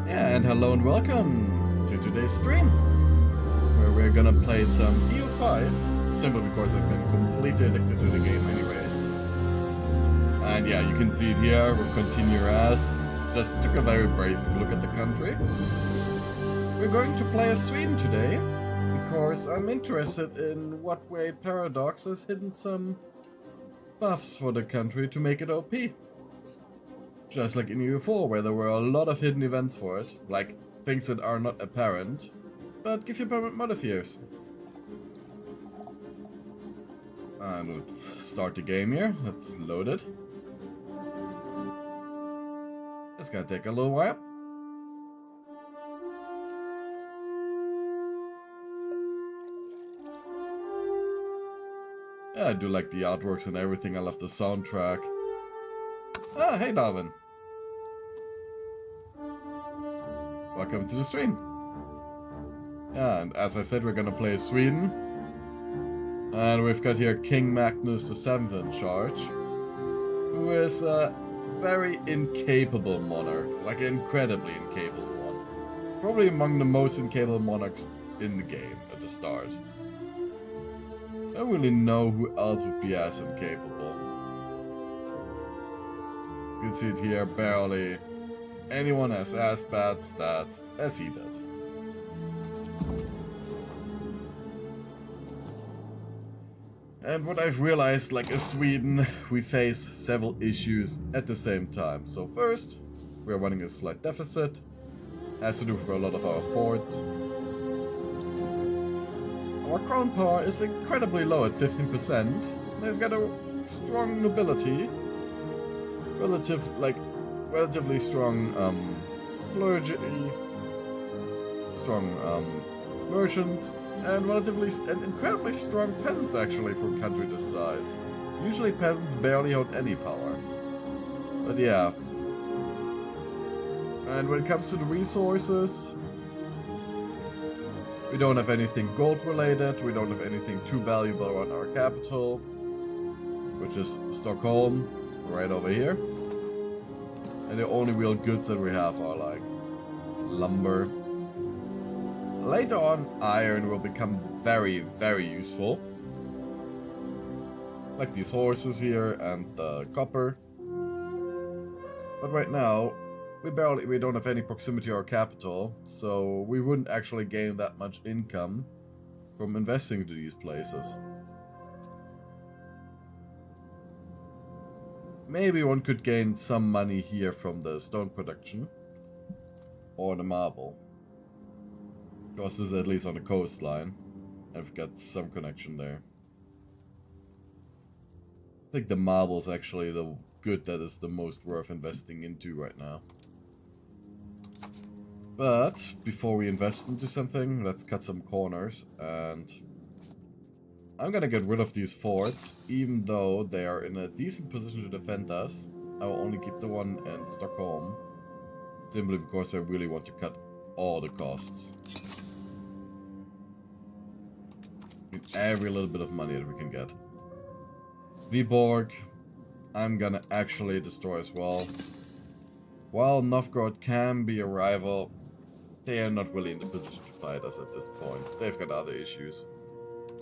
Yeah, and hello and welcome to today's stream, where we're gonna play some EU5, simply because I've been completely addicted to the game anyways. And yeah, you can see it here, we'll continue as. Just took a very basic look at the country. We're going to play as Sweden today, because I'm interested in what way Paradox has hidden some buffs for the country to make it OP. Just like in EU4, where there were a lot of hidden events for it, like things that are not apparent, but give you permanent modifiers. And let's start the game here. Let's load it. It's gonna take a little while. Yeah, I do like the artworks and everything. I love the soundtrack. Ah, hey Darwin. Welcome to the stream. Yeah, and as I said, we're gonna play Sweden. And we've got here King Magnus VII in charge, who is a very incapable monarch, like an incredibly incapable one. Probably among the most incapable monarchs in the game at the start. I don't really know who else would be as incapable. You can see it here, barely anyone has as bad stats as he does. And what I've realized, like in Sweden, we face several issues at the same time. So first, we're running a slight deficit. Has to do for a lot of our forts. Our crown power is incredibly low at 15%. They've got a strong nobility. Relatively strong clergy, strong merchants, and incredibly strong peasants actually for a country this size. Usually peasants barely hold any power. But yeah. And when it comes to the resources, we don't have anything gold related, we don't have anything too valuable around our capital, which is Stockholm, right over here. And the only real goods that we have are like lumber. Later on, iron will become very, very useful. Like these horses here and copper. But right now, we don't have any proximity to our capital, so we wouldn't actually gain that much income from investing into these places. Maybe one could gain some money here from the stone production. Or the marble. Because this is at least on the coastline. And we've got some connection there. I think the marble is actually the good that is the most worth investing into right now. But before we invest into something, let's cut some corners. And I'm gonna get rid of these forts, even though they are in a decent position to defend us. I will only keep the one in Stockholm, simply because I really want to cut all the costs. Need every little bit of money that we can get. Viborg, I'm gonna actually destroy as well. While Novgorod can be a rival, they are not really in the position to fight us at this point. They've got other issues.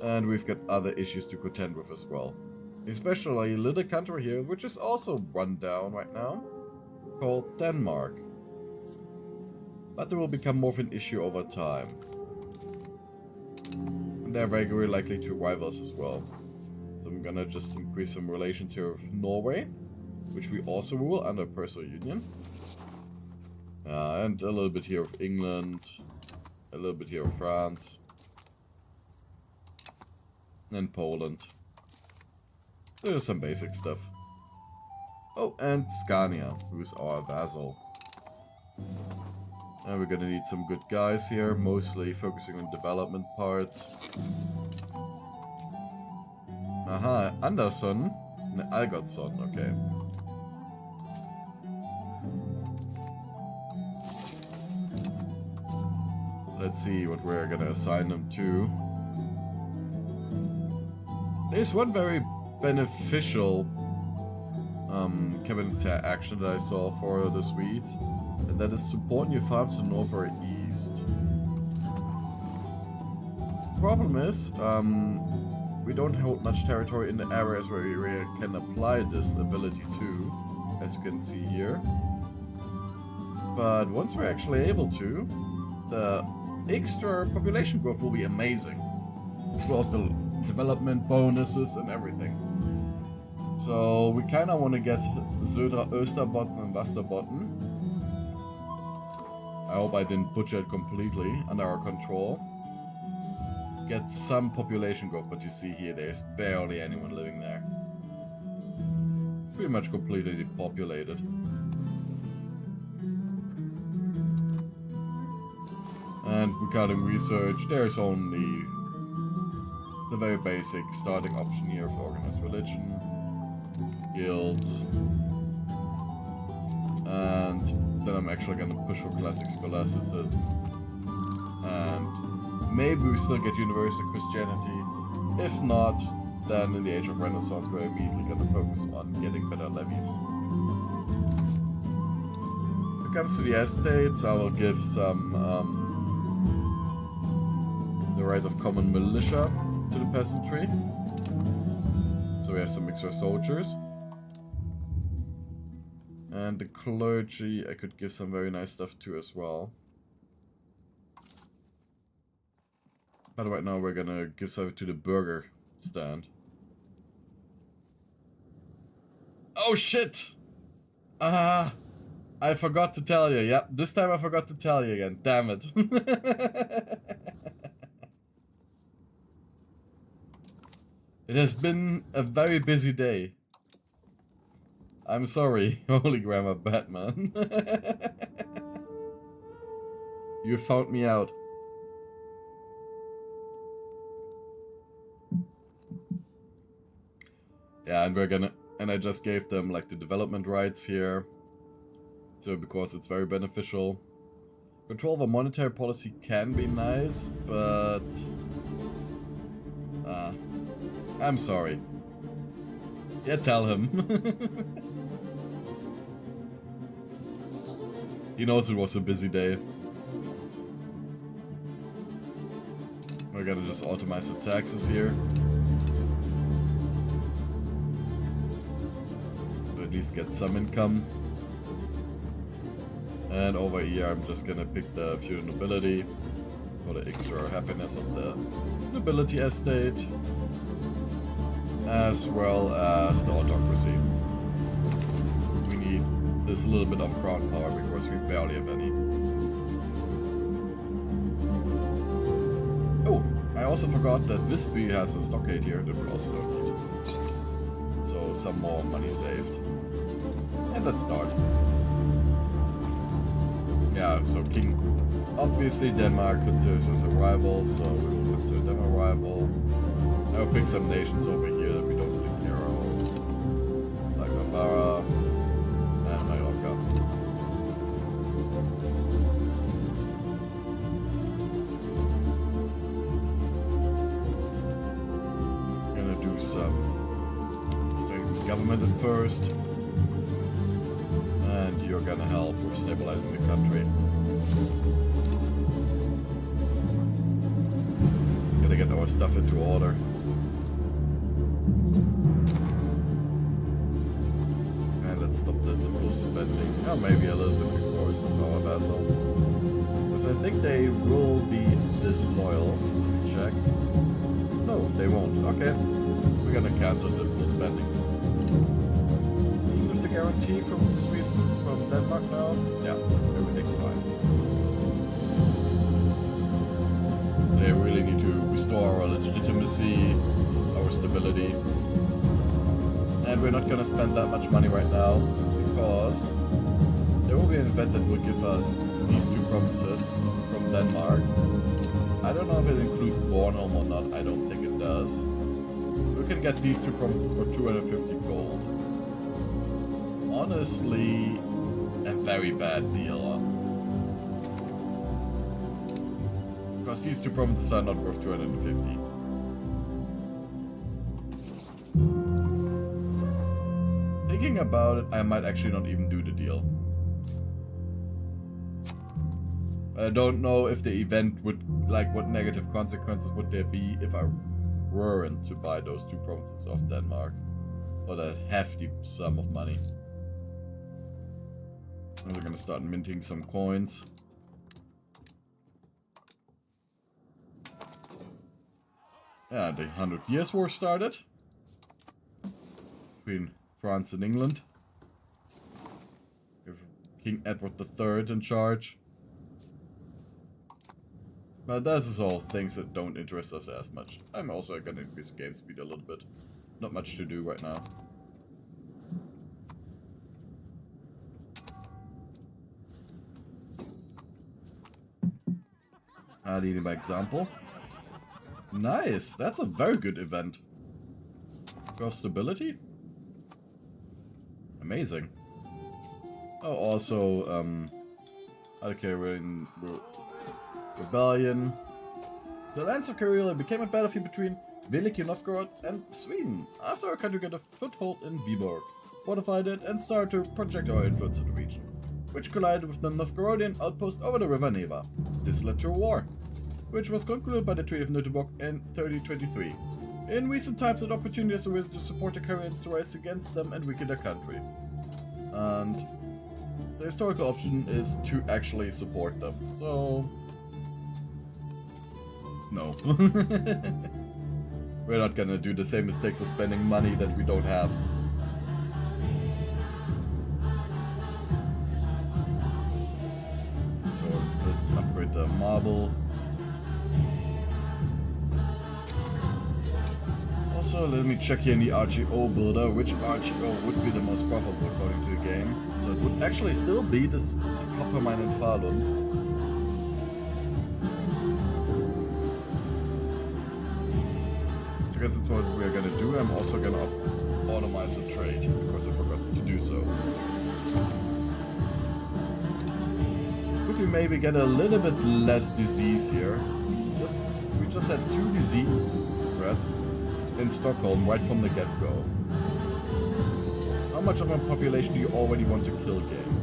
And we've got other issues to contend with as well. Especially a little country here, which is also run down right now, called Denmark. But it will become more of an issue over time. And they're very likely to rival us as well. So I'm gonna just increase some relations here with Norway, which we also rule under personal union. And a little bit here with England, a little bit here with France. And Poland. There's some basic stuff. Oh, and Scania, who's our vassal. And we're gonna need some good guys here, mostly focusing on development parts. Aha, Andersson. Ne, Algotsson, okay. Let's see what we're gonna assign them to. There's one very beneficial cabinet action that I saw for the Swedes, and that is support new farms to north or east. Problem is, we don't hold much territory in the areas where we really can apply this ability to, as you can see here. But once we're actually able to, the extra population growth will be amazing, as well as the development bonuses and everything. So we kind of want to get Södra Österbotten and Västerbotten. I hope I didn't butcher it completely, under our control. Get some population growth, but you see here there's barely anyone living there. Pretty much completely depopulated. And regarding research, there's only the very basic starting option here for organized religion, guilds, and then I'm actually gonna push for classic scholasticism. And maybe we still get universal Christianity. If not, then in the Age of Renaissance we're immediately gonna focus on getting better levies. When it comes to the estates, I will give some the right of common militia to the peasantry. So we have some extra soldiers. And the clergy I could give some very nice stuff to as well. But right now we're gonna give stuff to the burger stand. Oh shit! I forgot to tell you. Yep, this time I forgot to tell you again. Damn it. It has been a very busy day. I'm sorry, Holy Grammar Batman. You found me out. Yeah, and I just gave them like the development rights here. So because it's very beneficial. Control of a monetary policy can be nice, but I'm sorry. Yeah, tell him. He knows it was a busy day. We're gonna just automate the taxes here. To at least get some income. And over here I'm just gonna pick the feudal nobility for the extra happiness of the nobility estate, as well as the autocracy. We need this little bit of crown power because we barely have any. Oh, I also forgot that Visby has a stockade here that we also don't need. So some more money saved. And let's start. Yeah, so King, obviously Denmark considers us a rival, so we will consider them a rival. I will pick some nations over here that we don't really care of, like Navarra and Mallorca. Gonna do some strengthening government at first. And you're gonna help with stabilizing the country. Gotta get our stuff into order. And let's stop the double spending. Oh, maybe a little bit because of our vassal. Because I think they will be disloyal. Check. No, they won't. Okay. We're gonna cancel the double spending. Guarantee from Sweden, from Denmark now? Yeah, everything's fine. They really need to restore our legitimacy, our stability. And we're not gonna spend that much money right now, because there will be an event that will give us these two provinces from Denmark. I don't know if it includes Bornholm or not, I don't think it does. We can get these two provinces for 250 gold. Honestly, a very bad deal. Because these two provinces are not worth 250. thinking about it, I might actually not even do the deal. I don't know if the event would, like, what negative consequences would there be if I weren't to buy those 2 provinces of Denmark for that hefty sum of money. And we're gonna start minting some coins. Yeah, the 100 Years' War started between France and England. With King Edward III in charge. But this is all things that don't interest us as much. I'm also gonna increase game speed a little bit. Not much to do right now. Leading by example. Nice, that's a very good event. Growth stability? Amazing. Oh, also, okay, we're in rebellion. The lands of Karelia became a battlefield between Veliki Novgorod and Sweden, after our country got a foothold in Viborg, fortified it, and started to project our influence in the region, which collided with the Novgorodian outpost over the river Neva. This led to a war, which was concluded by the Treaty of Nöteborg in 1323. In recent times, an opportunity has arisen to support the Karelians to rise against them and weaken their country. And the historical option is to actually support them, so... no. We're not gonna do the same mistakes of spending money that we don't have. So let's upgrade the marble. Also, let me check here in the RGO builder, which RGO would be the most profitable according to the game. So it would actually still be the copper mine in Falun. Because it's what we're gonna do. I'm also gonna automize the trade, because I forgot to do so. Could we maybe get a little bit less disease here? We just had 2 disease spreads in Stockholm right from the get-go. How much of a population do you already want to kill, game?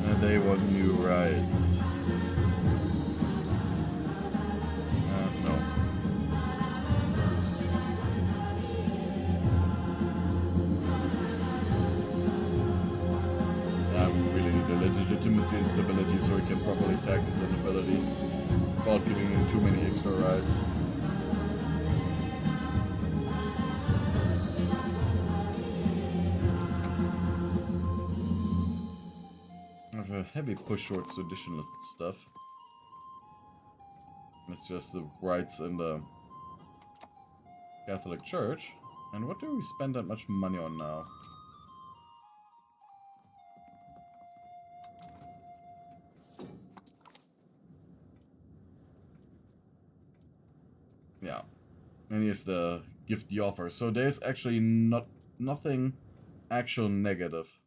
And they want new rights. No. Yeah, we really need the legitimacy and stability so we can properly tax the nobility without giving them too many extra rights. I have a heavy push towards traditional stuff. It's just the rights in the Catholic Church. And what do we spend that much money on now? Yeah. And here's the gift the offer. So there's actually nothing actual negative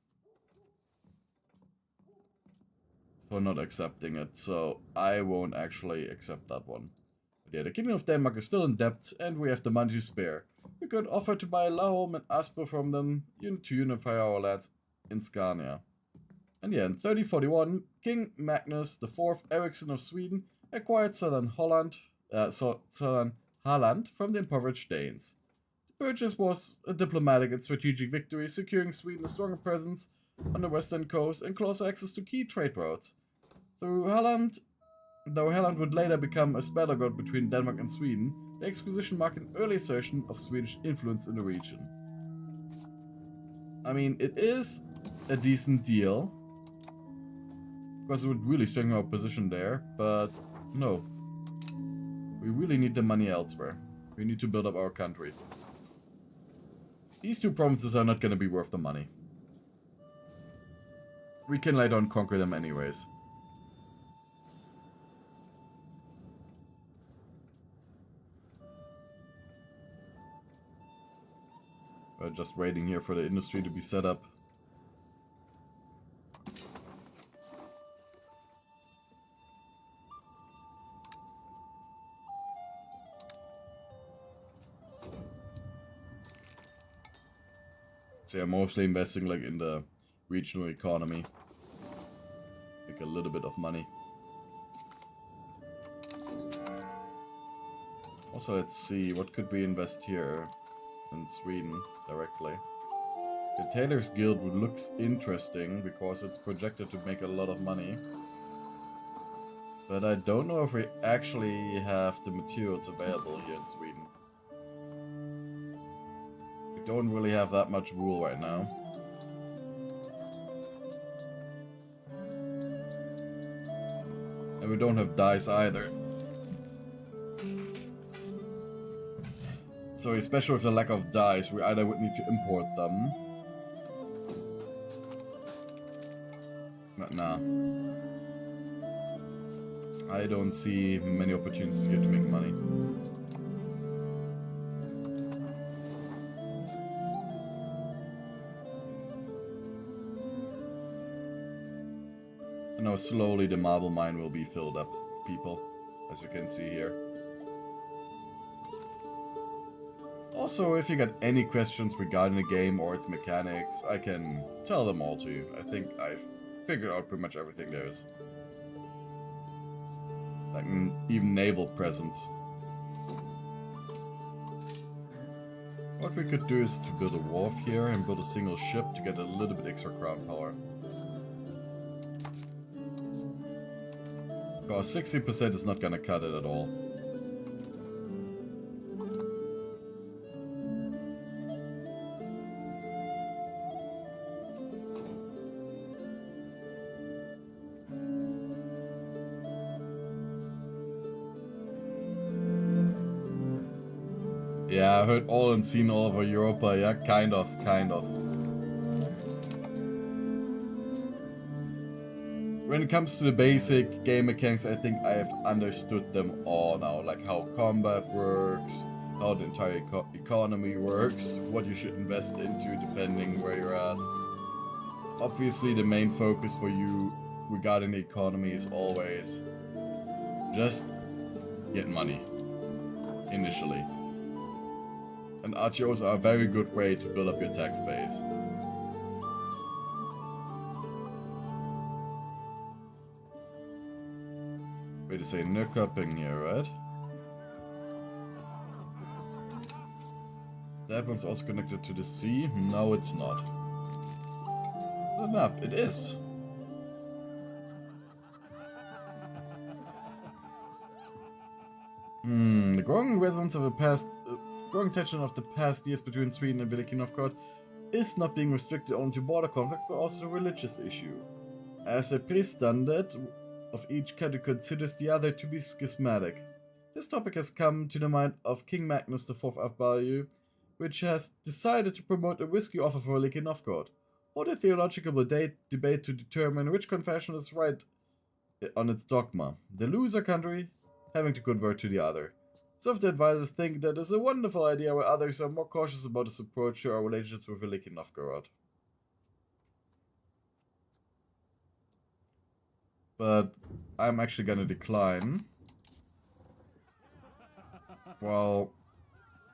for not accepting it, so I won't actually accept that one. But yeah, the Kingdom of Denmark is still in debt, and we have the money to spare. We could offer to buy Laholm and Aspo from them to unify our lands in Scania. And yeah, in 3041, King Magnus IV Eriksson of Sweden acquired southern Halland from the impoverished Danes. The purchase was a diplomatic and strategic victory, securing Sweden a stronger presence on the western coast and closer access to key trade routes. Though Halland would later become a battleground between Denmark and Sweden, the exposition marked an early assertion of Swedish influence in the region. I mean, it is a decent deal, because it would really strengthen our position there, but no. We really need the money elsewhere. We need to build up our country. These 2 provinces are not going to be worth the money. We can later on conquer them anyways. We're just waiting here for the industry to be set up. So yeah, mostly investing like in the regional economy. Make a little bit of money. Also, let's see, what could we invest here in Sweden directly? The Tailor's Guild looks interesting because it's projected to make a lot of money. But I don't know if we actually have the materials available here in Sweden. We don't really have that much wool right now. And we don't have dyes either. So especially with the lack of dyes, we either would need to import them. But nah. I don't see many opportunities here to make money. And now slowly the marble mine will be filled up, people, as you can see here. Also, if you got any questions regarding the game or its mechanics, I can tell them all to you. I think I've figured out pretty much everything there is. Like, even naval presence. What we could do is to build a wharf here and build a single ship to get a little bit extra crown power. Because 60% is not gonna cut it at all. Yeah, I heard all and seen all over Europa, yeah, kind of. When it comes to the basic game mechanics, I think I have understood them all now, like how combat works, how the entire economy works, what you should invest into depending where you're at. Obviously, the main focus for you regarding the economy is always just get money, initially. And RTOs are a very good way to build up your tax base. Wait to say no cupping here, right? That one's also connected to the sea? No, it's not. The map, it is. The growing resonance of the past, growing tension of the past years between Sweden and Veliki Novgorod is not being restricted only to border conflicts, but also a religious issue. As a priestandate of each country considers the other to be schismatic. This topic has come to the mind of King Magnus IV of Balju, which has decided to promote a whiskey offer for Veliki Novgorod, or a theological debate to determine which confession is right on its dogma, the loser country having to convert to the other. Some of the advisors think that is a wonderful idea, while others are more cautious about this approach to our relationships with Veliki Novgorod. But I'm actually gonna decline. While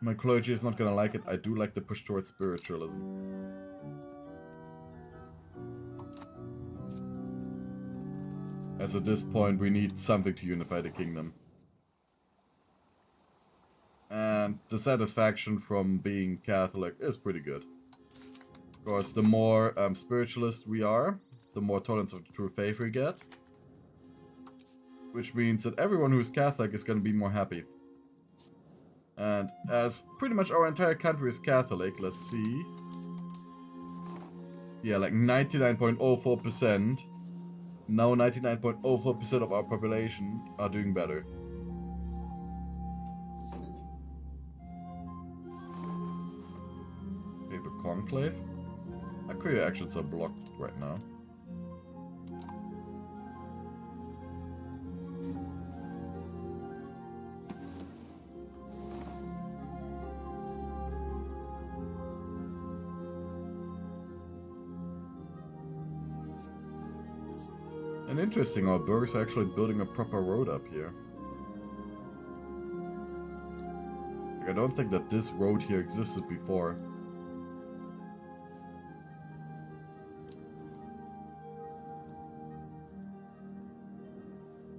my clergy is not gonna like it, I do like the push towards spiritualism. As at this point, we need something to unify the kingdom. And the satisfaction from being Catholic is pretty good. Of course, the more spiritualist we are, the more tolerance of the true faith we get. Which means that everyone who's Catholic is going to be more happy. And as pretty much our entire country is Catholic, let's see. Yeah, like 99.04%. Now 99.04% of our population are doing better. Paper conclave? Our career actions are blocked right now. And interesting, our burghs are actually building a proper road up here. Like, I don't think that this road here existed before.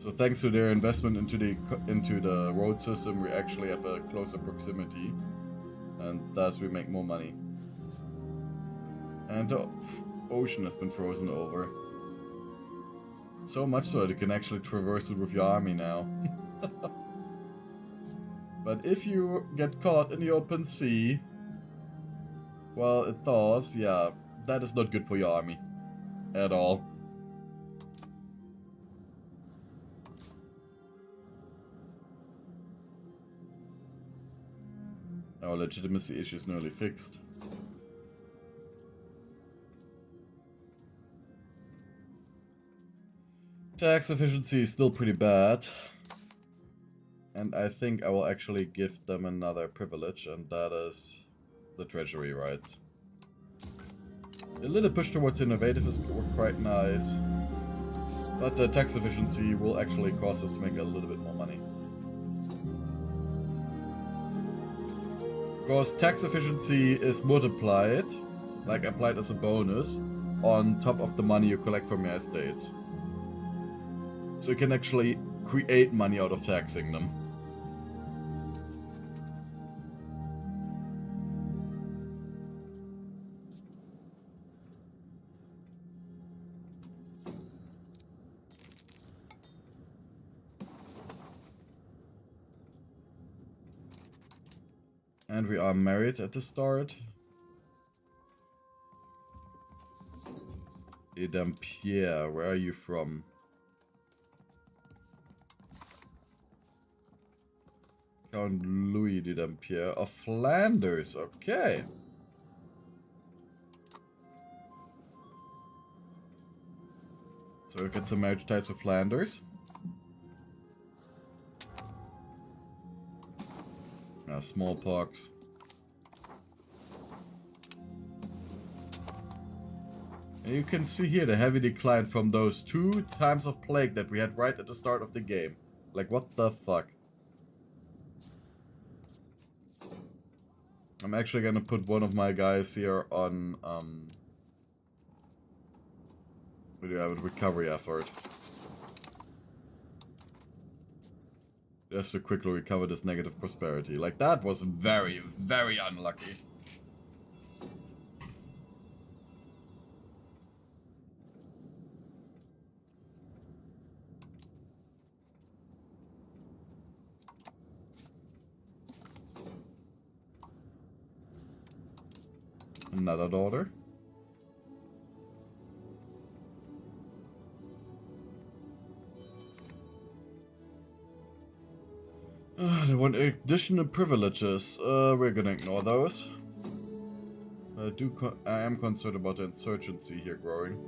So thanks to their investment into the road system, we actually have a closer proximity, and thus we make more money. And the ocean has been frozen over. So much so that you can actually traverse it with your army now. But if you get caught in the open sea while it thaws, yeah, that is not good for your army. At all. Our legitimacy issue is nearly fixed. Tax efficiency is still pretty bad. And I think I will actually give them another privilege, and that is the treasury rights. A little push towards innovative is quite nice. But the tax efficiency will actually cause us to make a little bit more money. Because tax efficiency is multiplied, like applied as a bonus, on top of the money you collect from your estates. So you can actually create money out of taxing them. And we are married at the start. Edam Pierre, where are you from? Count Louis de Dampierre of Flanders, okay. So we get some marriage ties with Flanders. Smallpox. And you can see here the heavy decline from those 2 times of plague that we had right at the start of the game. Like, what the fuck? I'm actually gonna put one of my guys here on, we do have a recovery effort. Just to quickly recover this negative prosperity. Like, that was very, very unlucky. Another daughter. They want additional privileges. We're gonna ignore those. I am concerned about the insurgency here growing.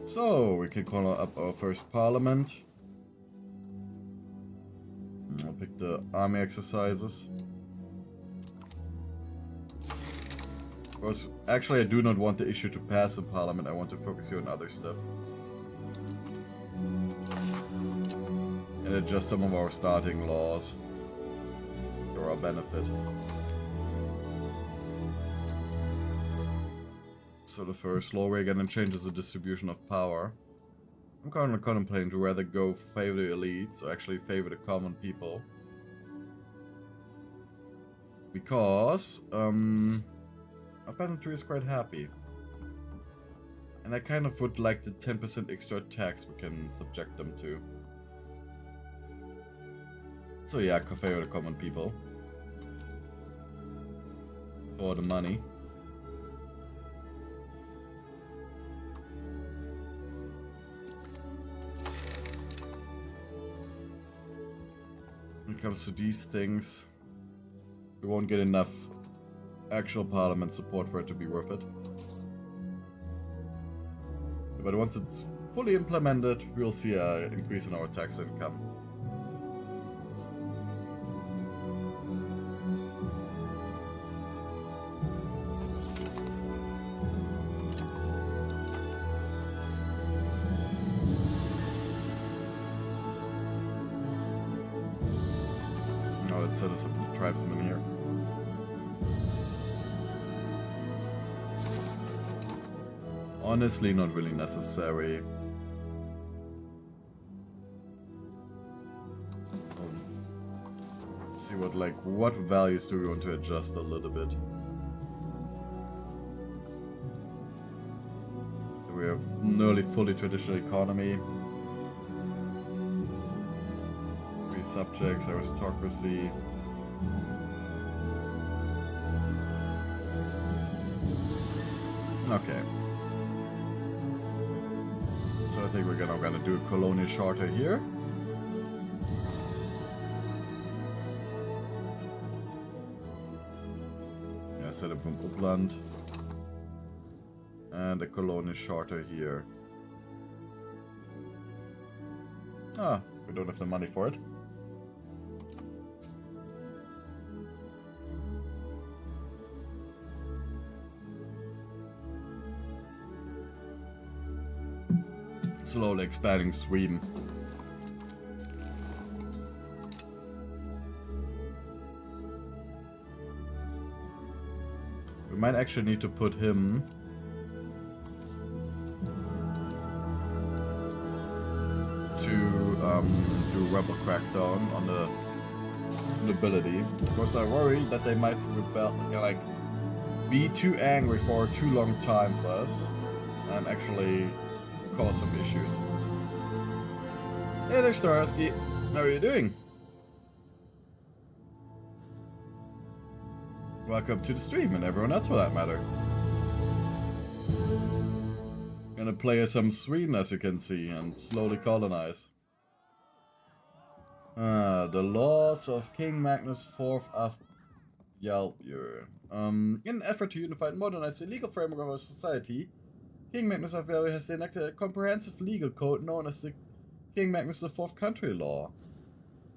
So, we can call up our first parliament. I'll pick the army exercises. Because actually I do not want the issue to pass in parliament, I want to focus here on other stuff. And adjust some of our starting laws for our benefit. So the first law we're gonna change is the distribution of power. I'm kind of contemplating to rather go favor the elites or actually favor the common people. Because, our peasantry is quite happy. And I kind of would like the 10% extra tax we can subject them to. So yeah, favor the common people. For the money. When it comes to these things, we won't get enough actual parliament support for it to be worth it. But once it's fully implemented, we'll see an increase in our tax income. Now let's set us up the tribesmen here. honestly not really necessary. Let's see what values do we want to adjust a little bit. We have nearly fully traditional economy. 3 subjects, aristocracy. Okay. So I think we're gonna do a colonial charter here. Yeah, set up from Upland. And a colonial charter here. Ah, we don't have the money for it. Slowly expanding Sweden. We might actually need to put him to do rebel crackdown on the nobility. Of course, I worry that they might rebel, like, be too angry for too long time for us, and actually cause some issues. Hey there, Starsky. How are you doing? Welcome to the stream, and everyone else for that matter. Gonna play some Sweden, as you can see, and slowly colonize. The laws of King Magnus IV of Yalbur. In an effort to unify and modernize the legal framework of our society, King Magnus of Yalbur has enacted a comprehensive legal code known as the King Magnus IV Country Law.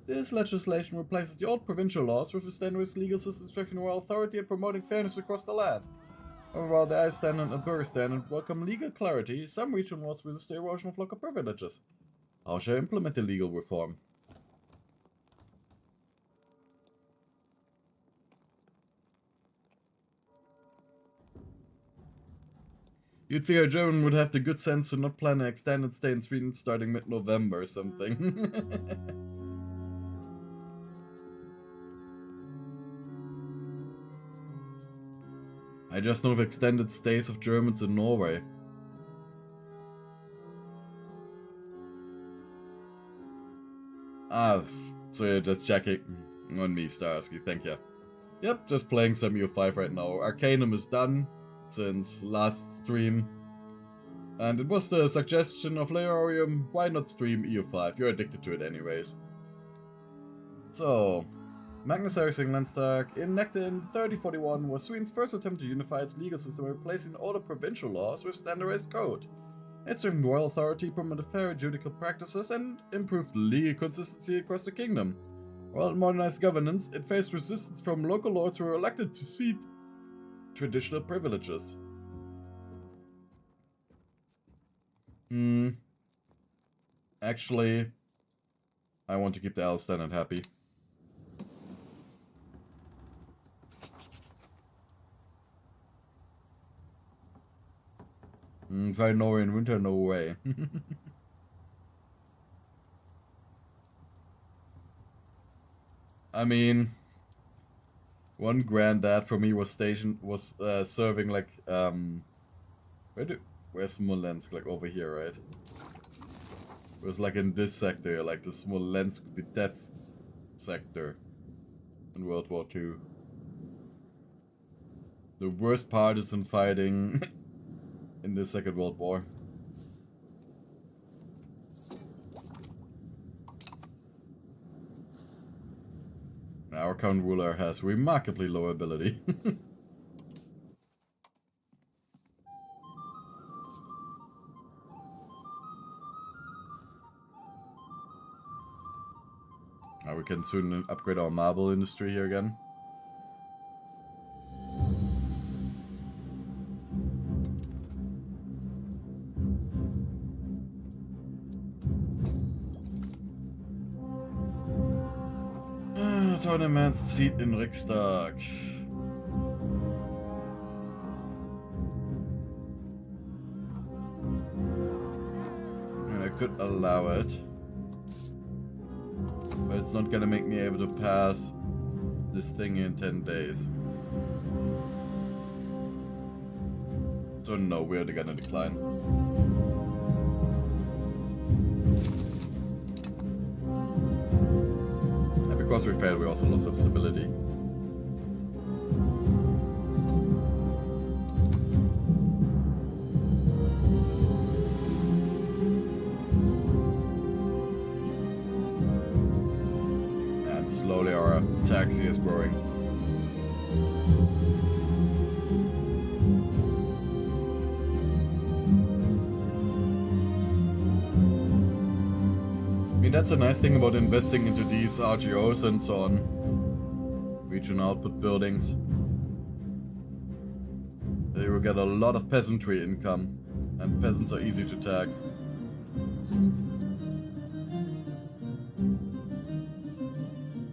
This legislation replaces the old provincial laws with a standardized legal system strengthening royal authority and promoting fairness across the land. However, while the Iceland and Burgistan welcome legal clarity, some regional laws resist the erosion of local privileges. How shall I implement the legal reform? You'd figure a German would have the good sense to not plan an extended stay in Sweden starting mid-November or something. I just know of extended stays of Germans in Norway. Ah, so you're just checking on me, Starsky, thank you. Yep, just playing some EU5 right now. Arcanum is done since last stream. And it was the suggestion of Leorium, why not stream EU5? You're addicted to it anyways. So, Magnus Eriksson Landstag, enacted in 3041, was Sweden's first attempt to unify its legal system, replacing older provincial laws with standardized code. It strengthened royal authority, promoted fair judicial practices, and improved legal consistency across the kingdom. While it modernized governance, it faced resistance from local lords who were elected to cede traditional privileges. Actually, I want to keep the Alston happy. If I know in winter, no way. I mean, one granddad for me was serving like where's Smolensk, like over here, right? It was like in this sector, like the Smolensk Vitebsk sector in World War II. The worst partisan fighting in the Second World War. Our current ruler has remarkably low ability. We can soon upgrade our marble industry here again. Tournament's seat in Riksdag. could allow it. But it's not gonna make me able to pass this thing in 10 days. So no, we're gonna decline. And because we failed, we also lost some stability. And slowly our taxi is growing. That's a nice thing about investing into these RGOs and so on. Region output buildings. They will get a lot of peasantry income, and peasants are easy to tax.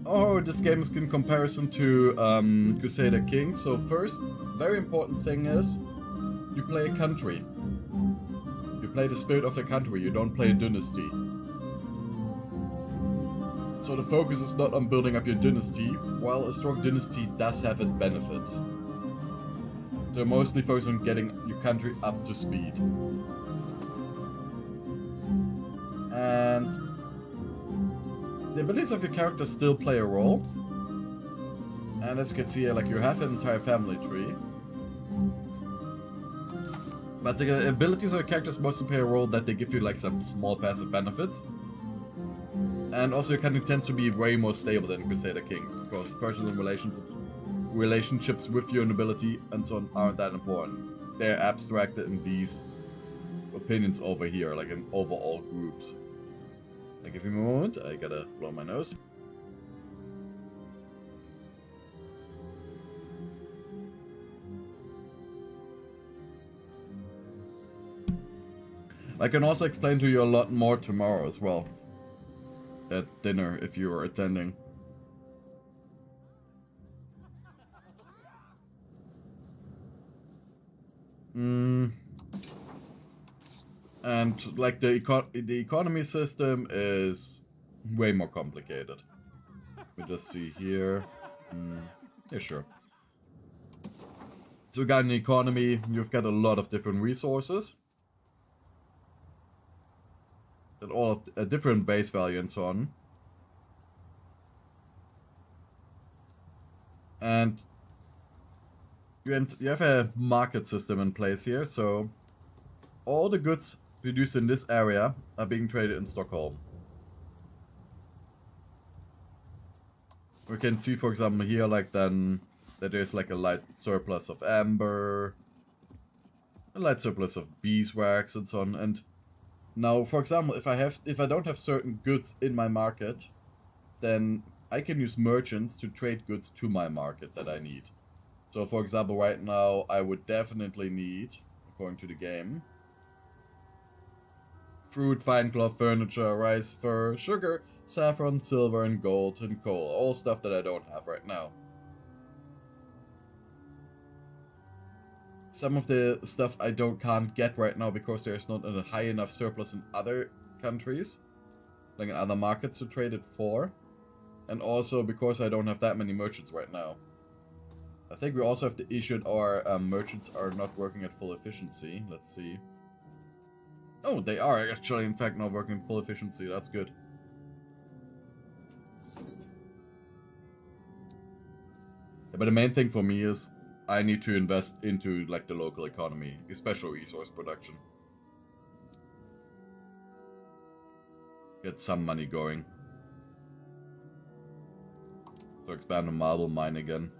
Oh, this game is in comparison to Crusader Kings. So first, very important thing is, you play a country. You play the spirit of the country, you don't play a dynasty. So the focus is not on building up your dynasty, while a strong dynasty does have its benefits. So mostly focus on getting your country up to speed. And the abilities of your character still play a role. And as you can see here, like, you have an entire family tree. But the abilities of your characters mostly play a role that they give you like some small passive benefits. And also your country tends to be way more stable than Crusader Kings, because personal relationships with your nobility and so on aren't that important. They're abstracted in these opinions over here, like in overall groups. Like, give me a moment, I gotta blow my nose. I can also explain to you a lot more tomorrow as well. At dinner, if you are attending. And like the economy system is way more complicated. We just see here. Yeah, sure. So we got an economy. You've got a lot of different resources. And all of a different base value and so on. And you have a market system in place here, so all the goods produced in this area are being traded in Stockholm. We can see, for example, here, like, then that there's like a light surplus of amber, a light surplus of beeswax and so on. And now, for example, if I don't have certain goods in my market, then I can use merchants to trade goods to my market that I need. So, for example, right now I would definitely need, according to the game, fruit, fine cloth, furniture, rice, fur, sugar, saffron, silver, and gold, and coal. All stuff that I don't have right now. Some of the stuff I can't get right now because there's not a high enough surplus in other countries, like in other markets to trade it for. And also because I don't have that many merchants right now. I think we also have the issue that our merchants are not working at full efficiency. Let's see. Oh, they are actually, in fact, not working at full efficiency. That's good. Yeah, but the main thing for me is I need to invest into, like, the local economy, especially resource production. Get some money going. So expand the marble mine again.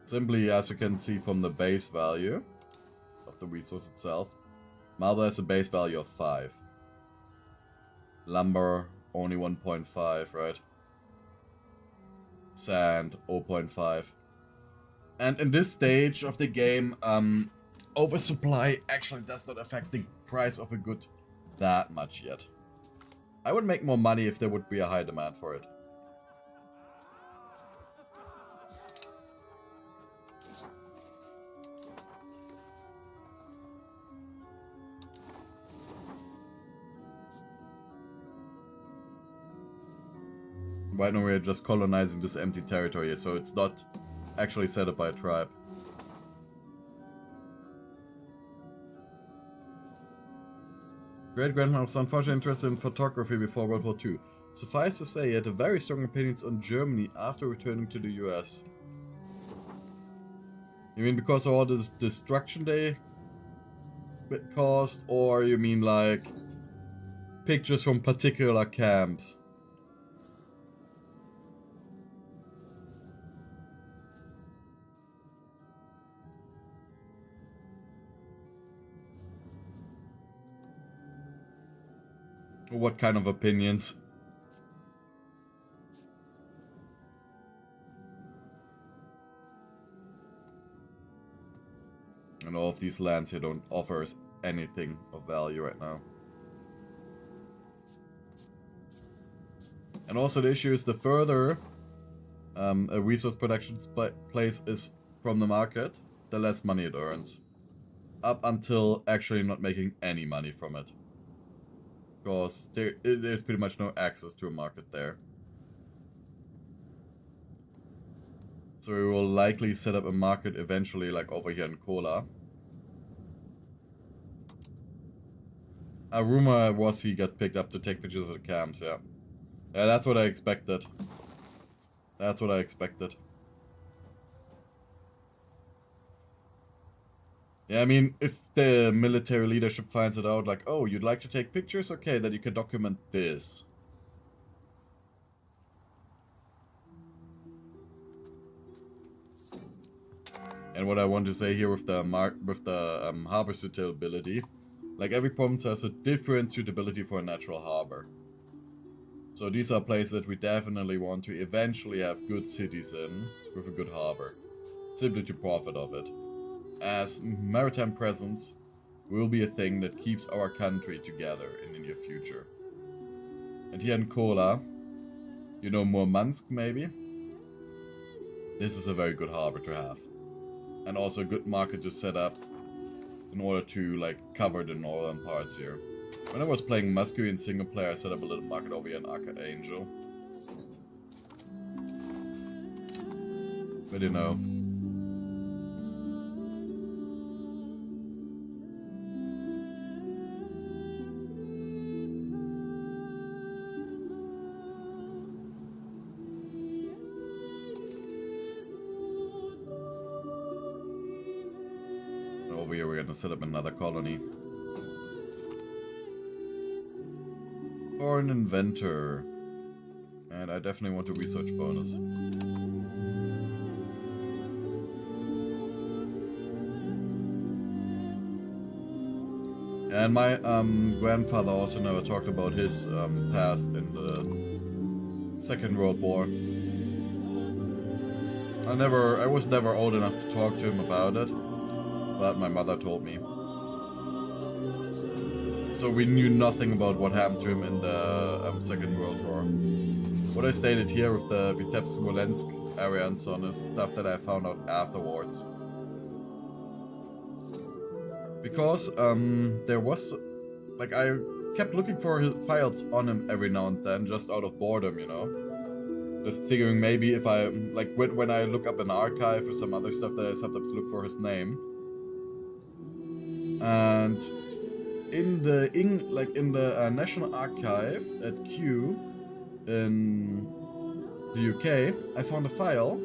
Simply, as you can see from the base value of the resource itself, marble has a base value of 5. Lumber, only 1.5, right? Sand, 0.5. And in this stage of the game, oversupply actually does not affect the price of a good that much yet. I would make more money if there would be a high demand for it. Right now we're just colonizing this empty territory, so it's not actually set up by a tribe. Great-grandfather was unfortunately interested in photography before World War II. Suffice to say, he had very strong opinions on Germany after returning to the US. You mean because of all this destruction they caused, or you mean like pictures from particular camps? What kind of opinions? And all of these lands here don't offer us anything of value right now. And also the issue is the further a resource production place is from the market, the less money it earns. Up until actually not making any money from it. Because there's pretty much no access to a market there. So we will likely set up a market eventually, like over here in Kola. A rumor was he got picked up to take pictures of the camps, yeah. Yeah, that's what I expected. That's what I expected. Yeah, I mean, if the military leadership finds it out, like, oh, you'd like to take pictures? Okay, then you can document this. And what I want to say here with the harbor suitability, like every province has a different suitability for a natural harbor. So these are places that we definitely want to eventually have good cities in with a good harbor, simply to profit of it. As maritime presence will be a thing that keeps our country together in the near future. And here in Kola, you know, Murmansk maybe? This is a very good harbor to have. And also a good market to set up in order to like cover the northern parts here. When I was playing Muscovy in single player, I set up a little market over here in Archangel. But you know. Over here we're gonna set up another colony. For an inventor. And I definitely want a research bonus. And my grandfather also never talked about his past in the Second World War. I was never old enough to talk to him about it, but my mother told me. So we knew nothing about what happened to him in the Second World War. What I stated here with the Vitebsk Smolensk area and so on is stuff that I found out afterwards. Because there was, like, I kept looking for his files on him every now and then, just out of boredom, you know. Just figuring maybe if I, like, when I look up an archive or some other stuff that I sometimes look for his name. And in the National Archive at Kew in the UK, I found a file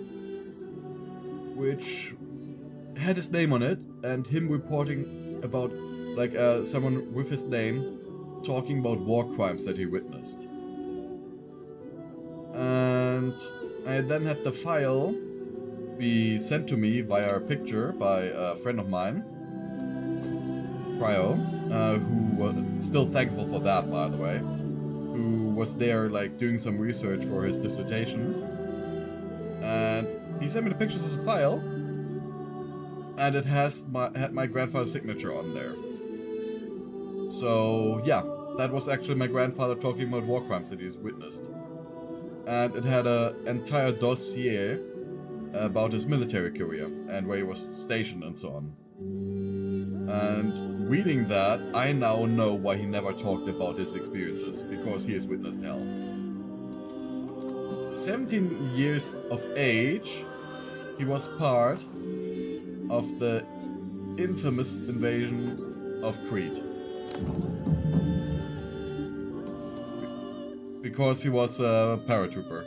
which had his name on it and him reporting about, like, someone with his name talking about war crimes that he witnessed. And I then had the file be sent to me via a picture by a friend of mine, Cryo, who was still thankful for that, by the way, who was there, like, doing some research for his dissertation. And he sent me the pictures of the file, and it had my grandfather's signature on there. So yeah, that was actually my grandfather talking about war crimes that he's witnessed. And it had an entire dossier about his military career and where he was stationed and so on. And reading that, I now know why he never talked about his experiences, because he has witnessed hell. 17 years of age, he was part of the infamous invasion of Crete. Because he was a paratrooper.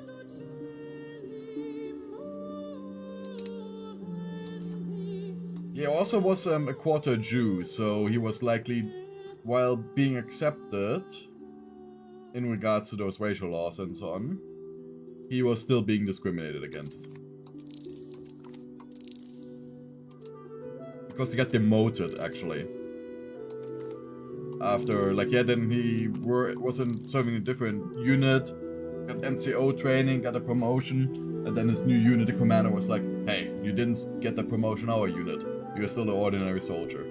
He also was a quarter Jew, so he was likely, while being accepted in regards to those racial laws and so on, he was still being discriminated against. Because he got demoted, actually. After, like, yeah, then he wasn't serving a different unit, got NCO training, got a promotion, and then his new unit, the commander, was like, hey, you didn't get the promotion our unit. You're still an ordinary soldier.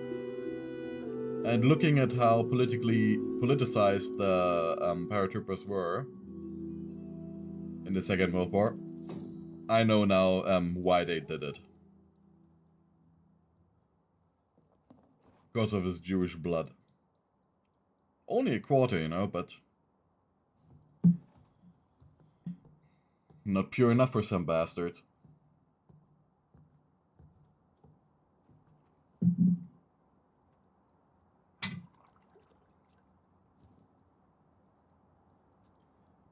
And looking at how politicized the paratroopers were in the Second World War, I know now why they did it. Because of his Jewish blood. Only a quarter, you know, but not pure enough for some bastards.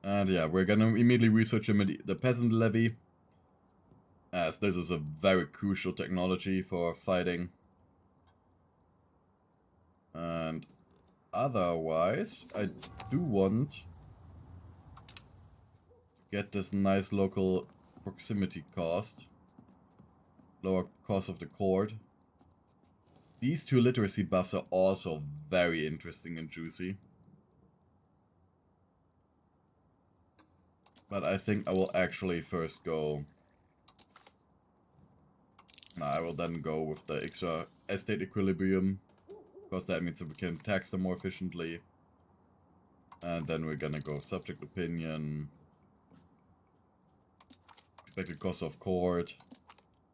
And yeah, we're gonna immediately research the peasant levy, as this is a very crucial technology for fighting. And otherwise, I do want to get this nice local proximity cost, lower cost of the court. These two literacy buffs are also very interesting and juicy. But I think I will actually first go... I will then go with the extra estate equilibrium, because that means that we can tax them more efficiently. And then we're gonna go subject opinion, expected cost of court,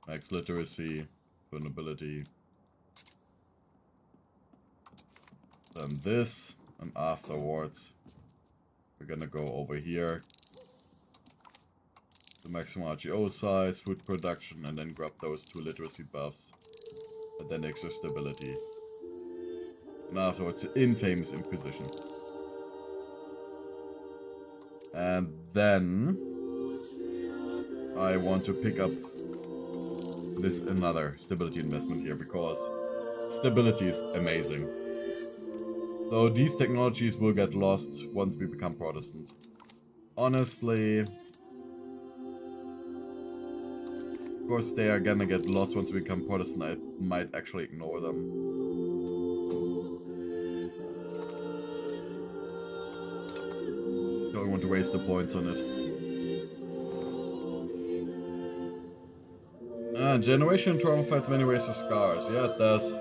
max literacy, vulnerability. Then this, and afterwards we're gonna go over here. The maximum RGO size, food production, and then grab those two literacy buffs. And then extra stability. And afterwards, infamous Inquisition. And then I want to pick up this another stability investment here, because stability is amazing. Though these technologies will get lost once we become Protestant. Honestly... Of course, they are gonna get lost once we become Protestant. I might actually ignore them. Don't want to waste the points on it. Generation Trauma fights many ways for scars. Yeah, it does.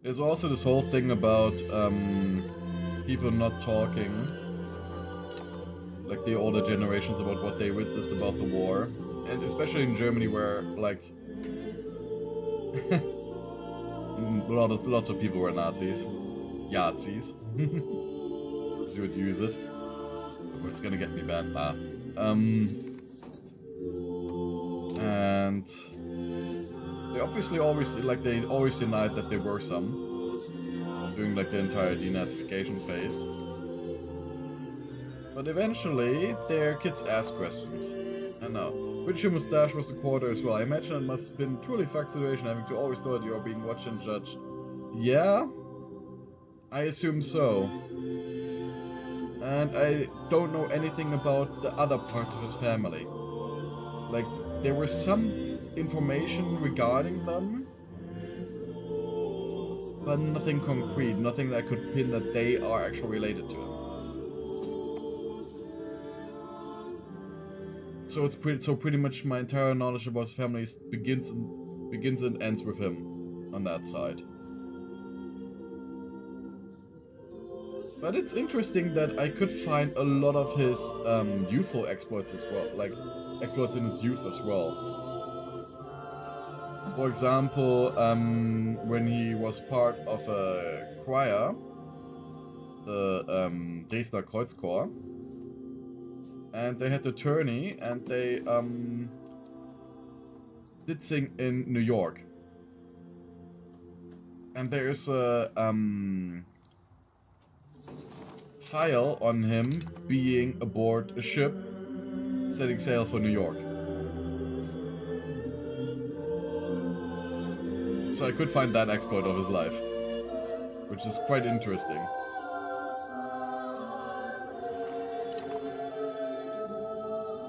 There's also this whole thing about people not talking, like the older generations, about what they witnessed about the war, and especially in Germany, where like lots of people were Nazis, Yazis, as you would use it. Oh, it's gonna get me bad, and they obviously always denied that there were some during like the entire denazification phase. But eventually, their kids asked questions. And now, British mustache was the quarter as well. I imagine it must have been a truly fucked situation having to always know that you are being watched and judged. Yeah? I assume so. And I don't know anything about the other parts of his family. Like, there was some information regarding them, but nothing concrete, nothing that I could pin that they are actually related to him. So it's pretty much my entire knowledge about his family begins and ends with him on that side. But it's interesting that I could find a lot of his youthful exploits as well, like exploits in his youth as well. For example, when he was part of a choir, the Dresdner Kreuzchor, and they had a tourney, and they did sing in New York. And there's a file on him being aboard a ship setting sail for New York. So I could find that exploit of his life, which is quite interesting.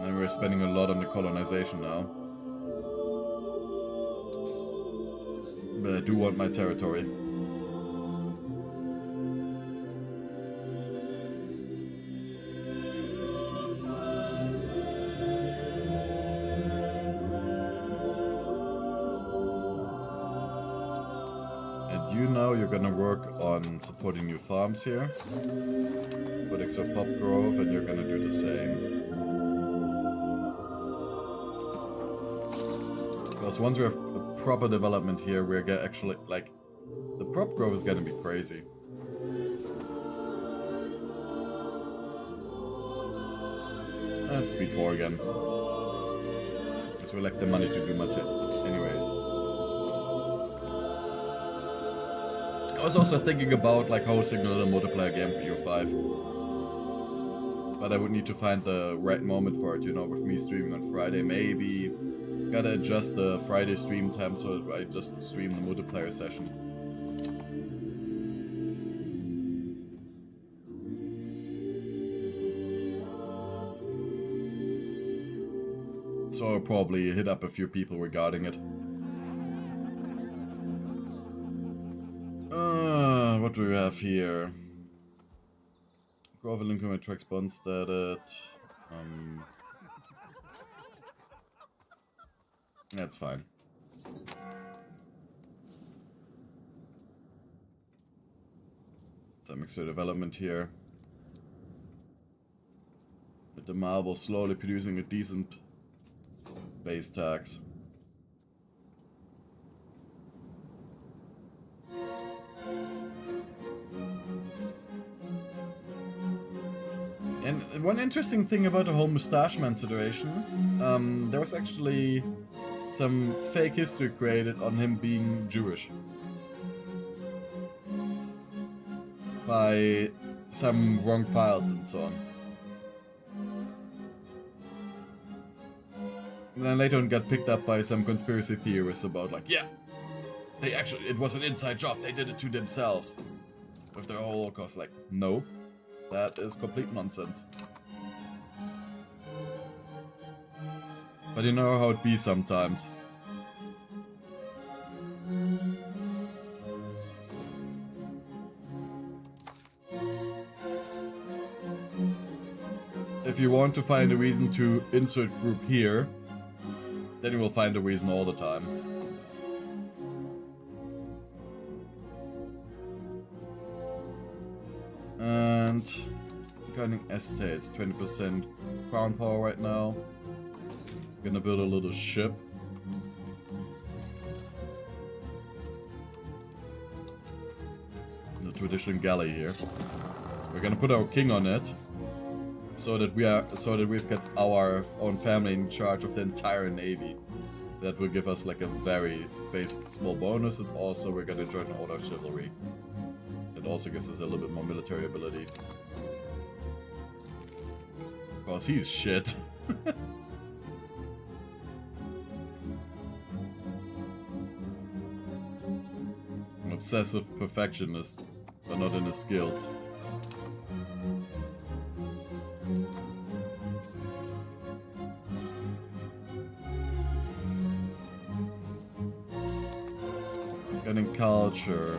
And we're spending a lot on the colonization now. But I do want my territory. And you know you're gonna work on supporting new farms here. Put extra pop growth, and you're gonna do the same. Because once we have a proper development here, we're gonna actually, like, the prop growth is gonna be crazy. And speed 4 again. Because we lack the money to do much anyways. I was also thinking about, like, hosting another multiplayer game for EU5. But I would need to find the right moment for it, you know, with me streaming on Friday, maybe. Gotta adjust the Friday stream time so that I just stream the multiplayer session. So I'll probably hit up a few people regarding it. What do we have here? Growth and increment tracks bond started. That's fine. Some extra development here. With the marble slowly producing a decent base tax. And one interesting thing about the whole mustache man situation, there was actually some fake history created on him being Jewish by some wrong files and so on. And then later on got picked up by some conspiracy theorists about, like, yeah, they actually, it was an inside job, they did it to themselves with their Holocaust. Like, no, that is complete nonsense. But you know how it be sometimes. If you want to find a reason to insert group here, then you will find a reason all the time. And regarding estates, 20% crown power right now. Gonna build a little ship. The traditional galley here. We're gonna put our king on it, so that we've got our own family in charge of the entire navy. That will give us like a very small bonus, and also we're gonna join all our chivalry. It also gives us a little bit more military ability. Because he's shit. An obsessive perfectionist, but not in his skills. Getting culture.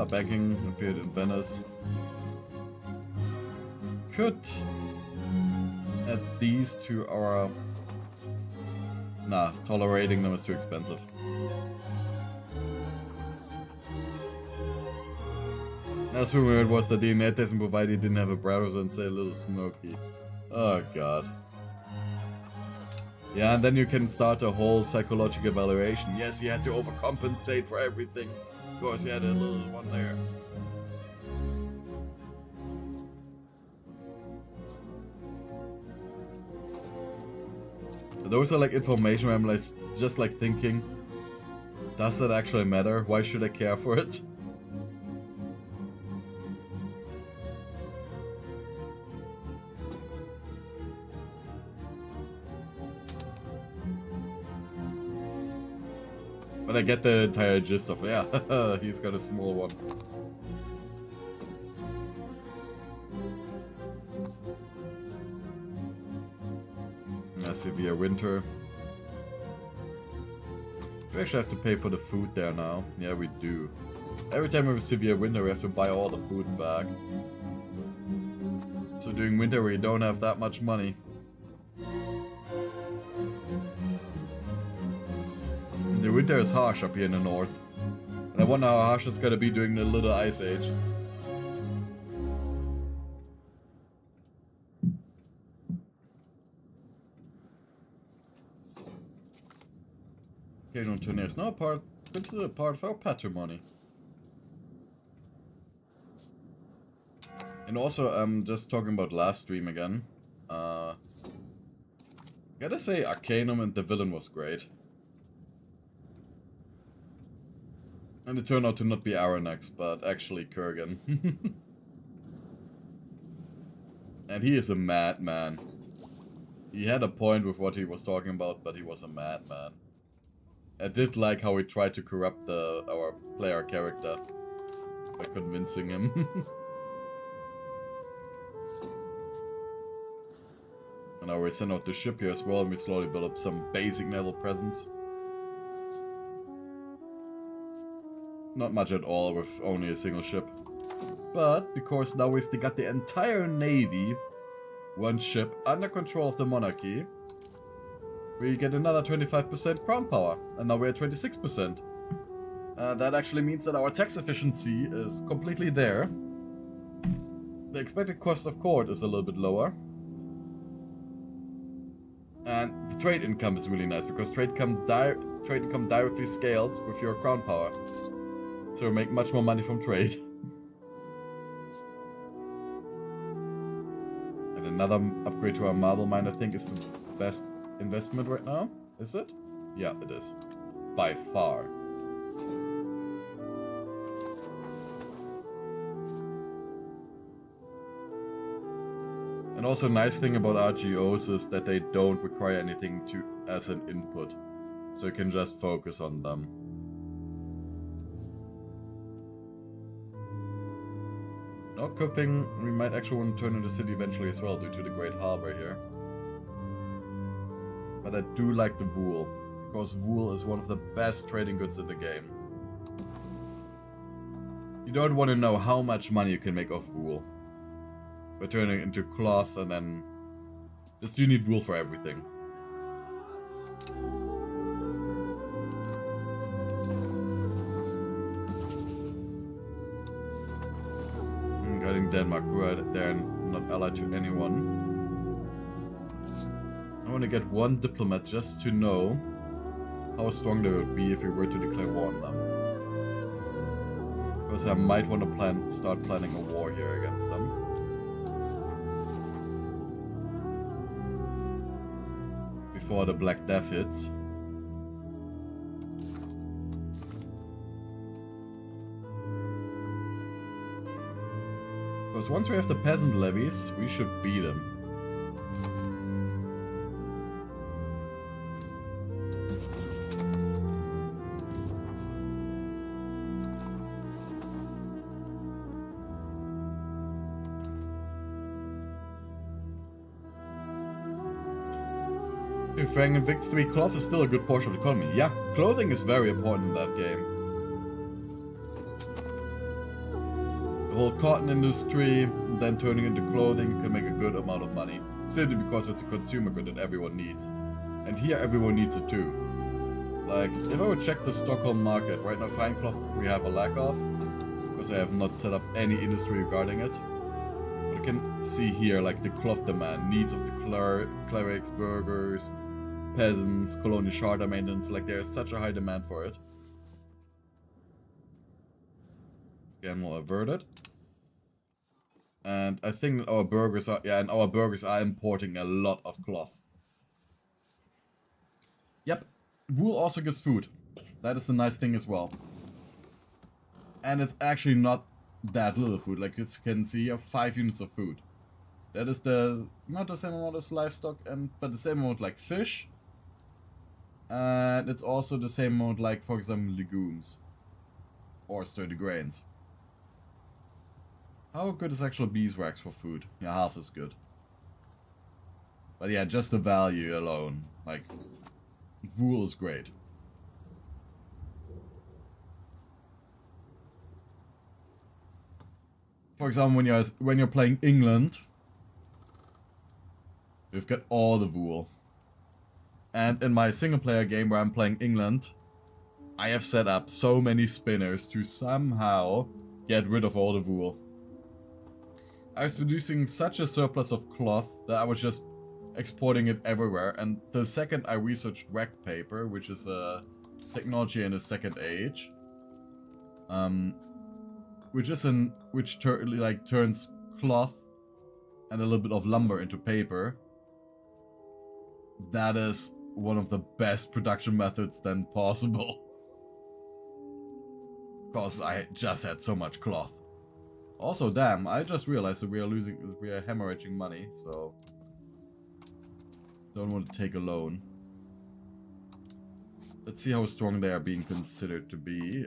Banking appeared in Venice. Could add these to our... Nah, tolerating them is too expensive. Last rumor it was that the internet doesn't provide he didn't have a browser and say a little smoky. Oh god. Yeah, and then you can start a whole psychological evaluation. Yes, he had to overcompensate for everything. Of course, he had a little one there. Those are like information where I'm like, just like thinking, does that actually matter? Why should I care for it? But I get the entire gist of, yeah, he's got a small one. A severe winter. We actually have to pay for the food there now. Yeah, we do. Every time we have a severe winter, we have to buy all the food back. So during winter, we don't have that much money. The winter is harsh up here in the north. And I wonder how harsh it's gonna be during the Little Ice Age. Occasional turniers. No, consider part of our patrimony. And also, I'm just talking about last stream again. Gotta say, Arcanum and the villain was great. And it turned out to not be Aranex, but actually Kurgan. And he is a madman. He had a point with what he was talking about, but he was a madman. I did like how he tried to corrupt our player character by convincing him. And now we send out the ship here as well, and we slowly build up some basic naval presence. Not much at all with only a single ship. But because now we've got the entire navy, one ship, under control of the monarchy, we get another 25% crown power, and now we're at 26%. That actually means that our tax efficiency is completely there. The expected cost of court is a little bit lower. And the trade income is really nice, because trade income directly scales with your crown power. So we make much more money from trade. And another upgrade to our marble mine, I think, is the best investment right now. Is it? Yeah, it is. By far. And also, a nice thing about RGOs is that they don't require anything as an input. So you can just focus on them. Now cooking, we might actually want to turn into the city eventually as well, due to the Great Harbor here. But I do like the wool, because wool is one of the best trading goods in the game. You don't want to know how much money you can make off wool. By turning it into cloth, and then just you need wool for everything. Guarding Denmark, right there, not allied to anyone. I want to get one diplomat just to know how strong they would be if we were to declare war on them. Because I might want to start planning a war here against them. Before the Black Death hits. Because once we have the peasant levies, we should beat them. Fang and Vic 3 cloth is still a good portion of the economy. Yeah, clothing is very important in that game. The whole cotton industry, and then turning into clothing, you can make a good amount of money. Simply because it's a consumer good that everyone needs. And here everyone needs it too. Like, if I would check the Stockholm market, right now fine cloth we have a lack of, because I have not set up any industry regarding it. But you can see here, like, the cloth demand, needs of the clerics, burghers, peasants, colonial charter maintenance. Like, there's such a high demand for it. Scandal averted. And I think that our burghers are... Yeah, and our burghers are importing a lot of cloth. Yep. Wool also gives food. That is the nice thing as well. And it's actually not that little food. Like you can see here, 5 units of food. That is not the same amount as livestock, but the same amount like fish. And it's also the same amount like, for example, legumes. Or sturdy grains. How good is actual beeswax for food? Yeah, half as good. But yeah, just the value alone. Like, wool is great. For example, when you're playing England, you've got all the wool. And in my single player game where I'm playing England, I have set up so many spinners to somehow get rid of all the wool. I was producing such a surplus of cloth that I was just exporting it everywhere. And the second I researched rag paper, which is a technology in the second age, which turns cloth and a little bit of lumber into paper, that is one of the best production methods then possible. Because I just had so much cloth. Also, damn, I just realized that we are hemorrhaging money, so don't want to take a loan. Let's see how strong they are being considered to be.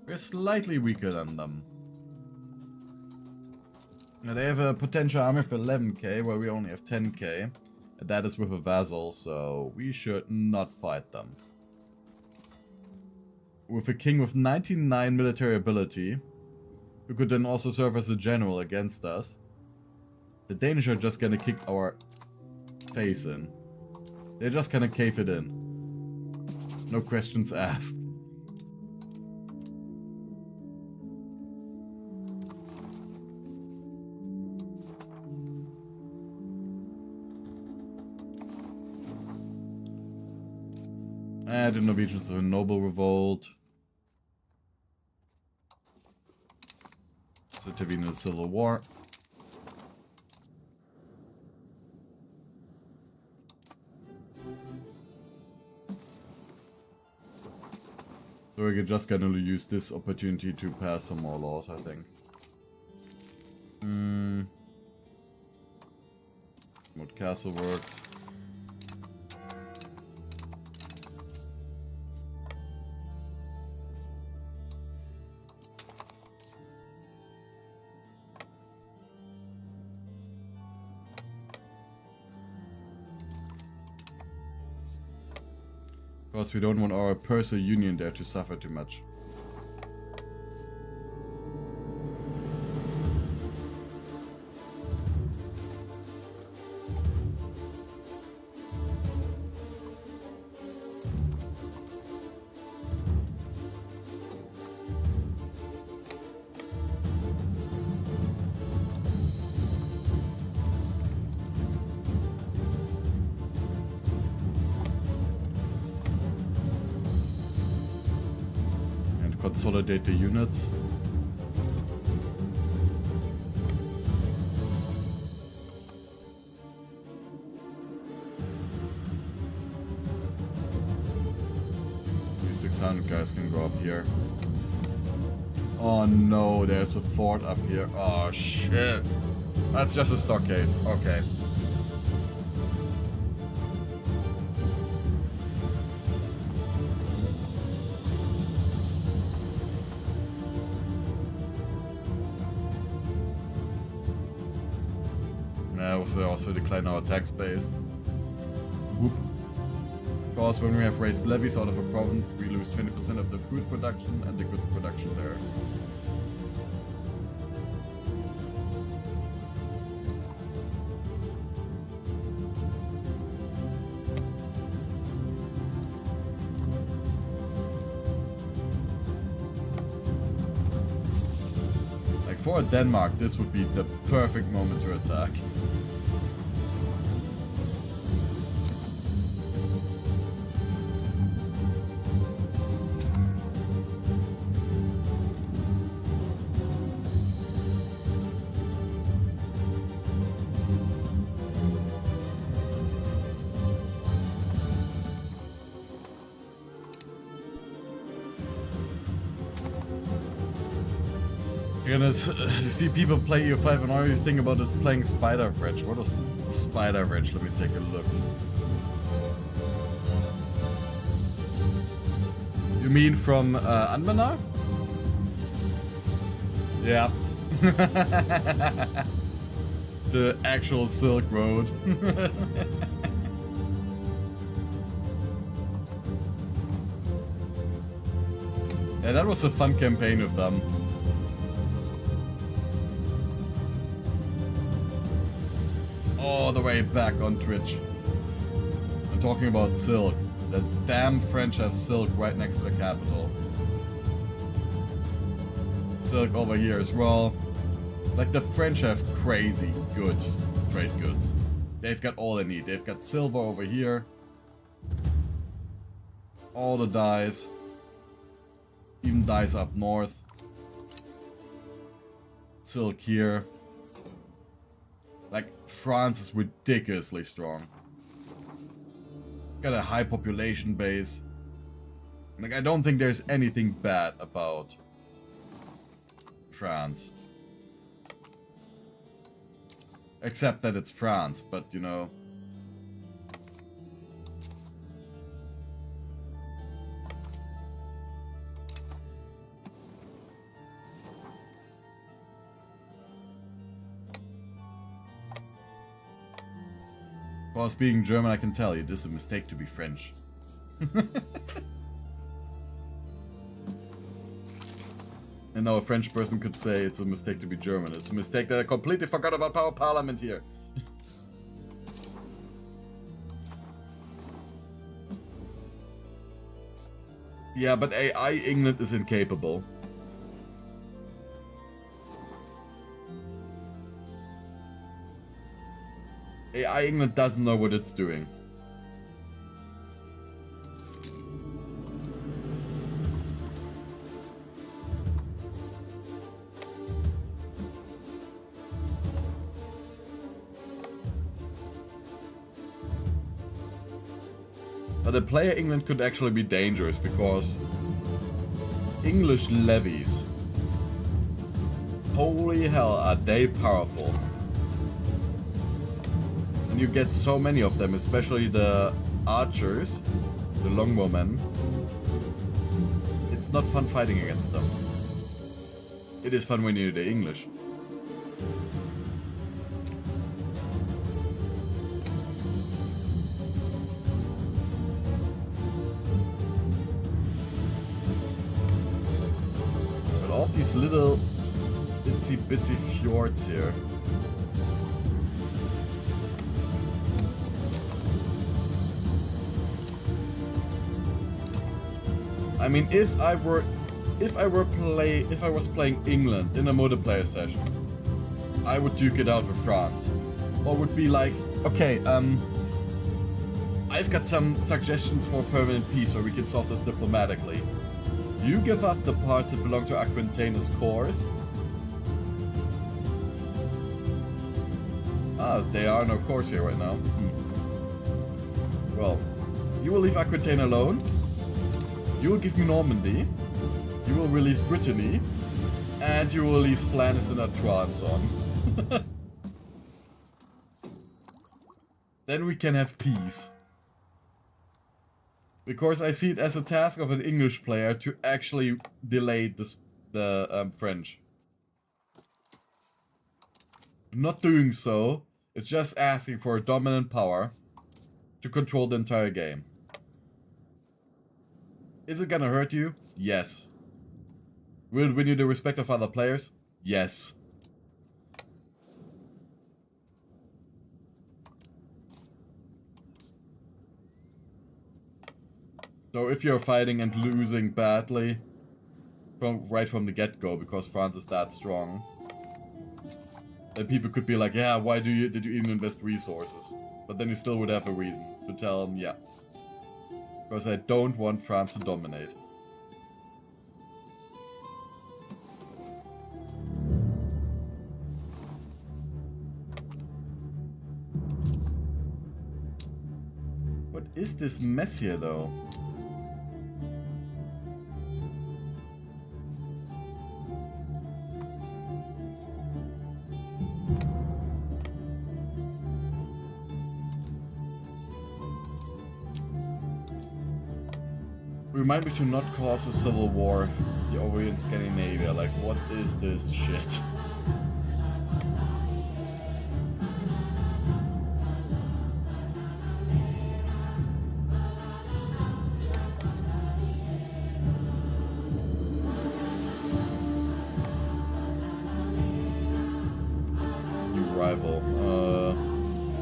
We're slightly weaker than them. Now, they have a potential army for 11k, where we only have 10k. And that is with a vassal, so we should not fight them. With a king with 99 military ability, who could then also serve as a general against us, the Danish are just gonna kick our face in. They're just gonna cave it in. No questions asked. The Norwegians have a noble revolt. So intervene in the Civil War. So we're just gonna use this opportunity to pass some more laws, I think. What castle works. Because we don't want our personal union there to suffer too much. Consolidate the units. These 600 guys can go up here. Oh no, there's a fort up here. Oh shit. That's just a stockade. Okay. Also decline our tax base. Whoop. Because when we have raised levies out of a province, we lose 20% of the food production and the goods production there. Like for Denmark, this would be the perfect moment to attack. You're gonna see people play EU5 and all you think about is playing Spider Bridge. What is Spider Bridge? Let me take a look. You mean from Anmanar? Yeah. The actual Silk Road. Yeah, that was a fun campaign with them. All the way back on Twitch. I'm talking about Silk. The damn French have Silk right next to the capital. Silk over here as well. Like, the French have crazy good trade goods. They've got all they need. They've got silver over here. All the dyes. Even dyes up north. Silk here. Like, France is ridiculously strong. Got a high population base. Like, I don't think there's anything bad about France. Except that it's France, but you know. Of course, being German, I can tell you, this is a mistake to be French. And now a French person could say it's a mistake to be German. It's a mistake that I completely forgot about our parliament here. Yeah, but AI England is incapable. AI England doesn't know what it's doing. But a player England could actually be dangerous because English levies, holy hell, are they powerful. And you get so many of them, especially the archers, the longbowmen. It's not fun fighting against them. It is fun when you're the English. But all these little itsy bitsy fjords here. I mean, if I was playing England in a multiplayer session, I would duke it out with France. Or would be like, okay, I've got some suggestions for permanent peace, or we can solve this diplomatically. You give up the parts that belong to Aquitane's cores. Ah, there are no cores here right now. Well, you will leave Aquitaine alone. You will give me Normandy, you will release Brittany, and you will release Flanders and Artois and so on. Then we can have peace. Because I see it as a task of an English player to actually delay the French. Not doing so is just asking for a dominant power to control the entire game. Is it gonna hurt you? Yes. Will it win you the respect of other players? Yes. So if you're fighting and losing badly, right from the get-go, because France is that strong, then people could be like, yeah, why did you even invest resources? But then you still would have a reason to tell them, yeah. Because I don't want France to dominate. What is this mess here, though? Remind me to not cause a civil war over here in Scandinavia. Like, what is this shit? New rival.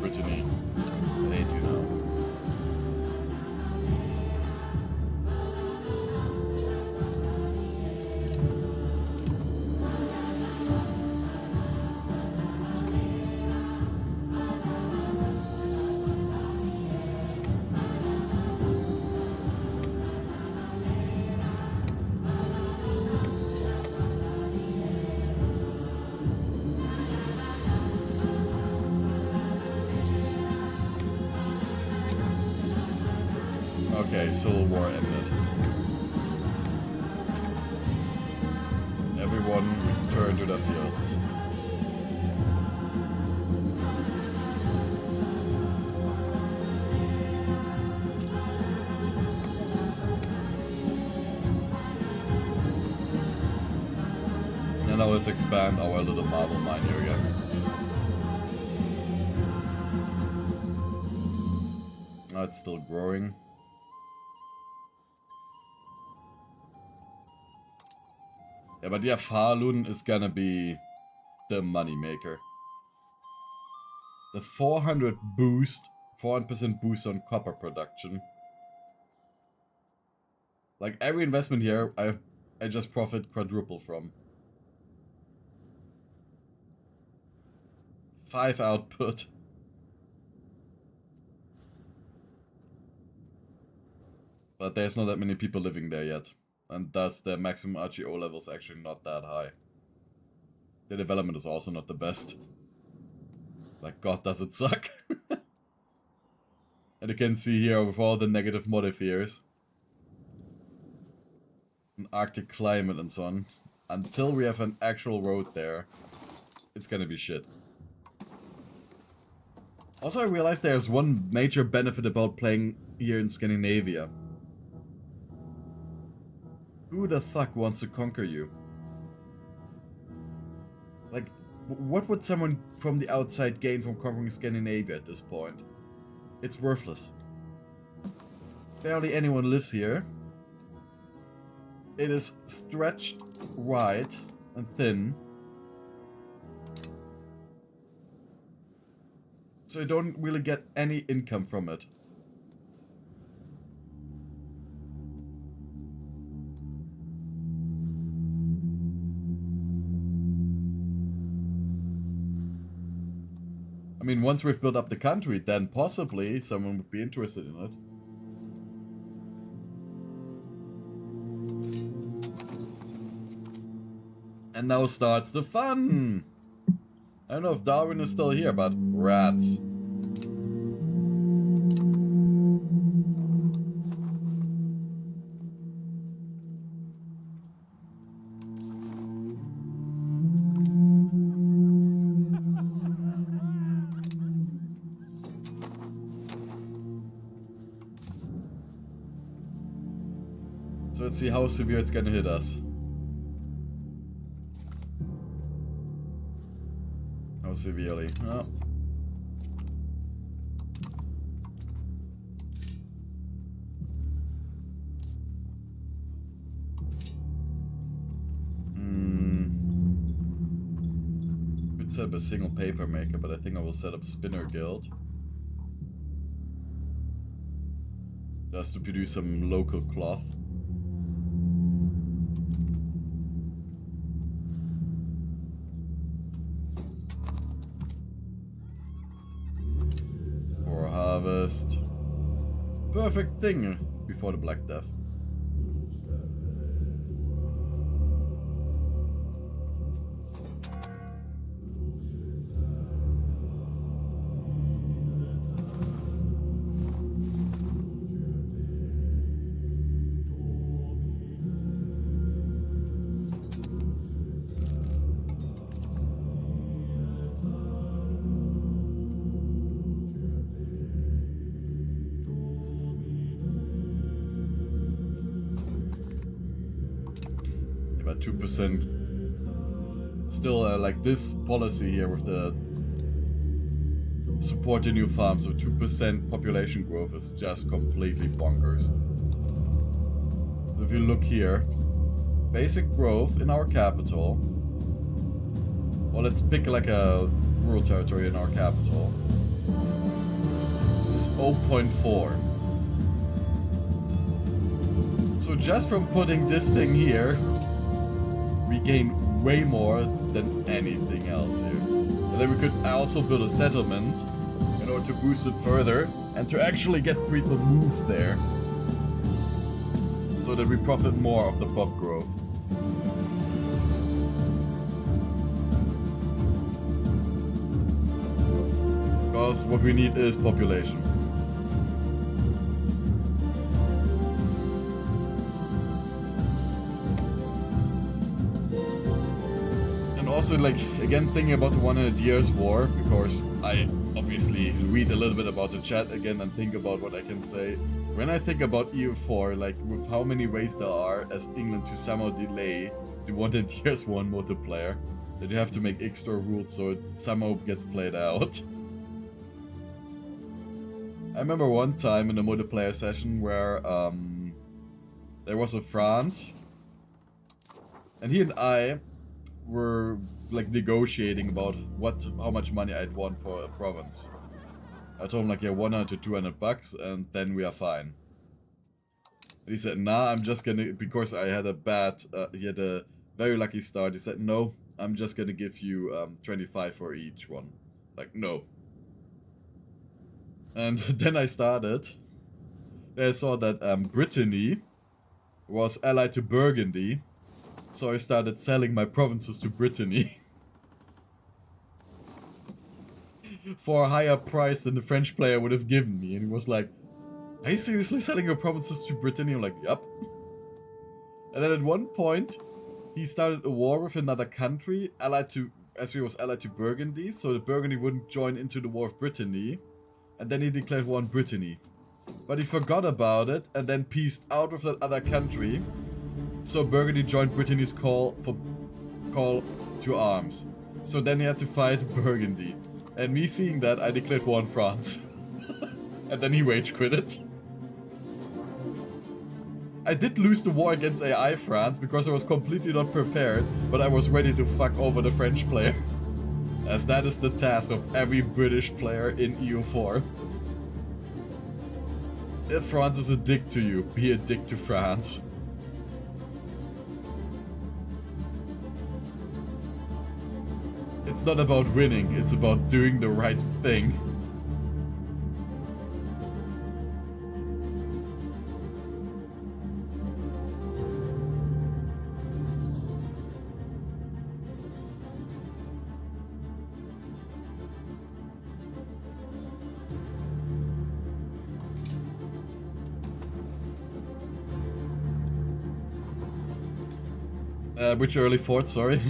Brittany. I hate you now. Okay, Civil War ended. Everyone return to their fields. And now let's expand our little marble mine area. Oh, it's still growing. Yeah, but yeah, Falun is gonna be the moneymaker. The 400% boost on copper production. Like every investment here, I just profit quadruple from. 5 output. But there's not that many people living there yet. And thus the maximum RGO level is actually not that high. The development is also not the best. Like, God, does it suck. And you can see here with all the negative modifiers. An Arctic climate and so on. Until we have an actual road there, it's gonna be shit. Also, I realized there's one major benefit about playing here in Scandinavia. Who the fuck wants to conquer you? Like, what would someone from the outside gain from conquering Scandinavia at this point? It's worthless. Barely anyone lives here. It is stretched wide and thin. So you don't really get any income from it. I mean, once we've built up the country, then possibly someone would be interested in it. And now starts the fun! I don't know if Darwin is still here, but rats. So let's see how severe it's gonna hit us. How severely? Oh. Could set up a single paper maker, but I think I will set up a spinner guild. Just to produce some local cloth. For harvest. Perfect thing before the Black Death. but 2%. Still, like this policy here with the support the new farms, so 2% population growth is just completely bonkers. So if you look here, basic growth in our capital. Well, let's pick like a rural territory in our capital. It's 0.4. So just from putting this thing here, we gain way more than anything else here. And then we could also build a settlement in order to boost it further and to actually get people moved there, so that we profit more of the pop growth. Because what we need is population. And also, like, again, thinking about the 100 Years War, because I obviously read a little bit about the chat again and think about what I can say. When I think about EU4, like, with how many ways there are as England to somehow delay the 100 Years War multiplayer, that you have to make extra rules so it somehow gets played out. I remember one time in a multiplayer session where there was a France, and he and I were like negotiating about how much money I'd want for a province. I told him like, yeah, 100 to 200 bucks, and then we are fine. And he said, nah, I'm just gonna, because I had a bad, he had a very lucky start. He said, no, I'm just gonna give you 25 for each one. Like, no. And then I started. I saw that Brittany was allied to Burgundy, so I started selling my provinces to Brittany for a higher price than the French player would have given me. And he was like, are you seriously selling your provinces to Brittany? I'm like, yup. And then at one point, he started a war with another country, as he was allied to Burgundy, so that Burgundy wouldn't join into the war of Brittany. And then he declared war on Brittany. But he forgot about it and then peaced out with that other country. So Burgundy joined Brittany's call to arms. So then he had to fight Burgundy. And me seeing that, I declared war on France. And then he rage quit it. I did lose the war against AI France because I was completely not prepared, but I was ready to fuck over the French player. As that is the task of every British player in EU4. If France is a dick to you, be a dick to France. It's not about winning, it's about doing the right thing. Which early fort, sorry.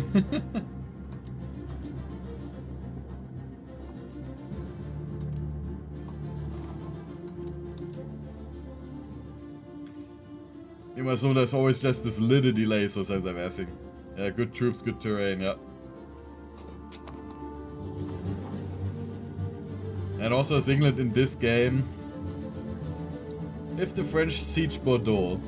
You must know there's always just this little delay, so says I'm asking. Yeah, good troops, good terrain, yeah. And also as England in this game, if the French siege Bordeaux,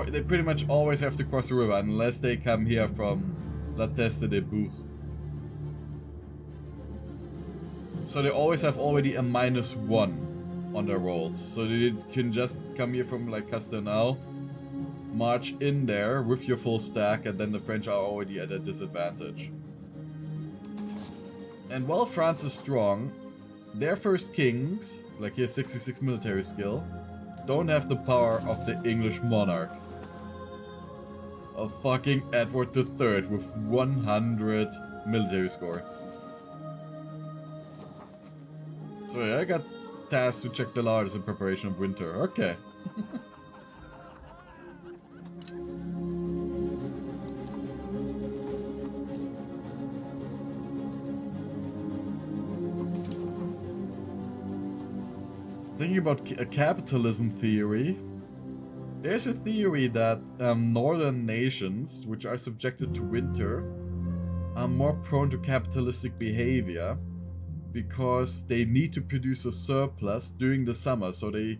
they pretty much always have to cross the river unless they come here from La Teste de Bourg. So they always have already a -1 on their rolls. So they can just come here from like Castelnau, march in there with your full stack, and then the French are already at a disadvantage. And while France is strong, their first kings, like his 66 military skill, don't have the power of the English monarch. Of fucking Edward III with 100 military score. So yeah, I got tasked to check the larders in preparation of winter. Okay. Thinking about a capitalism theory, There's a theory that northern nations, which are subjected to winter, are more prone to capitalistic behavior because they need to produce a surplus during the summer, so they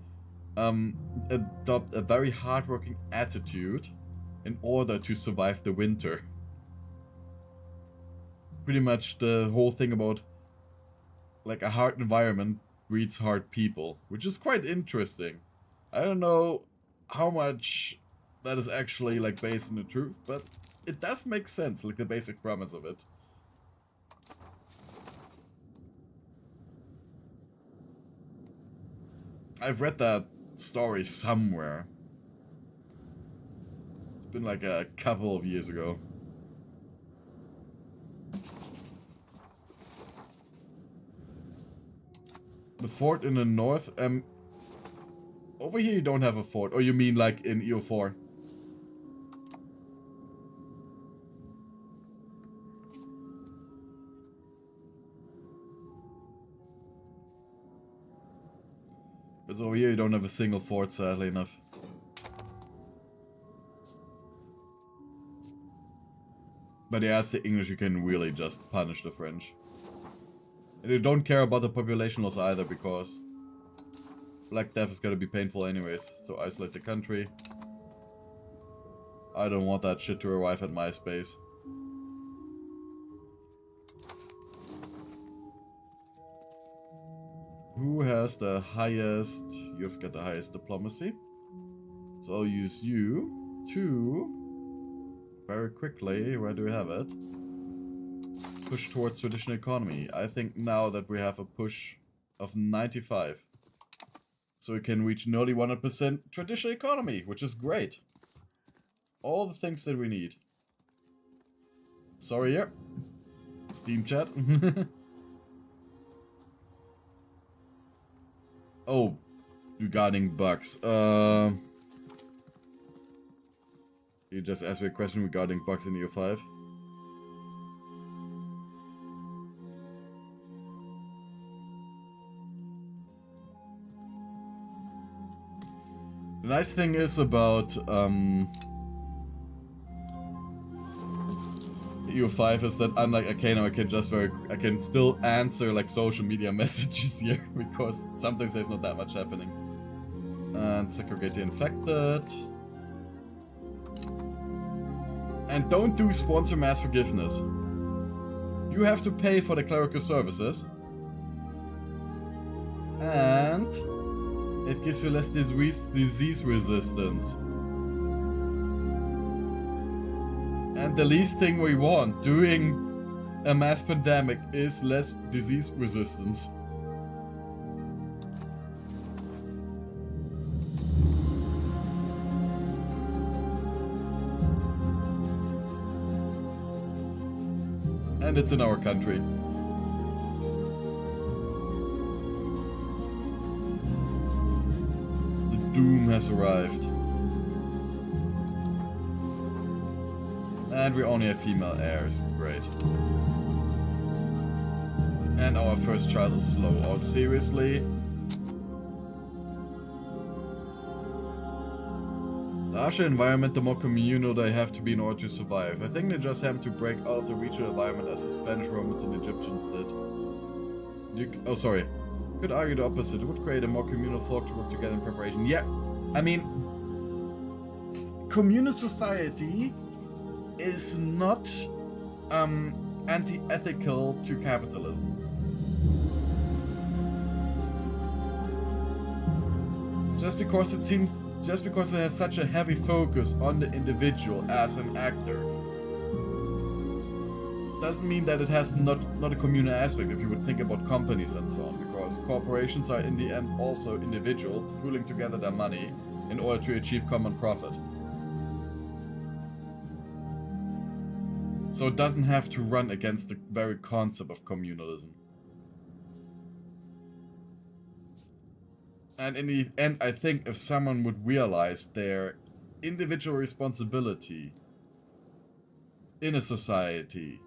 adopt a very hardworking attitude in order to survive the winter. Pretty much the whole thing about like a hard environment breeds hard people, which is quite interesting. I don't know how much that is actually like based on the truth, but it does make sense, like the basic premise of it. I've read that story somewhere. It's been like a couple of years ago. The fort in the north, over here you don't have a fort. Or you mean like in EO4? Because over here you don't have a single fort, sadly enough. But yeah, as the English, you can really just punish the French. And you don't care about the population loss either, because Black Death is gonna be painful anyways. So isolate the country. I don't want that shit to arrive at my space. Who has the highest? You've got the highest diplomacy. So I'll use you to very quickly. Where do we have it? Push towards traditional economy. I think now that we have a push of 95. So we can reach nearly 100% traditional economy, which is great. All the things that we need. Sorry, yeah. Steam chat. Oh, regarding bugs. You just asked me a question regarding bugs in EO5. The nice thing is about EO5 is that unlike Arcana, I can still answer like social media messages here because sometimes there's not that much happening. And segregate the infected. And don't do sponsor mass forgiveness. You have to pay for the clerical services. And it gives you less disease resistance. And the least thing we want during a mass pandemic is less disease resistance. And it's in our country. The doom has arrived. And we only have female heirs. Great. And our first child is slow. Oh, seriously? The harsher environment, the more communal they have to be in order to survive. I think they just have to break out of the regional environment as the Spanish, Romans, and Egyptians did. Oh, sorry. Could argue the opposite. It would create a more communal folk to work together in preparation. Yeah, I mean, communal society is not anti-ethical to capitalism. Just because it has such a heavy focus on the individual as an actor doesn't mean that it has not a communal aspect if you would think about companies and so on, because corporations are in the end also individuals pooling together their money in order to achieve common profit. So it doesn't have to run against the very concept of communalism. And in the end, I think if someone would realize their individual responsibility in a society,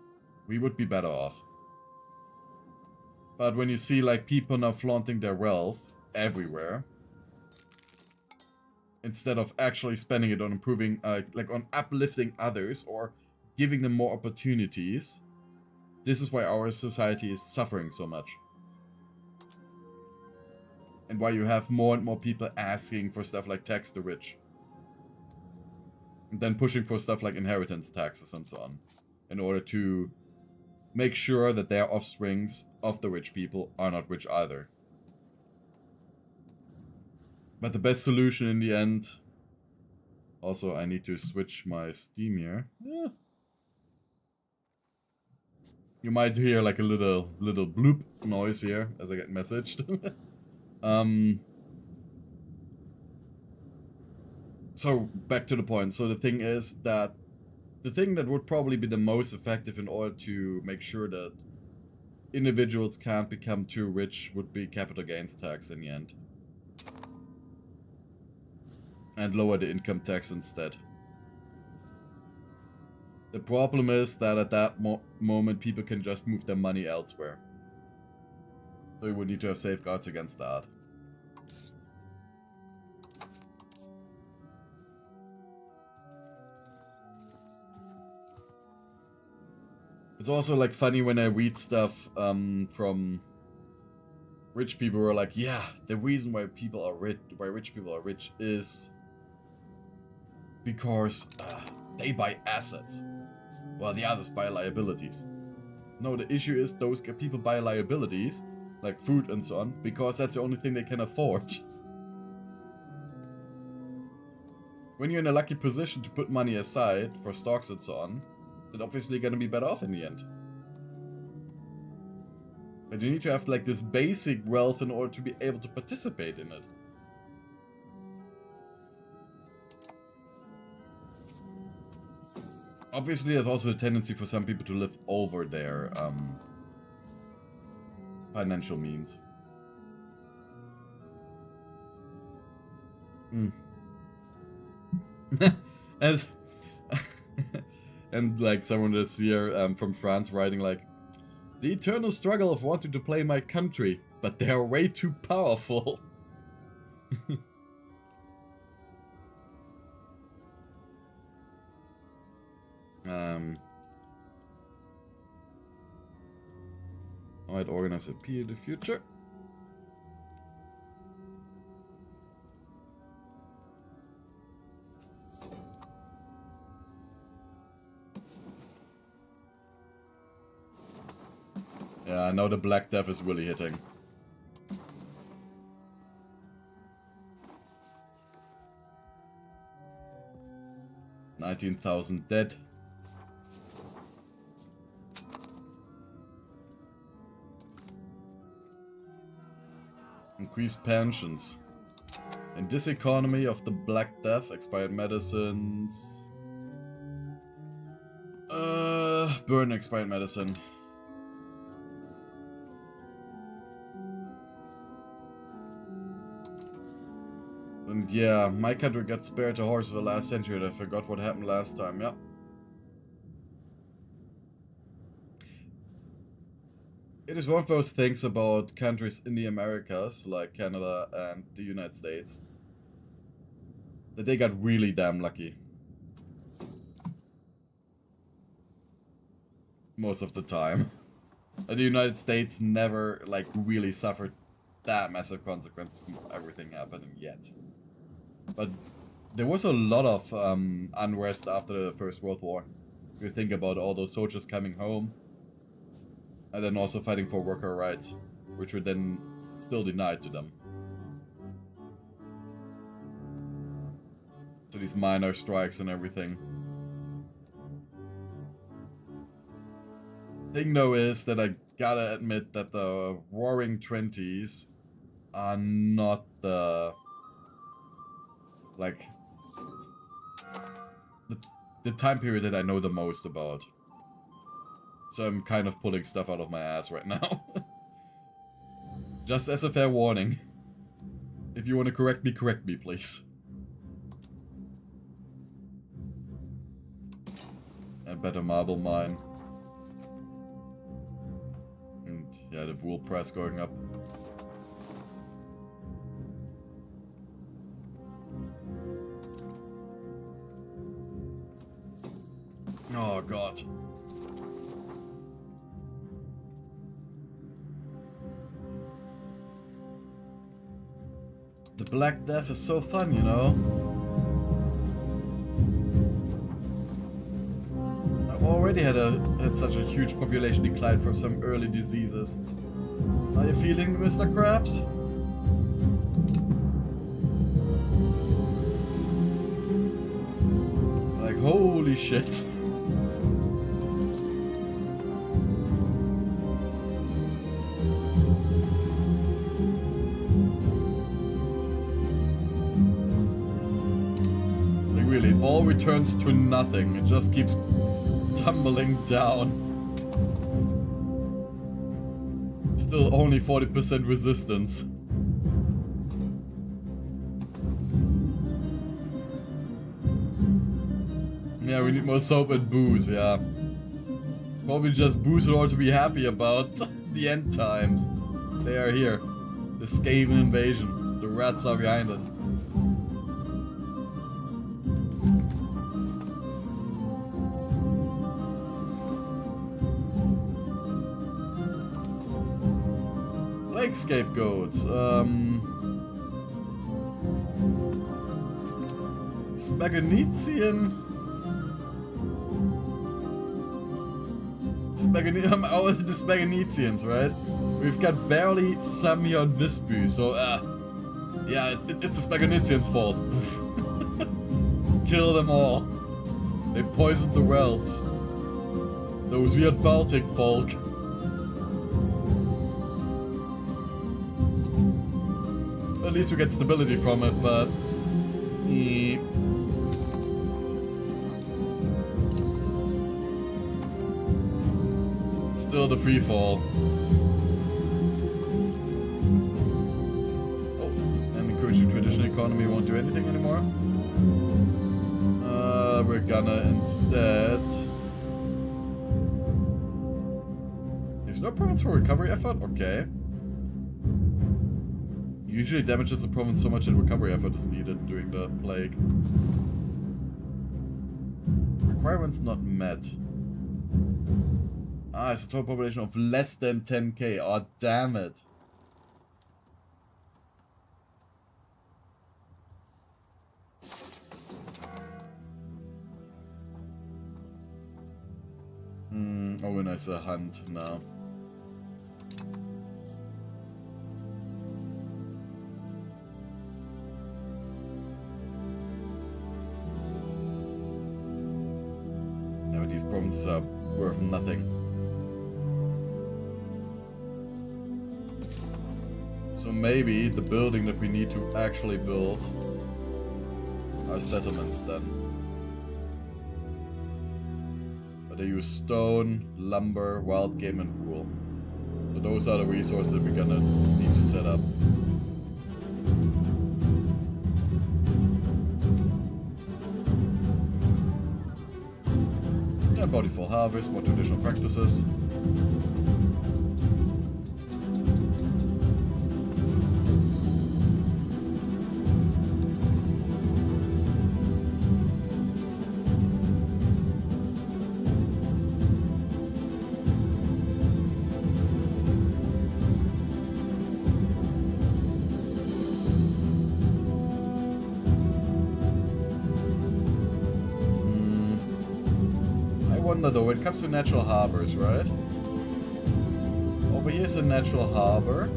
we would be better off. But when you see like people now flaunting their wealth everywhere, instead of actually spending it on improving, like on uplifting others or giving them more opportunities. This is why our society is suffering so much. And why you have more and more people asking for stuff like tax the rich. And then pushing for stuff like inheritance taxes and so on. In order to make sure that their offsprings of the rich people are not rich either. But the best solution in the end... Also, I need to switch my Steam here. Yeah. You might hear like a little bloop noise here as I get messaged. So, back to the point. So the thing is that the thing that would probably be the most effective in order to make sure that individuals can't become too rich would be capital gains tax in the end. And lower the income tax instead. The problem is that at that moment people can just move their money elsewhere. So you would need to have safeguards against that. It's also like funny when I read stuff from rich people who are like, yeah, the reason why people are rich, is because they buy assets, while the others buy liabilities. No, the issue is those people buy liabilities, like food and so on, because that's the only thing they can afford. When you're in a lucky position to put money aside for stocks and so on, then obviously you're gonna be better off in the end. But you need to have like this basic wealth in order to be able to participate in it. Obviously, there's also a tendency for some people to live over their financial means. and and like someone that's here from France writing like, the eternal struggle of wanting to play my country, but they are way too powerful. I might organize a P in the future. Yeah, I know the Black Death is really hitting. $19,000 dead. Increased pensions. In this economy of the Black Death, expired medicines. Burn expired medicine. And yeah, my country got spared a horse of the last century and I forgot what happened last time, yeah. It is one of those things about countries in the Americas, like Canada and the United States, that they got really damn lucky. Most of the time. And the United States never, like, really suffered that massive consequences from everything happening yet. But there was a lot of unrest after the First World War. If you think about all those soldiers coming home, and then also fighting for worker rights, which were then still denied to them. So these minor strikes and everything. Thing though is that I gotta admit that the Roaring Twenties are not the... like... the time period that I know the most about. So I'm kind of pulling stuff out of my ass right now. Just as a fair warning. If you want to correct me, please. A better marble mine. And yeah, the wool price going up. Oh god. The Black Death is so fun, you know? I already had such a huge population decline from some early diseases. How you feeling, Mr. Krabs? Like, holy shit. Really, it all returns to nothing. It just keeps tumbling down. Still only 40% resistance. Yeah, we need more soap and booze, yeah. Probably just booze in order to be happy about the end times. They are here. The Skaven invasion. The rats are behind it. Lake scapegoats. Spaganetian. Oh, the Spaganetians, right? We've got barely some here on Visby, so yeah, it's the Spaganetians' fault. Kill them all. They poisoned the wells. Those weird Baltic folk. At least we get stability from it, but... Still the free fall. Oh, and encouraging traditional economy won't do anything anymore. We're gonna instead... There's no province for recovery effort? Okay. Usually damages the province so much that recovery effort is needed during the plague. Requirements not met. Ah, it's a total population of less than 10k. Oh, damn it. Oh, when I say hunt now. No, these provinces are worth nothing. So maybe the building that we need to actually build are settlements then. But they use stone, lumber, wild game and wool. So those are the resources that we're gonna need to set up. Yeah, bountiful harvest, more traditional practices. Though, when it comes to natural harbors, right? Over here is a natural harbor,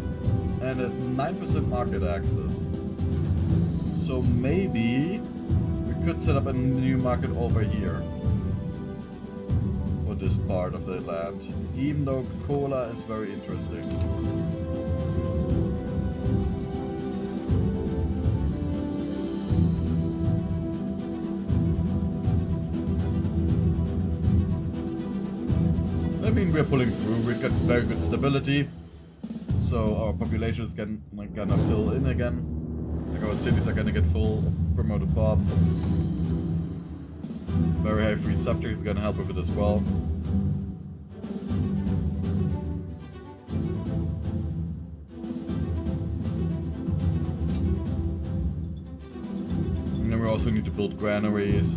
and there's 9% market access. So maybe we could set up a new market over here for this part of the land, even though cola is very interesting. I mean, we're pulling through. We've got very good stability, so our population is gonna fill in again. Like our cities are gonna get full of promoted pobs. Very high free subject is gonna help with it as well. And then we also need to build granaries.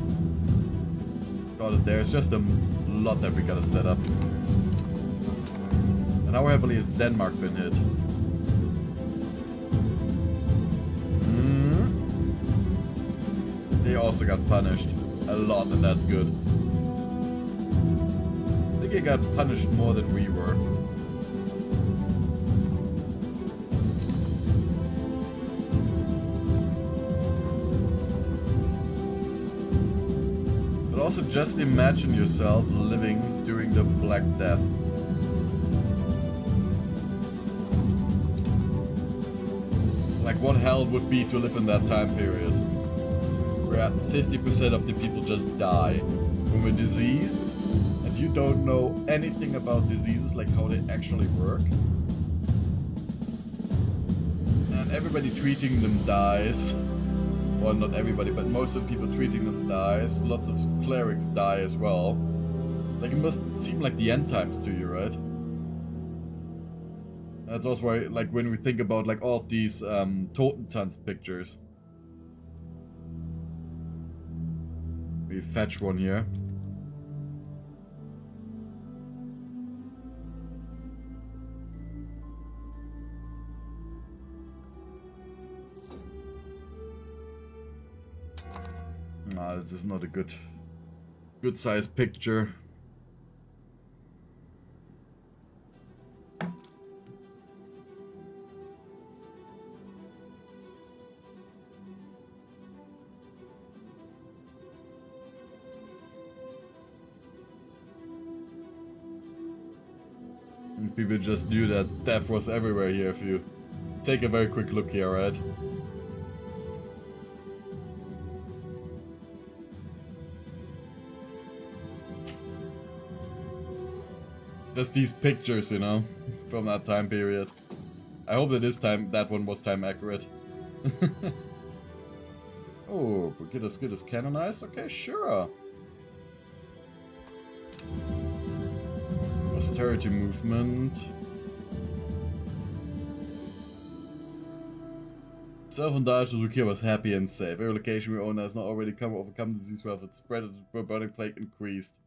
Got it. There's just a lot that we gotta set up. And how heavily has Denmark been hit? They also got punished a lot, and that's good. I think they got punished more than we were. But also just imagine yourself living during the Black Death. Like what hell would be to live in that time period? Where 50% of the people just die from a disease, and you don't know anything about diseases, like how they actually work. And everybody treating them dies. Well, not everybody, but most of the people treating them dies. Lots of clerics die as well. Like, it must seem like the end times to you, right? That's also why, like, when we think about, like, all of these Totentanz pictures. We fetch one here. Ah, this is not a good size picture. And people just knew that death was everywhere here if you take a very quick look here, right? Just these pictures, you know, from that time period. I hope that that one was time accurate. Oh, Brigida's good as canonized? Okay, sure. Austerity movement. Self-indulged Rukia was happy and safe. Every location we own has not already overcome disease where its spread of the burning plague increased.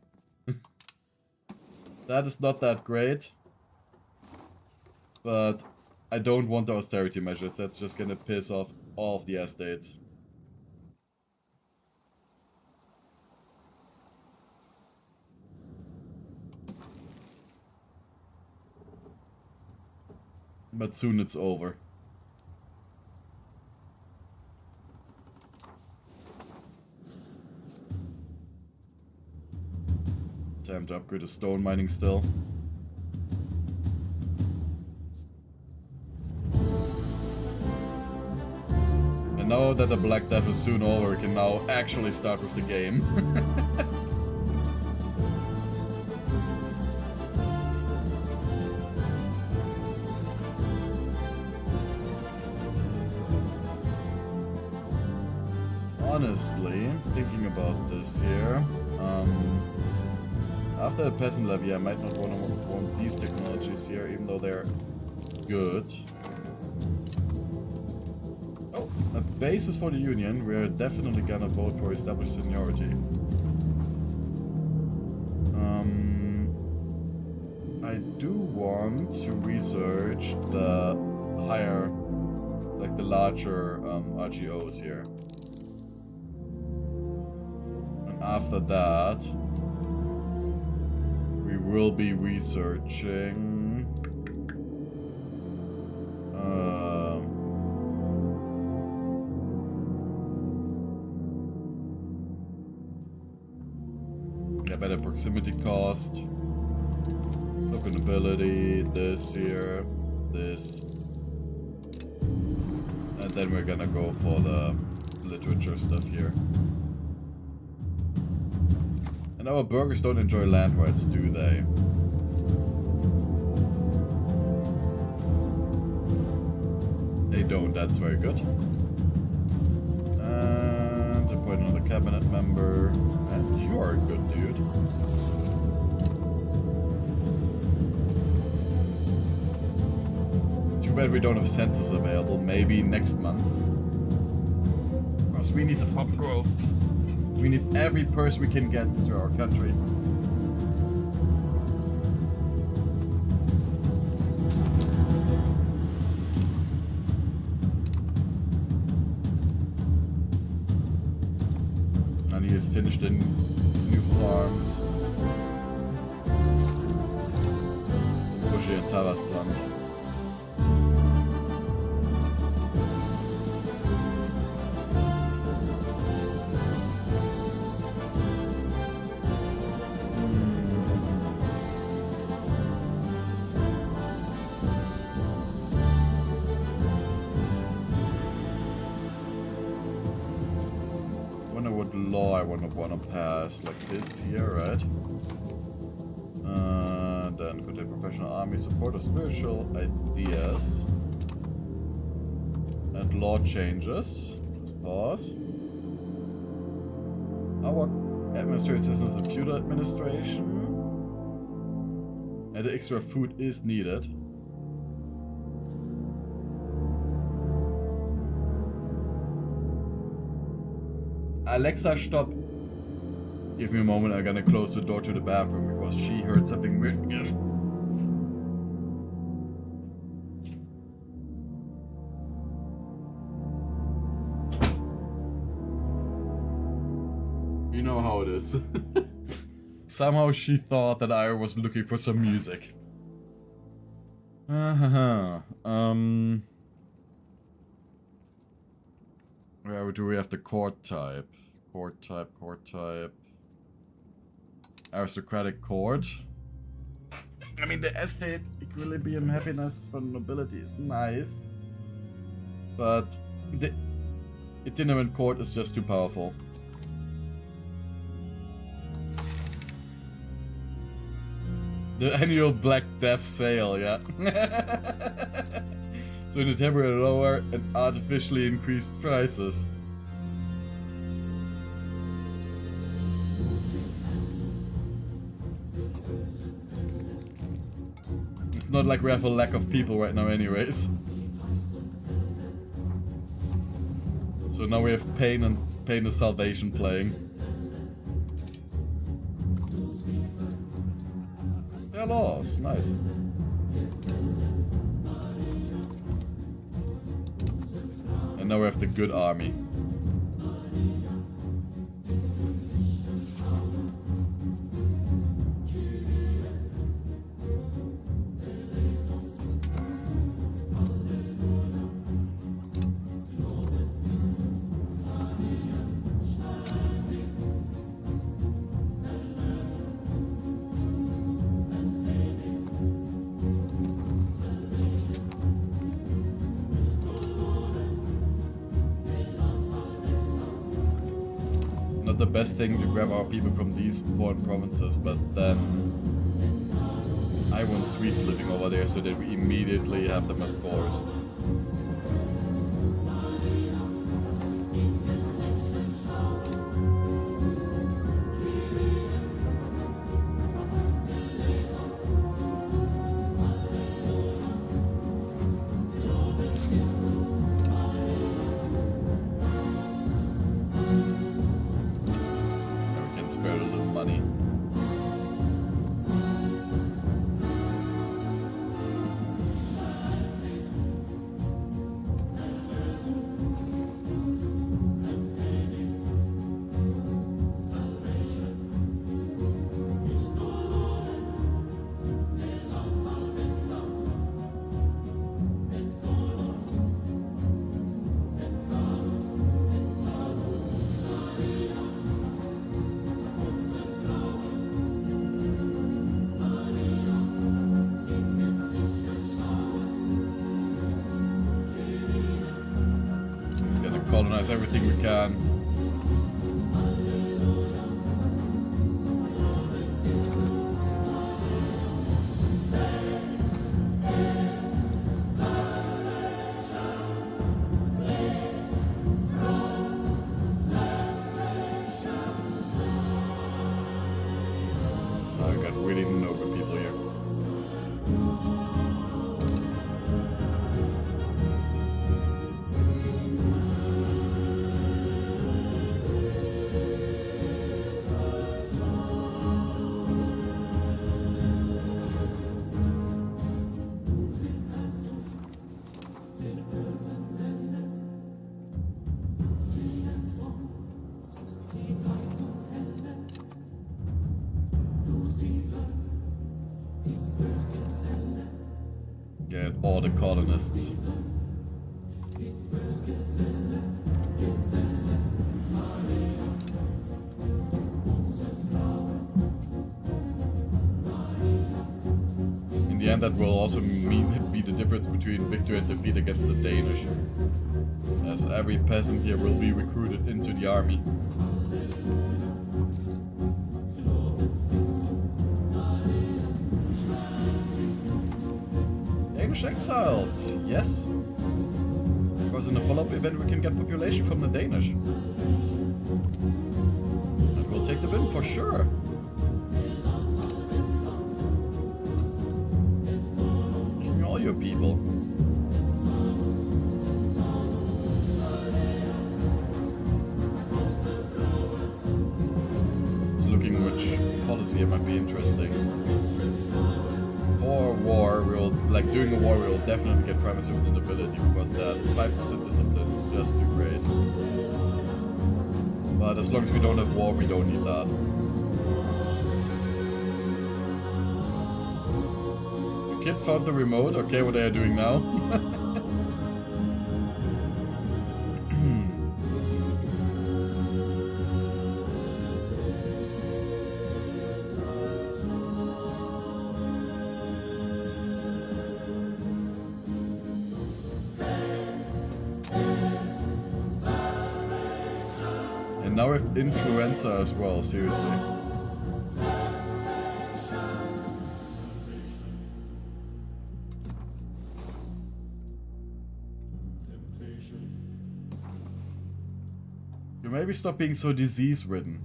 That is not that great. But I don't want the austerity measures. That's just gonna piss off all of the estates. But soon it's over. Time to upgrade to stone mining still. And now that the Black Death is soon over, we can now actually start with the game. Honestly, thinking about this here, after the peasant levy, I might not want these technologies here, even though they're good. Oh, a basis for the union. We're definitely gonna vote for established seniority. I do want to research the higher, like the larger RGOs here. And after that, we will be researching yeah, better proximity cost, token ability, this here, this, and then we're gonna go for the literature stuff here. And our burghers don't enjoy land rights, do they? They don't, that's very good. And appoint another cabinet member. And you are a good dude. Too bad we don't have census available. Maybe next month. Because we need the pop growth. We need every person we can get into our country. And he has finished in new farms. Projet Tavasland. Law I wanna pass like this here, right? Then contain professional army support of spiritual ideas and law changes. Just pause. Our administrative systems in feudal administration, and the extra food is needed. Alexa, stop. Give me a moment, I'm gonna close the door to the bathroom because she heard something weird again. You know how it is. Somehow she thought that I was looking for some music. Where do we have the court type? Court type. Aristocratic court. I mean, the estate, equilibrium, happiness for nobility is nice. But the itinerant court is just too powerful. The annual Black Death sale, yeah. So in the temporary lower and artificially increased prices. It's not like we have a lack of people right now anyways. So now we have Pain and Pain is Salvation playing. They're lost, nice. And now we have the good army. The best thing to grab our people from these important provinces, but then I want Swedes living over there so that we immediately have them as cores. Colonize everything we can. I got really noble people here. Get all the colonists. In the end, that will also be the difference between victory and defeat against the Danish, as every peasant here will be recruited into the army. Danish exiles, yes. Because in the follow-up event we can get population from the Danish. And we'll take the win for sure. Give me all your people. It's looking which policy might be interesting. For war, during a war, we'll definitely get primacy of the nobility because that 5% discipline is just too great. But as long as we don't have war, we don't need that. The kid found the remote. Okay, what are you doing now? Now we have influenza as well, seriously. You maybe stop being so disease-ridden.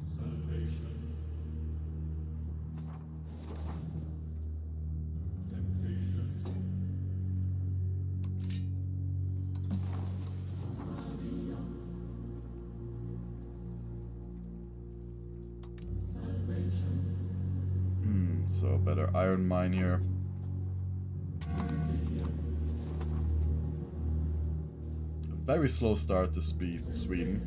So better iron mine here. A very slow start to Sweden.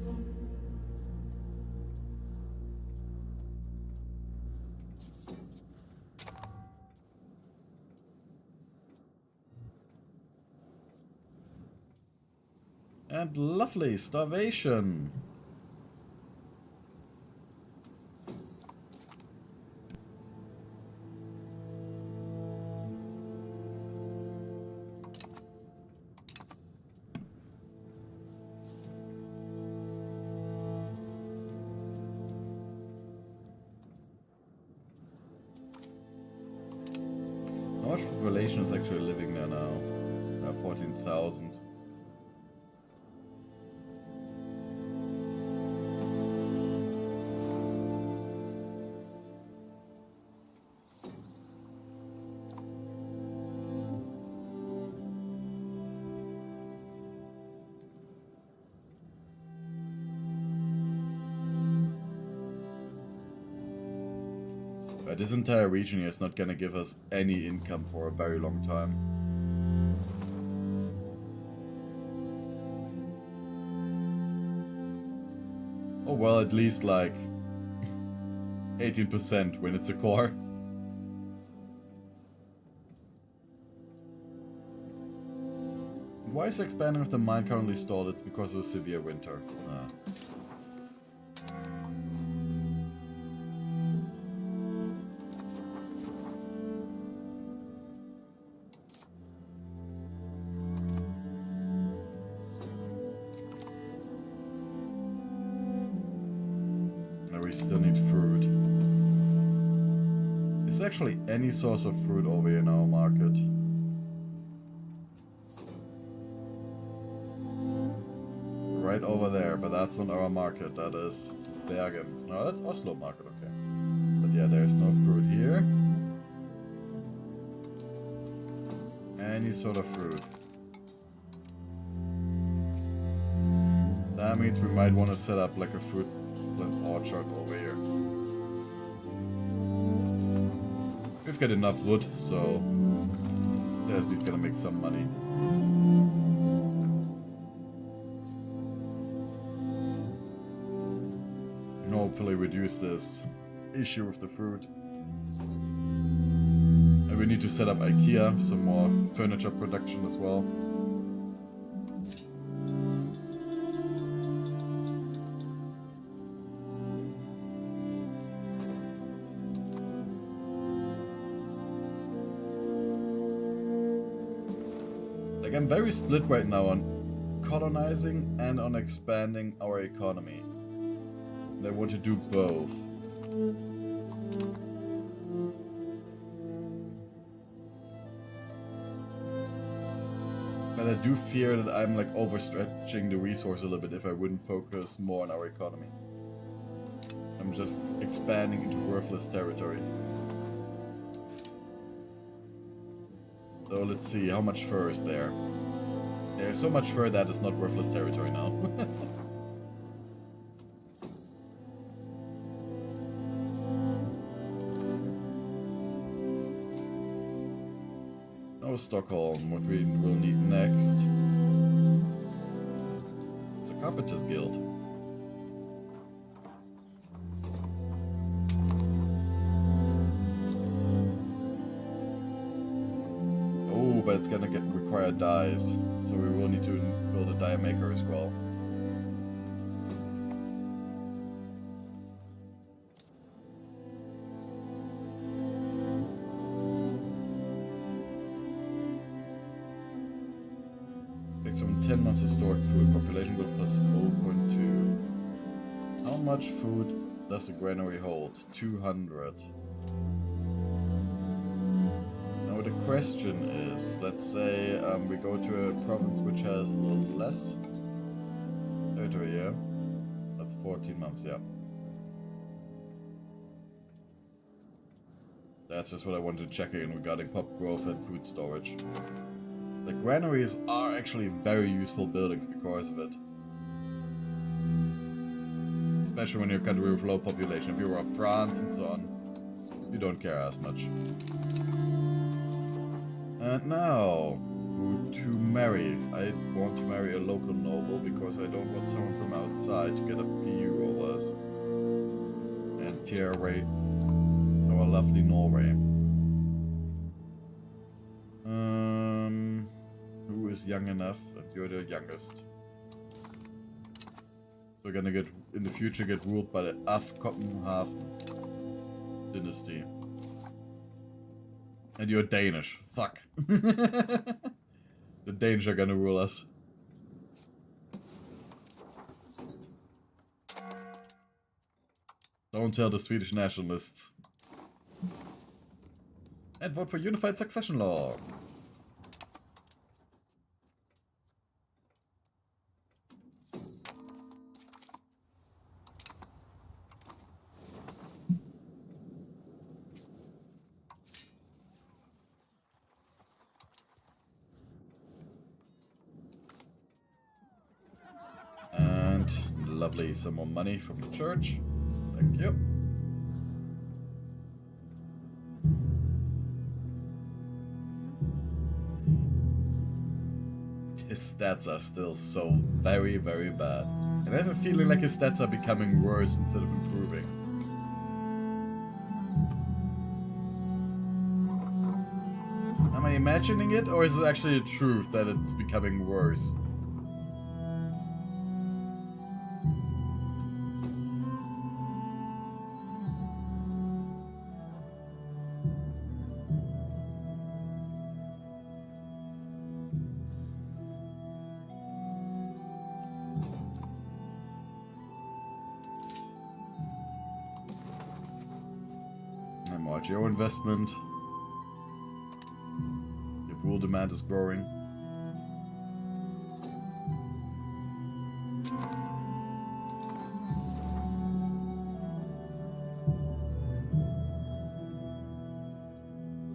And lovely starvation. How much population is actually living there now? 14,000. This entire region here is not gonna give us any income for a very long time. Oh well, at least like 18% when it's a core. Why is the expanding of the mine currently stalled? It's because of a severe winter. We still need fruit. Is there actually any source of fruit over here in our market? Right over there, but that's not our market, that is Bergen. No, that's Oslo market, okay. But yeah, there's no fruit here. Any sort of fruit. That means we might want to set up like a fruit orchard over here. We've got enough wood, so yeah, at least gonna make some money. And hopefully reduce this issue with the fruit. And we we need to set up IKEA, some more furniture production as well. Like, I'm very split right now on colonizing and on expanding our economy. And I want to do both. But I do fear that I'm like overstretching the resource a little bit if I wouldn't focus more on our economy. I'm just expanding into worthless territory. So let's see, how much fur is there? There's so much fur that is not worthless territory now. Oh, Stockholm, what we will need next. It's a Carpenters Guild. Oh, but it's gonna require dyes, so we will need to build a dye maker as well. From 10 months of stored food, population growth plus 0.2. How much food does the granary hold? 200. Now the question is, let's say we go to a province which has a little less territory, yeah? That's 14 months, yeah. That's just what I wanted to check in regarding pop growth and food storage. The granaries are actually very useful buildings because of it. Especially when you're a country with low population. If you were France and so on, you don't care as much. And now, who to marry? I want to marry a local noble because I don't want someone from outside to get a PU over us. And tear away our lovely Norway. Who is young enough? And you're the youngest. So we're gonna get, in the future, get ruled by the Af-Kopenhagen dynasty. And you're Danish. Fuck. The Danes are gonna rule us. Don't tell the Swedish nationalists. And vote for unified succession law. And lovely, some more money from the church. Thank you. His stats are still so very, very bad. And I have a feeling like his stats are becoming worse instead of improving. Am I imagining it, or is it actually the truth that it's becoming worse? Your investment. Your pool demand is growing.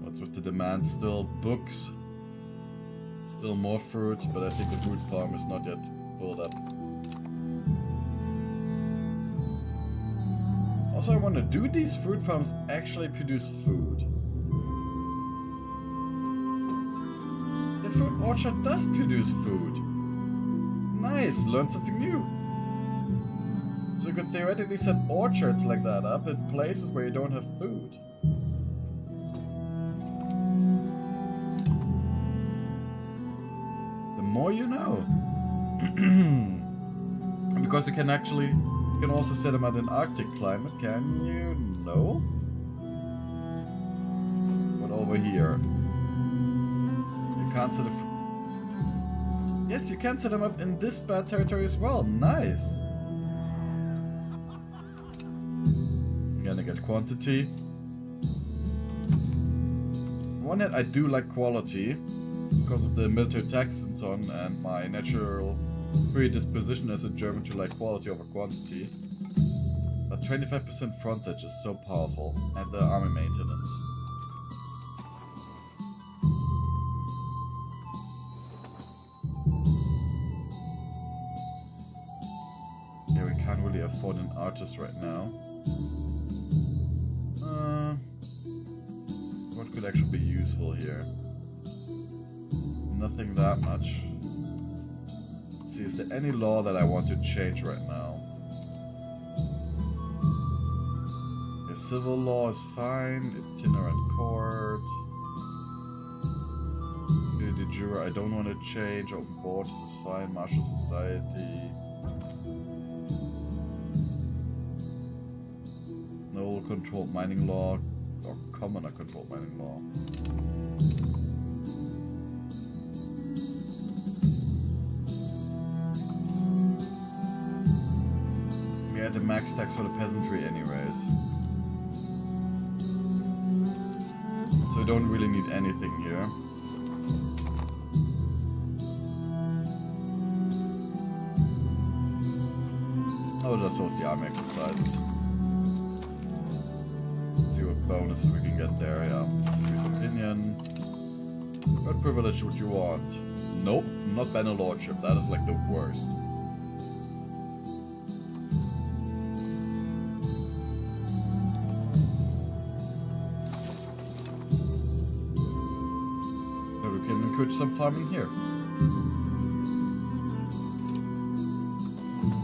What's with the demand still? Books. Still more fruit, but I think the fruit farm is not yet filled up. Also, I wonder, do these fruit farms actually produce food? The fruit orchard does produce food. Nice, learn something new. So you could theoretically set orchards like that up in places where you don't have food. more you know. Because you can also set them at an Arctic climate, can you? No? But over here. You can't set yes, you can set them up in this bad territory as well. Nice. I'm gonna get quantity. On one hand, I do like quality because of the military tax and so on, and my natural predisposition as a German to like quality over quantity. But 25% frontage is so powerful, and the army maintenance. Yeah, we can't really afford an artist right now. What could actually be useful here? Nothing that much. Let's see, is there any law that I want to change right now? The civil law is fine, itinerant court. De jure, I don't want to change. Open borders is fine, martial society. No controlled mining law, or commoner controlled mining law. We had the max tax for the peasantry anyways. So we don't really need anything here. I'll just host the army exercises. See what bonuses we can get there, yeah. Increase opinion. What privilege would you want? Nope, not banner lordship, that is like the worst. But we can encourage some farming here.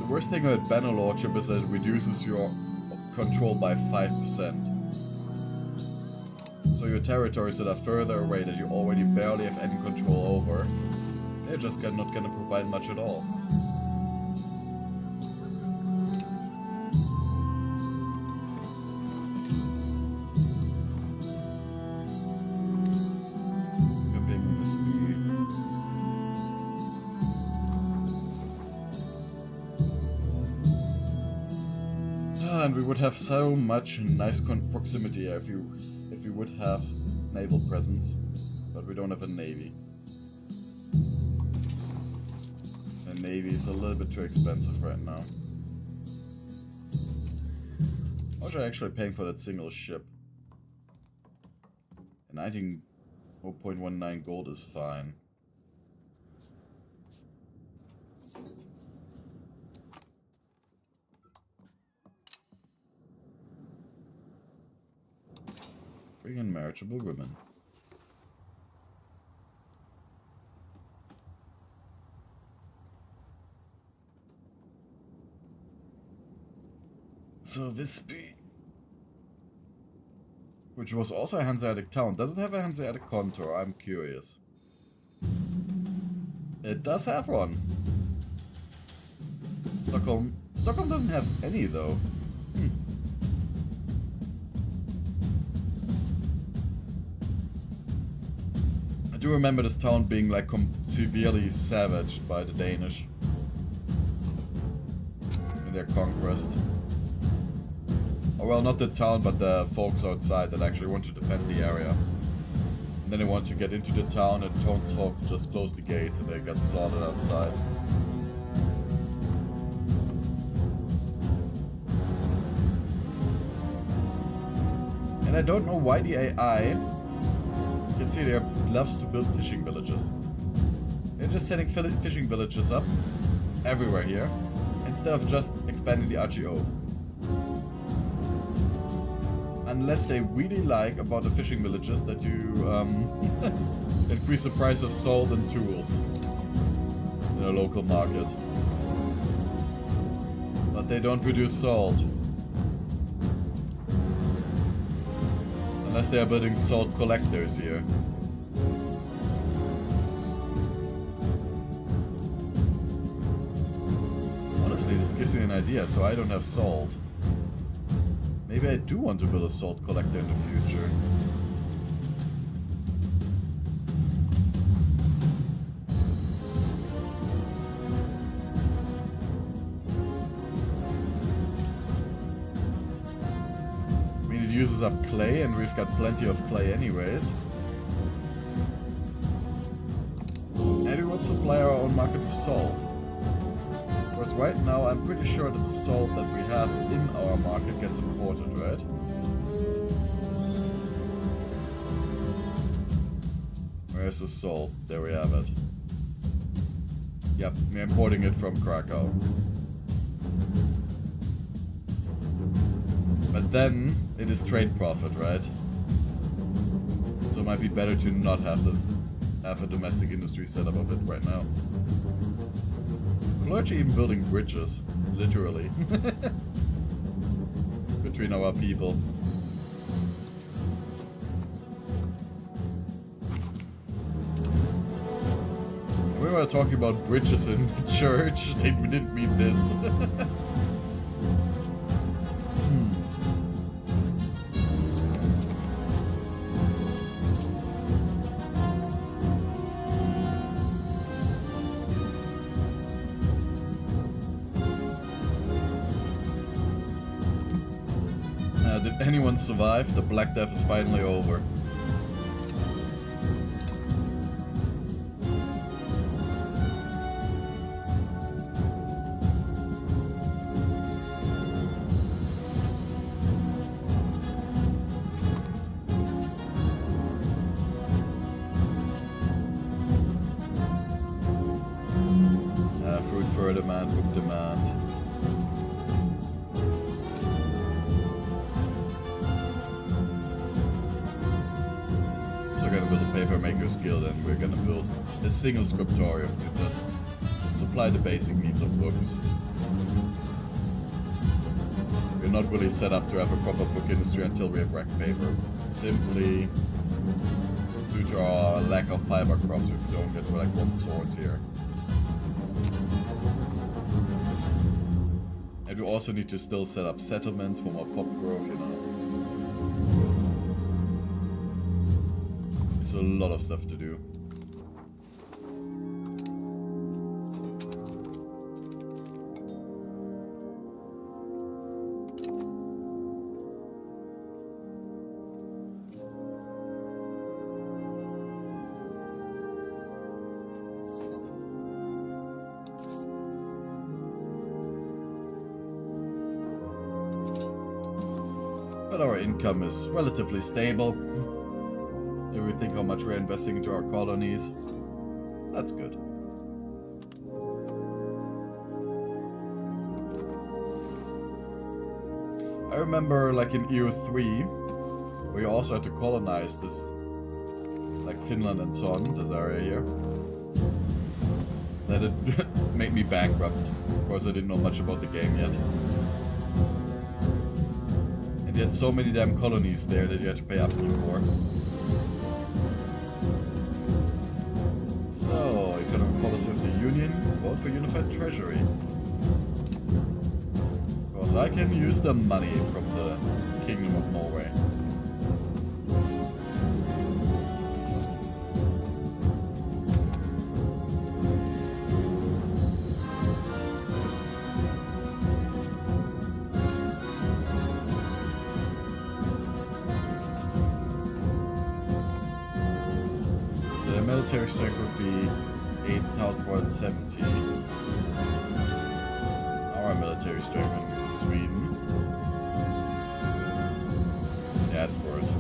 The worst thing about banner lordship is that it reduces your control by 5%. So your territories that are further away that you already barely have any control over, they're just not gonna provide much at all. Camping the speed. And we would have so much nice proximity if we would have naval presence, but we don't have a navy. The navy is a little bit too expensive right now. How much are you actually paying for that single ship? 0.19 gold is fine. Bring in marriageable women. So Visby, which was also a Hanseatic town, does it have a Hanseatic contour? I'm curious. It does have one. Stockholm doesn't have any though. I do remember this town being like severely savaged by the Danish in their conquest. Or well, not the town, but the folks outside that actually want to defend the area. And then they want to get into the town, and the townsfolk just close the gates and they get slaughtered outside. And I don't know why the AI, you can see there, loves to build fishing villages. They're just setting fishing villages up everywhere here, instead of just expanding the RGO. Unless they really like about the fishing villages that you increase the price of salt and tools in a local market. But they don't produce salt. Unless they are building salt collectors here. just gives me an idea, so I don't have salt. Maybe I do want to build a salt collector in the future. I mean, it uses up clay, and we've got plenty of clay anyways. And we want to supply our own market for salt. Because right now I'm pretty sure that the salt that we have in our market gets imported, right? Where's the salt? There we have it. Yep, we're importing it from Krakow. But then it is trade profit, right? So it might be better to not have a domestic industry set up of it right now. Clergy even building bridges, literally, between our people. We were talking about bridges in the church. We didn't mean this. Did anyone survive? The Black Death is finally over. Fruit for demand, book demand. We're gonna build a Papermaker's Guild, and we're gonna build a single scriptorium to just supply the basic needs of books. We're not really set up to have a proper book industry until we have rack paper. Simply due to our lack of fiber crops, we don't get like one source here. And we also need to still set up settlements for more pop growth, you know. A lot of stuff to do. But our income is relatively stable. If we think how much we're investing into our colonies, that's good. I remember, like in EU3, we also had to colonize this, like Finland and so on, this area here. That it made me bankrupt. Of course, I didn't know much about the game yet. And you had so many damn colonies there that you had to pay upkeep for. So, economic policy of the Union, vote for Unified Treasury. Because I can use the money from the Kingdom of Norway. Military strength would be 8,470. Our military strength in Sweden. Yeah, it's worse.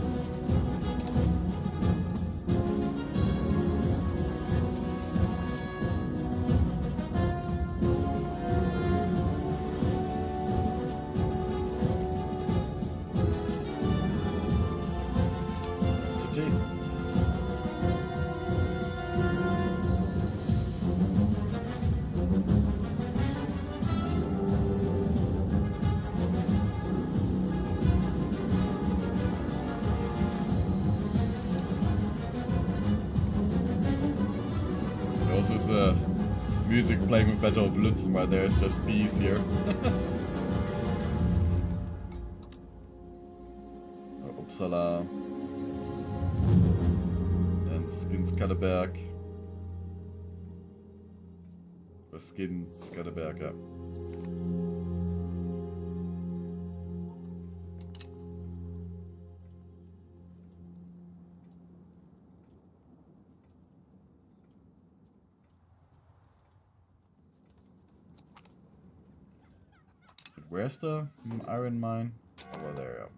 music playing with Battle of Lützen while there's just bees here. Uppsala. And Skinskadeberg. Or Skinskadeberg, ja. Where's the iron mine? Over there, yeah.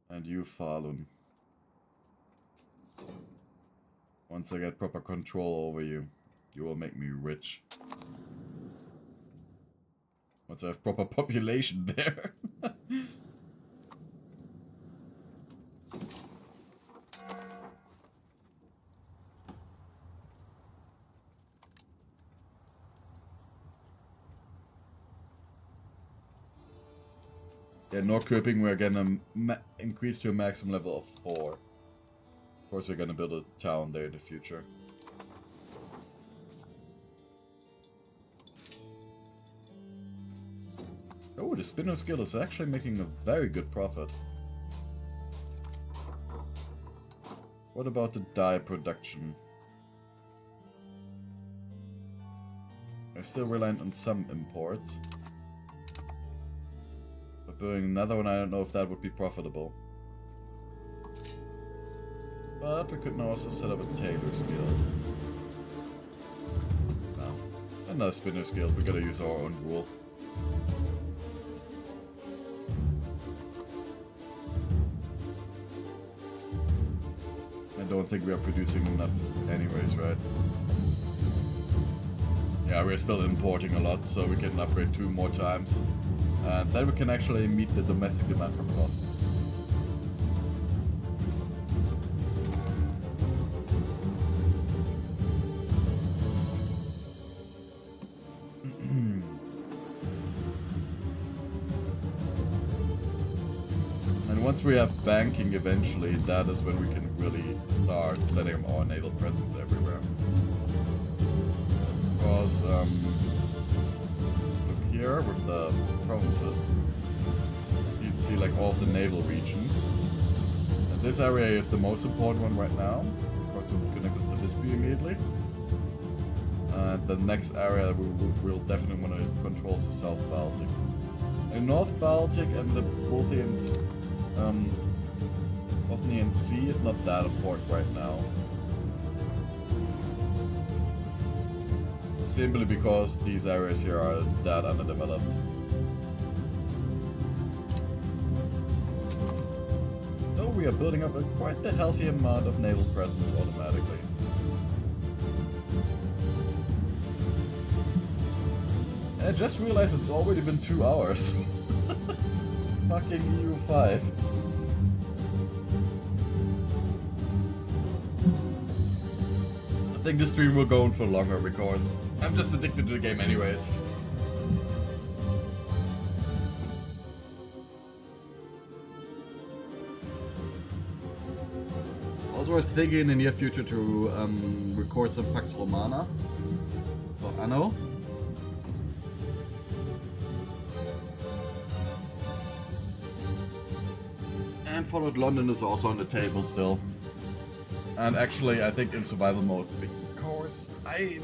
And you, Falun. Once I get proper control over you, you will make me rich. Once I have proper population there. Yeah, Norrköping, we're gonna increase to a maximum level of 4. Of course, we're gonna build a town there in the future. Oh, the spinner skill is actually making a very good profit. What about the dye production? I'm still reliant on some imports. Doing another one, I don't know if that would be profitable. But we could now also set up a tailor's guild. No. Another spinner's guild, we gotta use our own rule. I don't think we are producing enough anyways, right? Yeah, we're still importing a lot, so we can upgrade 2 more times. And then we can actually meet the domestic demand from cloth. And once we have banking eventually, that is when we can really start setting up our naval presence everywhere. Because, here with the provinces, you can see like all of the naval regions. And this area is the most important one right now. Of course, it will connect us to Visby immediately. And the next area we'll definitely want to control is the South Baltic. And North Baltic and the Bothnian Sea is not that important right now. Simply because these areas here are that underdeveloped. Though we are building up quite a healthy amount of naval presence automatically. And I just realized it's already been 2 hours. Fucking EU5. I think the stream will go on for longer because I'm just addicted to the game anyways. Also, I was thinking in the near future to record some Pax Romana or Anno. And Followed London is also on the table still. And actually, I think in survival mode, because I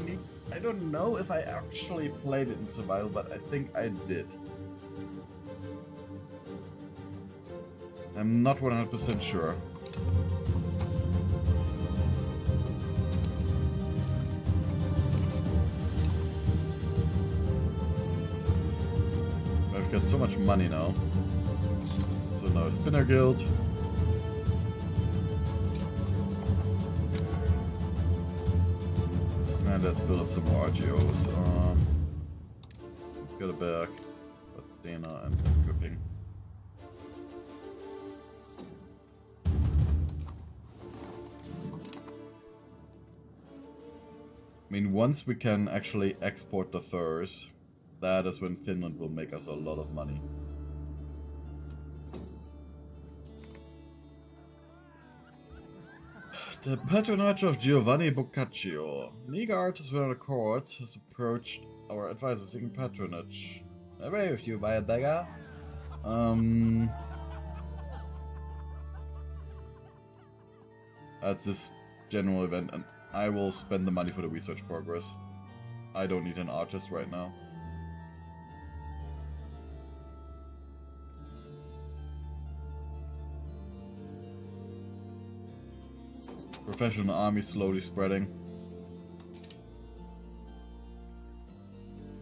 don't know if I actually played it in survival, but I think I did. I'm not 100% sure. I've got so much money now. So now Spinner Guild. And let's build up some more RGOs. Let's go back. Stena and Köping. I mean, once we can actually export the furs, that is when Finland will make us a lot of money. The patronage of Giovanni Boccaccio. League artist without a court has approached our advisor seeking patronage. Away with you, via beggar. At this general event, and I will spend the money for the research progress. I don't need an artist right now. Professional army slowly spreading.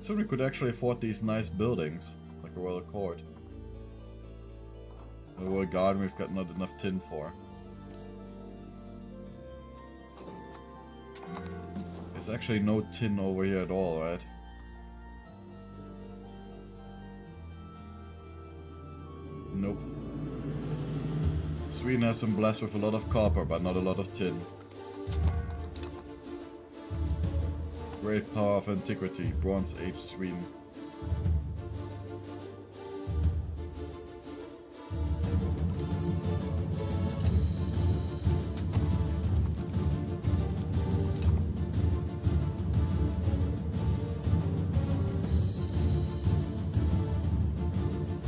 Soon we could actually afford these nice buildings, like a royal court. A royal garden we've got not enough tin for. There's actually no tin over here at all, right? Nope. Sweden has been blessed with a lot of copper, but not a lot of tin. Great power of antiquity, Bronze Age Sweden.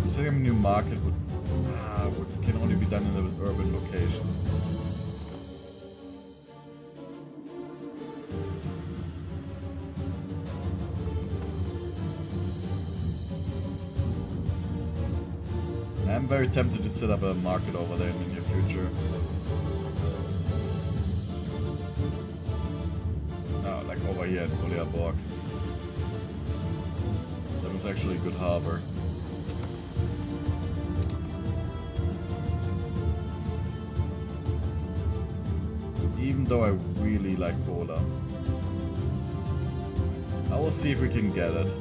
Setting up a new market can only be done in an urban location. I'm very tempted to set up a market over there in the near future. Oh, like over here in Uleaborg. That was actually a good harbor. Even though I really like cola. I will see if we can get it.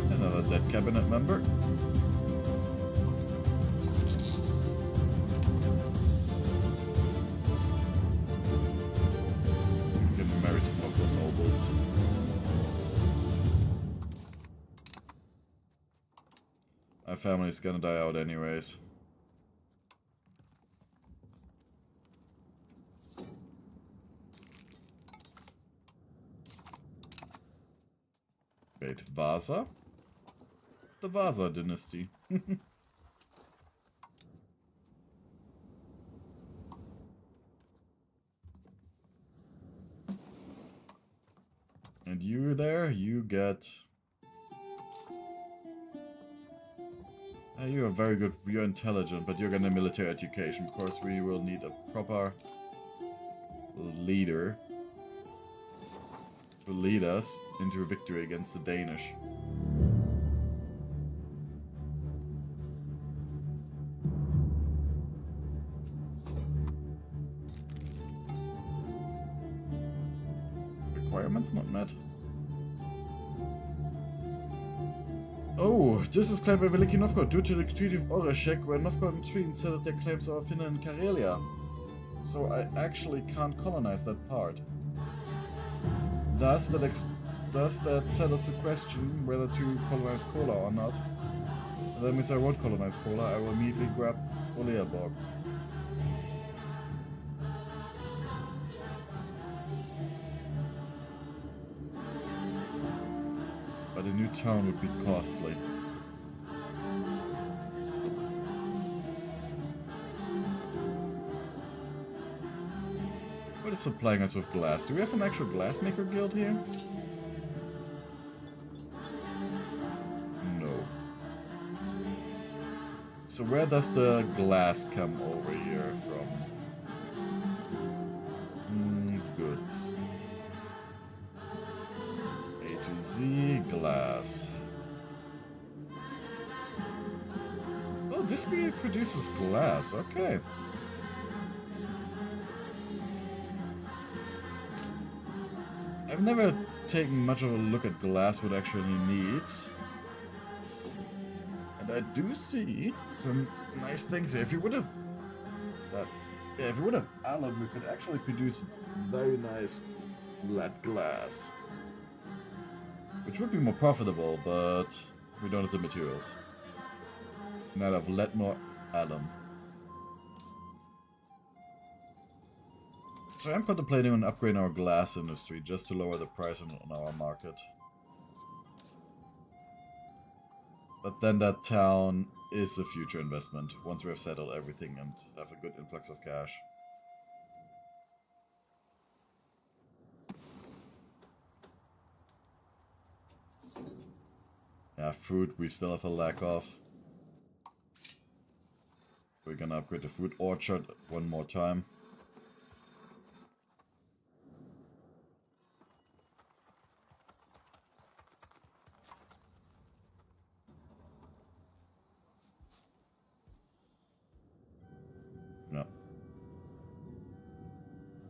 Another dead cabinet member. My family's gonna die out anyways. Wait, Vasa? The Vasa dynasty. And you there, you get... you are very good, you're intelligent, but you're gonna military education. Of course, we will need a proper leader to lead us into a victory against the Danish. Requirements not met. Oh, this is claimed by Veliki Novgorod due to the Treaty of Oreshek, where Novgorod and Sweden said that their claims are Finland and Karelia. So I actually can't colonize that part. Thus, that settles the question whether to colonize Kola or not. That means I won't colonize Kola, I will immediately grab Uleaborg. But a new town would be costly. What is supplying us with glass? Do we have an actual glassmaker guild here? No. So where does the glass come over here from? Goods. Z glass. Oh, this beer produces glass. Okay. I've never taken much of a look at glass what it actually needs. And I do see some nice things here. If you would have if you would have alum, we could actually produce very nice lead glass. Which would be more profitable, but we don't have the materials. Neither of lead nor alum. So I'm contemplating on upgrading our glass industry just to lower the price on our market. But then that town is a future investment once we have settled everything and have a good influx of cash. Yeah, food we still have a lack of. We're gonna upgrade the food orchard one more time. No.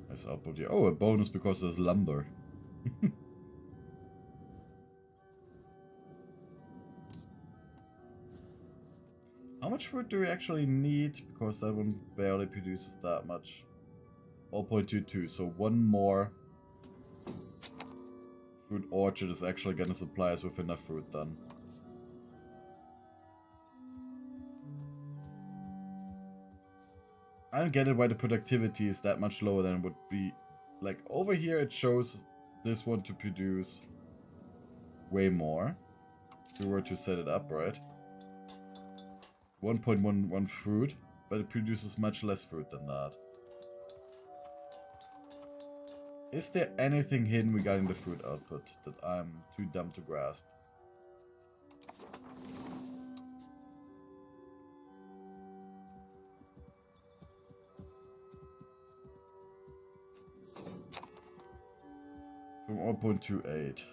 Nice output here. Oh, a bonus because there's lumber. How much fruit do we actually need? Because that one barely produces that much. 0.22, so one more fruit orchard is actually gonna supply us with enough fruit then. I don't get it why the productivity is that much lower than it would be. Like, over here it shows this one to produce way more. If we were to set it up, right? 1.11 fruit, but it produces much less fruit than that. Is there anything hidden regarding the fruit output that I'm too dumb to grasp? From 0.28.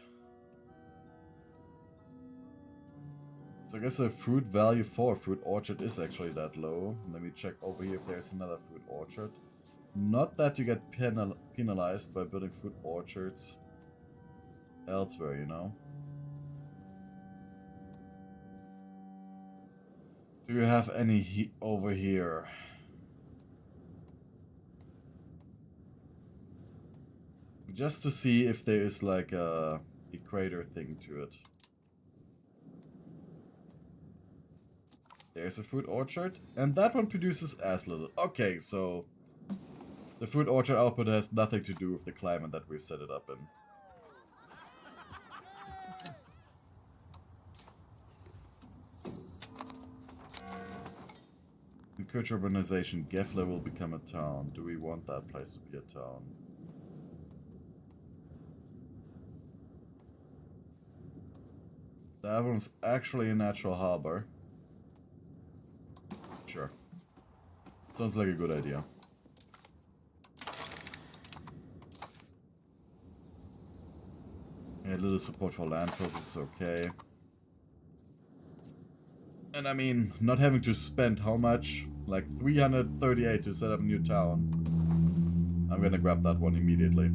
So I guess the fruit value for a fruit orchard is actually that low. Let me check over here if there's another fruit orchard. Not that you get penalized by building fruit orchards elsewhere, you know. Do you have any over here? Just to see if there is like a equator thing to it. There's a fruit orchard, and that one produces as little. Okay, so the fruit orchard output has nothing to do with the climate that we've set it up in. Encourage urbanization. Gefle will become a town. Do we want that place to be a town? That one's actually a natural harbor. Sure. Sounds like a good idea. A little support for landfills is okay. And I mean, not having to spend how much? Like 338 to set up a new town. I'm gonna grab that one immediately.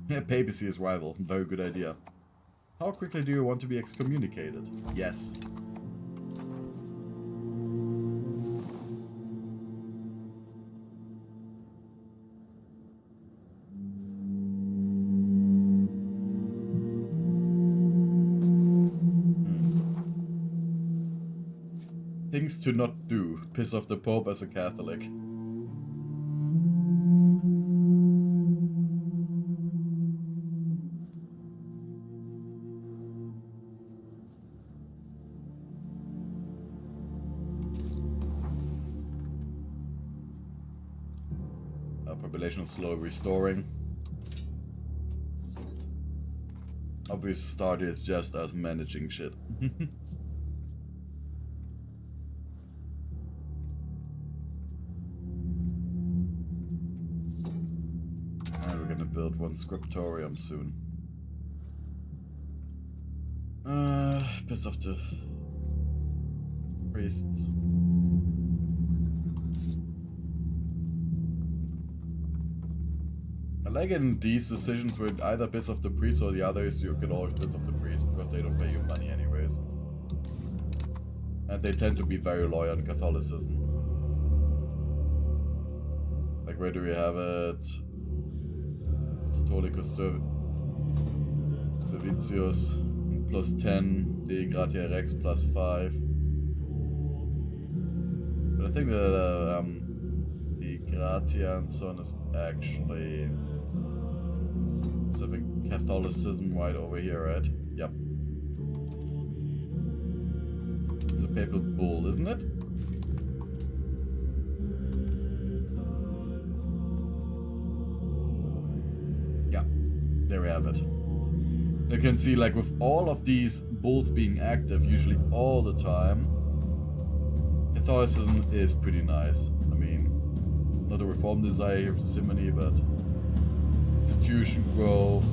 Yeah, papacy is rival. Very good idea. How quickly do you want to be excommunicated? Yes. Things to not do. Piss off the Pope as a Catholic. Our population is slowly restoring. Obvious start is just us managing shit. Build one scriptorium soon. Piss off the priests. I like in these decisions where either piss off the priest or the other is you can always piss off the priest because they don't pay you money anyways. And they tend to be very loyal to Catholicism. Like, where do we have it? Stolicus Servicius plus 10, De Gratia Rex plus 5. But I think that the Gratia and so on is actually something Catholicism right over here, right? Yep. It's a papal bull, isn't it? Yeah, there we have it. You can see, like, with all of these bulls being active usually all the time, Catholicism is pretty nice. I mean, not a reform desire here for Simony, but institution growth,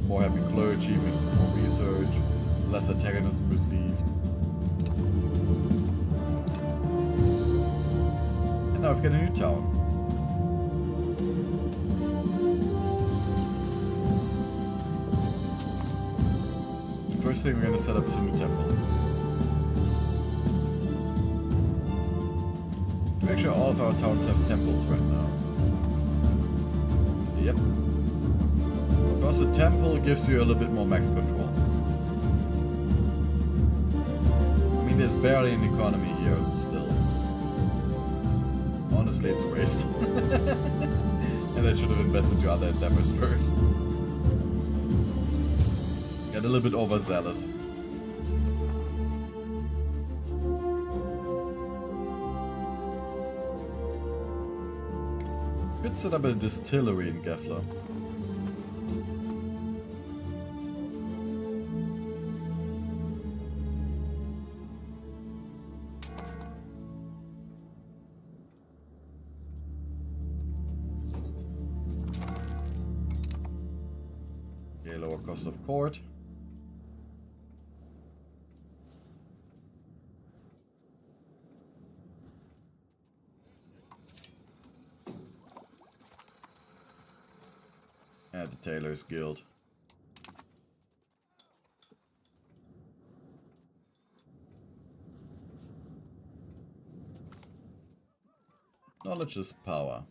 more happy clergy, means more research, less antagonism received. And now we've got a new town. The first thing we're going to set up is a new temple. To make sure all of our towns have temples right now. Yep. Because the temple gives you a little bit more max control. I mean, there's barely an economy here still. Honestly, it's a waste. And I should have invested into other endeavors first. Got a little bit overzealous. Could set up a distillery in Gefla. Okay, lower cost of court. At the Tailor's Guild. Knowledge is power.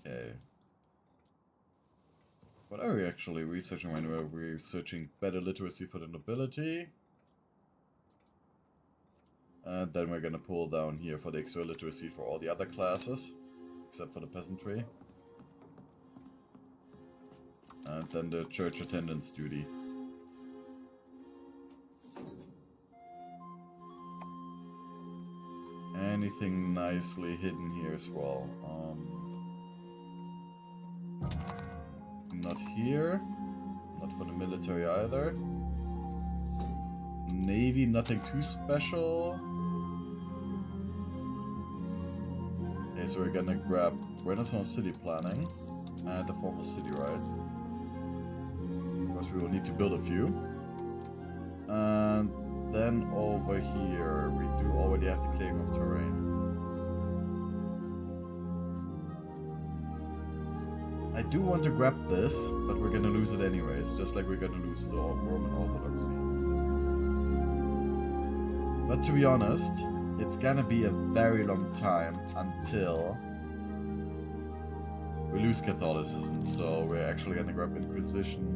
Okay. What are we actually researching when we're researching better literacy for the nobility? And then we're gonna pull down here for the extra literacy for all the other classes, except for the peasantry. And then the church attendance duty. Anything nicely hidden here as well? Not here. Not for the military either. Navy, nothing too special. Okay, so we're gonna grab Renaissance city planning and the formal city, right? Because we will need to build a few. And then over here, we do already have the claim of terrain. I do want to grab this, but we're gonna lose it anyways, just like we're gonna lose the Roman Orthodoxy. But to be honest, it's gonna be a very long time until we lose Catholicism, so we're actually gonna grab Inquisition.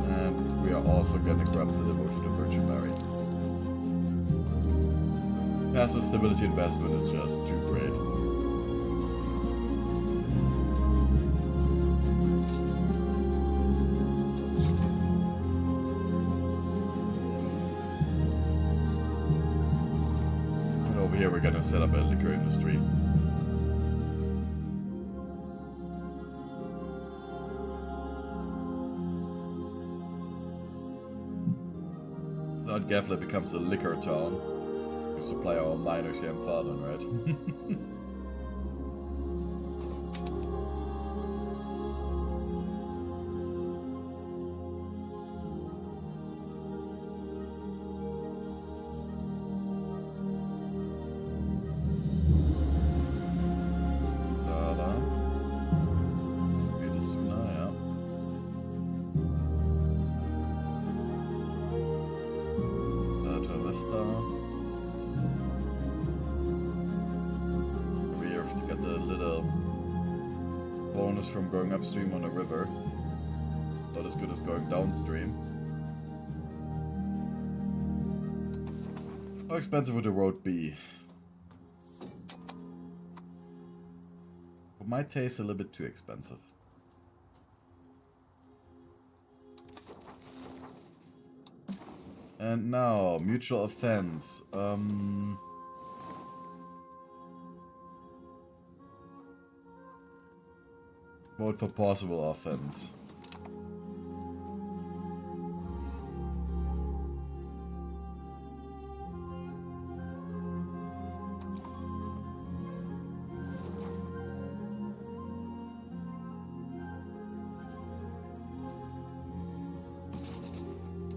And we are also gonna grab the devotion to Virgin Mary. Passive stability investment is just too great. Here we're gonna set up a liquor industry. Now Gefla becomes a liquor town. We supply our miners here in Farden, right? bonus from going upstream on a river. Not as good as going downstream. How expensive would the road be? For my taste, a little bit too expensive. And now, mutual offense. Vote for possible offense.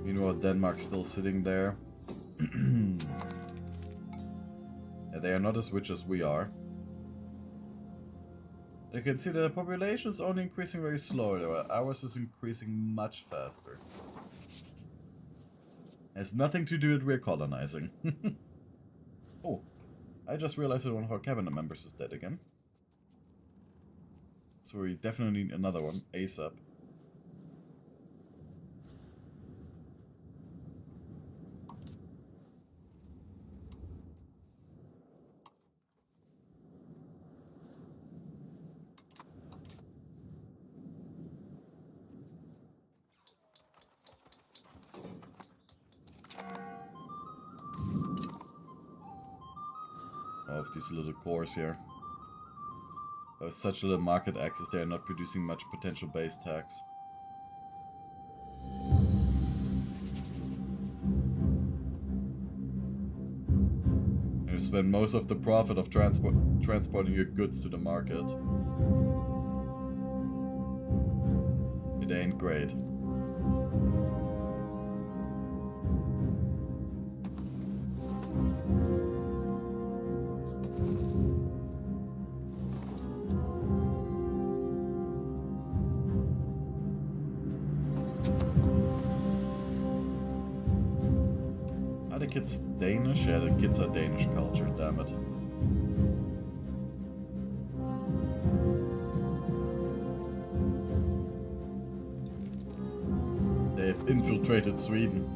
Meanwhile, Denmark's still sitting there. Yeah, they are not as rich as we are. You can see that the population is only increasing very slowly, while ours is increasing much faster. Has nothing to do with we're colonizing. Oh, I just realized that one of our cabinet members is dead again. So we definitely need another one, ASAP. Of these little cores here. There's such little market access, they are not producing much potential base tax. You spend most of the profit of transporting your goods to the market. It ain't great. Are the kids Danish? Yeah, the kids are Danish culture, damn it. They've infiltrated Sweden.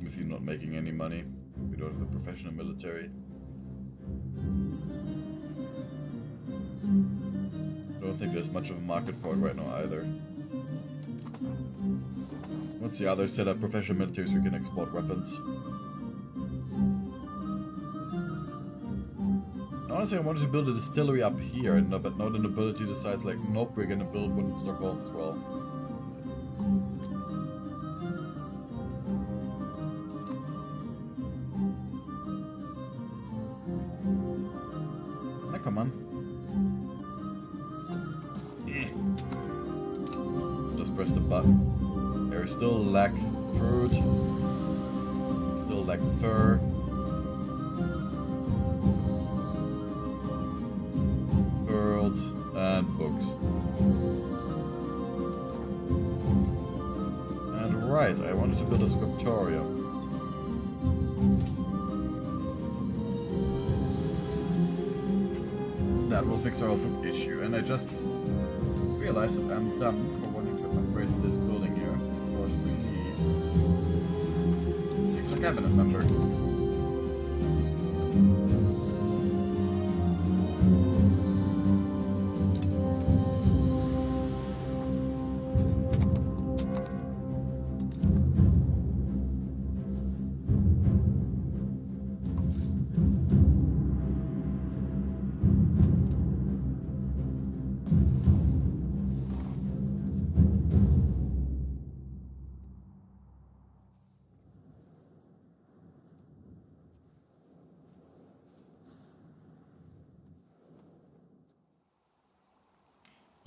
If you're not making any money, we don't have a professional military. I don't think there's much of a market for it right now either. Once the others set up professional militaries, we can export weapons. Honestly, I wanted to build a distillery up here, but now the nobility decides like, nope, we're gonna build one in Stockholm as well. Come on. Just press the button. There is still lack fruit. Still lack fur. Pearls and books. And right, I wanted to build a scriptorium. That will fix our book issue, and I just realized that I'm dumb for wanting to upgrade this building here. Of course, we need fix a cabinet member.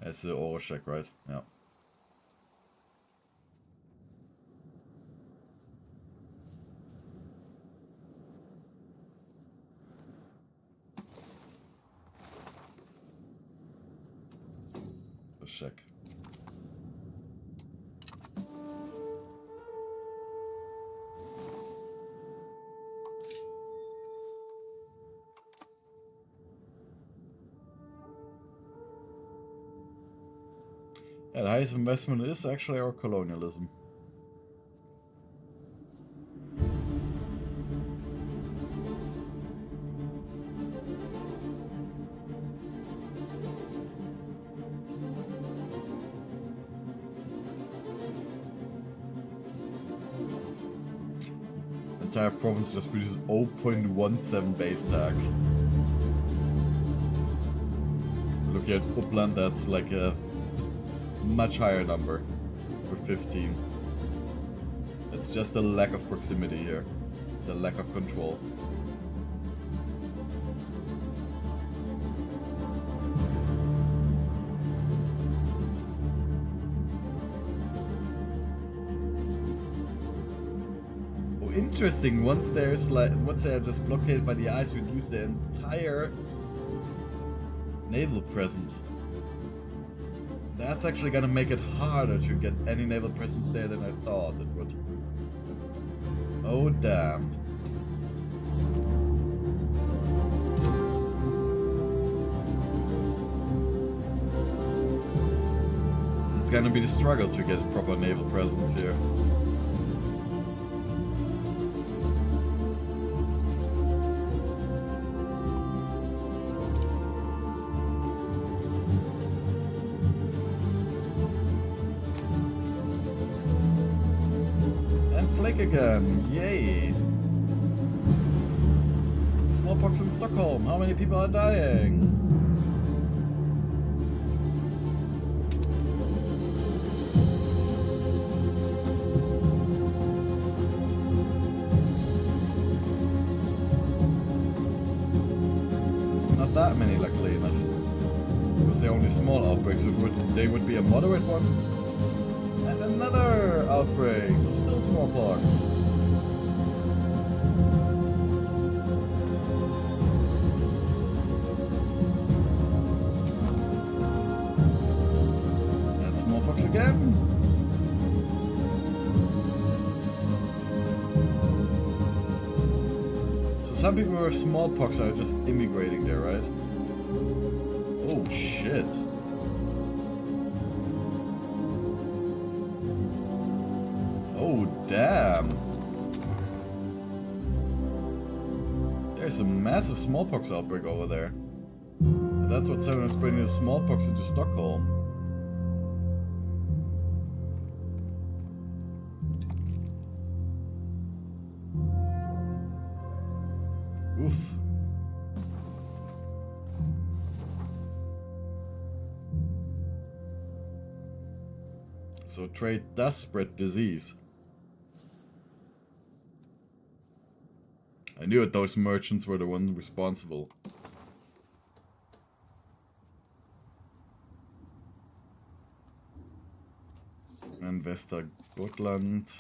That's the oral check, right? Yeah. Let's check. Yeah, the highest investment is actually our colonialism. Entire province just produces 0.17 base tax. Looking at Upland, that's like a much higher number, with 15. It's just the lack of proximity here, the lack of control. Oh, interesting. Once they're just blockaded by the ice, we lose the entire naval presence. That's actually gonna make it harder to get any naval presence there than I thought it would. Oh damn. It's gonna be the struggle to get proper naval presence here. Again, yay! Smallpox in Stockholm. How many people are dying? Not that many, luckily enough. Because they're only small outbreaks. If they would be a moderate one. And another outbreak, still smallpox. And smallpox again. So some people with smallpox are just immigrating there, right? Oh shit. Oh, damn. There's a massive smallpox outbreak over there. And that's what's spreading the smallpox into Stockholm. Oof. So trade does spread disease. I knew that those merchants were the ones responsible. And Västergötland.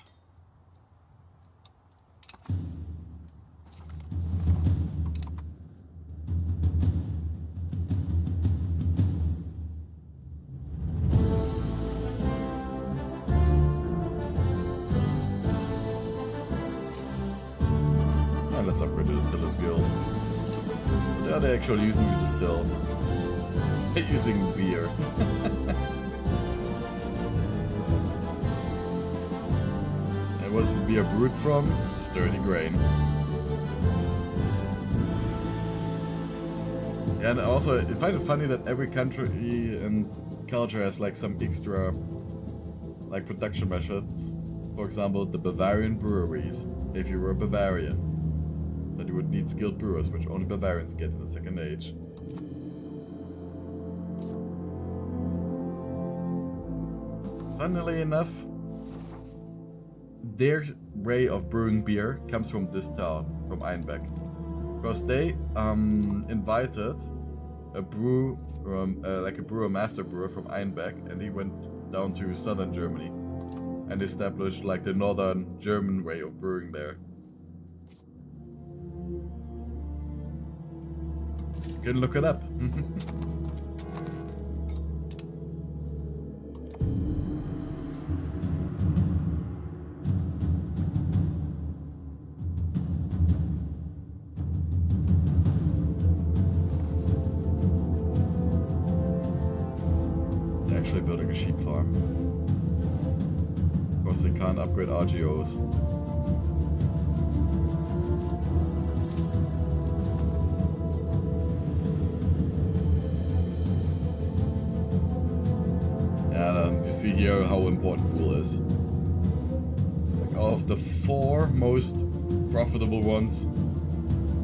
Let's upgrade the Distiller's Guild. What are they actually using to distill? They're using beer. And what's the beer brewed from? Sturdy grain. Yeah, and also, I find it funny that every country and culture has like some extra like production methods. For example, the Bavarian breweries. If you were a Bavarian, that you would need skilled brewers, which only Bavarians get in the Second Age. Funnily enough, their way of brewing beer comes from this town, from Einbeck. Because they invited a master brewer from Einbeck, and he went down to southern Germany and established like the northern German way of brewing there. You can look it up. actually building a sheep farm. Of course, they can't upgrade RGOs. Yeah, you see here how important wool is. Like, out of the 4 most profitable ones,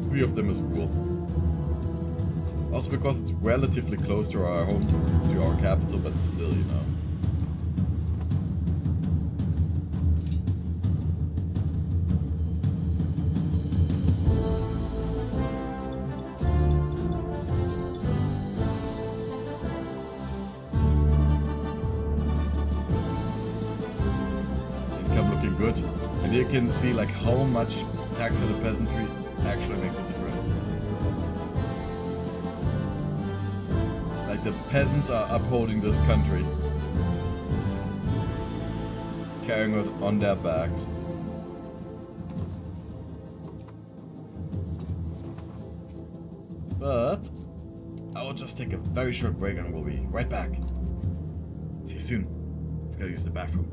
3 of them is wool. Also because it's relatively close to our home, to our capital, but still, you know. Income looking good. And you can see like how much tax on the peasantry actually makes a difference. The peasants are upholding this country, carrying it on their backs. But I will just take a very short break and we'll be right back. See you soon. Let's go use the bathroom.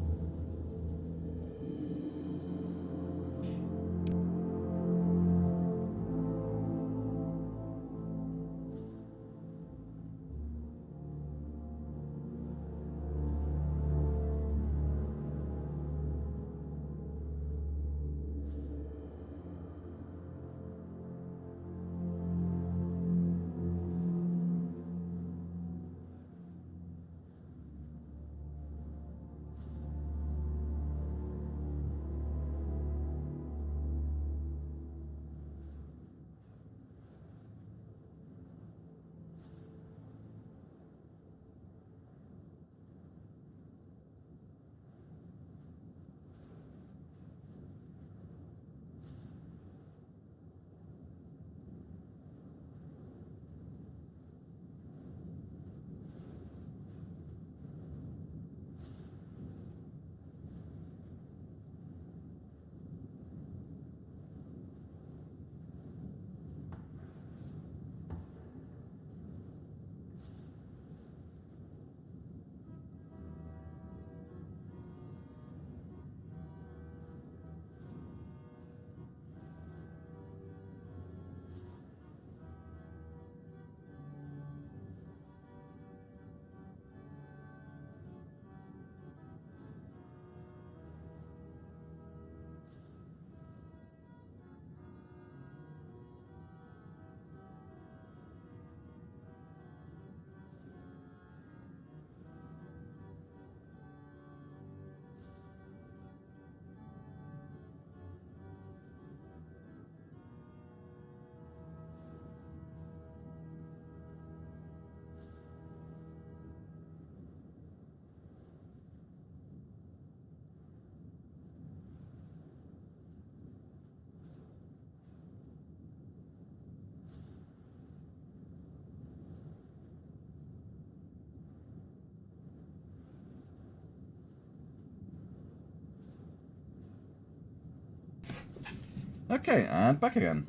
Okay, and back again.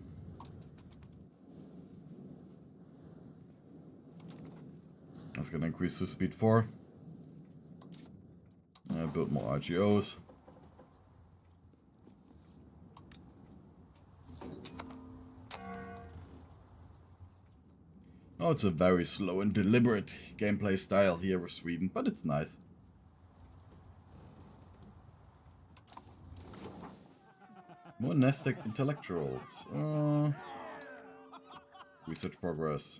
That's gonna increase to speed 4. Build more RGOs. Oh, it's a very slow and deliberate gameplay style here with Sweden, but it's nice. Monastic intellectuals. Research progress.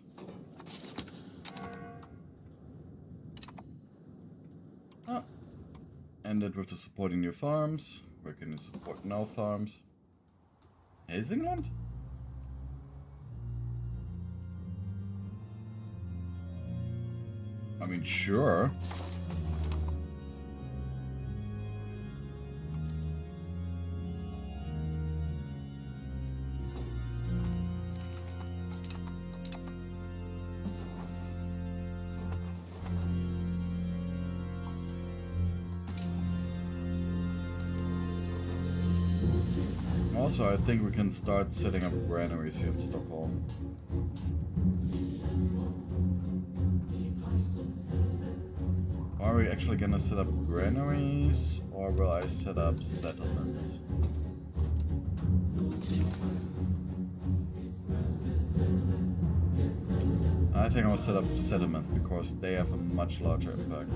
Ah. Ended with the supporting new farms. Where can you support now farms? Helsingland? I mean, sure. Also, I think we can start setting up granaries here in Stockholm. Are we actually gonna set up granaries, or will I set up settlements? I think I'll set up settlements because they have a much larger impact.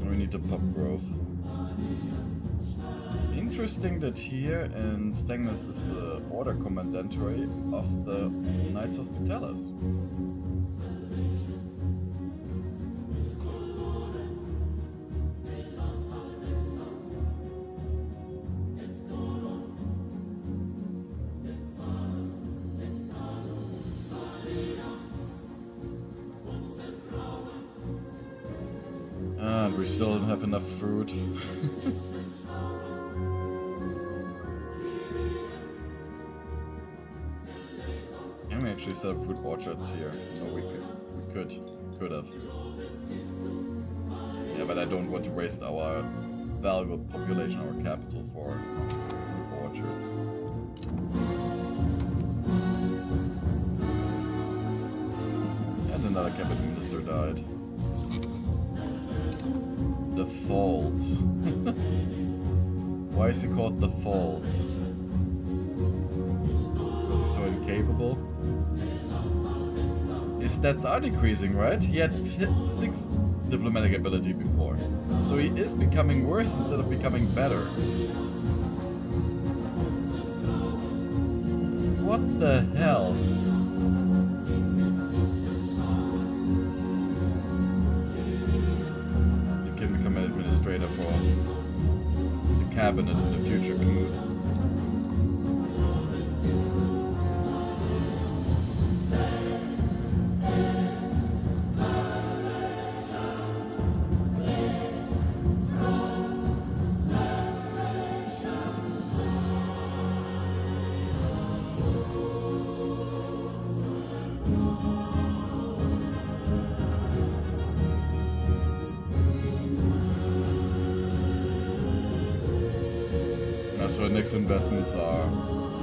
We need to pop growth. Interesting that here in Stengnes is the order commandantery of the Knights Hospitalis. And we still don't have enough fruit. Can we actually set up fruit orchards here? No, we could have. Yeah, but I don't want to waste our valuable population, our capital, for fruit orchards. And another cabinet minister died. The Fault. Why is he called the Fault? Because he's so incapable? His stats are decreasing, right? He had 6 diplomatic ability before. So he is becoming worse instead of becoming better. What the hell? For the cabinet in the future, Knut. So our next investments are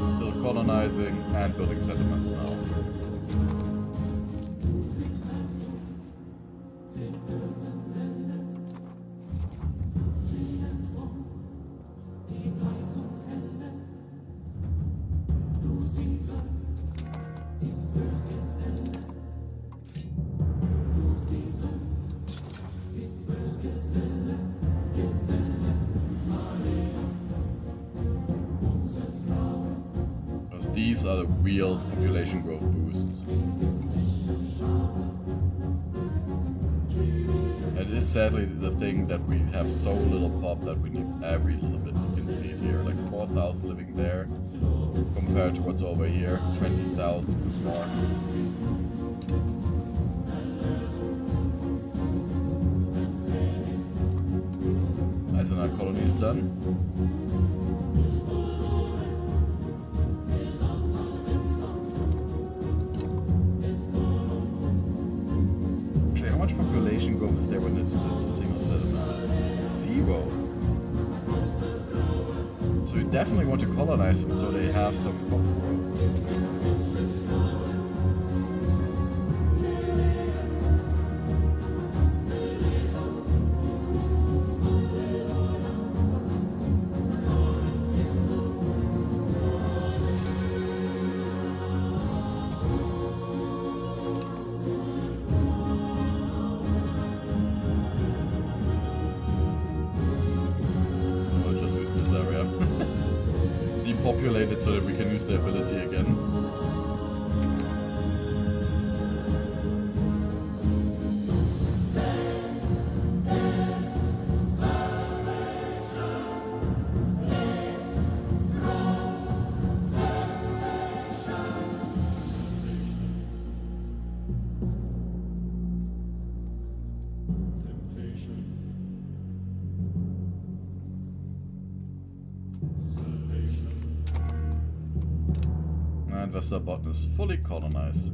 still colonizing and building settlements now. These are the real population growth boosts. It is sadly the thing that we have so little pop that we need every little bit. You can see it here, like 4,000 living there, compared to what's over here, 20,000 and more. Nice, and our colony is done. How much population growth is there when it's just a single settlement? 0. So you definitely want to colonize them so they have some pop growth. Depopulated so that we can use the ability again. And Westerbotten is fully colonized.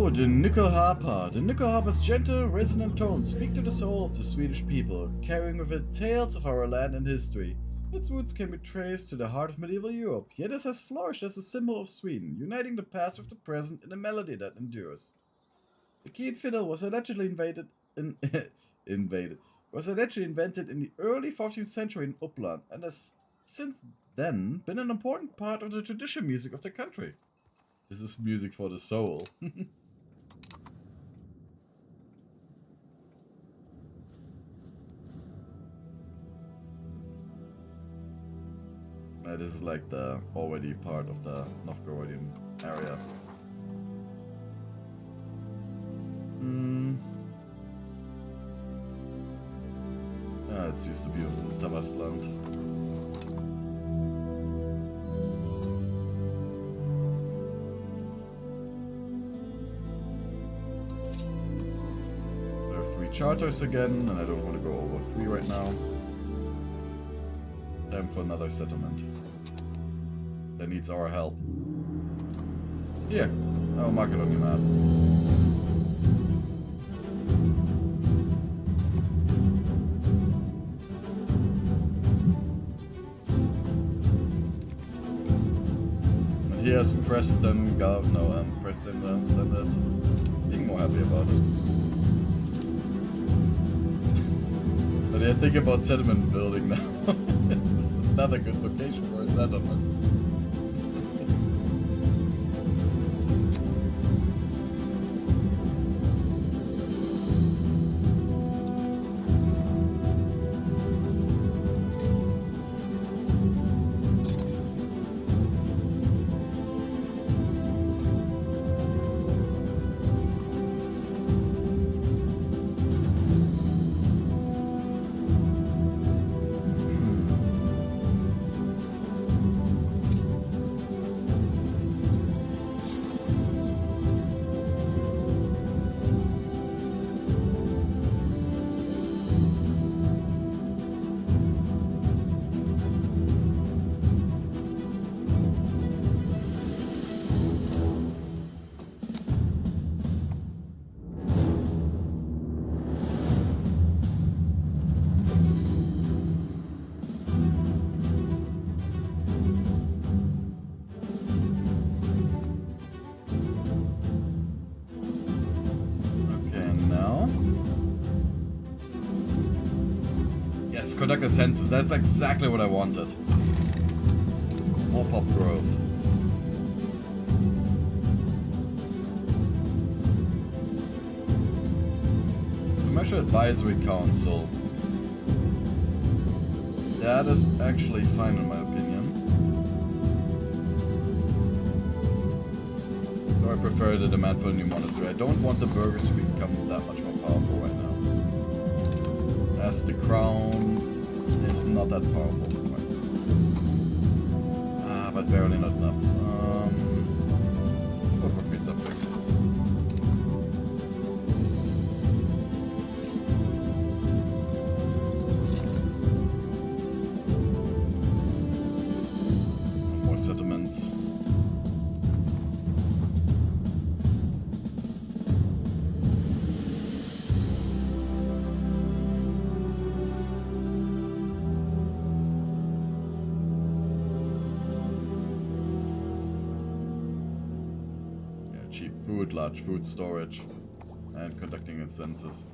Oh, the Nyckelharpa. The Nyckelharpa's gentle, resonant tones speak to the soul of the Swedish people, carrying with it tales of our land and history. Its roots can be traced to the heart of medieval Europe, yet it has flourished as a symbol of Sweden, uniting the past with the present in a melody that endures. The keyed fiddle was allegedly invented in the early 14th century in Uppland, and has since then been an important part of the traditional music of the country. This is music for the soul. This is like the already part of the Novgorodian area. It's used to be Tavastland. There are 3 charters again, and I don't want to go over 3 right now. Time for another settlement. That needs our help. Here, I'll mark it on your map. And here's Preston Preston Standard. Being more happy about it. But I think about settlement building now. It's another good location for a settlement. Conduct a census. That's exactly what I wanted. More pop growth. Commercial Advisory Council. That is actually fine in my opinion. Though I prefer the demand for a new monastery. I don't want the burghers to become that much more powerful right now. As the crown is not that powerful. But barely not enough. Let's go for 3 subjects. More settlements. Large food storage, and conducting its census.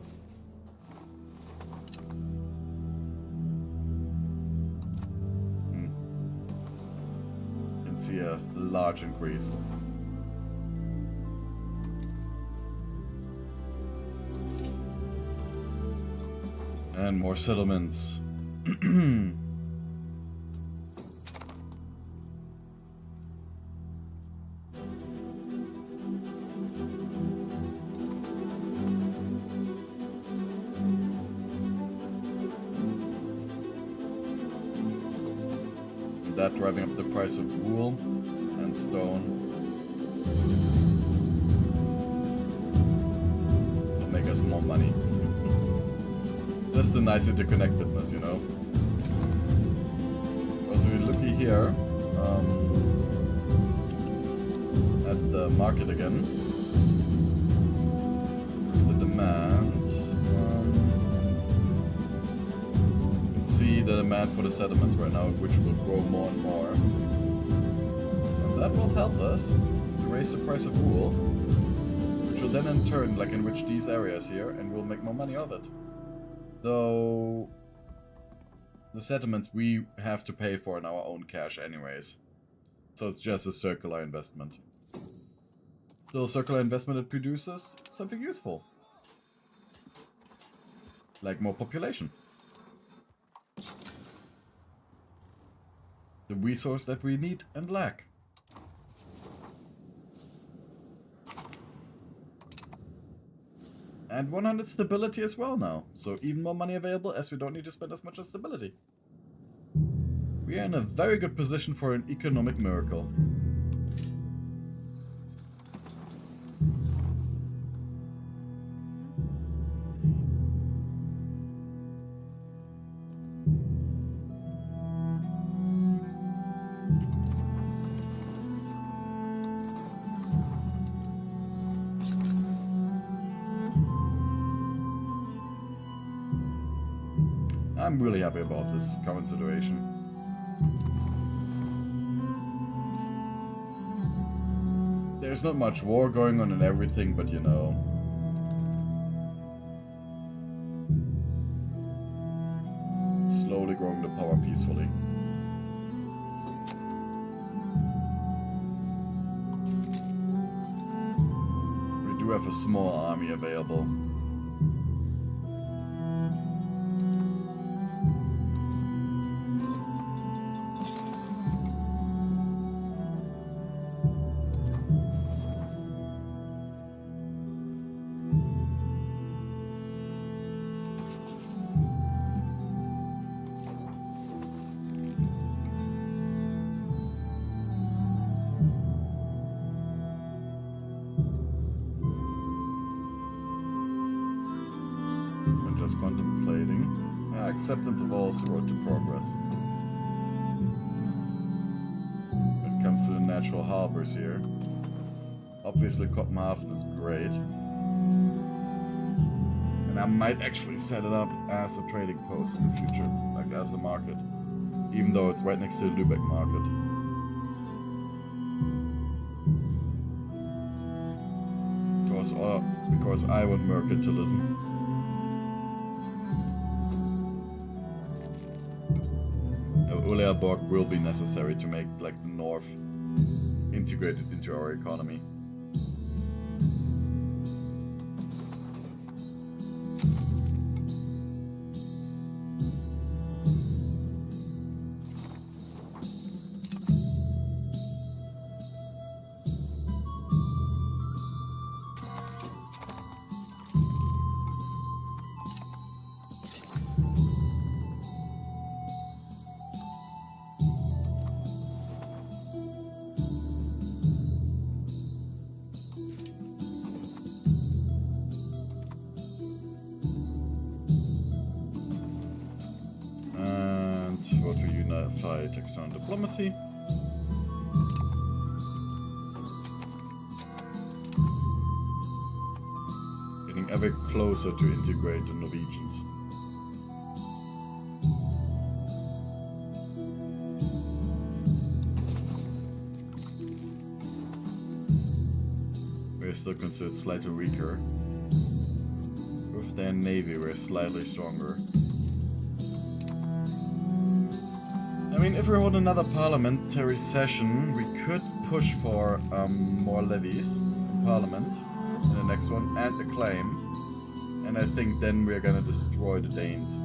You can see a large increase. And more settlements. That driving up the price of wool and stone. It'll make us more money. Just the nice interconnectedness, you know. Also, we're looking here at the market again. And you can see the demand for the settlements right now, which will grow more and more. And that will help us to raise the price of wool, which will then in turn like enrich these areas here, and we'll make more money of it. Though the settlements we have to pay for in our own cash anyways. So it's just a circular investment. Still a circular investment that produces something useful. Like more population. The resource that we need and lack. And 100 stability as well now. So even more money available as we don't need to spend as much on stability. We are in a very good position for an economic miracle. I'm really happy about this current situation. There's not much war going on and everything, but you know. Slowly growing the power peacefully. We do have a small army available. Just contemplating. Acceptance of all is the road to progress. When it comes to the natural harbors here, obviously Kopenhagen is great. And I might actually set it up as a trading post in the future, like as a market. Even though it's right next to the Lübeck market. Because I want Merkel to listen. Uleaborg will be necessary to make like the north integrated into our economy. Unified external diplomacy. Getting ever closer to integrate the Norwegians. We're still considered slightly weaker. With their navy, we're slightly stronger. I mean, if we hold another parliamentary session, we could push for more levies in parliament in the next one, and a claim. And I think then we're gonna destroy the Danes.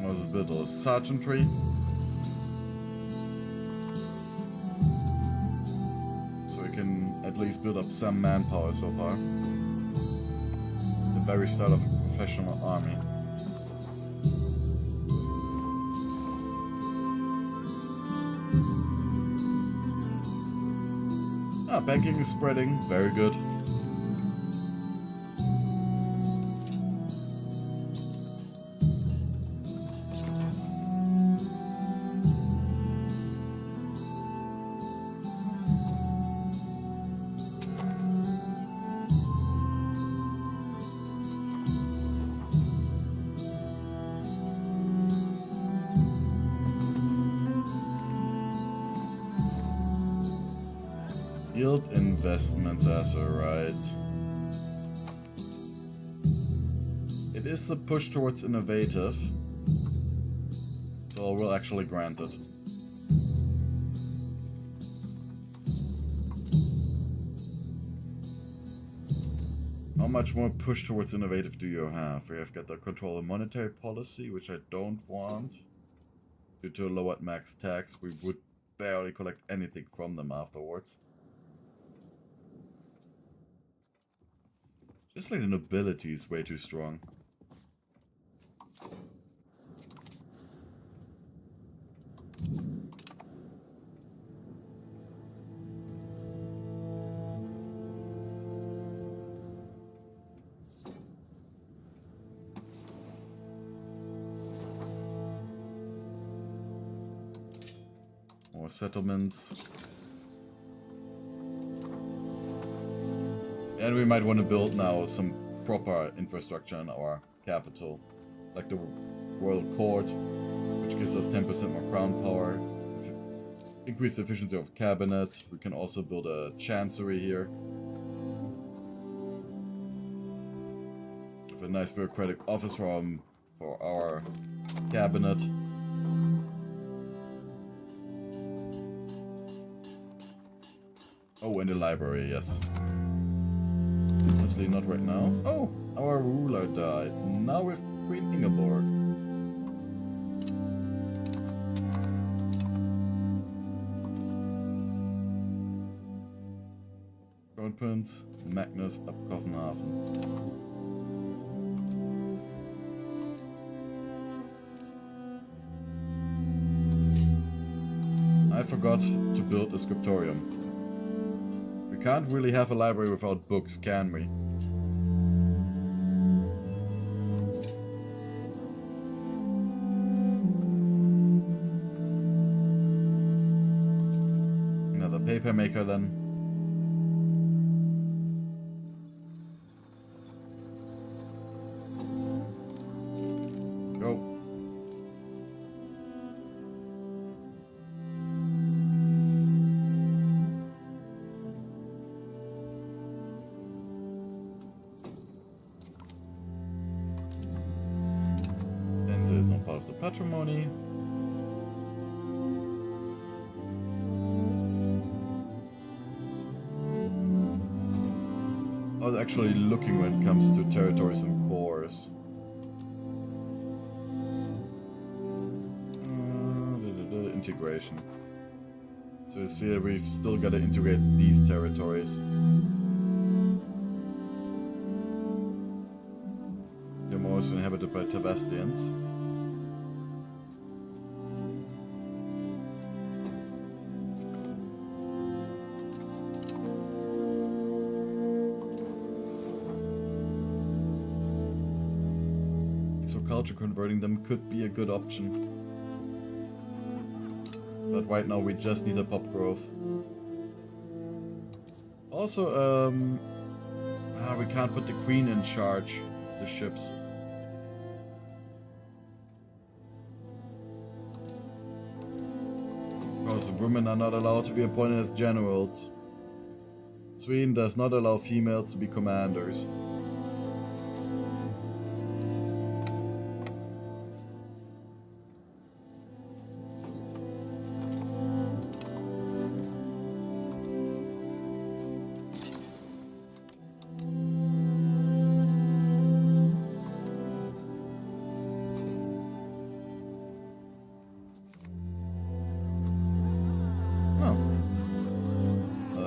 Was a bit of sergeantry. At least build up some manpower so far. The very start of a professional army. Banking is spreading, very good. Guild investments, that's alright. It is a push towards innovative, so we'll actually grant it. How much more push towards innovative do you have? We have got the control of monetary policy, which I don't want. Due to a lowered max tax, we would barely collect anything from them afterwards. Just like the nobility is way too strong. More settlements. And we might want to build now some proper infrastructure in our capital. Like the Royal Court, which gives us 10% more crown power. Increase the efficiency of cabinet. We can also build a chancery here. With a nice bureaucratic office for our cabinet. Oh, and the library, yes. Honestly, not right now. Oh, our ruler died. Now with Queen Ingeborg. Crown Prince Magnus ab Koffenhafen. I forgot to build a scriptorium. We can't really have a library without books, can we? Another paper maker then. Go. Is not part of the patrimony. I was actually looking when it comes to territories and cores. Integration. So you see we've still got to integrate these territories. They're mostly inhabited by Tavastians. Culture converting them could be a good option. But right now we just need a pop growth. Also, we can't put the queen in charge of the ships. Because women are not allowed to be appointed as generals. Sweden does not allow females to be commanders.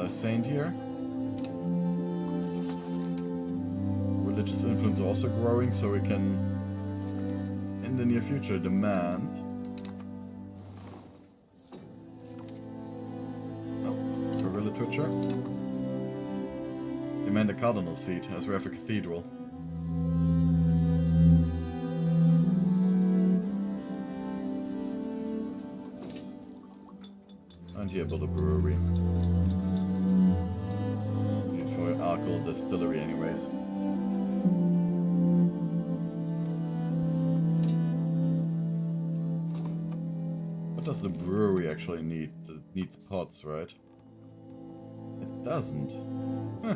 Saint here. Religious influence also growing, so we can, in the near future, demand. Oh, for literature. Demand a cardinal seat, as we have a cathedral. And here, build a brewery. Alcohol distillery anyways. What does the brewery actually need? It needs pots, right? It doesn't. Huh.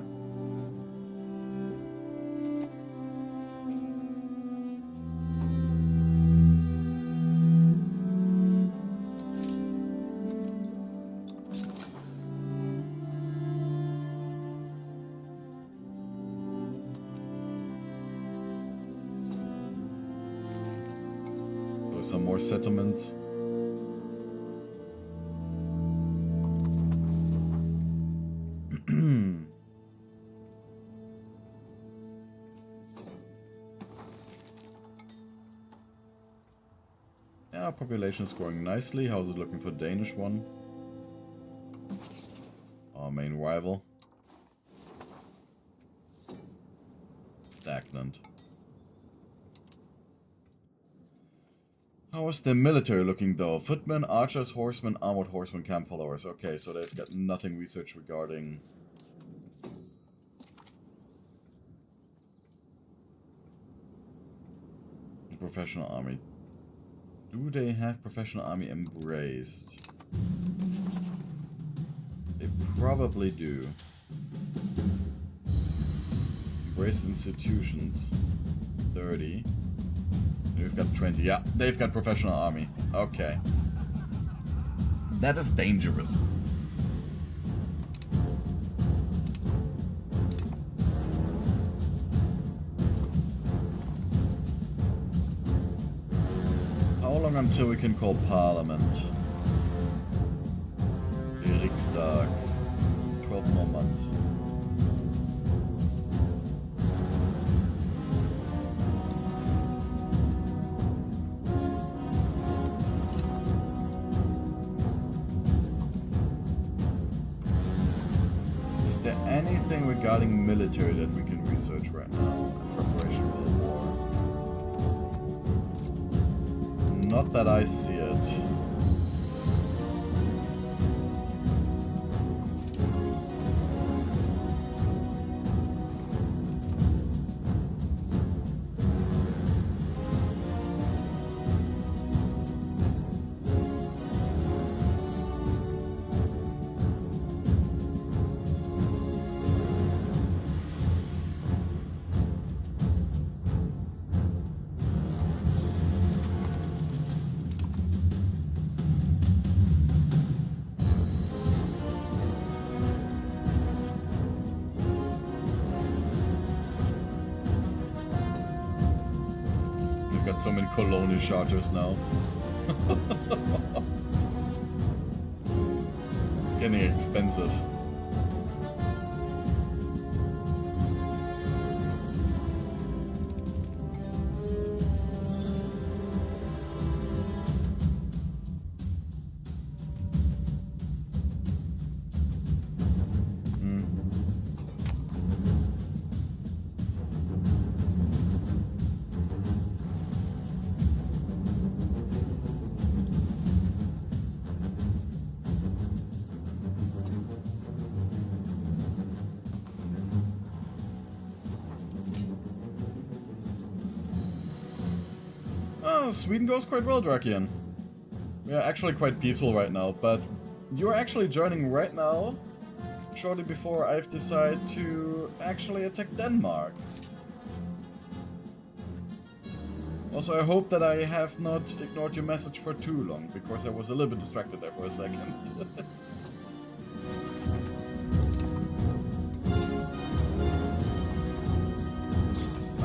So some more settlements. Yeah, population is growing nicely. How's it looking for the Danish one? Our main rival. Stagnant. How is the military looking though? Footmen, archers, horsemen, armored horsemen, camp followers. Okay, so they've got nothing research regarding... the professional army. Do they have professional army embraced? They probably do. Embraced institutions. 30. We've got 20. Yeah, they've got professional army. Okay. That is dangerous. How long until we can call Parliament? Riksdag. 12 more months. Is there anything regarding military that we can research right now in preparation for the war? Not that I see it. So many colonial charters now. It's getting expensive. Oh, Sweden goes quite well, Drakian. We are actually quite peaceful right now, but you're actually joining right now, shortly before I've decided to actually attack Denmark. Also, I hope that I have not ignored your message for too long, because I was a little bit distracted there for a second.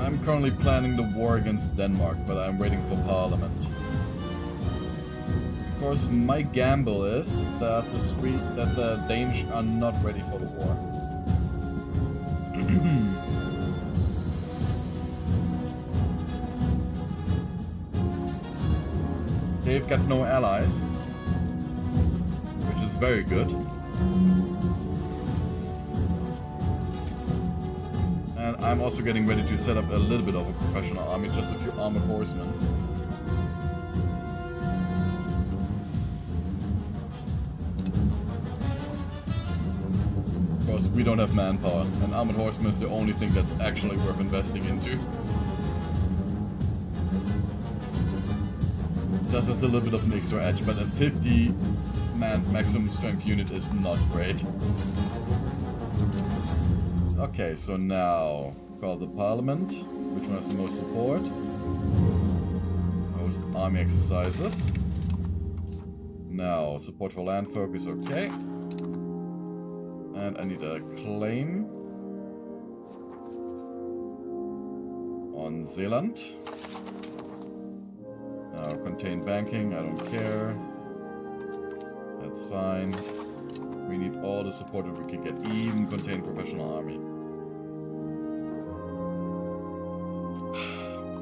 I'm currently planning the war against Denmark, but I'm waiting for Parliament. Of course, my gamble is that the Danes are not ready for the war. They've got no allies, which is very good. And I'm also getting ready to set up a little bit of a professional army, just a few armored horsemen. Of course, we don't have manpower, and armored horsemen is the only thing that's actually worth investing into. Just as a little bit of an extra edge, but a 50-man maximum strength unit is not great. Okay, so now call the parliament. Which one has the most support? Most army exercises. Now, support for land folk is okay. And I need a claim on Zealand. Now, contain banking, I don't care. That's fine. We need all the support that we can get, even contain professional army.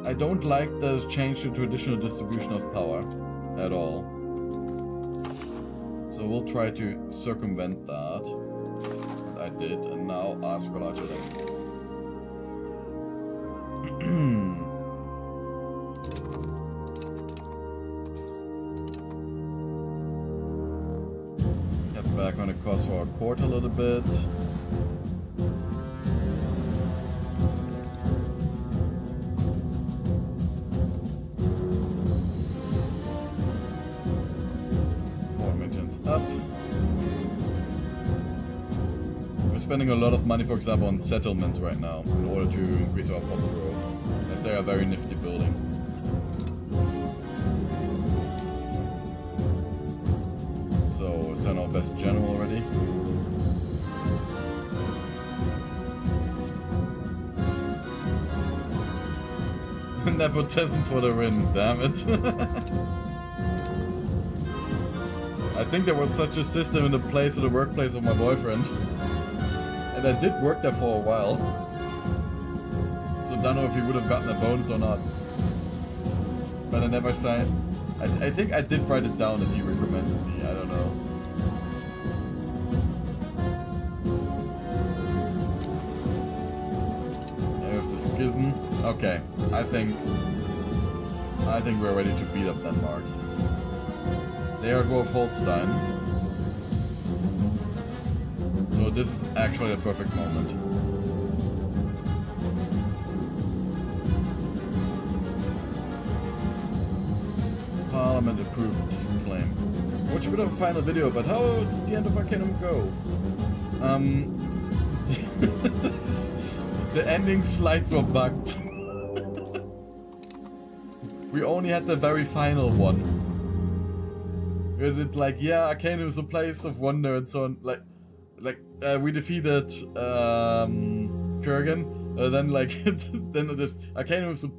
I don't like the change to traditional distribution of power at all. So we'll try to circumvent that. I did, and now ask for larger links. Get back on the cost for our court a little bit. Up. We're spending a lot of money, for example, on settlements right now in order to increase our pop growth, as they are very nifty building. So, send our best general already. Nepotism for the win, damn it. I think there was such a system in the place of the workplace of my boyfriend. And I did work there for a while. So I don't know if he would have gotten a bonus or not. But I never signed. I think I did write it down that he recommended me, I don't know. I have the schism. Okay, I think we're ready to beat up Denmark. They are Dwarf Holstein. So this is actually a perfect moment. Parliament approved claim. Watch a bit of a final video, but how did the end of our kingdom go? The ending slides were bugged. We only had the very final one. We did like, yeah, Arcanum is a place of wonder and so on. We defeated Kurgan. Then then just Arcanum is a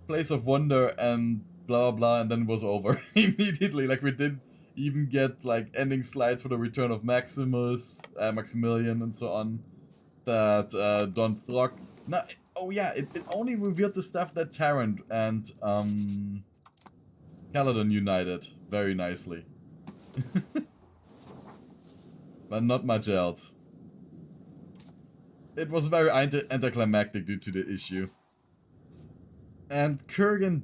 place of wonder and blah blah, and then it was over immediately. Like we didn't even get like ending slides for the return of Maximus, Maximilian, and so on. That Don Throg. No, oh yeah, it only revealed the stuff that Tarrant and Caledon united very nicely. But not much else. It was very anticlimactic due to the issue. And Kurgan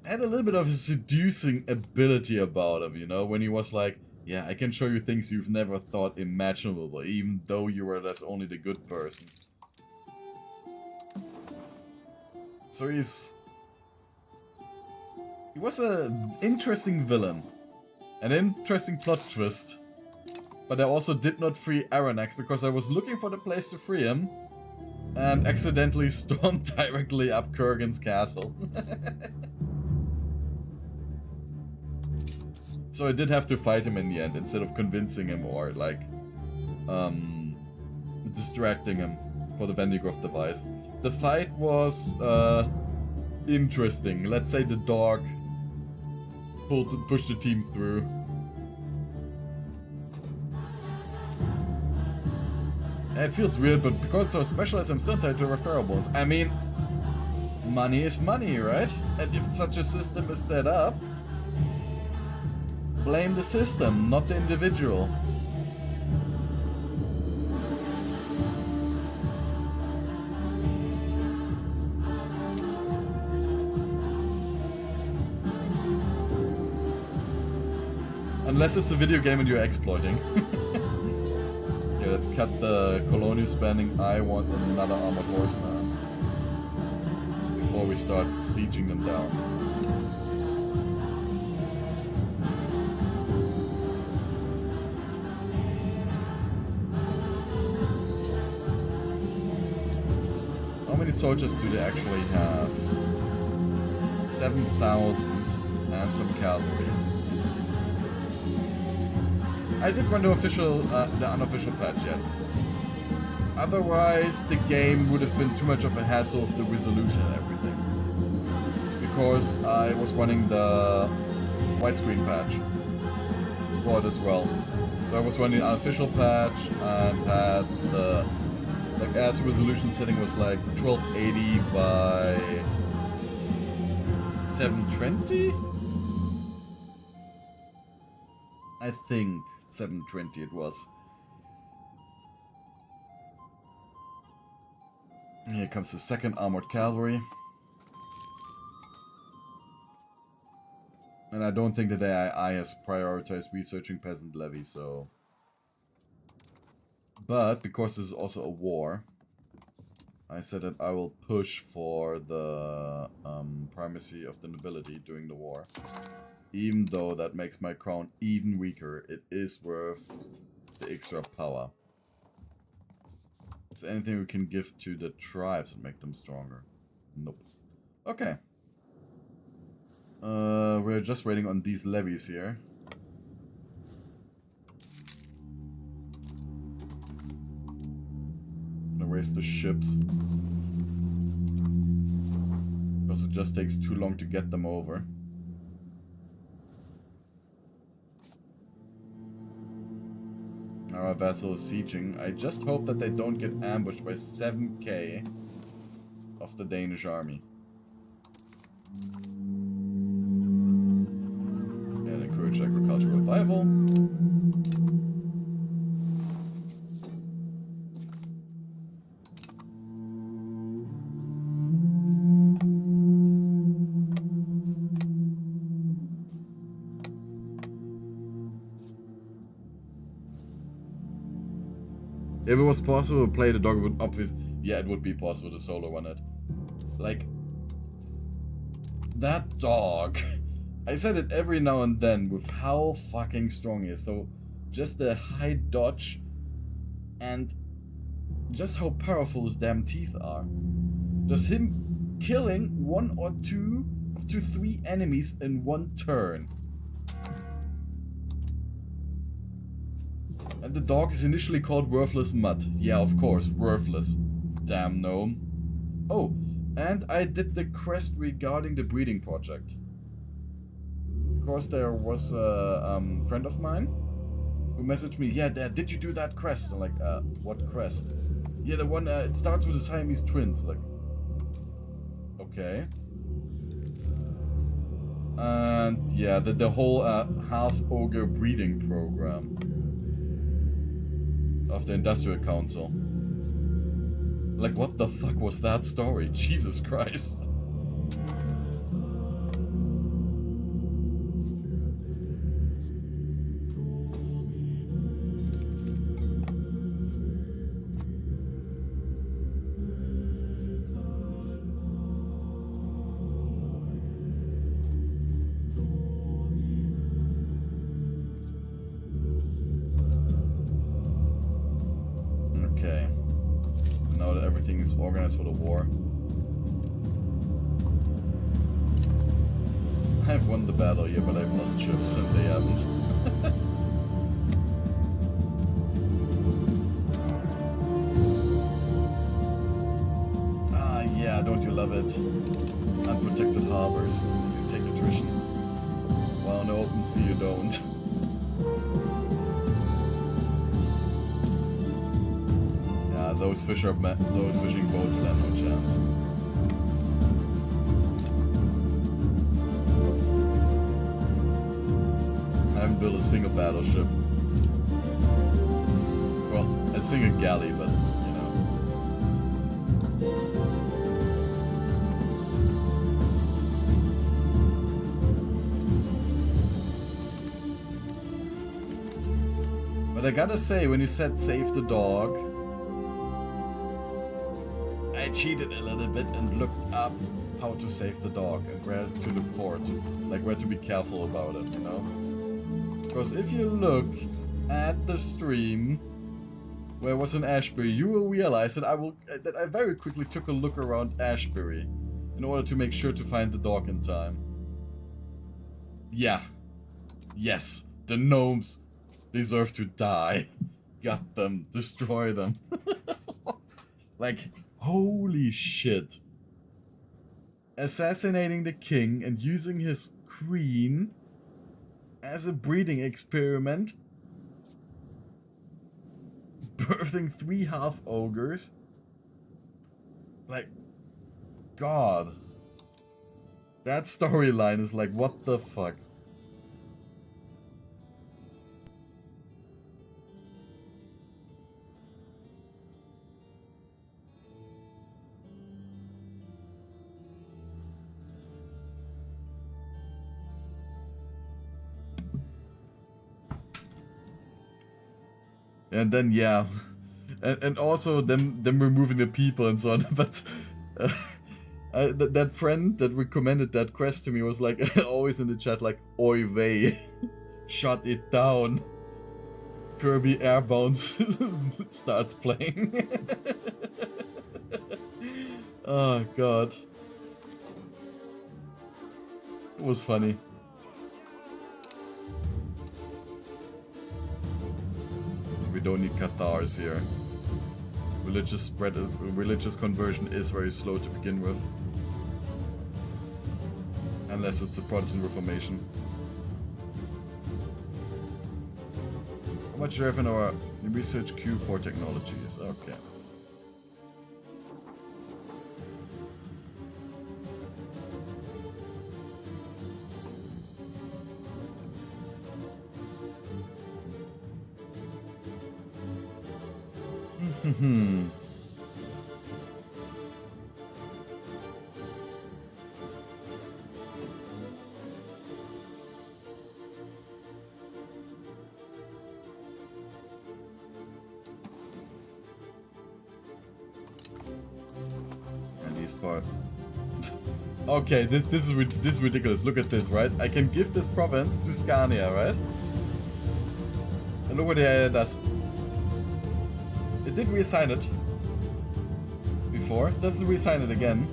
had a little bit of a seducing ability about him, you know, when he was like, yeah, I can show you things you've never thought imaginable, even though you were thus only the good person. So he was an interesting villain. An interesting plot twist. But I also did not free Aronnax because I was looking for the place to free him. And accidentally stormed directly up Kurgan's castle. So I did have to fight him in the end instead of convincing him or like distracting him for the Vendigroth device. The fight was interesting. Let's say the dog pushed the team through. And it feels weird, but because it's so specialized, I'm still tied to referrals. I mean, money is money, right? And if such a system is set up, blame the system, not the individual. Unless it's a video game and you're exploiting. Okay, let's cut the colonial spending. I want another armored horseman before we start sieging them down. soldiers do they actually have? 7,000 and some cavalry. I did run the unofficial patch, yes. Otherwise, the game would have been too much of a hassle with the resolution and everything. Because I was running the widescreen patch for it as well. So I was running the unofficial patch and had the as resolution setting was like 1280 by 720? I think 720 it was. Here comes the second armored cavalry. And I don't think that the AI has prioritized researching peasant levy, so... But, because this is also a war, I said that I will push for the primacy of the nobility during the war. Even though that makes my crown even weaker, it is worth the extra power. Is there anything we can give to the tribes and make them stronger? Nope. Okay. We're just waiting on these levies here. Raise the ships because it just takes too long to get them over. Our vassal is sieging. I just hope that they don't get ambushed by 7k of the Danish army. And encourage agricultural revival. If it was possible to play the dog, it would obviously... Yeah, it would be possible to solo run it. Like... That dog... I said it every now and then with how fucking strong he is. So, just the high dodge and just how powerful his damn teeth are. Just him killing 1 or 2 to 3 enemies in 1 turn. And the dog is initially called Worthless Mutt. Yeah, of course, worthless. Damn gnome. Oh, and I did the quest regarding the breeding project. Of course, there was a friend of mine who messaged me, yeah, Dad, did you do that quest? I'm like, what quest? Yeah, the one, it starts with the Siamese twins. Like, okay. And yeah, the whole half-ogre breeding program of the Industrial Council. Like, what the fuck was that story? Jesus Christ. Okay. Now that everything is organized for the war. I've won the battle here, but I've lost ships and they haven't. Ah, yeah, don't you love it? Unprotected harbors. You take attrition. Well, on the open sea you don't. Those fishing boats stand no chance. I haven't built a single battleship. Well, a single galley, but you know. But I gotta say, when you said save the dog, I cheated a little bit and looked up how to save the dog and where to look for it, like where to be careful about it, you know? Because if you look at the stream, where I was in Ashbury, you will realize that I very quickly took a look around Ashbury in order to make sure to find the dog in time. Yeah. Yes, the gnomes deserve to die. Gut them, destroy them. Like, holy shit. Assassinating the king and using his queen as a breeding experiment. Birthing 3 half-ogres. Like, God. That storyline is like, what the fuck? And then, yeah. And also them removing the people and so on. But that friend that recommended that quest to me was like, always in the chat, like, Oi vey. Shut it down. Kirby Airbounds starts playing. Oh, God. It was funny. We don't need Cathars here. Religious conversion is very slow to begin with. Unless it's the Protestant Reformation. How much do you have in our research queue for technologies? Okay. And these part. Okay, this is ridiculous. Look at this, right? I can give this province to Scania, right? And look what it does. It did reassign it before. It doesn't reassign it again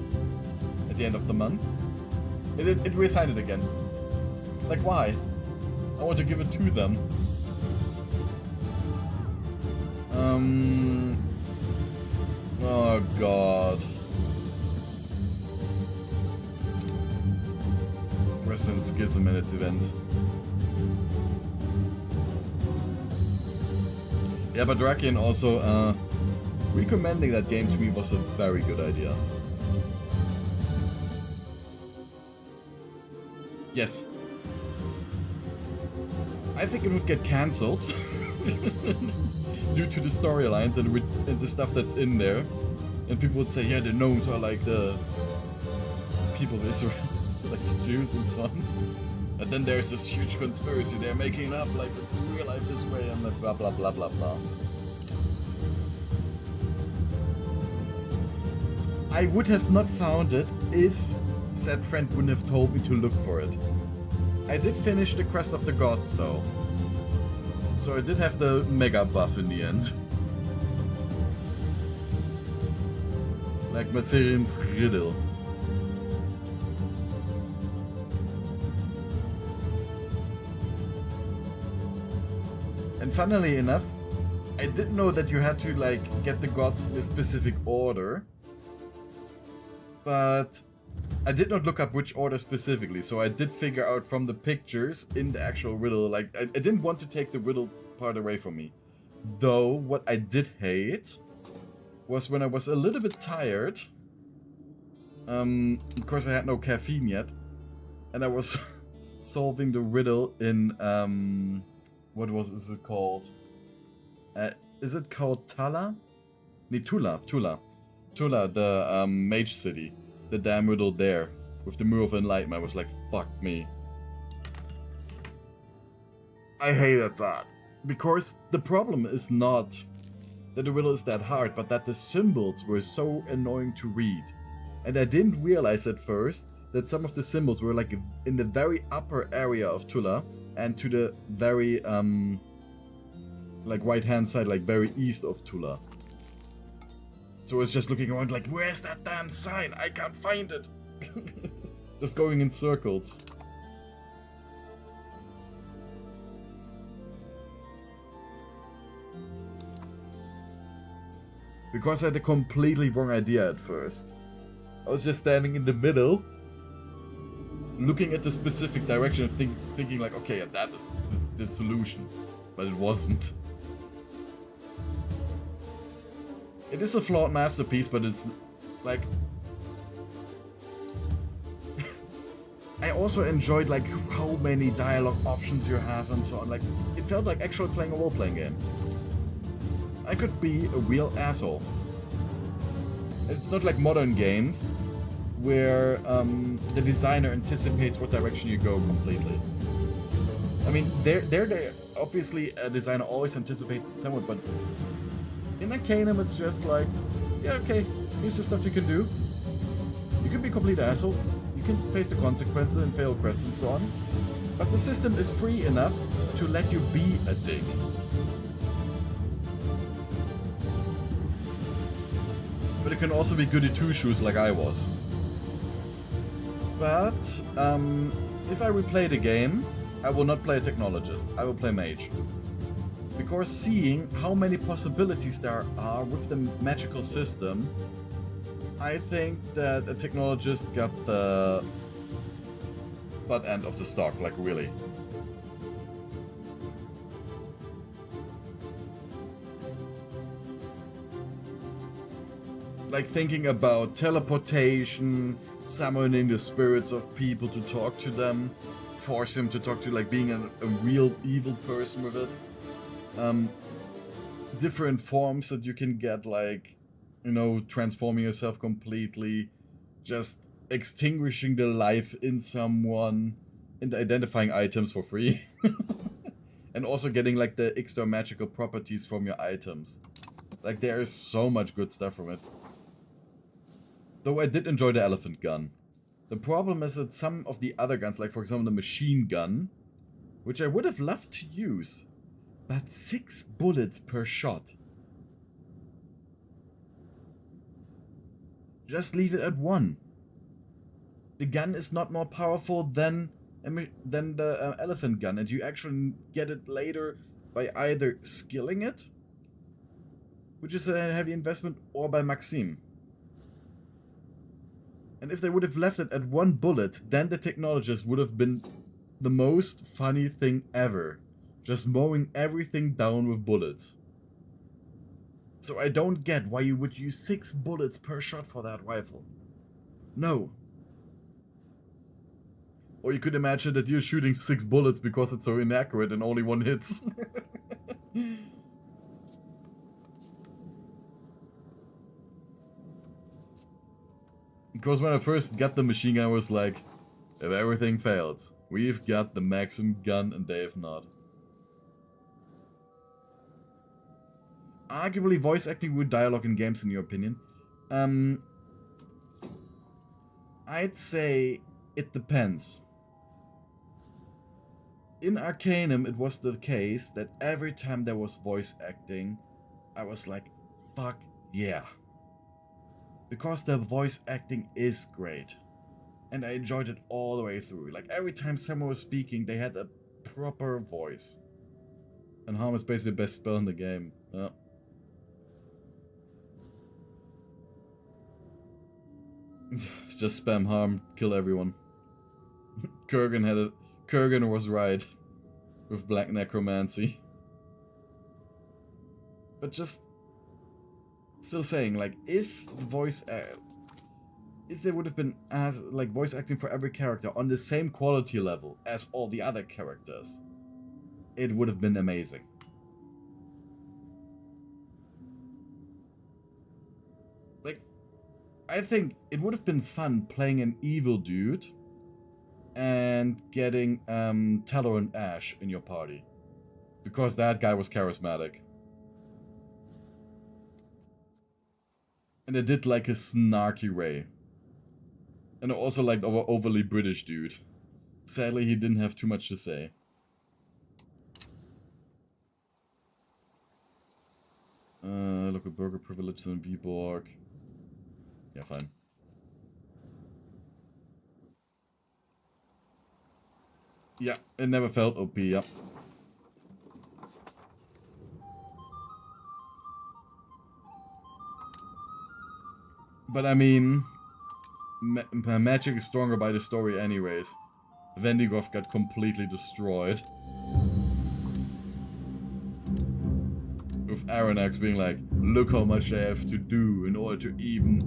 at the end of the month. It reassigned it again. Like, why? I want to give it to them. Oh God. Western Schism and its events. Yeah, but Drakian also, recommending that game to me was a very good idea. Yes. I think it would get cancelled due to the storylines and the stuff that's in there. And people would say, yeah, the gnomes are like the people of Israel, like the Jews and so on. And then there's this huge conspiracy they're making up, like it's in real life this way, and blah blah blah blah blah. I would have not found it if said friend wouldn't have told me to look for it. I did finish the Quest of the Gods though. So I did have the mega buff in the end. Like Mazirian's riddle. And funnily enough, I didn't know that you had to like get the gods in a specific order. But I did not look up which order specifically, so I did figure out from the pictures in the actual riddle, like I didn't want to take the riddle part away from me. Though what I did hate was when I was a little bit tired, of course I had no caffeine yet, and I was solving the riddle in is it called? Is it called Tala? Nee, Tula, the mage city. The damn riddle there. With the Mirror of Enlightenment. I was like, fuck me. I hated that. Because the problem is not that the riddle is that hard, but that the symbols were so annoying to read. And I didn't realize at first that some of the symbols were like in the very upper area of Tula and to the very like right hand side, like very east of Tula. So I was just looking around like, where's that damn sign? I can't find it. Just going in circles. Because I had a completely wrong idea at first. I was just standing in the middle, looking at the specific direction and thinking like, okay, that is the solution. But it wasn't. It is a flawed masterpiece, but it's like... I also enjoyed like how many dialogue options you have and so on. Like, it felt like actually playing a role-playing game. I could be a real asshole. It's not like modern games where the designer anticipates what direction you go completely. I mean, they're obviously a designer always anticipates it somewhat, but in Arcanum it's just like, yeah, okay, here's the stuff you can do. You can be a complete asshole. You can face the consequences and fail quests and so on. But the system is free enough to let you be a dick. But it can also be goody two-shoes like I was. But if I replay the game, I will not play a technologist. I will play mage. Because seeing how many possibilities there are with the magical system, I think that a technologist got the butt end of the stock, like really. Like thinking about teleportation, summoning the spirits of people to talk to them, force him to talk to, like being a real evil person with it. Different forms that you can get, like, you know, transforming yourself completely, just extinguishing the life in someone, and identifying items for free. And also getting like the extra magical properties from your items. Like there is so much good stuff from it. Though I did enjoy the elephant gun. The problem is that some of the other guns, like for example the machine gun, which I would have loved to use, but 6 bullets per shot. Just leave it at 1. The gun is not more powerful than the elephant gun, and you actually get it later by either skilling it, which is a heavy investment, or by Maxim. And if they would have left it at 1 bullet, then the technologist would have been the most funny thing ever. Just mowing everything down with bullets. So I don't get why you would use 6 bullets per shot for that rifle. No. Or you could imagine that you're shooting 6 bullets because it's so inaccurate and only 1 hits. Because when I first got the machine gun, I was like, if everything fails, we've got the Maxim gun and they have not. Arguably voice acting with dialogue in games, in your opinion. I'd say it depends. In Arcanum, it was the case that every time there was voice acting, I was like, fuck yeah. Because the voice acting is great. And I enjoyed it all the way through. Like every time someone was speaking, they had a proper voice. And Harm is basically the best spell in the game. Just spam Harm, kill everyone. Kurgan was right with Black Necromancy. But just still saying, like, if there would have been as like voice acting for every character on the same quality level as all the other characters, it would have been amazing. Like, I think it would have been fun playing an evil dude and getting Tolerant Ash in your party. Because that guy was charismatic. And I did like his snarky way. And I also liked our overly British dude. Sadly, he didn't have too much to say. Look at burger privileges in Viborg. Yeah, fine. Yeah, it never felt OP, yeah. But I mean, magic is stronger by the story anyways. Vendigoth got completely destroyed. With Aronax being like, look how much I have to do in order to even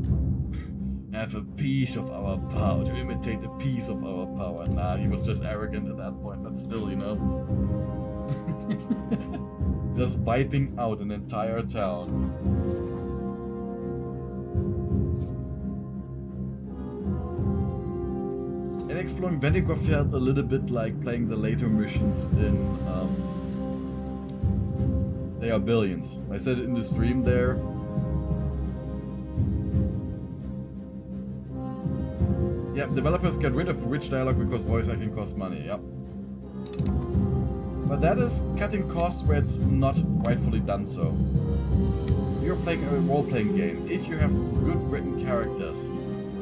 have a piece of our power, to imitate a piece of our power. Nah, he was just arrogant at that point, but still, you know. Just wiping out an entire town. And exploring Vendigoth felt a little bit like playing the later missions in They Are Billions. I said it in the stream there. Yep, developers get rid of rich dialogue because voice acting costs money, yep. But that is cutting costs where it's not rightfully done so. You're playing a role-playing game. If you have good written characters,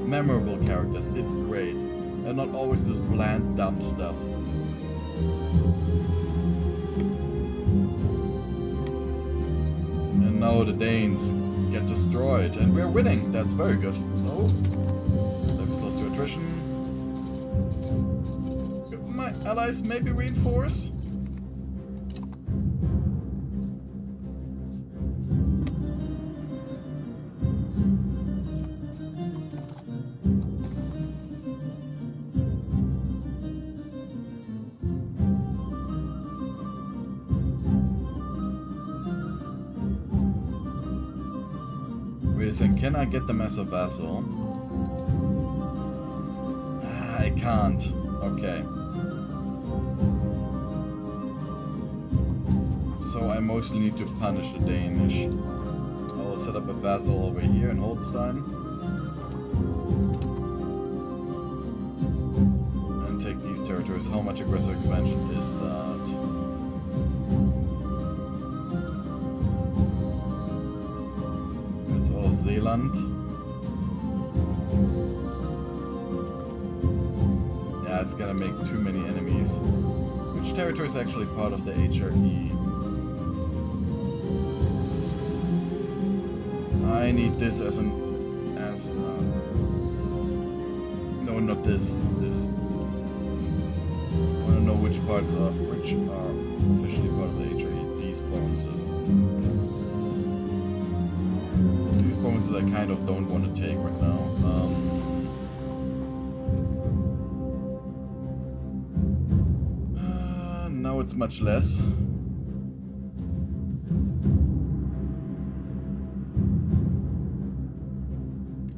memorable characters, it's great. And not always this bland, dumb stuff. And now the Danes get destroyed, and we're winning. That's very good. Oh, that was close to attrition. Could my allies maybe reinforce? Can I get them as a vassal? I can't. Okay. So I mostly need to punish the Danish. I will set up a vassal over here in Holstein. And take these territories. How much aggressive expansion is that? Zealand. Yeah, it's gonna make too many enemies. Which territory is actually part of the HRE? I need this as no, not this. This. I wanna know which parts are officially part of the HRE. These provinces. Provinces I kind of don't want to take right now. Now it's much less.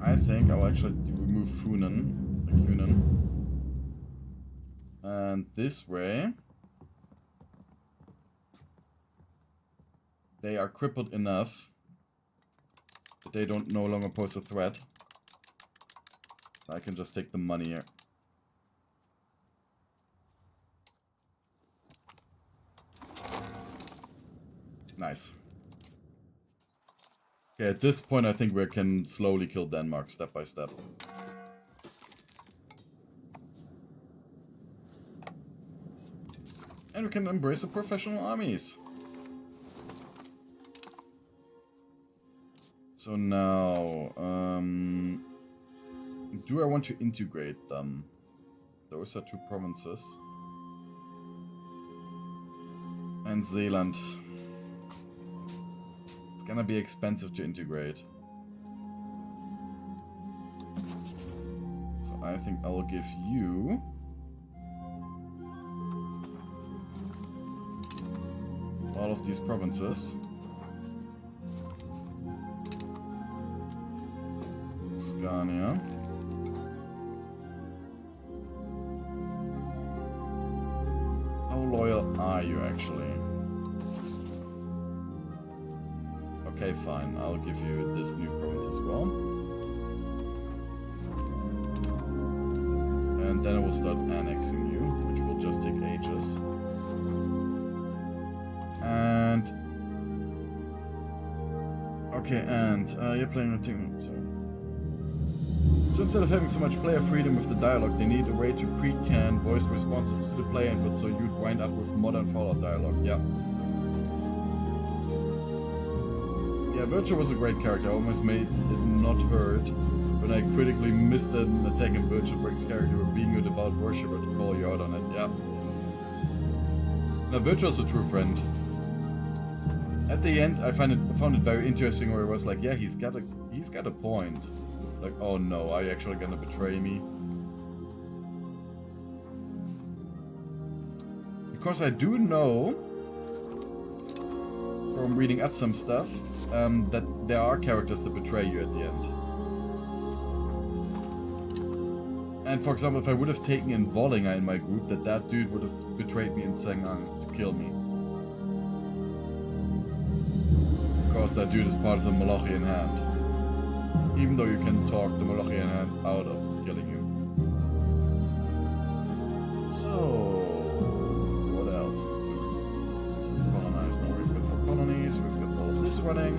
I think I'll actually remove Funen, like Funen. And this way, they are crippled enough that they don't no longer pose a threat. So I can just take the money here. Nice. Okay, at this point I think we can slowly kill Denmark step by step. And we can embrace the professional armies. So now, do I want to integrate them? Those are two provinces. And Zealand. It's gonna be expensive to integrate. So I think I'll give you... all of these provinces. Scania. How loyal are you actually? Okay, fine. I'll give you this new province as well. And then I will start annexing you, which will just take ages. And Okay, and you're playing a team. So instead of having so much player freedom with the dialogue, they need a way to pre-can voice responses to the player input, so you'd wind up with modern Fallout dialogue. Yeah. Yeah, Virtua was a great character. I almost made it not hurt when I critically missed an attack in Virtua Break's character with being a devout worshipper to call you out on it. Yeah. Now, Virtua's a true friend. At the end, I found it very interesting where it was like, yeah, he's got a point. Like, oh no, are you actually gonna betray me? Because I do know from reading up some stuff that there are characters that betray you at the end. And for example, if I would have taken in Vollinger in my group, that dude would have betrayed me in Sengang to kill me. Because that dude is part of the Molochian hand. Even though you can talk the Molochian hand out of killing you. So, what else? Colonize. Now we've got 4 colonies, we've got all of this running.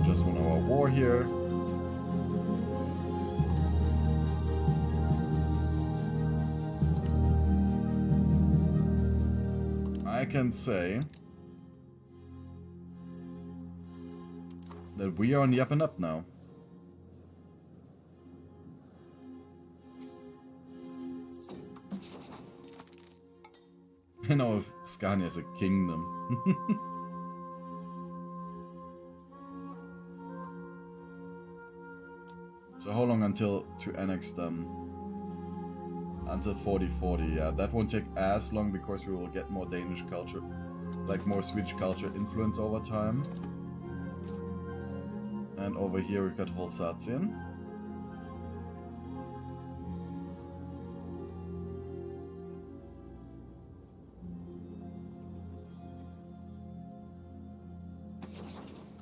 Just won our war here. I can say that we are on the up and up now. I know if Scania is a kingdom. So how long until to annex them? Until 4040, yeah. That won't take as long because we will get more Danish culture, like more Swedish culture influence over time. And over here we've got Holsatien.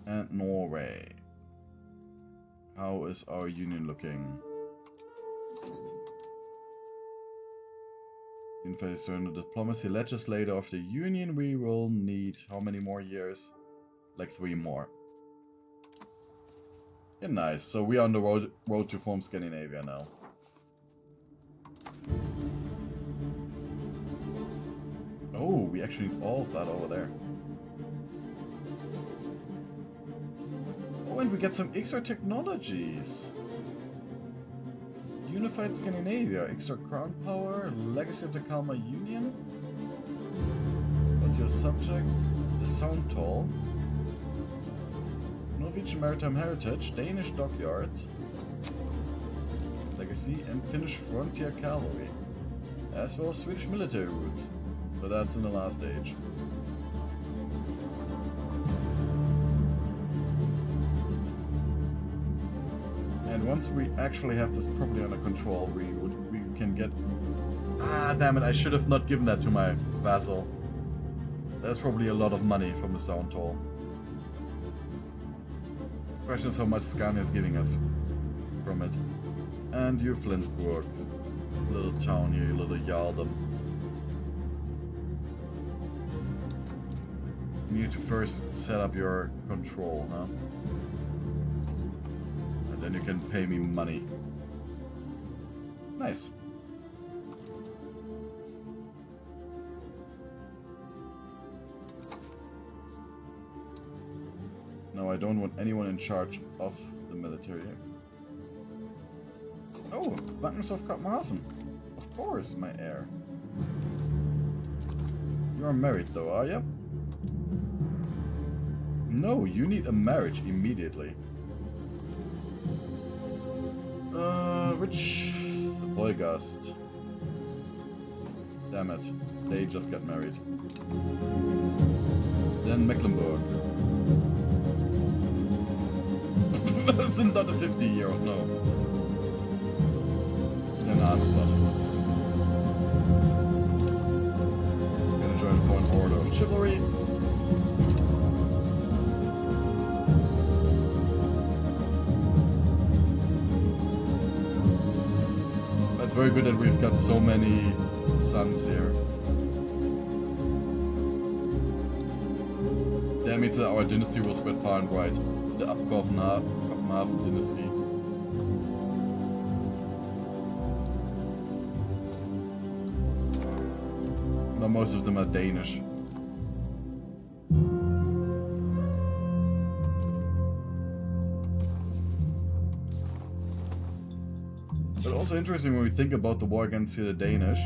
And Norway. How is our union looking? Unified external diplomacy legislator of the union. We will need how many more years? Like 3 more. Yeah, nice. So we are on the road to form Scandinavia now. Oh, we actually need all of that over there. Oh, and we get some extra technologies. Unified Scandinavia, extra crown power, legacy of the Kalmar Union. What's your subject? The Sound Toll. Norwegian Maritime Heritage, Danish Dockyards, Legacy, and Finnish Frontier Cavalry, as well as Swedish military routes, but that's in the last age. And once we actually have this properly under control, we can get... Ah, damn it, I should have not given that to my vassal. That's probably a lot of money from the Sound Toll. Question is how much Scania is giving us from it. And you, Flensburg. Little town here, little Yaldum. You need to first set up your control, huh? And then you can pay me money. Nice. No, I don't want anyone in charge of the military. Oh, Magnus of Kopenhagen. Of course, my heir. You are married though, are you? No, you need a marriage immediately. Which... Vollgast. Damn it. They just got married. Then Mecklenburg. That's not a 50-year-old, no. Then Arnsbach. Gonna join the Foreign Order of Chivalry. It's very good that we've got so many sons here. That means that our dynasty will spread far and wide. the Abkovenhafen dynasty. Now most of them are Danish. But also interesting when we think about the war against the Danish,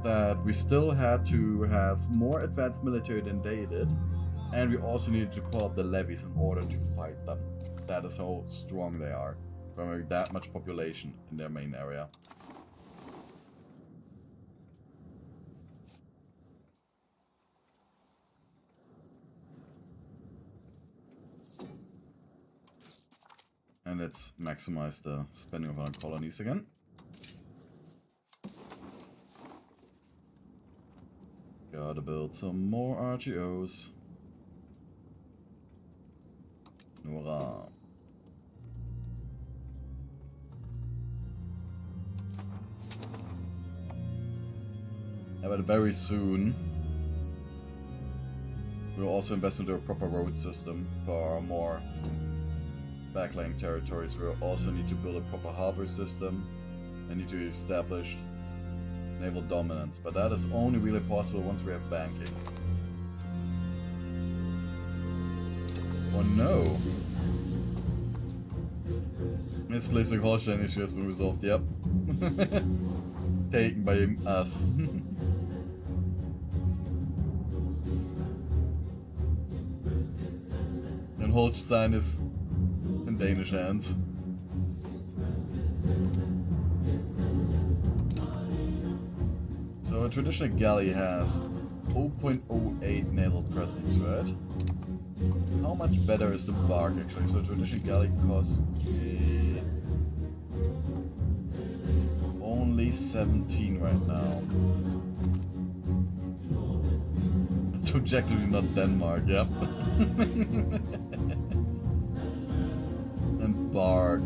that we still had to have more advanced military than they did, and we also needed to call up the levies in order to fight them. That is how strong they are, from that much population in their main area. And let's maximize the spending of our colonies again. Gotta build some more RGOs. Hurrah. Yeah, but very soon we'll also invest into a proper road system for our more backlying territories. We'll also need to build a proper harbor system and need to establish naval dominance, but that is only really possible once we have banking. Oh no! This Schleswig-Holstein issue has been resolved, yep. Taken by us. And Holstein is in Danish hands. So a traditional galley has 0.08 naval presence, right? How much better is the bark actually? So a traditional galley costs me only 17 right now. It's objectively not Denmark, yep. And bark.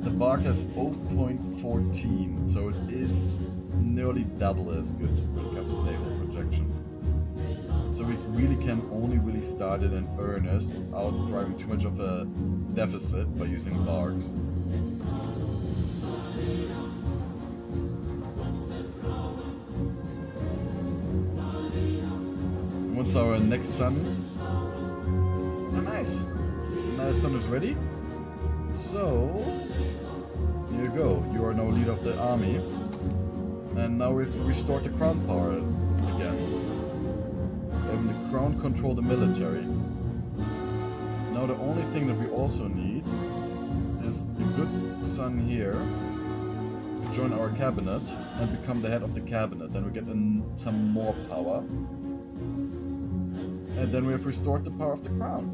The bark has 0.14, so it is nearly double as good when it comes to naval projection. So we really can only really start it in earnest without driving too much of a deficit by using barks. Once our next sun... Ah, nice! Now the sun is ready. So... here you go. You are now leader of the army. And now we have to restore the crown power again. Having the crown control the military. Now the only thing that we also need is a good son here to join our cabinet and become the head of the cabinet. Then we get some more power. And then we have restored the power of the crown.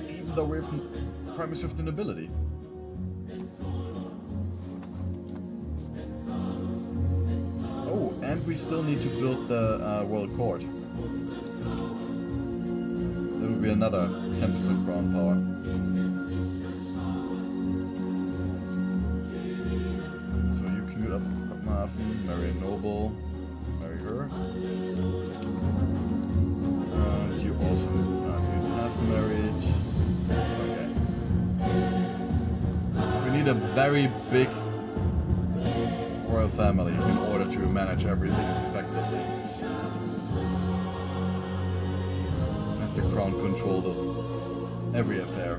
Even though we have primacy of the nobility. And we still need to build the Royal Court. There will be another 10% crown power. So you can get up Kopenhagen, marry a noble, marry her. And you also you have married. Okay. We need a very big royal family in order to manage everything effectively. Have the crown control every affair.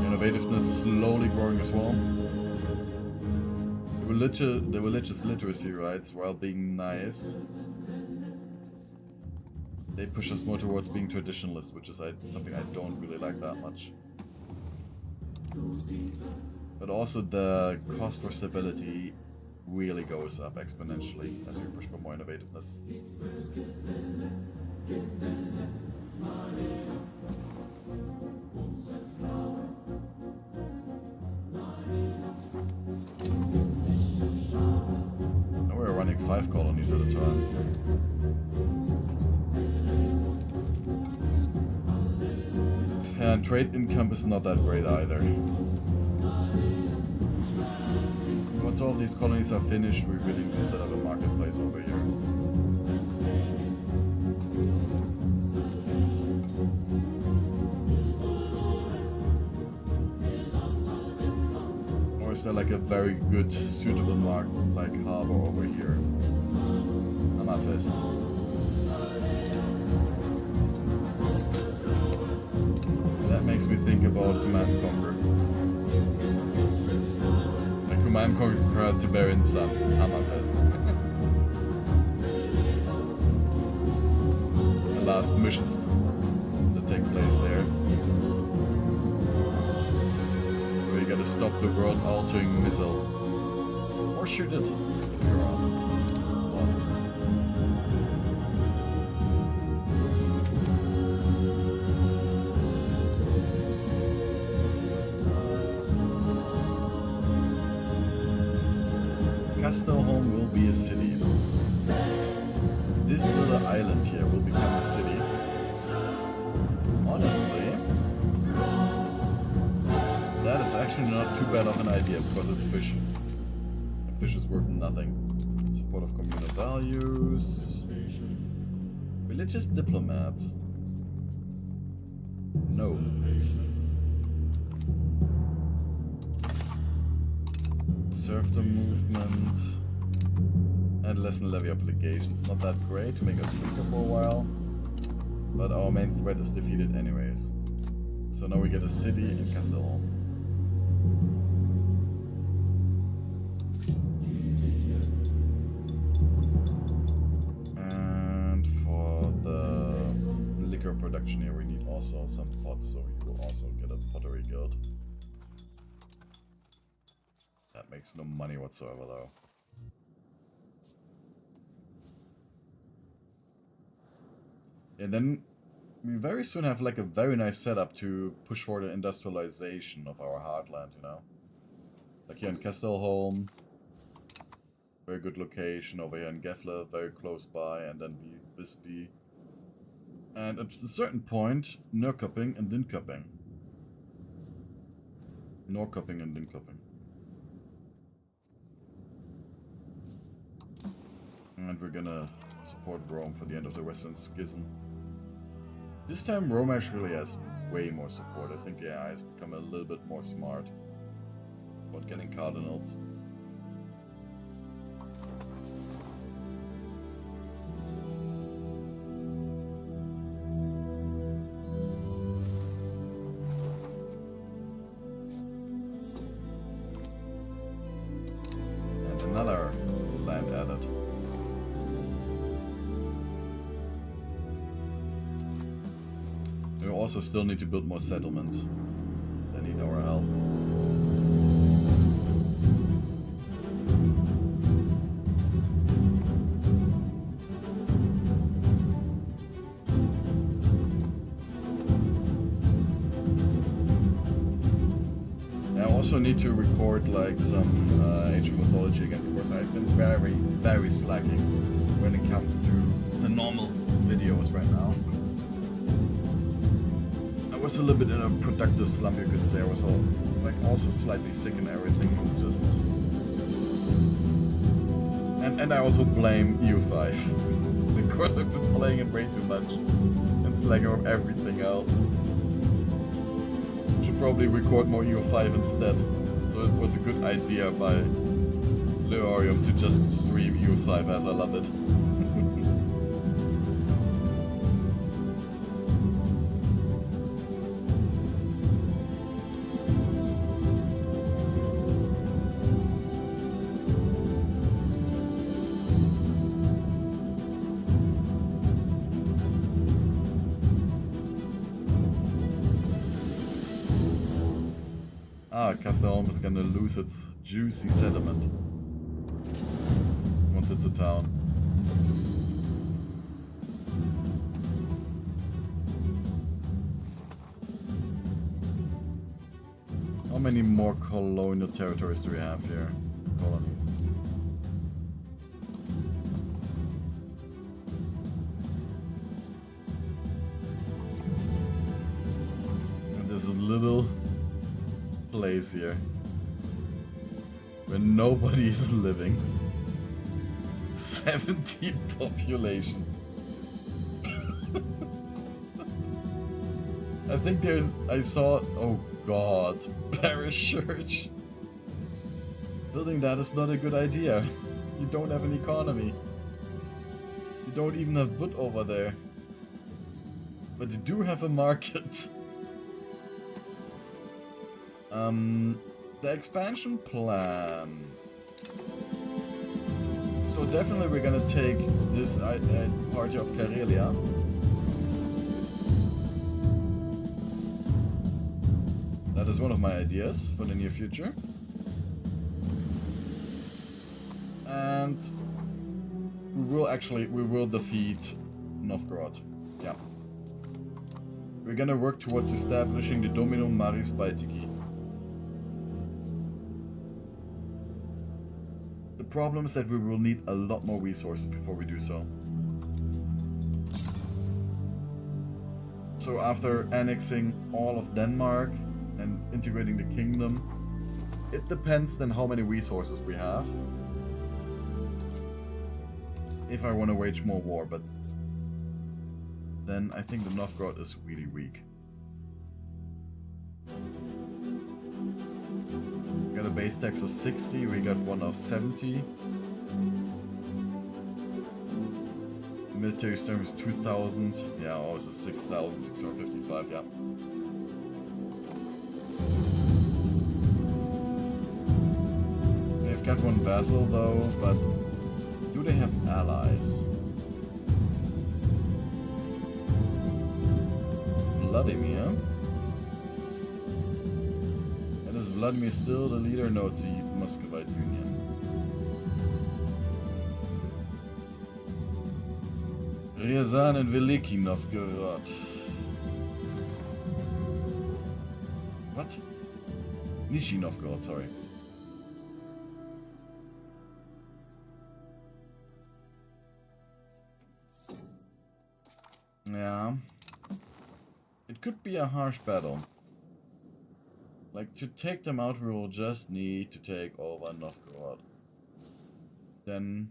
Innovativeness slowly growing as well. The religious literacy rights, while being nice, they push us more towards being traditionalist, which is something I don't really like that much. But also the cost for stability really goes up exponentially as we push for more innovativeness. Now we're running 5 colonies at a time. And And trade income is not that great either. Once all of these colonies are finished, we really need to set up a marketplace over here. Or is there like a very good, suitable like harbor over here? Amethyst. That makes me think about Command and Conquer. Like Command and Conquer Tiberian Sun, Hammerfest. The last missions that take place there. Where you gotta stop the world-altering missile. Or shoot it. Castelholm will be a city. This little island here will become a city. Honestly, that is actually not too bad of an idea because it's fish. And fish is worth nothing. Support of communal values. Religious diplomats. No. Serfdom movement. And lessen levy obligations. Not that great to make us weaker for a while. But our main threat is defeated anyways. So now we get a city in Castelholm. And for the liquor production here we need also some pots, so we will also get a pottery guild. That makes no money whatsoever though. And then we very soon have like a very nice setup to push for the industrialization of our heartland, you know? Like here in Castelholm, very good location. Over here in Gefle, very close by, and then Visby. And at a certain point, Norrköping and Linköping. Norrköping and Linköping. And we're gonna support Rome for the end of the Western Schism. This time Rome actually has way more support. I think the AI has become a little bit more smart about getting cardinals. And another land added. We also still need to build more settlements. They need our help. I also need to record like some ancient mythology again because I've been very slacking when it comes to the normal videos right now. I was a little bit in a productive slump, you could say. I was also slightly sick and everything, just... And I also blame EU5. Because I've been playing it way too much. And slacking off everything else. Should probably record more EU5 instead. So it was a good idea by Leorium to just stream EU5 as I love it. Castelholm is gonna lose its juicy settlement once it's a town. How many more colonial territories do we have here? Colonies. And this little place here where nobody is living. 70 population. I think I saw, oh god, parish church. Building that is not a good idea. You don't have an economy. You don't even have wood over there. But you do have a market. The expansion plan. So definitely we're gonna take this party of Karelia. That is one of my ideas for the near future. And we will defeat Novgorod. Yeah. We're gonna work towards establishing the Dominum Maris Baltici. The problem is that we will need a lot more resources before we do so. So after annexing all of Denmark and integrating the kingdom, it depends then how many resources we have. If I want to wage more war, but then I think the Novgorod is really weak. We got a base tax of 60, we got one of 70. Military strength is 2,000. Yeah, also 6,655, yeah. They've got one vassal though, but do they have allies? Vladimir? And is Vladimir still the leader? No, it's the Muscovite Union. Ryazan and Veliki Novgorod. What? Nishi Novgorod, sorry. Yeah. It could be a harsh battle. Like, to take them out, we will just need to take over Novgorod. Then...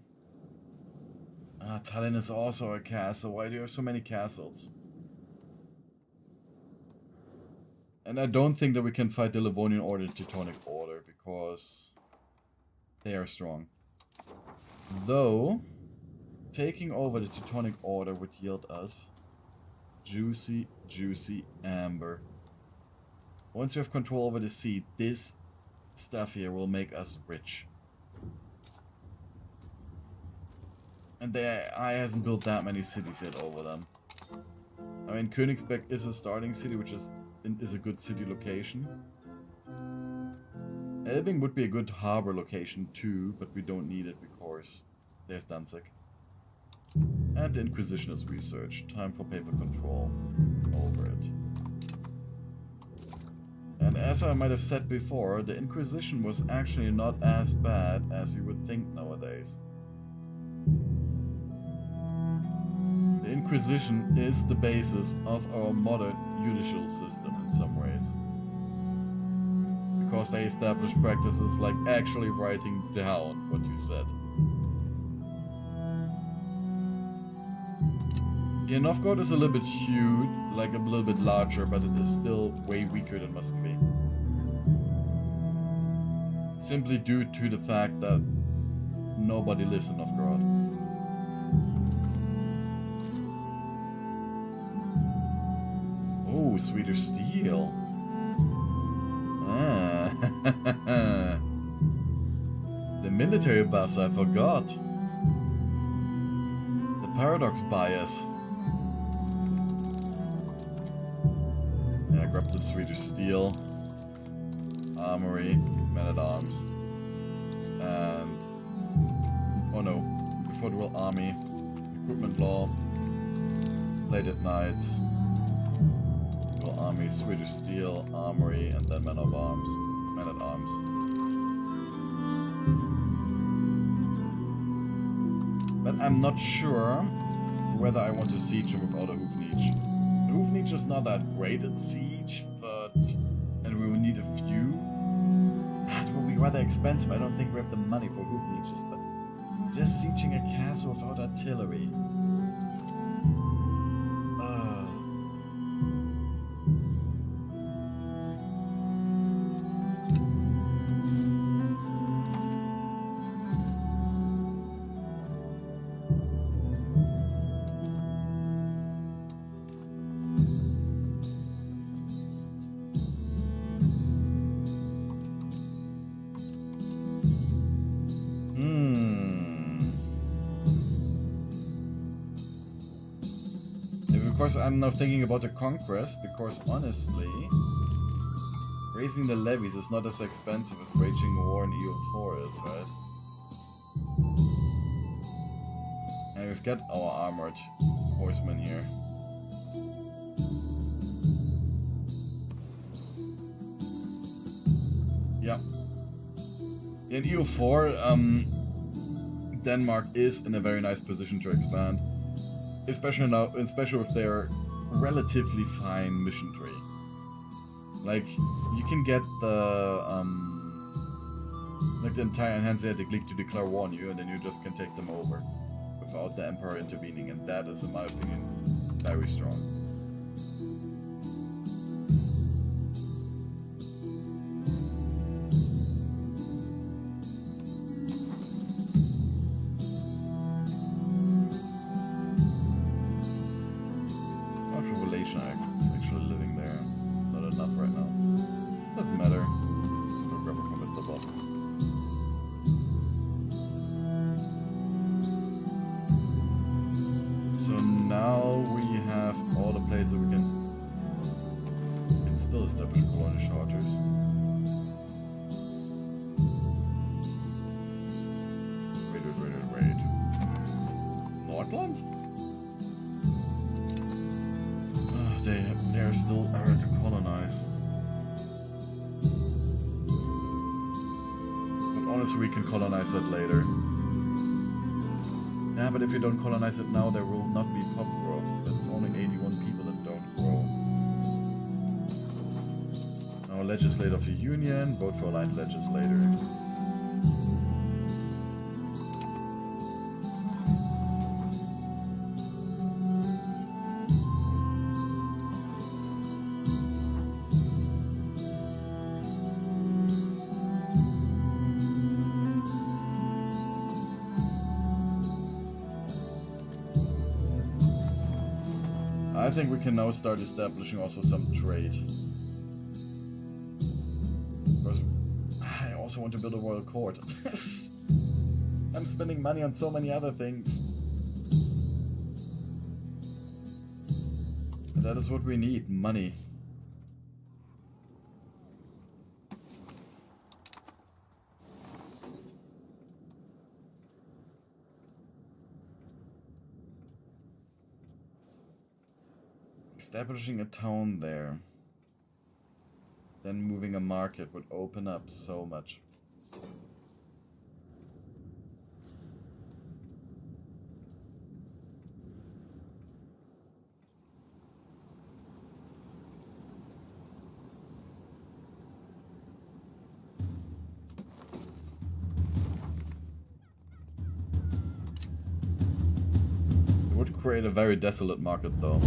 Tallinn is also a castle. Why do you have so many castles? And I don't think that we can fight the Livonian or the Teutonic Order, because they are strong. Though, taking over the Teutonic Order would yield us juicy, juicy amber. Once you have control over the sea, this stuff here will make us rich. And I hasn't built that many cities yet over them. I mean, Königsberg is a starting city, which is a good city location. Elbing would be a good harbor location too, but we don't need it because there's Danzig. And the Inquisition is researched. Time for paper control over it. And as I might have said before, the Inquisition was actually not as bad as you would think nowadays. The Inquisition is the basis of our modern judicial system in some ways. Because they established practices like actually writing down what you said. Yeah, Novgorod is a little bit huge, like a little bit larger, but it is still way weaker than Muscovy. Simply due to the fact that nobody lives in Novgorod. Oh, Swedish steel. Ah. The military buffs, I forgot. The paradox bias. Yeah, grab the Swedish steel. Armory, men-at-arms. And... oh no. Before the Royal Army. Equipment law. Late at nights. Royal Army, Swedish steel, armory, and then men-at-arms. But I'm not sure whether I want to siege him without a Hoofniche. The Hoofniche is not that great at siege, but rather expensive. I don't think we have the money for hoof niches, but just sieging a castle without artillery. Of course, I'm now thinking about the conquest, because honestly, raising the levies is not as expensive as waging war in EU4 is, right? And we've got our armored horsemen here. Yeah. In EU4, Denmark is in a very nice position to expand. Especially now, especially with their relatively fine mission tree. Like, you can get the like the entire Hanseatic League to declare war on you, and then you just can take them over without the Emperor intervening, and that is, in my opinion, very strong. They're still area to colonize. But honestly, we can colonize that later. Yeah, but if you don't colonize it now, there will not be pop growth. That's only 81 people that don't grow. Now legislate of the union, vote for aligned legislator. I think we can now start establishing also some trade. Because I also want to build a royal court. I'm spending money on so many other things. And that is what we need, money. Establishing a town there, then moving a market would open up so much. It would create a very desolate market though.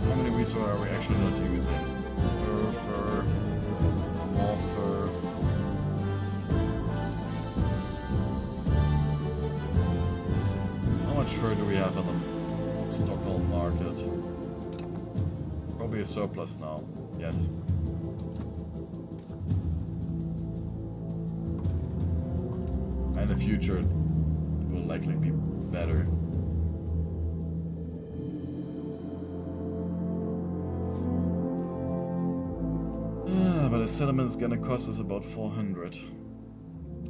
How many resources are we actually not using? Fur, more fur. How much fur do we have on the Stockholm market? Probably a surplus now, yes. In the future, it will likely be better. But a settlement is gonna cost us about 400.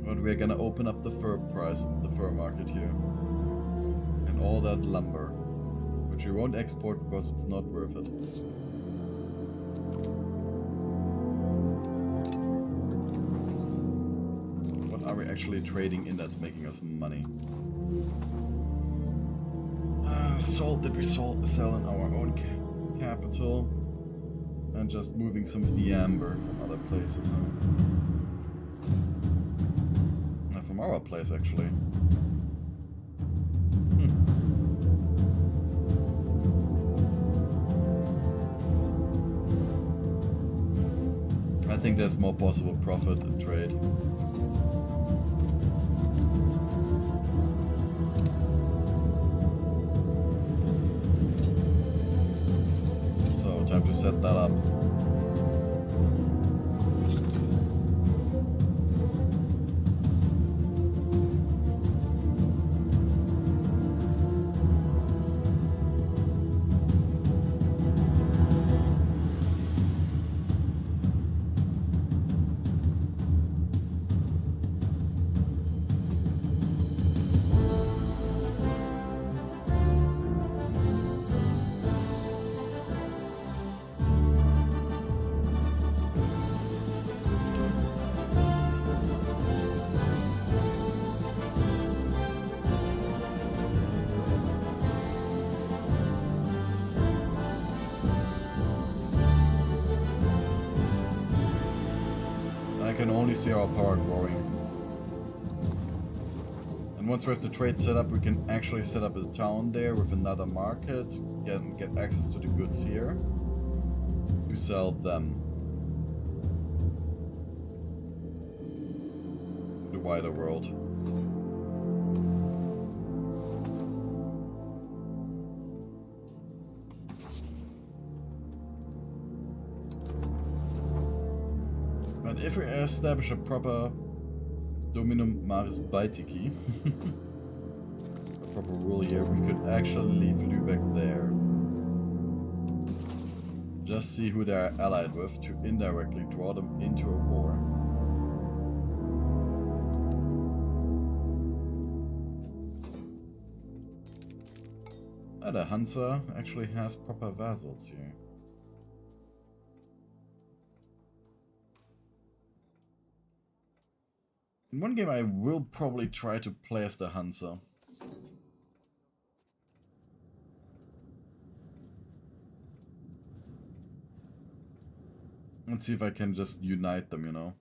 But we're gonna open up the fur price, the fur market here. And all that lumber. Which we won't export because it's not worth it. What are we actually trading in that's making us money. Salt that we sell in our own capital. And just moving some of the amber from other places, huh? Not from our place, actually. I think there's more possible profit in trade. So, time to set that up. I can only see our power growing. And once we have the trade set up, we can actually set up a town there with another market, get access to the goods here, to sell them to the wider world. But if we establish a proper Dominum Maris Baitiki, a proper rule here, we could actually leave Lübeck there. Just see who they're allied with to indirectly draw them into a war. And the Hansa actually has proper vassals here. In one game I will probably try to play as the Hansa. Let's see if I can just unite them, you know.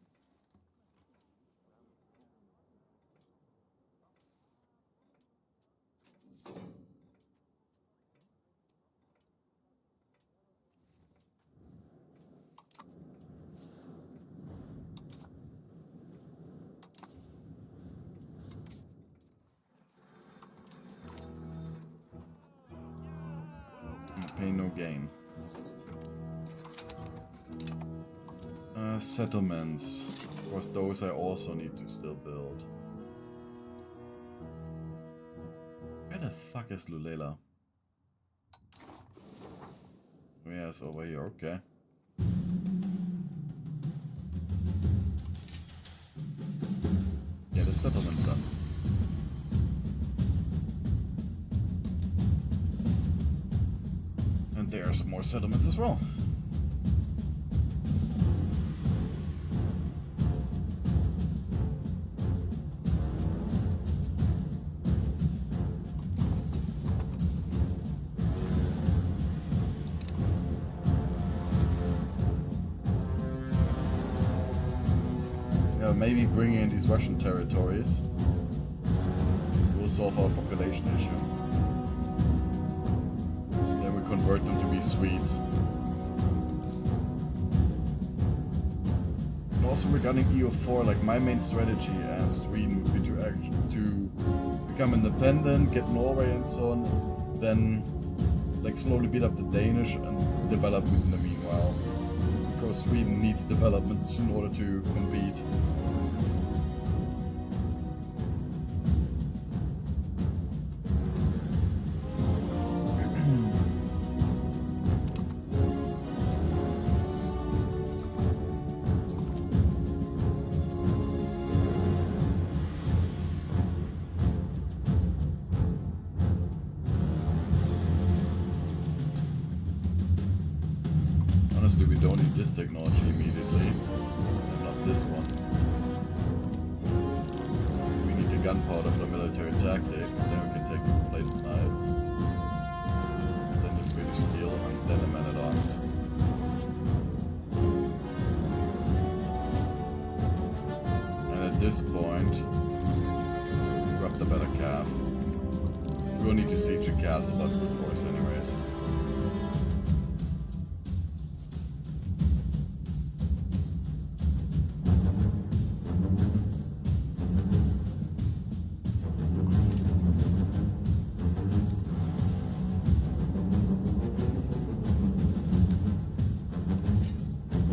Pay no gain. Settlements. Of course, those I also need to still build. Where the fuck is Lulela? Oh, yeah, it's over here, okay. Yeah, the settlement done. And there are some more settlements as well. Maybe bringing in these Russian territories will solve our population issue. Then we convert them to be Swedes. And also regarding EU4, like my main strategy as Sweden would be to become independent, get Norway and so on, then like slowly beat up the Danish and develop in the meanwhile. Because Sweden needs development in order to compete. Honestly, we don't need this technology immediately, and not this one. gunpowder for military tactics, then we can take the plated knights, then the Swedish steel, and then the men-at-arms. And at this point, grab the better calf. We will need to siege a castle, but good force anyways.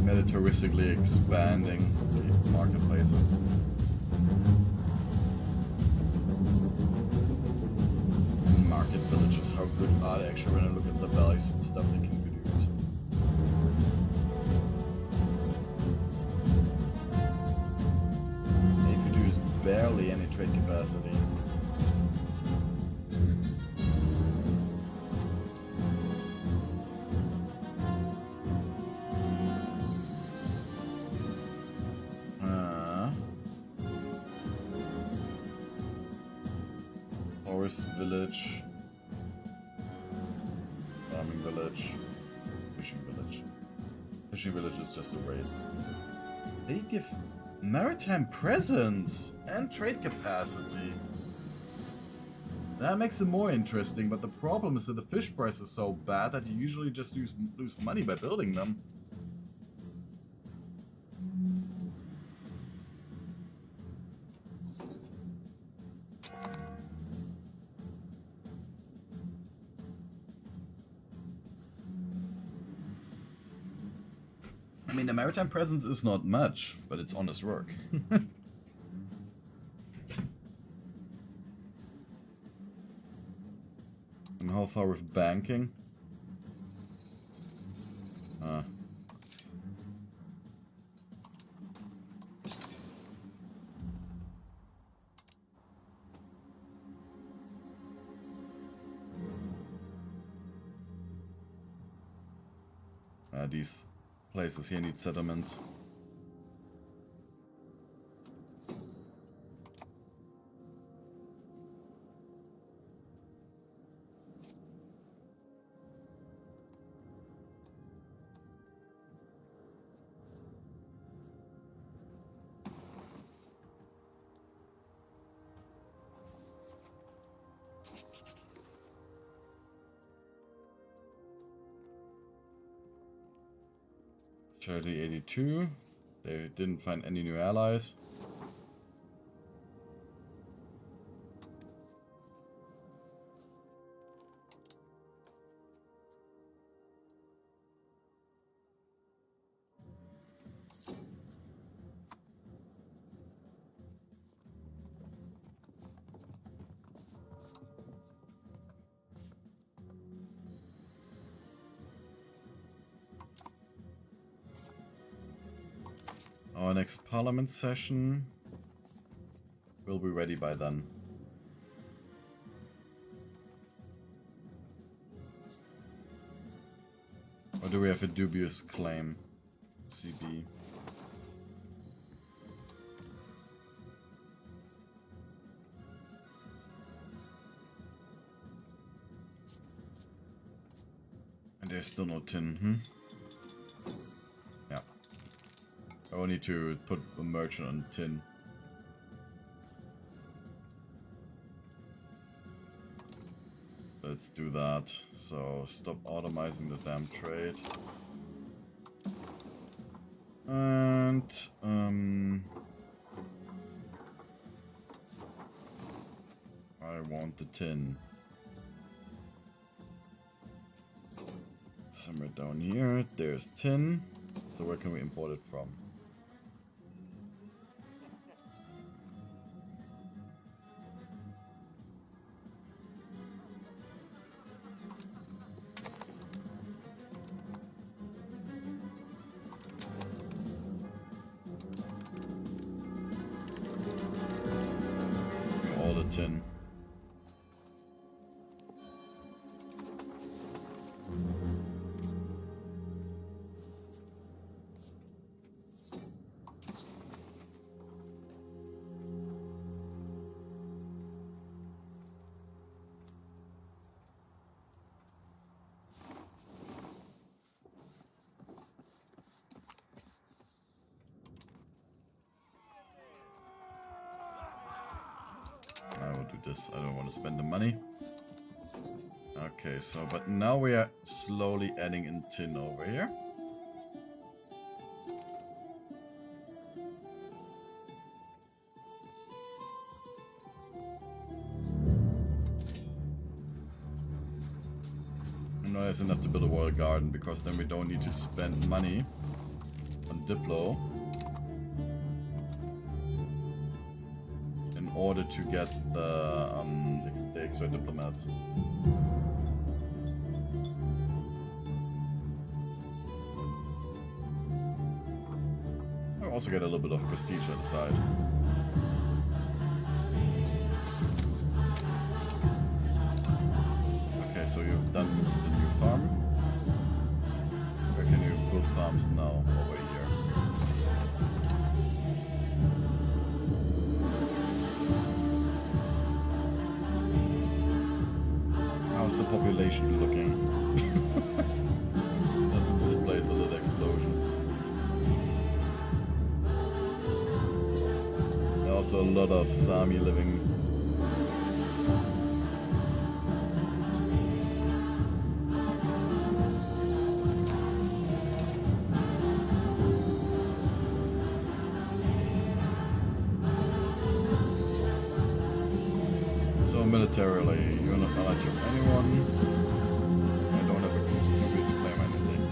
Militaristically expanding the marketplaces. Market villages, how good are they? Actually, when I look at the values and stuff they can produce. They produce barely any trade capacity. Village, farming village, fishing village. Fishing village is just a race. They give maritime presence and trade capacity. That makes it more interesting, but the problem is that the fish price is so bad that you usually just lose money by building them. I mean, the maritime presence is not much, but it's honest work. And how far with banking? These places here need settlements. Charity 82. They didn't find any new allies. Our next parliament session will be ready by then. Or do we have a dubious claim? CB. And there's still no tin, Yeah. I need to put a merchant on tin. Let's do that. So stop automizing the damn trade. And I want the tin. Somewhere down here, there's tin. So where can we import it from? All the tin. this. I don't want to spend the money. Okay, so, but now we are slowly adding in tin over here. No, there's enough to build a royal garden, because then we don't need to spend money on Diplo in order to get the extra diplomats. I also get a little bit of prestige at the side. Okay, so you've done the new farms. Where can you build farms now? Over here. How's the population looking? Doesn't displace a little explosion. Also a lot of Sami living. So militarily, you're not allowed to anyone. I don't have a dubious claim anything.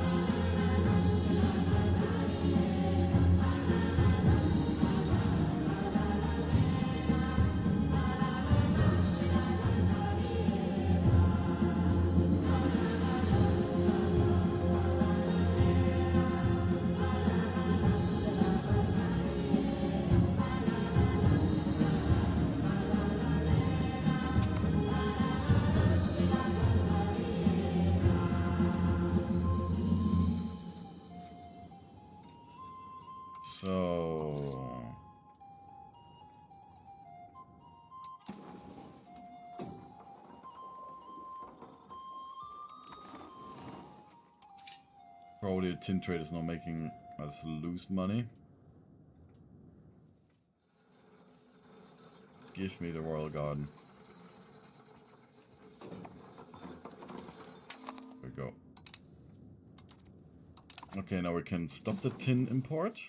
So probably a tin trade is not making us lose money. Give me the royal garden. There we go. Okay, now we can stop the tin import.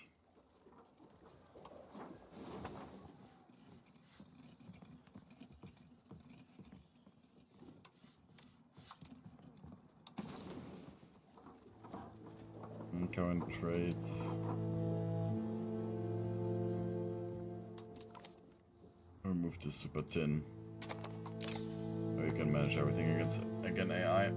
Current trades. Remove the super tin. Or you can manage everything against AI.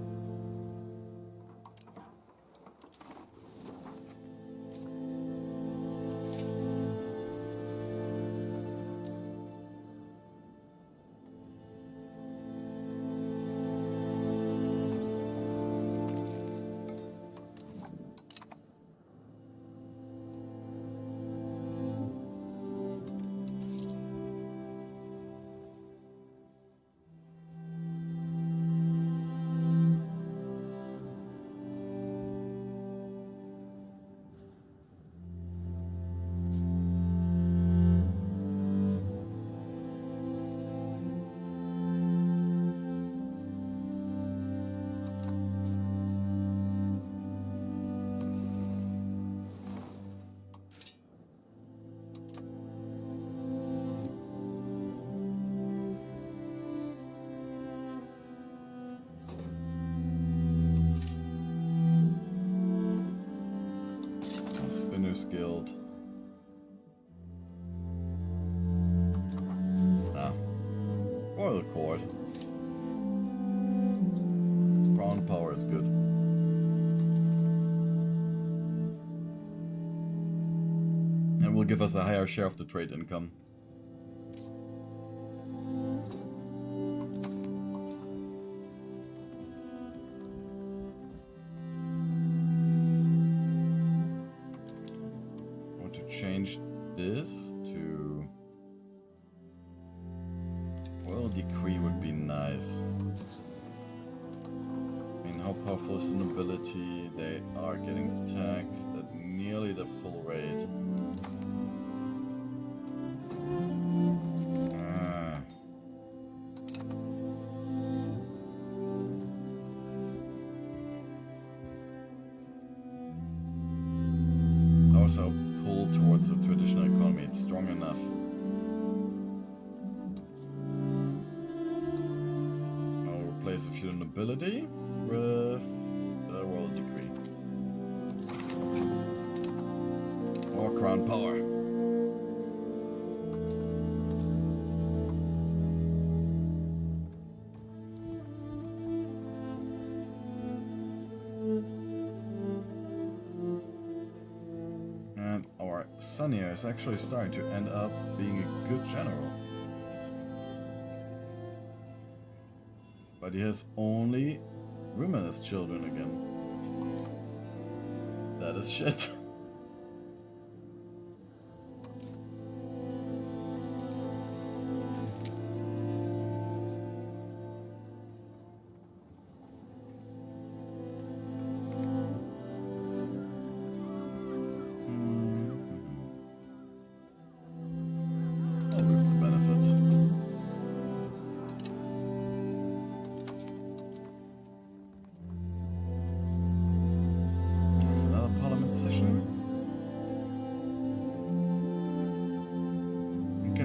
Guild. Royal Court. Crown power is good. And will give us a higher share of the trade income. Change this to royal decree would be nice. I mean, how powerful is the nobility? They are getting taxed at nearly the full rate. shows our pull towards the traditional economy. It's strong enough. I'll replace a feudal nobility with a royal degree. Or crown power. And our son here is actually starting to end up being a good general. But he has only women as children again. That is shit.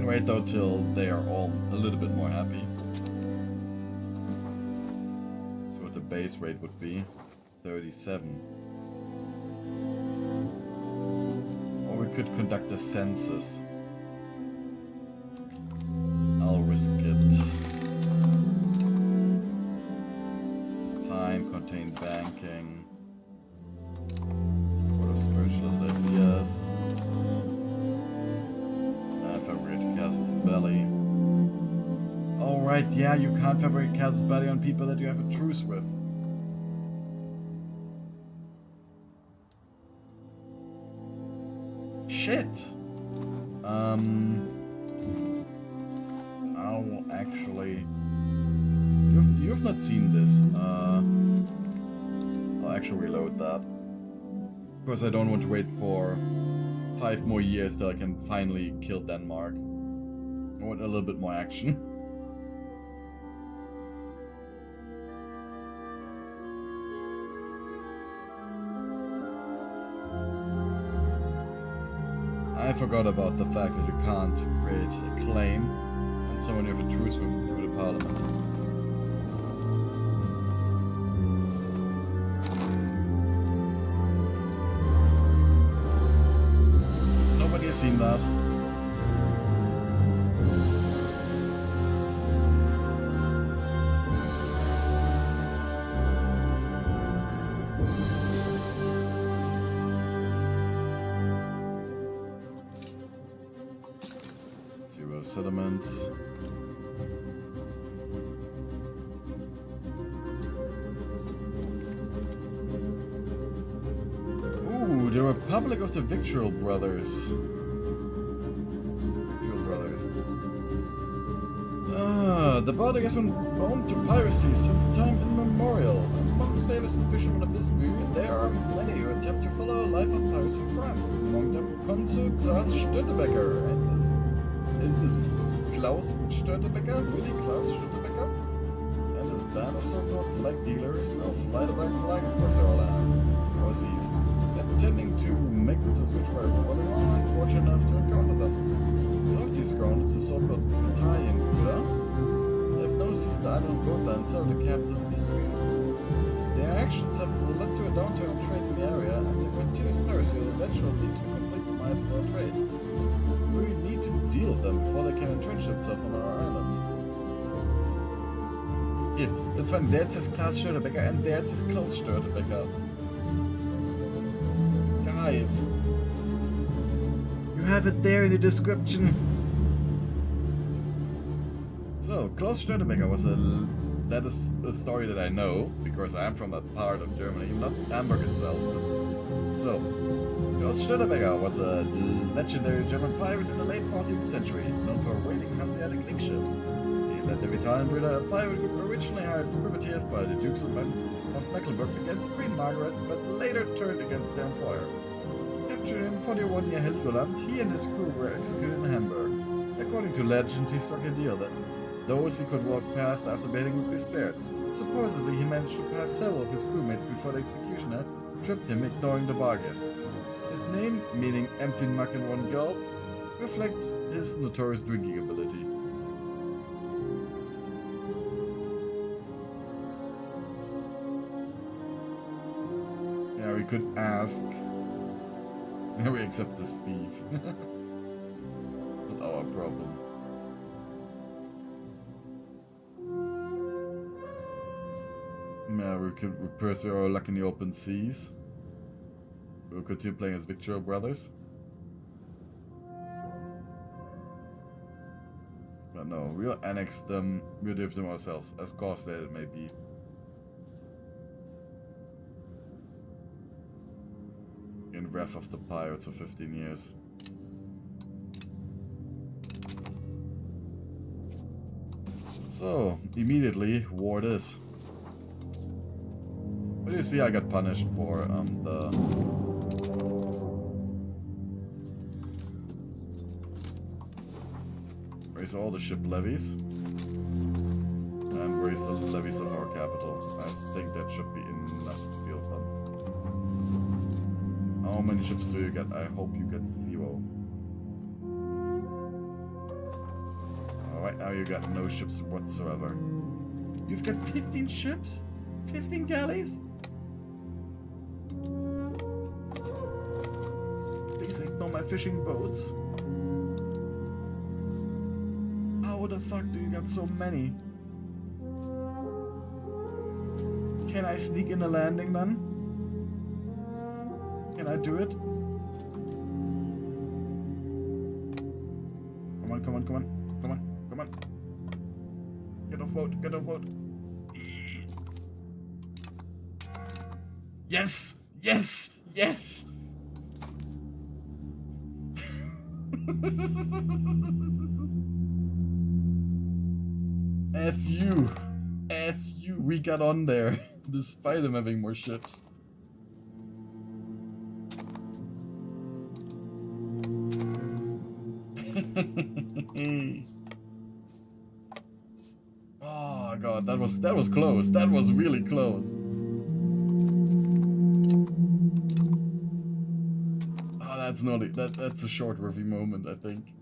Wait though till they are all a little bit more happy. So what the base rate would be, 37. Or we could conduct a census. I'll risk it. Fine, contain banking. Support of spiritualist ideas. Casus belli. Oh right, yeah, you can't fabricate casus belli on people that you have a truce with. Shit. I'll actually. You've not seen this. I'll actually reload that. Of course, I don't want to wait for 5 more years till I can finally kill Denmark. I want a little bit more action. I forgot about the fact that you can't create a claim and someone you have a truce with through the parliament. Nobody has seen that. Zero settlements. Ooh, the Republic of the Victual Brothers. The Baltic has been home to piracy since time immemorial. Among the sailors and fishermen of this period, there are many who attempt to follow a life of piracy and crime. Among them, Consul Klaus Störtebeker and is this Klaus Störtebeker? Really Klaus Störtebeker? And his band of so-called black dealers now fly the black flag across our lands, or seas, intending to make this a switch where everyone are unfortunate enough to encounter them. Some of these grounded the so-called Italian Buddha have now seized the island of Gotha and settled the capital of Visby. Their actions have led to a downturn in trade in the area, and the continuous piracy will eventually lead to a complete demise of our trade. We need to deal with them before they can entrench themselves on our island. Hier, that's funny. Der jetzt ist Klaus Störtebeker and der jetzt ist Klaus Störtebeker. Guys, you have it there in the description. So, Klaus Störtebeker was that is a story that I know, because I am from that part of Germany, not Hamburg itself. So, Klaus Störtebeker was a legendary German pirate in the late 14th century, known for raiding Hanseatic League ships. He led the Italian Brüder, a pirate group originally hired as privateers by the Dukes of Mecklenburg against Queen Margaret, but later turned against their employer. Captured in 41 near Heligoland, he and his crew were executed in Hamburg. According to legend, he struck a deal that those he could walk past after baiting would be spared. Supposedly, he managed to pass several of his crewmates before the executioner tripped him, ignoring the bargain. His name, meaning empty mug in one gulp, reflects his notorious drinking ability. Yeah, we could ask. We accept this thief. Not our problem. Yeah, we could pursue our luck in the open seas. We'll continue playing as Victor Brothers. But no, we'll annex them, we'll live them ourselves, as costly as it may be. In Wrath of the Pirates for 15 years. So, immediately, war this. But you see, I got punished for raise all the ship levies. And raise the levies of our capital. I think that should be enough to deal with them. How many ships do you get? I hope you get 0. Alright, now you got no ships whatsoever. You've got 15 ships? 15 galleys? Please ignore my fishing boats. How the fuck do you got so many? Can I sneak in a landing then? Can I do it? Come on, come on, come on, come on, come on. Get off boat, get off boat. Yes! Yes! Yes! F you. F you. We got on there. Despite him having more ships. Oh god, that was close. That was really close. Oh, that's not it. That's a short review moment, I think.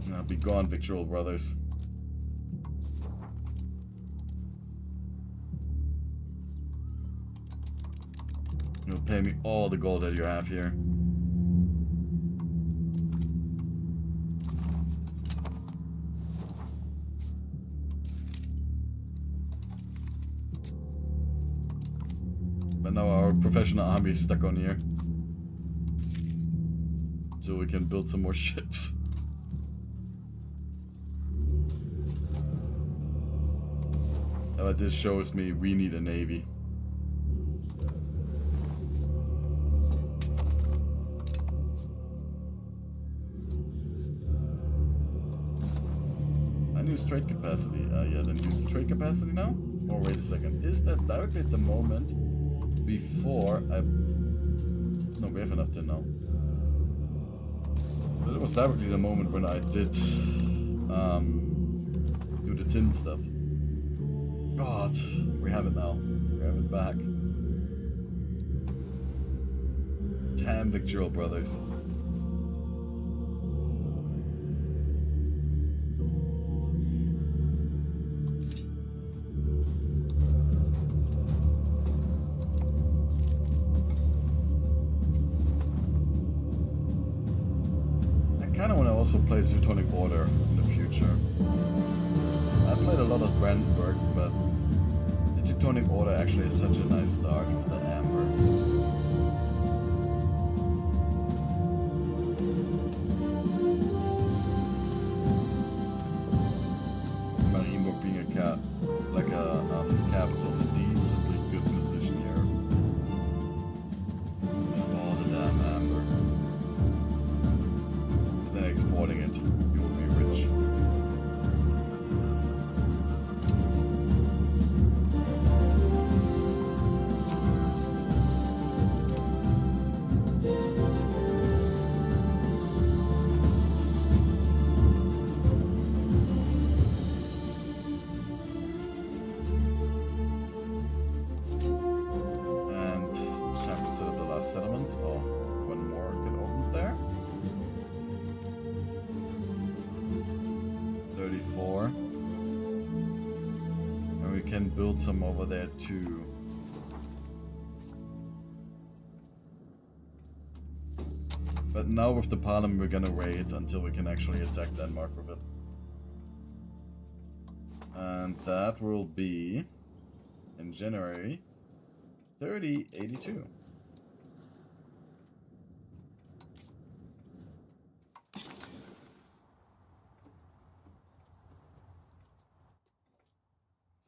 Now be gone, Victual Brothers. You'll pay me all the gold that you have here. But now our professional army is stuck on here. So we can build some more ships. But this shows me we need a navy. Unused trade capacity. Yeah, then use the trade capacity now? Or wait a second. Is that directly at the moment before I... No, we have enough tin now. But it was directly the moment when I did do the tin stuff. God, we have it now. We have it back. Damn, Victual Brothers. I kind of want to also play the Teutonic Order in the future. I played a lot of Brandenburg, but the Teutonic Order actually is such a nice start with the Amber. Marienburg being a capital in a decently good position here. Just all the damn Amber. And then exporting it, you will be rich. settlements. Oh, one more get opened there. 34. And we can build some over there too. But now with the parliament we're gonna wait until we can actually attack Denmark with it. And that will be in January 3082.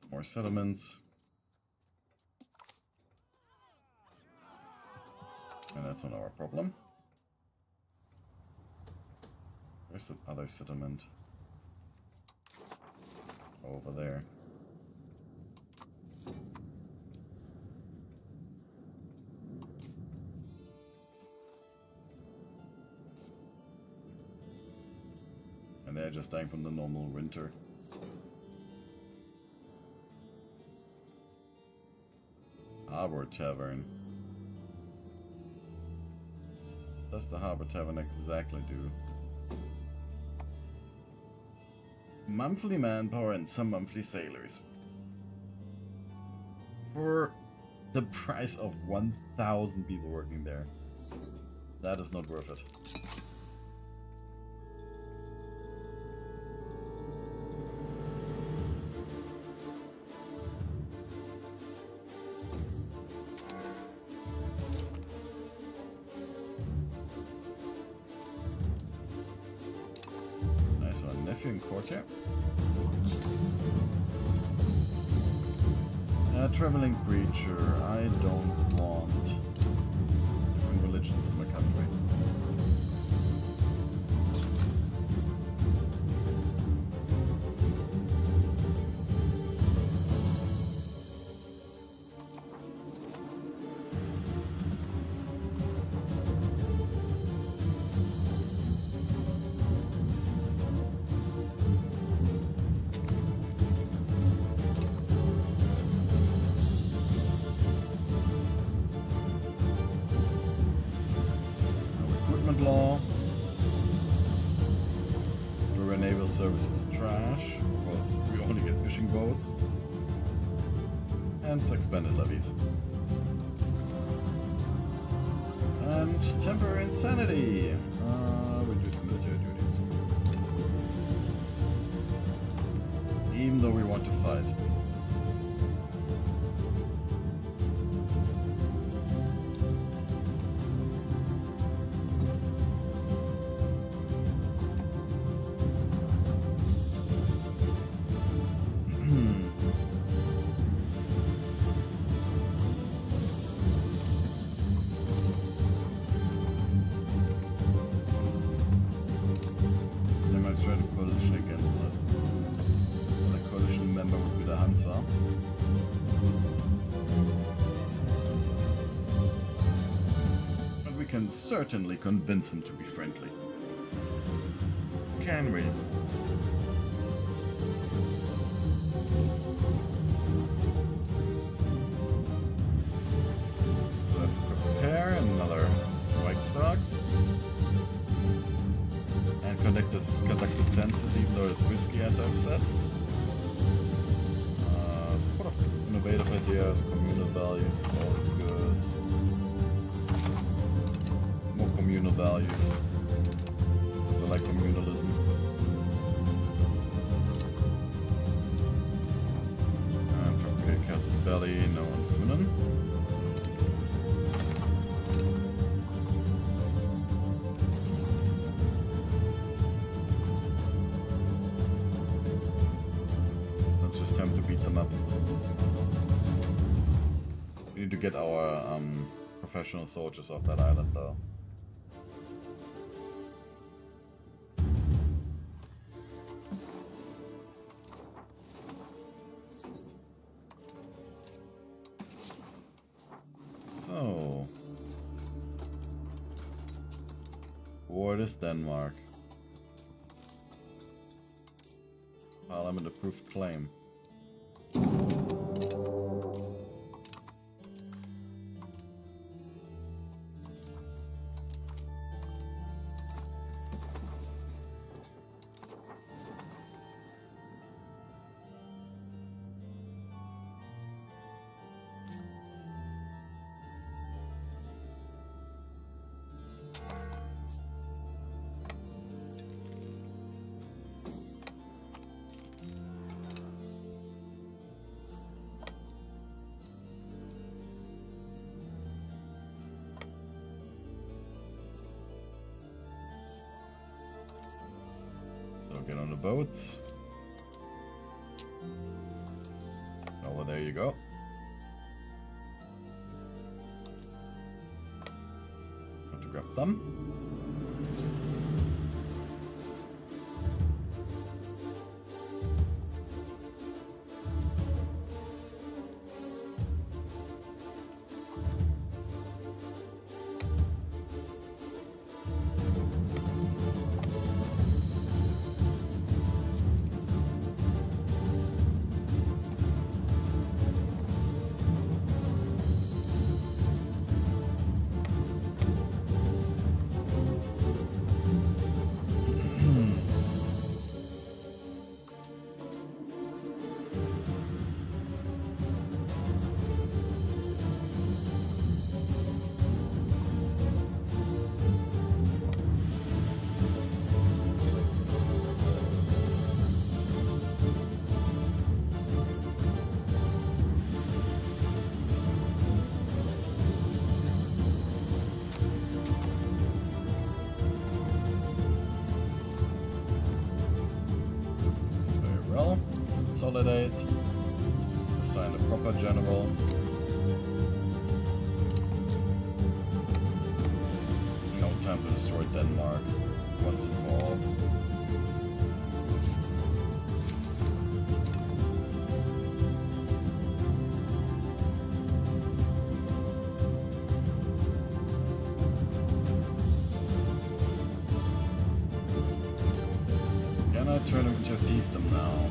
Some more settlements. And that's not our problem. Where's the other settlement? Over there. And they're just dying from the normal winter. Harbor Tavern. What does the Harbor Tavern exactly do? Monthly manpower and some monthly sailors. For the price of 1,000 people working there. That is not worth it. Nice one, nephew in court here. Traveling preacher, I don't want different religions in my country. Law. River naval services trash, because we only get fishing boats. And expanded levies. And temporary insanity. Reduce military duties. Even though we want to fight. But we can certainly convince them to be friendly. Can we? Let's prepare another white stock. And conduct the census, even though it's risky, as I've said. Innovative ideas, communal values is always good. More communal values. Because I like communalism. And from Casus Belli, no one Funen. Let's just attempt to beat them up. We need to get our professional soldiers off that island, though. So, what is Denmark? Parliament approved claim. boat. Oh, well, there you go. Have to grab them. Consolidate, assign a proper general. No time to destroy Denmark once and for all. Can I turn him into a fiefdom now?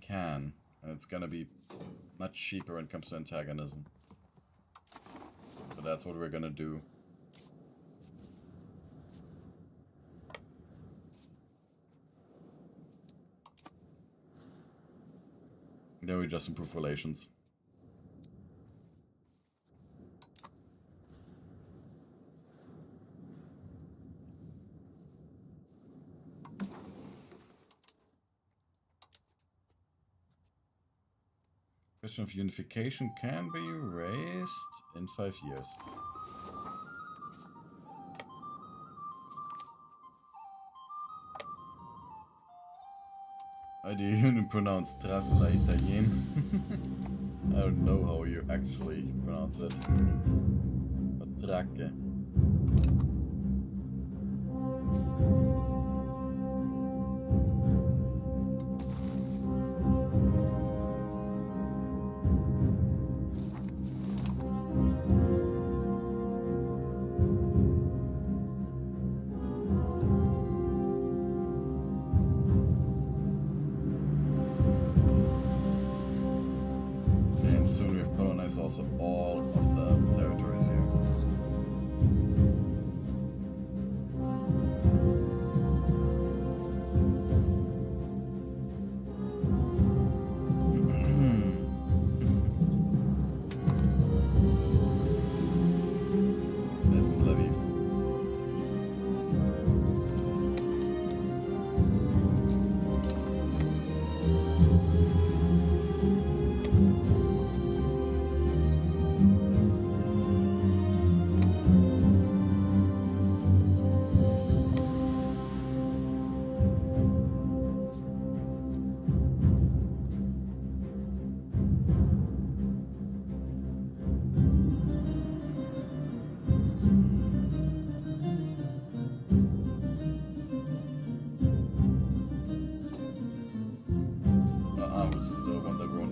Can, and it's gonna be much cheaper when it comes to antagonism. But that's what we're gonna do. Then we just improve relations. Question of unification can be raised in 5 years. How do you even pronounce Trasla Italien? I don't know how you actually pronounce it. But Tracke. Also all of the territories here. There's some levies.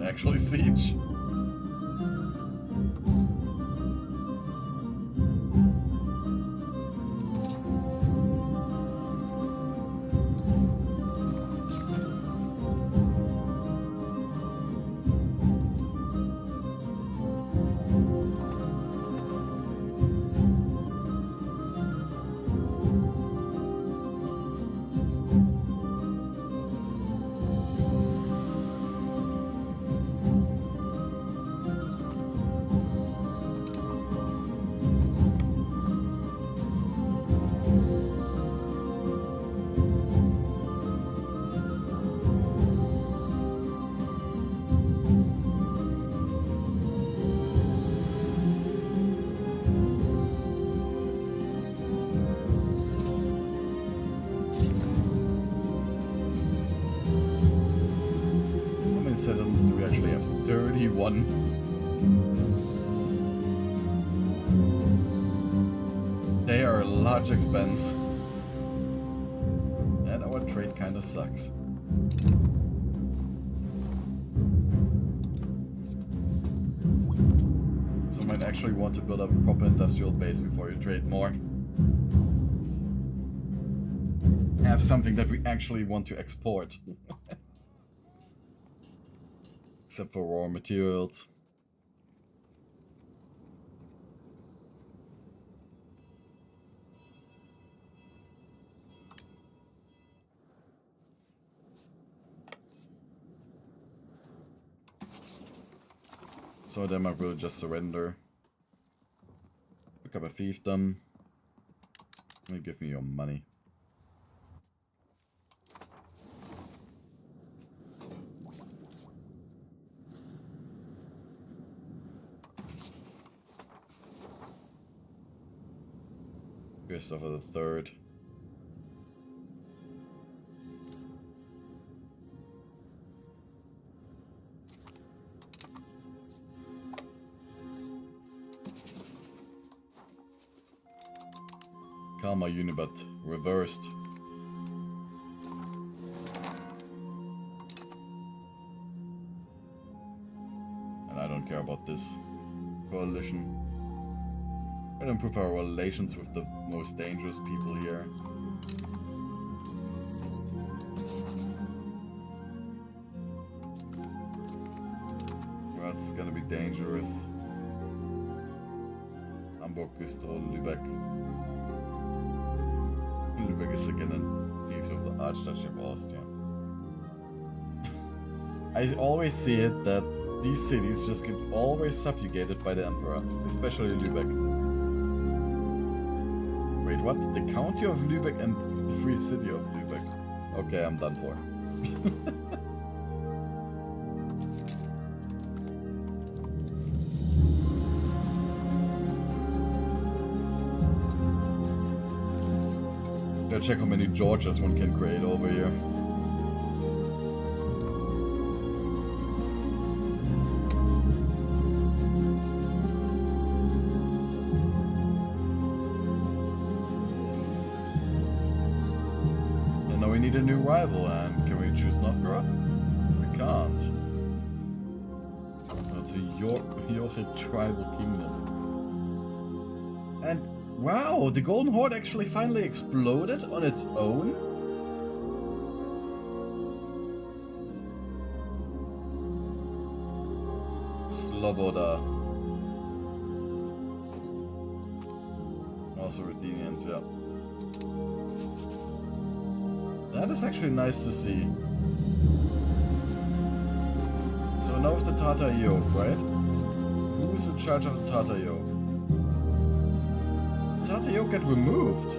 Actually siege. settlements do we actually have? 31. They are a large expense. And our trade kinda sucks. So you might actually want to build up a proper industrial base before you trade more. Have something that we actually want to export. Except for raw materials. So then I will just surrender. Pick up a fiefdom. And give me your money. Christopher the Third. Karma Unibut reversed. And I don't care about this coalition. We'll improve our relations with the most dangerous people here. That's gonna be dangerous. Hamburg, Güstrow, Lübeck. Lübeck is again a fief of the Archduchy of Austria. I always see it that these cities just get always subjugated by the Emperor, especially Lübeck. Wait, what? The County of Lübeck and the Free City of Lübeck. Okay, I'm done for. Gotta check how many Georges one can create over here. And now we need a new rival, and can we choose Novgorod? We can't. That's a Yorkshire tribal kingdom. And wow, the Golden Horde actually finally exploded on its own? Sloboda. Also Ruthenians, yeah. That is actually nice to see. So now with the Tatar yoke, right? Who's in charge of the Tatar yoke? Tatar yoke get removed.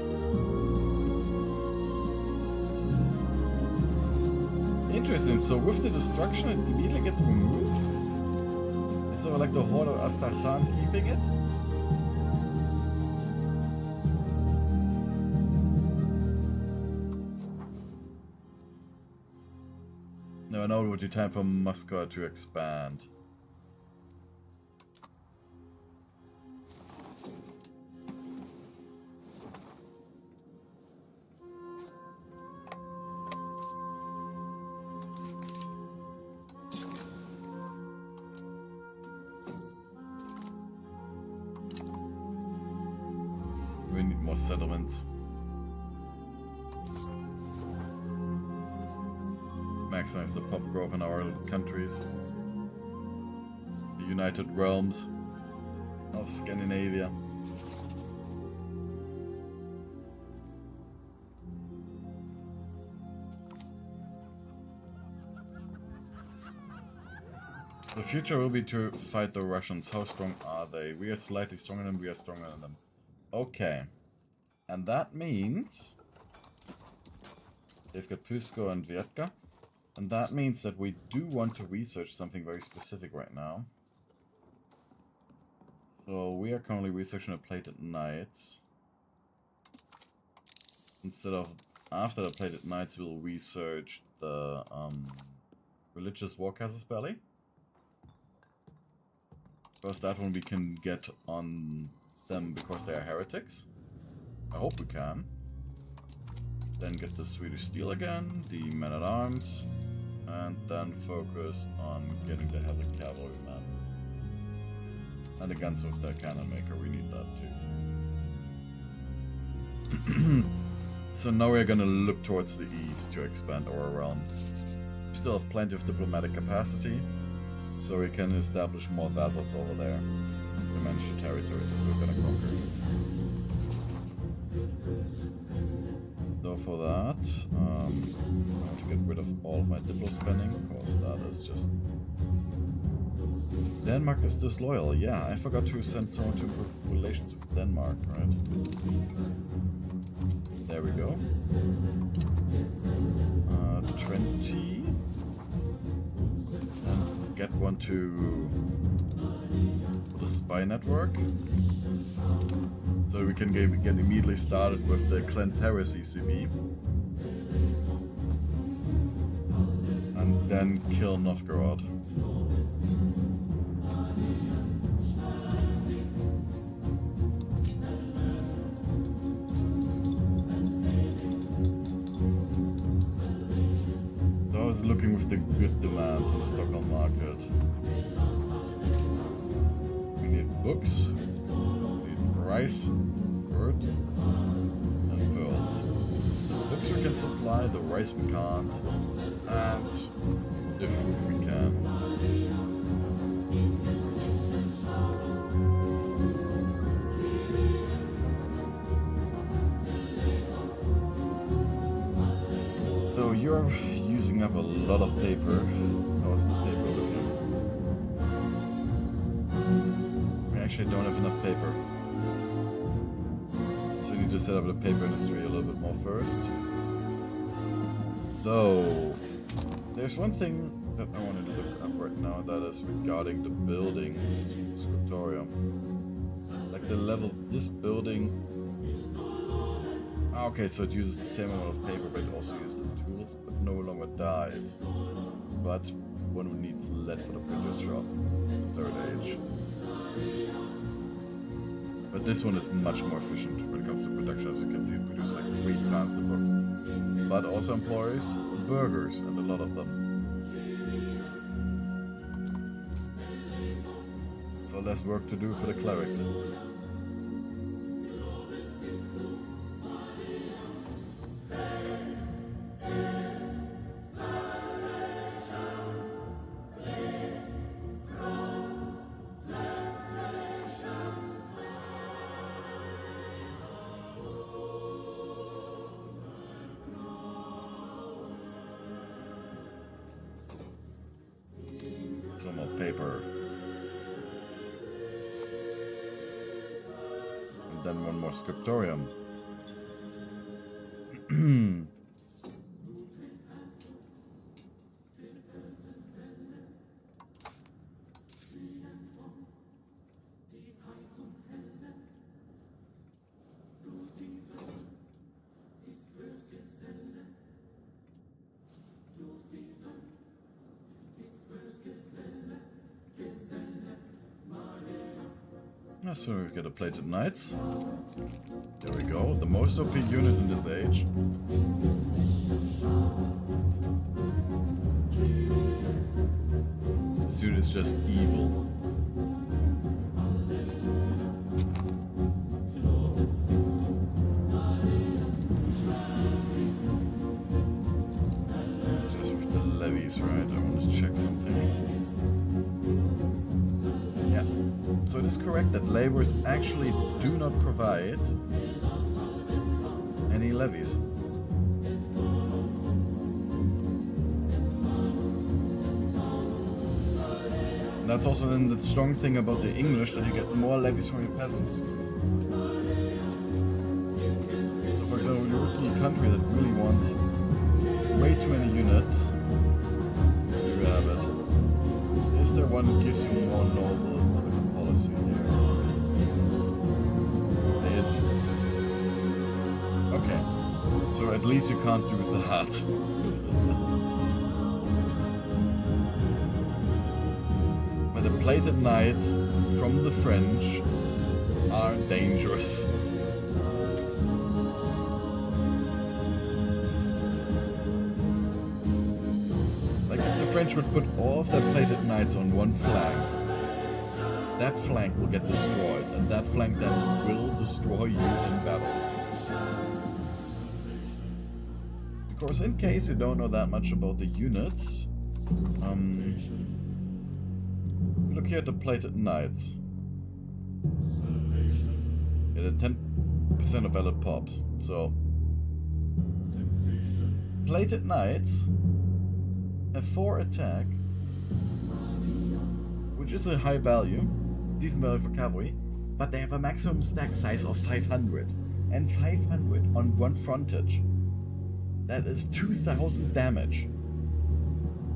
Interesting, so with the destruction it immediately gets removed? So like the Horde of Astrakhan keeping it? No, now it would be time for Moscow to expand. We need more settlements. Maximize the pop growth in our countries. The United Realms of Scandinavia. The future will be to fight the Russians. How strong are they? We are slightly stronger than we are stronger than them. Okay. And that means they've got Pusko and Vietka. And that means that we do want to research something very specific right now. So we are currently researching a plated knights. Instead of after the plated knights, we'll research the Religious War Casus Belli. First, that one we can get on them because they are heretics. I hope we can. Then get the Swedish Steel again, the Men-at-Arms, and then focus on getting the heavy cavalrymen. And the guns with the cannon maker, we need that too. So now we're gonna look towards the east to expand our realm. We still have plenty of diplomatic capacity, so we can establish more vassals over there to manage the territories that we're gonna conquer. Though for that, I want to get rid of all of my diplo spending, because that is just... Denmark is disloyal. Yeah, I forgot to send someone to improve relations with Denmark, right? There we go. 20. And get one to the spy network. So we can get immediately started with the Cleanse Heresy CB. And then kill Novgorod. So I was looking with the good demands on the Stockholm market. We need books. Rice, fruit, and pearls. The books we can supply, the rice we can't, and the fruit we can. So you're using up a lot of paper. How's the paper looking? We actually don't have enough paper. So we need to set up the paper industry a little bit more first. Though, there's one thing that I wanted to look up right now, that is regarding the buildings, scriptorium. Like the level of this building. Okay, so it uses the same amount of paper, but it also uses the tools, but no longer dies. But one needs lead for the printer's shop, third age. But this one is much more efficient when it comes to production. As you can see, it produces like 3 times the books. But also employs burgers, and a lot of them. So less work to do for the clerics. Some more paper. And then one more scriptorium. So we get a plated knights. There we go. The most OP unit in this age. This unit is just evil. Just with the levies, right? I want to check something. Yeah. So it is correct that laborers actually do not provide any levies. And that's also then the strong thing about the English, that you get more levies from your peasants. So for example, you look to a country that really wants way too many units. Here we have it. Is there one that gives you more nobles with a policy here? There isn't. Okay. So at least you can't do that. plated knights from the French are dangerous. Like, if the French would put all of their plated knights on one flank, that flank will get destroyed, and that flank then will destroy you in battle. Of course, in case you don't know that much about the units, look here at the plated knights. Yeah, the 10% of valid pops. So, plated knights have 4 attack, which is a high value, decent value for cavalry, but they have a maximum stack size of 500, and 500 on one frontage. That is 2000 damage.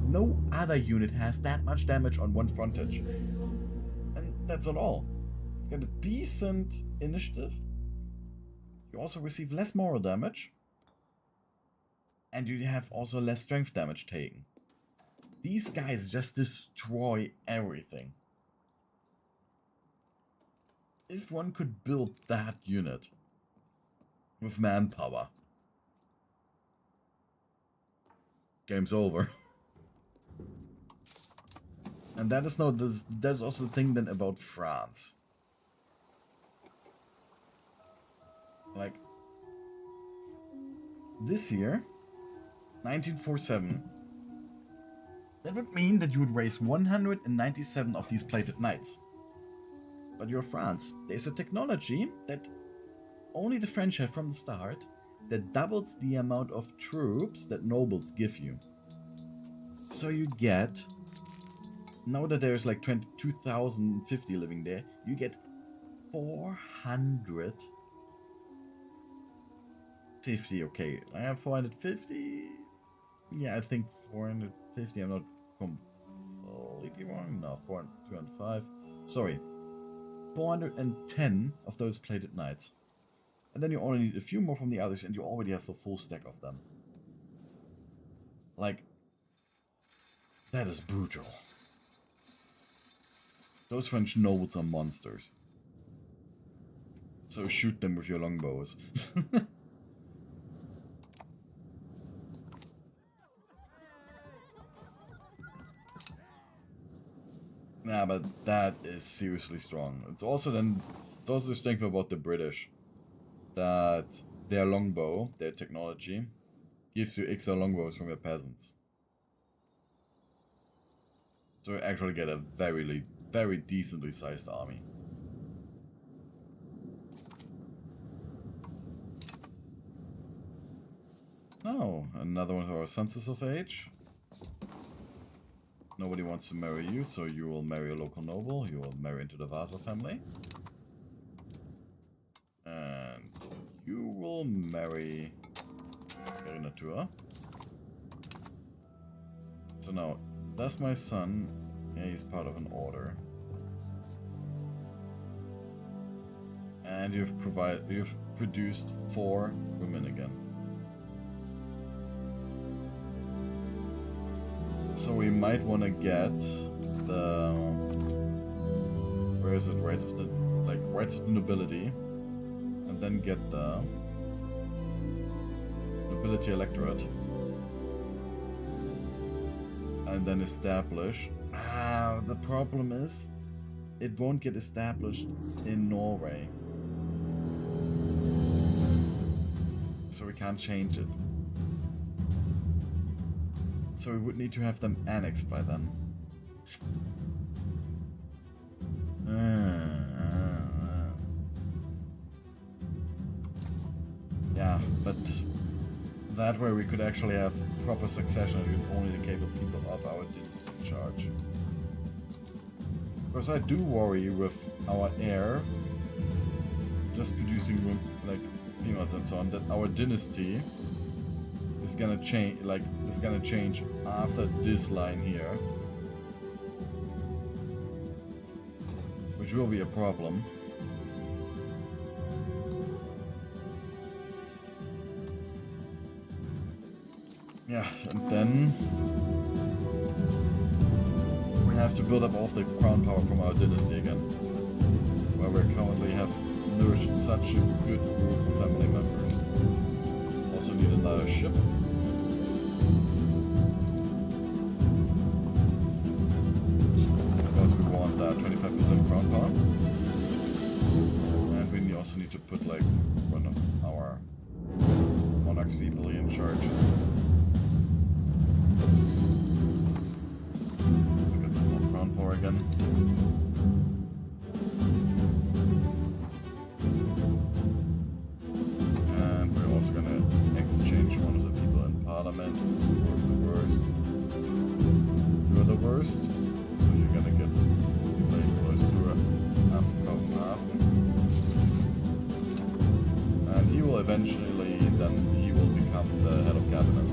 No other unit has that much damage on one frontage. And that's not all. You got a decent initiative. You also receive less moral damage. And you have also less strength damage taken. These guys just destroy everything. If one could build that unit with manpower, game's over. And that is that's also the thing then about France. Like, this year, 1947, that would mean that you would raise 197 of these plated knights. But you're France. There's a technology that only the French have from the start that doubles the amount of troops that nobles give you. So you get, now that there's like 22,050 living there, you get 450. Okay, I have 450. Yeah, I think 450. I'm not completely wrong. No, 205. Sorry. 410 of those plated knights. And then you only need a few more from the others, and you already have the full stack of them. Like, that is brutal. Those French nobles are monsters. So shoot them with your longbows. Nah, but that is seriously strong. It's also the strength about the British. That their longbow, their technology, gives you extra longbows from your peasants. So you actually get a very decently sized army. Oh, another one of our census of age. Nobody wants to marry you, so you will marry a local noble. You will marry into the Vasa family. And you will marry Natura. So now, that's my son. Yeah, he's part of an order. And you've produced 4 women again. So we might want to get the, where is it? Rights of the nobility, and then get the nobility electorate, and then establish. The problem is, it won't get established in Norway, so we can't change it. So we would need to have them annexed by then. Yeah, but that way we could actually have proper succession with only the capable people of our dynasty in charge. Of course, I do worry with our heir just producing like peanuts and so on, that our dynasty is gonna change, after this line here, which will be a problem. Yeah, and then we have to build up all of the crown power from our dynasty again. Where we currently have nourished such a good group of family members. Also need another ship. Because we want 25% crown power. And we also need to put like one of our monarchs people in charge. We get some more crown power again. And we're also gonna exchange one of the people in parliament who's the worst. You're the worst, so you're gonna get replaced by Stura Afkopenhafen. And he will eventually, then he will become the head of cabinet.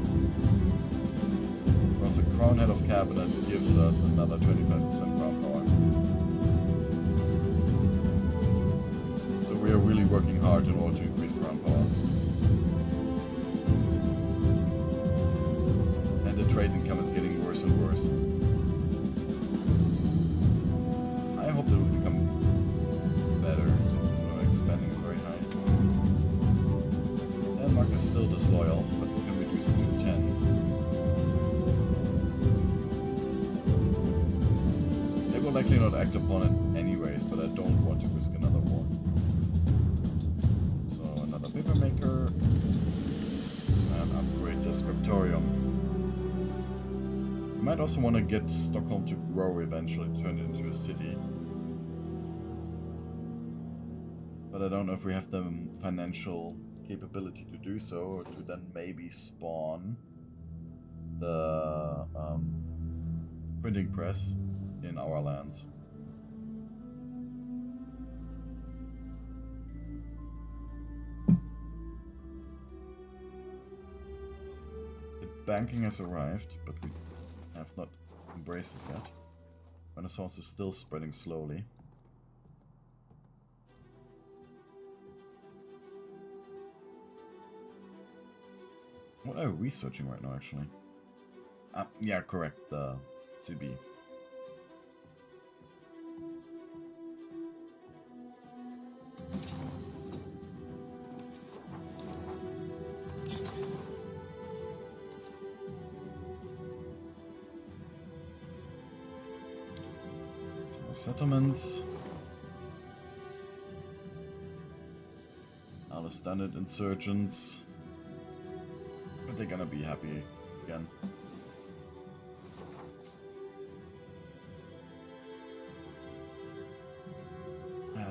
Because the crown head of cabinet gives us another 25% crown power. So we are really working hard in order to increase crown power. And the trade income is getting worse and worse. I hope it will become better. Expanding is very high. Denmark is still disloyal, but we can reduce it to 10. They will likely not act upon it anyways, but I don't want to risk another war. So another paper maker and upgrade the scriptorium. We might also want to get Stockholm to grow eventually, turn it into a city. But I don't know if we have the financial capability to do so, or to then maybe spawn the printing press in our lands. The banking has arrived, but we have not embraced it yet. Renaissance is still spreading slowly. What are we researching right now, actually? Yeah, correct, the CB. Some more settlements. Now the standard insurgents. But they're gonna be happy again.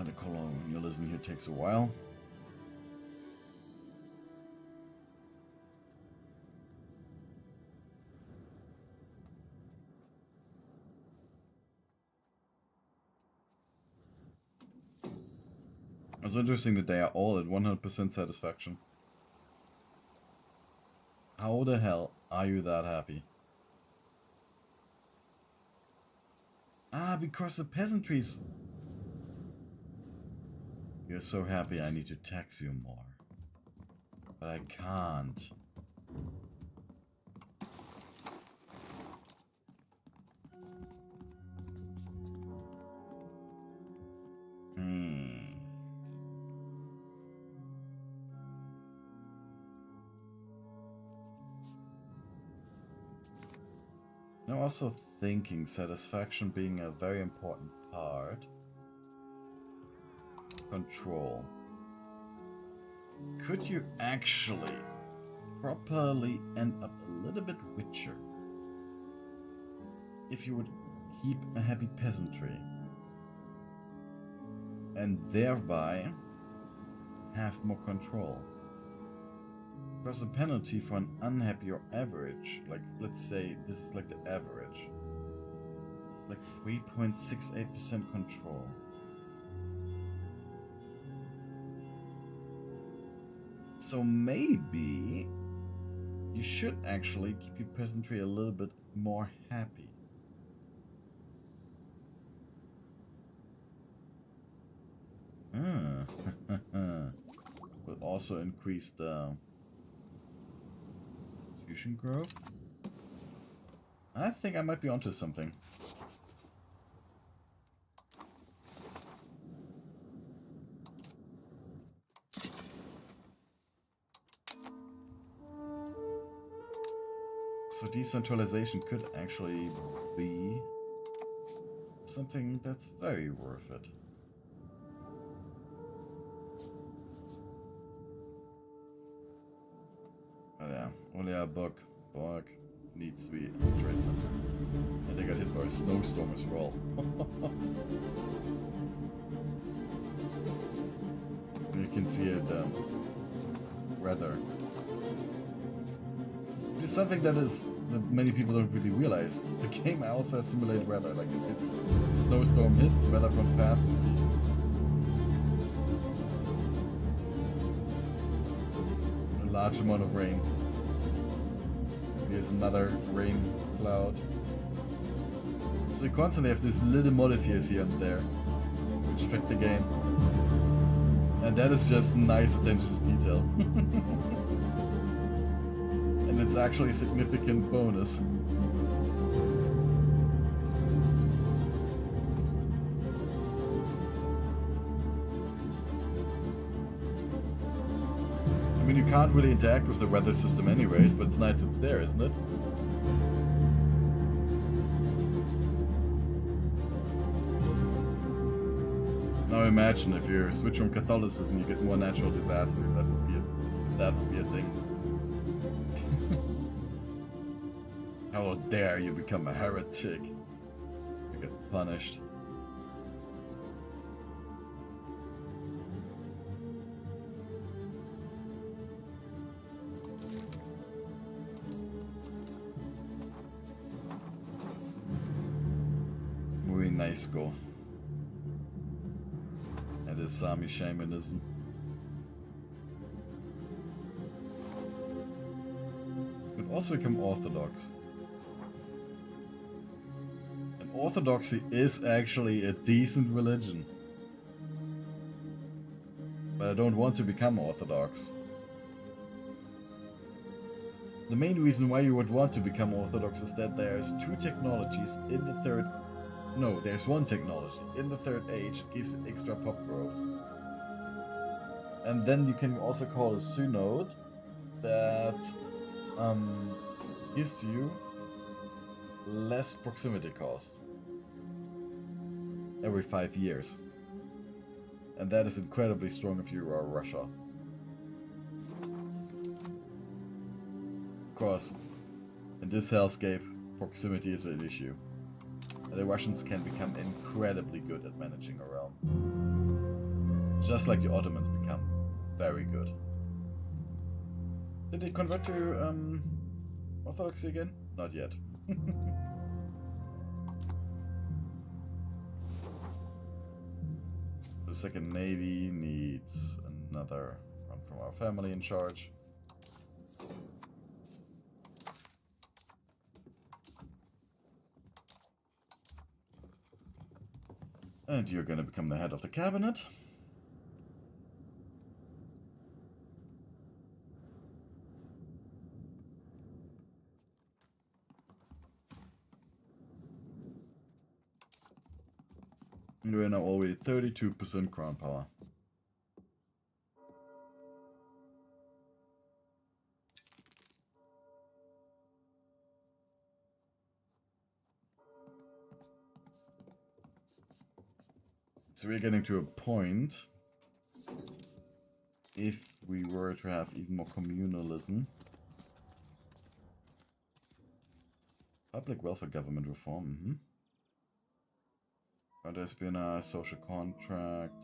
The colonialism here takes a while. It's interesting that they are all at 100% satisfaction. How the hell are you that happy? Because the peasantry's... You're so happy I need to tax you more. But I can't. I'm also thinking satisfaction being a very important part. Control. Could you actually properly end up a little bit richer if you would keep a happy peasantry and thereby have more control? Because the penalty for an unhappy or average, like let's say this is like the average, it's like 3.68% control. So maybe you should actually keep your peasantry a little bit more happy. Will also increase the institution growth. I think I might be onto something. decentralization could actually be something that's very worth it. Oh yeah, only a bug needs to be in the trade center. And they got hit by a snowstorm as well. You can see it, weather. It's something that many people don't really realize. The game also has simulated weather. Like if it's snowstorm hits, weather from the past, you see. A large amount of rain. Here's another rain cloud. So you constantly have these little modifiers here and there, which affect the game. And that is just nice attention to detail. And it's actually a significant bonus. I mean, you can't really interact with the weather system anyways, but it's nice it's there, isn't it? Now imagine if you switch from Catholicism, you get more natural disasters. That would be a thing. How dare you become a heretic? You get punished. Muy nice go. That is Sami shamanism. You could also become Orthodox. And Orthodoxy is actually a decent religion. But I don't want to become Orthodox. The main reason why you would want to become Orthodox is that there's two technologies in the third... No, there's one technology. In the third age, it gives extra pop growth. And then you can also call a synod that gives you less proximity cost every 5 years. And that is incredibly strong if you are Russia. Of course, in this hellscape, proximity is an issue. And the Russians can become incredibly good at managing a realm. Just like the Ottomans become very good. Did they convert to Orthodoxy again? Not yet. The Second Navy needs another one from our family in charge. And you're gonna become the head of the cabinet. We're now already 32% crown power. So we're getting to a point, if we were to have even more communalism. Public welfare government reform, There's been a social contract.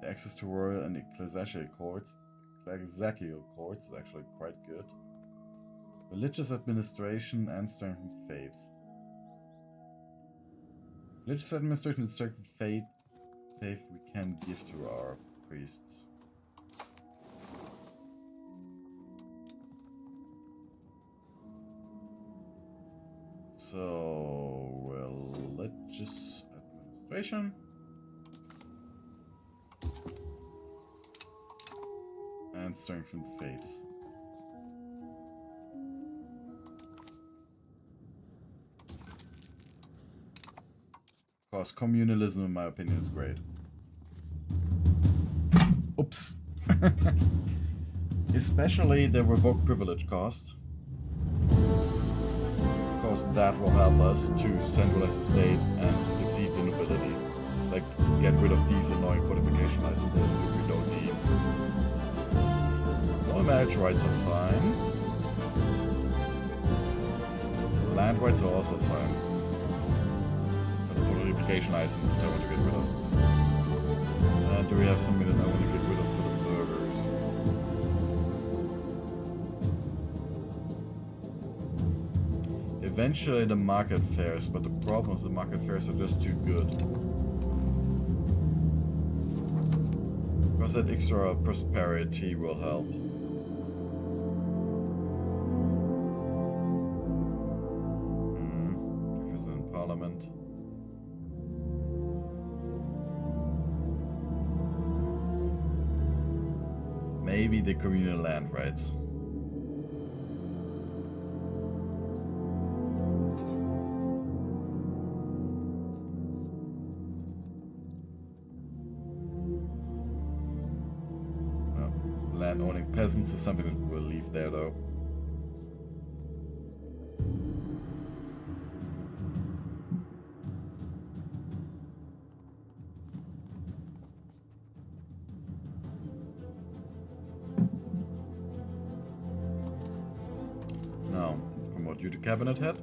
The access to royal and ecclesiastical courts is actually quite good. Religious administration and strengthened faith. Religious administration and strengthened faith we can give to our priests. So, religious administration. And strengthened faith. Of course, communalism, in my opinion, is great. Oops. Especially the revoked privilege cost. Because that will help us to centralize the state and defeat the nobility. Like, get rid of these annoying fortification licenses which we don't need. No marriage rights are fine. Land rights are also fine. But the fortification licenses I want to get rid of. And do we have something that I want to get rid of for the burgers? Eventually the market fairs, but the problem is the market fairs are just too good. Because that extra prosperity will help. If it's in Parliament. Maybe the communal land rights. Land-owning peasants is something that we'll leave there, though. Now, let's promote you to cabinet head.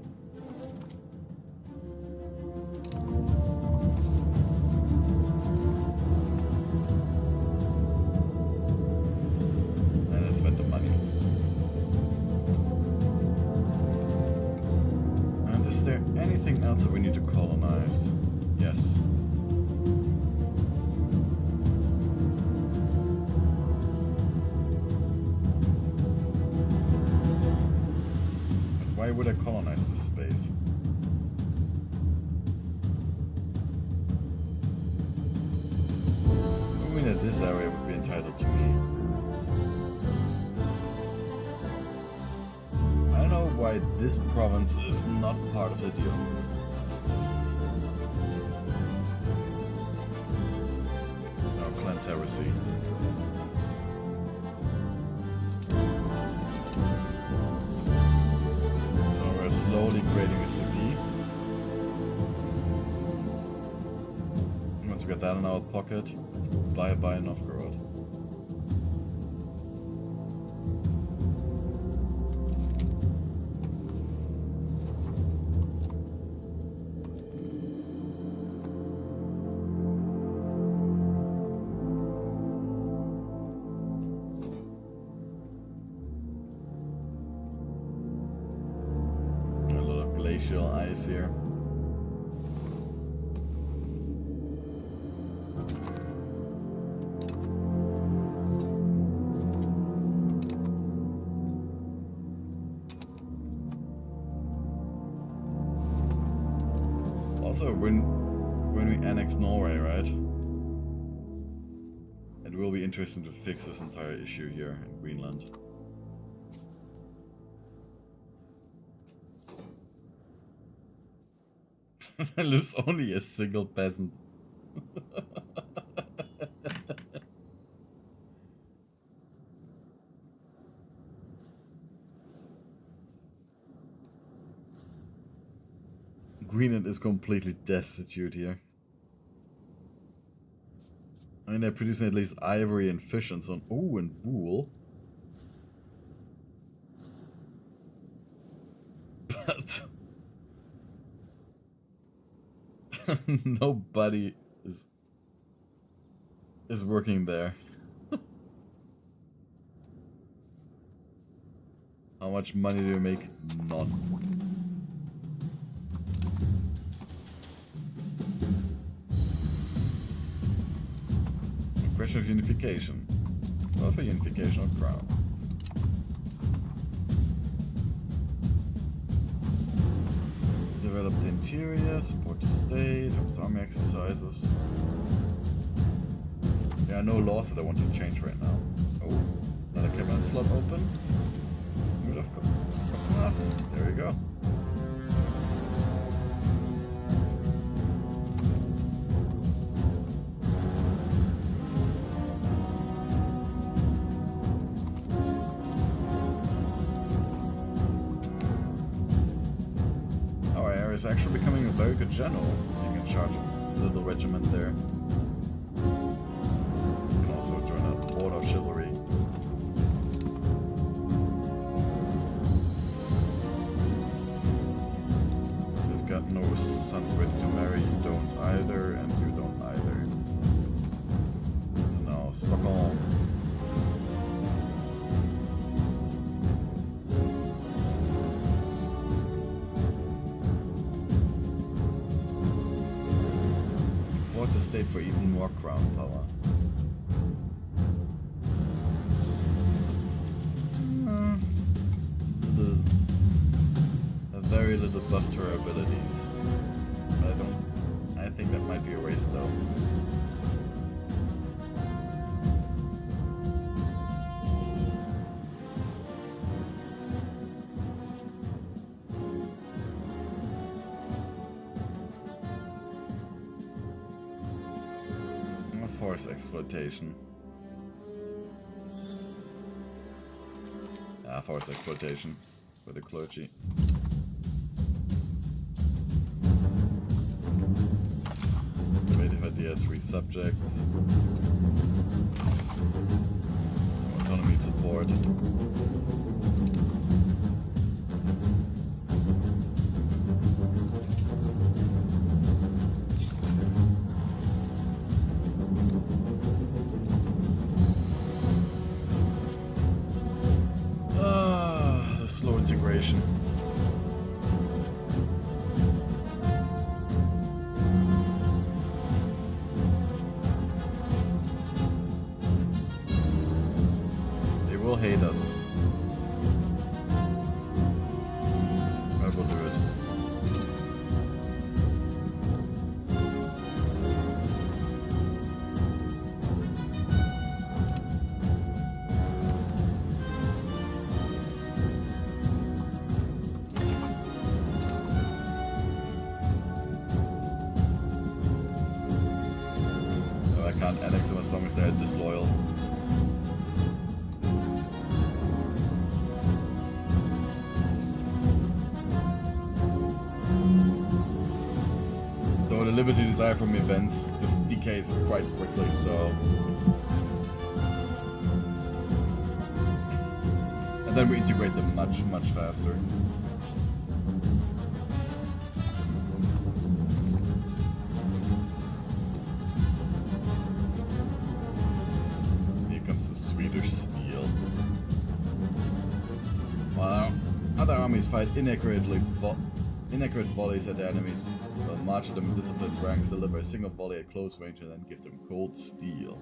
Anything else that we need to colonize? Yes. But why would I colonize this space? I mean that this area would be entitled to me. Why this province is not part of the deal. No, cleanse heresy. So we're slowly grading a city. Once we get that in our pocket, let's buy Novgorod. Glacial ice here. Also, when we annex Norway, right? It will be interesting to fix this entire issue here in Greenland. There lives only a single peasant. Greenland is completely destitute here. I mean, they're producing at least ivory and fish and so on. Oh, and wool. But nobody is working there. How much money do you make? None. A question of unification. Well, for unification of crowns. Develop the interior, support the state, host army exercises. There are no laws that I want to change right now. Oh, another cabinet slot open. There you go. is actually becoming a very good general, being in charge of a little regiment there. You can also join a board of chivalry. So you've got no sons ready to marry, you don't either, and you don't either. So now, Stockholm. To state for even more crown power. A very little buff to her abilities. I think that might be a waste though. Force exploitation. Force exploitation for the clergy. Innovative ideas, 3 subjects. Some autonomy support. Slow integration. They will hate us. I will do it. Can't annex them as long as they're disloyal. Though the Liberty Desire from events just decays quite quickly, so... And then we integrate them much, much faster. Steel. While other armies fight inaccurate volleys at their enemies, while march them in disciplined ranks, deliver a single volley at close range, and then give them cold steel.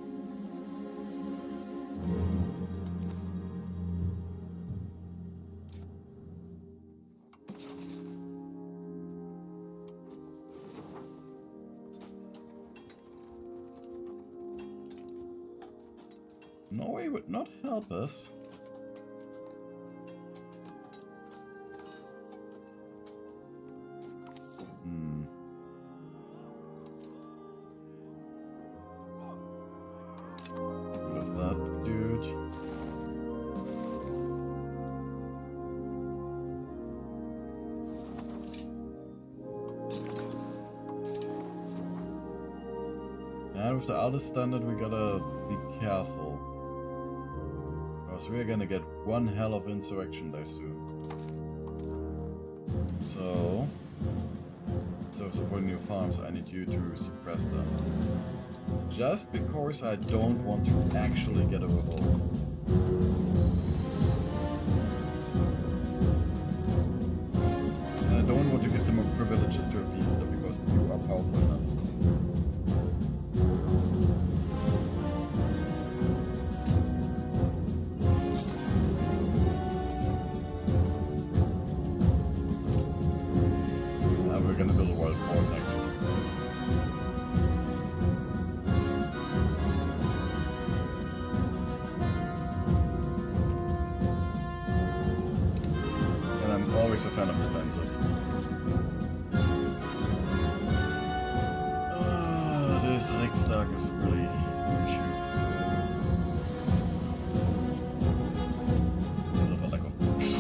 Norway would not help us. With that dude. And with the outer standard we gotta be careful. Because we're gonna get one hell of insurrection there soon. So, instead of supporting new farms, I need you to suppress them. Just because I don't want to actually get a revolt. And I don't want to give them more privileges to appease them because you are powerful enough. We're gonna build a world war next. And I'm always a fan of defensive. This Riksdag is really an issue. Sort of a lack of books.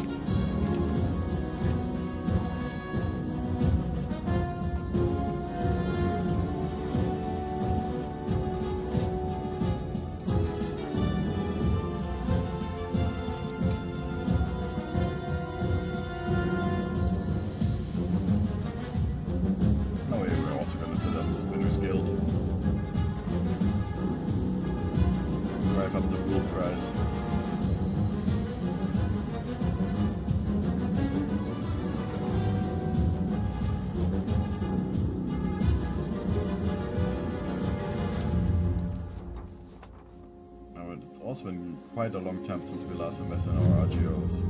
also been quite a long time since we last invested in our RGOs.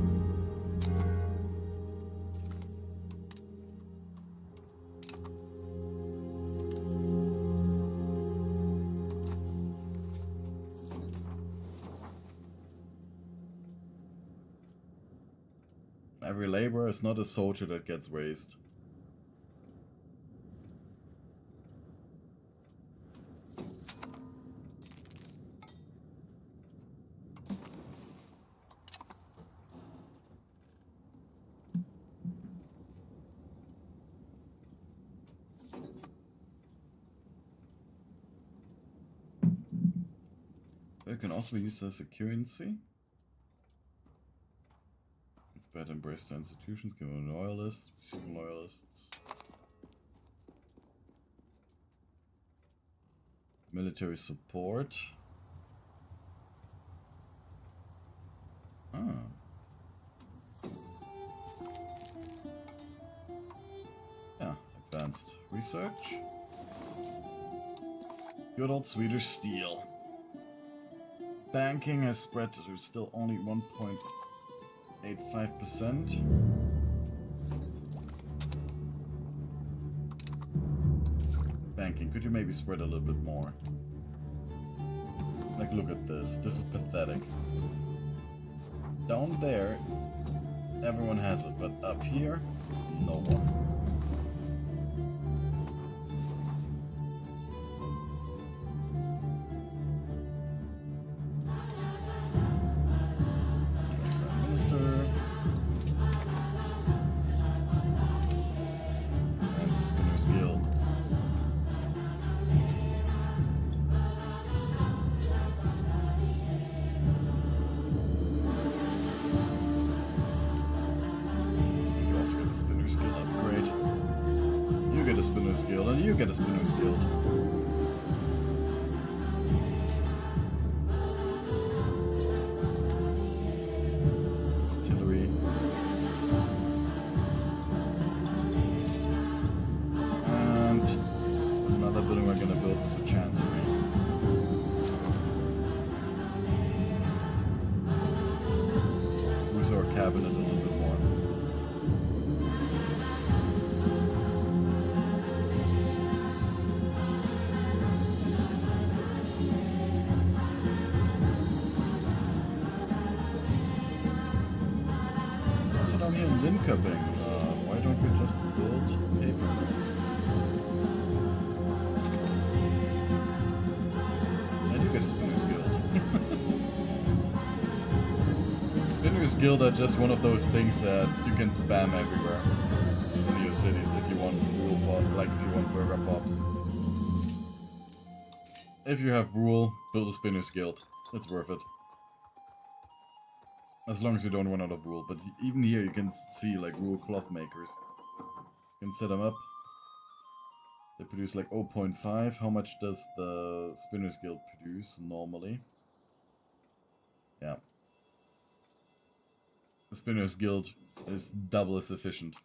Every laborer is not a soldier that gets raised. It can also be used as a currency. It's better embrace the institutions, given loyalists, receiving loyalists. Military support. Ah. Yeah, advanced research. Good old Swedish steel. Banking has spread to still only 1.85%. Banking, could you maybe spread a little bit more? Like, look at this. This is pathetic. Down there, everyone has it, but up here, no one. Guild, and you get a Spinner's Guild. Distillery. And another building we're gonna build is a chancery. Boost our cabinet a little bit more. Linköping, why don't we just build paper? I do get a Spinner's Guild. Spinner's Guild are just one of those things that you can spam everywhere in your cities if you want rule pop, like if you want burger pops. If you have rule, build a Spinner's Guild. It's worth it. As long as you don't run out of rule, but even here you can see like rule cloth makers. You can set them up. They produce like 0.5. How much does the Spinner's Guild produce normally? Yeah. The Spinner's Guild is double as efficient.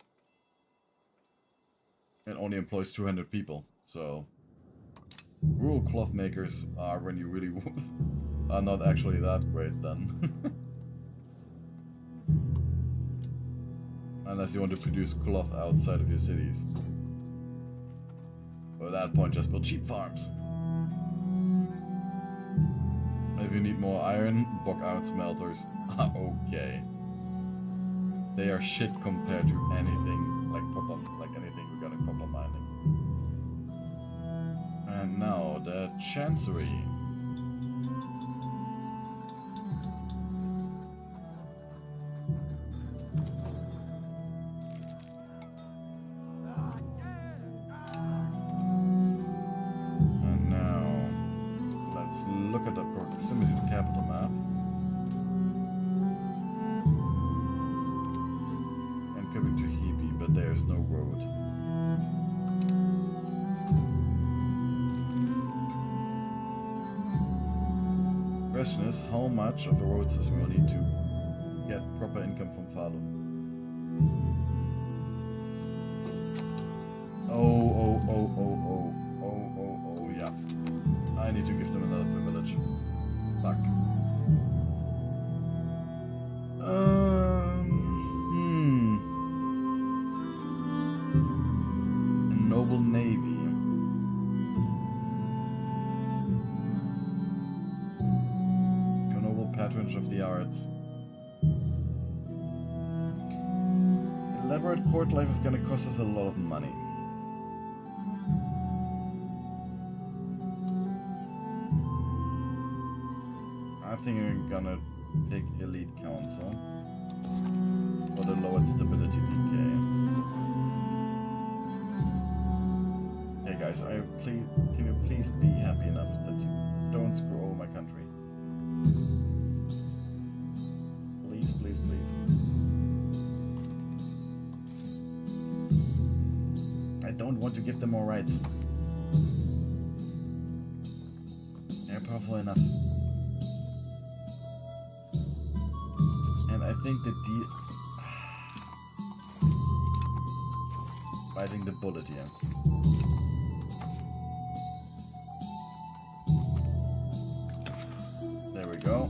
And only employs 200 people, so... Rule cloth makers are when you really are not actually that great then. Unless you want to produce cloth outside of your cities. But at that point, just build cheap farms. If you need more iron, bock out smelters are okay. They are shit compared to anything like anything regarding proper mining. And now the Chancery. Look at the proximity to capital map. And coming to Hebe, but there's no road. Question is, how much of a road system will need to get proper income from Falun? Oh, yeah. I need to give them another privilege. Fuck. yards. Elaborate court life is gonna cost us a lot of money. I think we're gonna pick Elite Council for the lowered stability decay. Hey guys, can you please be happy enough that you don't screw over my country? Please, please, please. I don't want to give them more rights. They're powerful enough. And I think the biting the bullet here. There we go.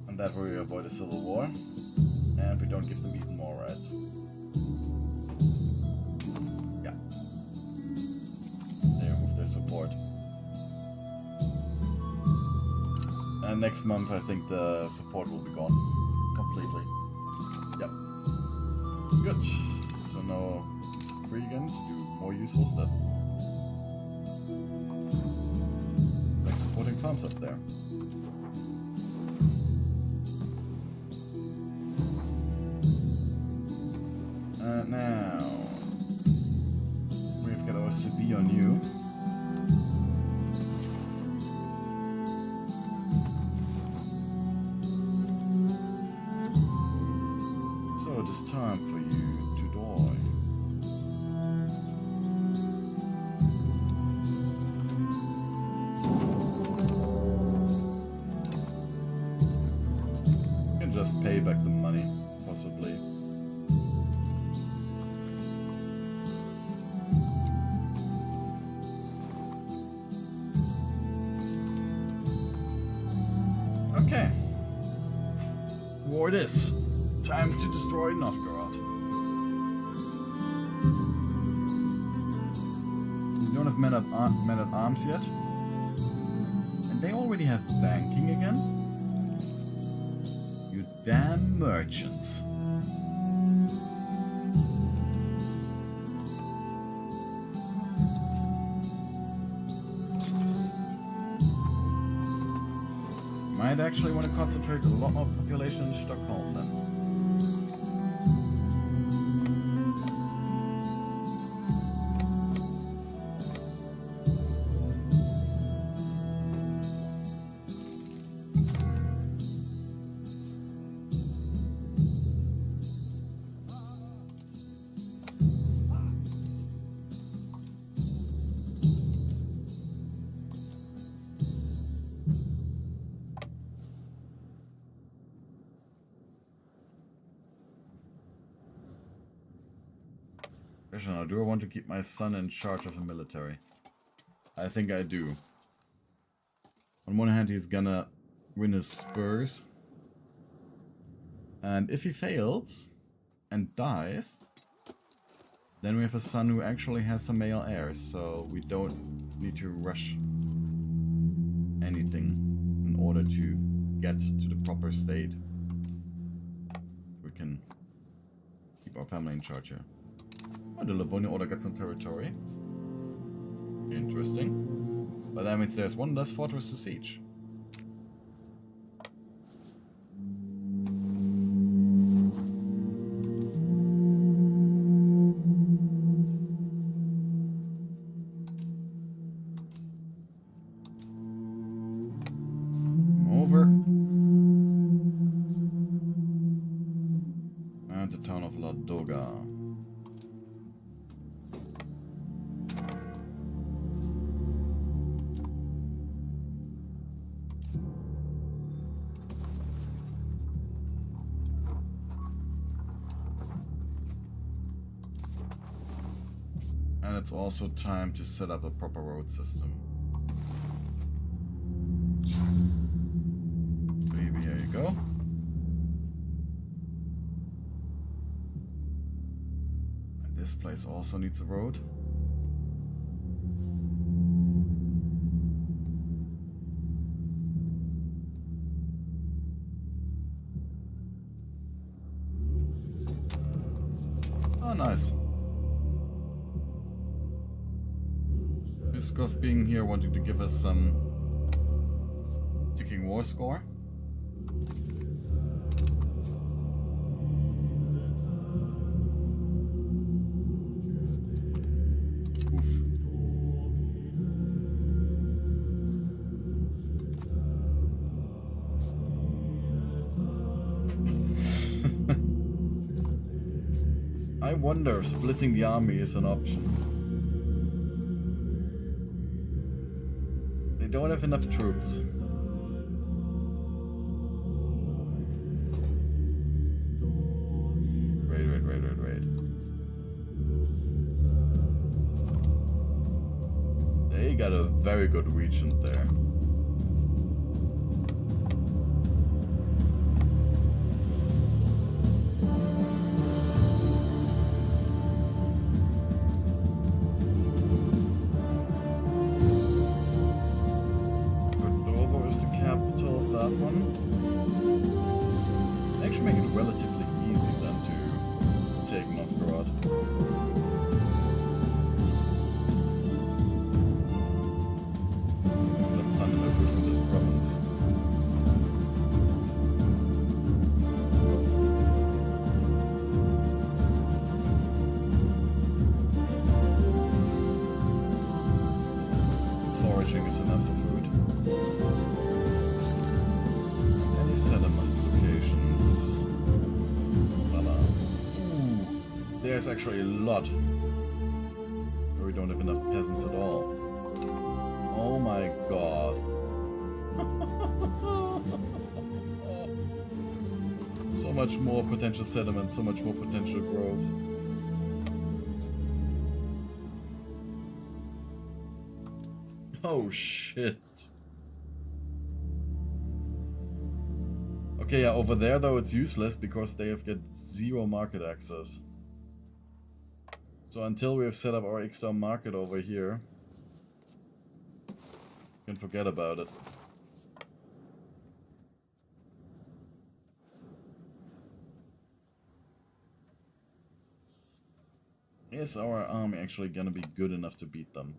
And that way we avoid a civil war. And we don't give them even more rights. Yeah. They remove their support. And next month I think the support will be gone. Completely. Yep. Good. So now it's free again to do more useful stuff. Like supporting farms up there. Now we've got our CB on you. So it is time for you to die. You can just pay back the money, possibly. Okay. War it is. Time to destroy Novgorod. You don't have men at arms yet. And they already have banking again? You damn merchants. Might actually want to concentrate a lot more population in Stockholm then. Now, do I want to keep my son in charge of the military? I think I do. On one hand, he's gonna win his spurs. And if he fails and dies, then we have a son who actually has some male heirs, so we don't need to rush anything in order to get to the proper state. We can keep our family in charge here. Oh, the Livonia Order got some territory. Interesting. But that means there's one less fortress to siege. Over. And the town of Ladoga. And it's also time to set up a proper road system. Maybe here you go. And this place also needs a road. Oh, nice. Biskov being here, wanting to give us some ticking war score. I wonder if splitting the army is an option. They don't have enough troops. Wait. They got a very good regent there. Is enough for food. Any settlement locations? Salah. Ooh, there's actually a lot where we don't have enough peasants at all. Oh my god. So much more potential settlement, so much more potential growth. Oh shit. Okay, yeah, over there though it's useless because they have got 0 market access. So until we have set up our extra market over here, you can forget about it. Is our army actually gonna be good enough to beat them?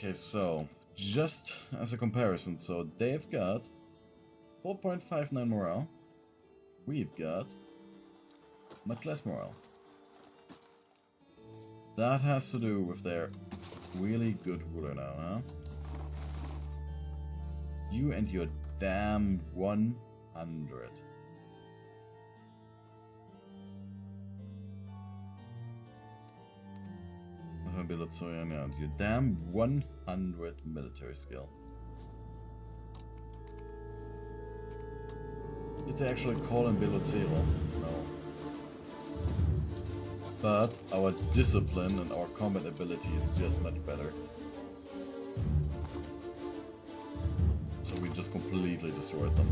Okay, so just as a comparison, so they've got 4.59 morale. We've got much less morale. That has to do with their really good ruler now, huh? You and your damn 100. Yeah, your damn 100 military skill. Did they actually call in Belozero? No. But our discipline and our combat ability is just much better. So we just completely destroyed them.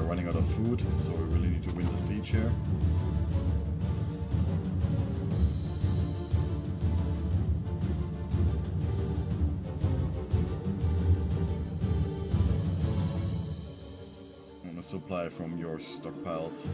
Running out of food, so we really need to win the siege here. I'm gonna supply from your stockpiles.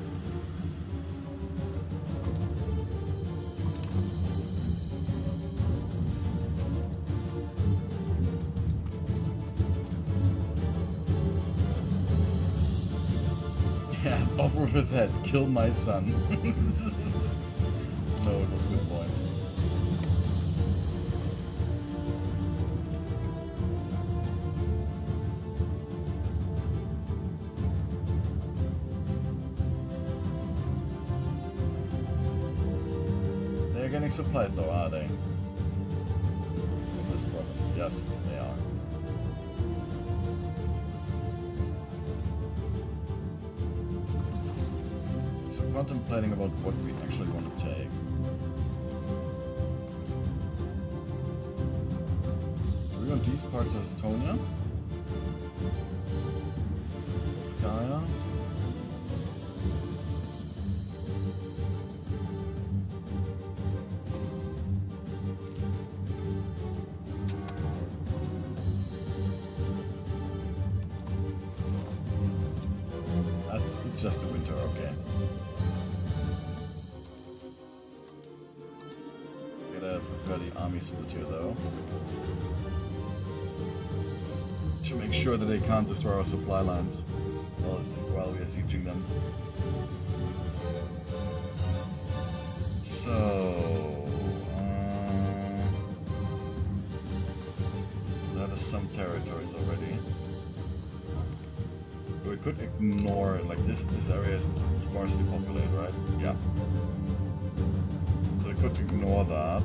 Yeah, off with his head. Kill my son. No, it was a good point. They're getting supplied though, are they? In this province. Yes, they are. Contemplating about what we actually want to take. Do we want these parts of Estonia? Skaya? it's just the winter, okay. Gotta prepare the army split here though. To make sure that they can't destroy our supply lines while we are sieging them. So... that is some territories already. We could ignore, like this area is sparsely populated, right? Yeah. So we could ignore that.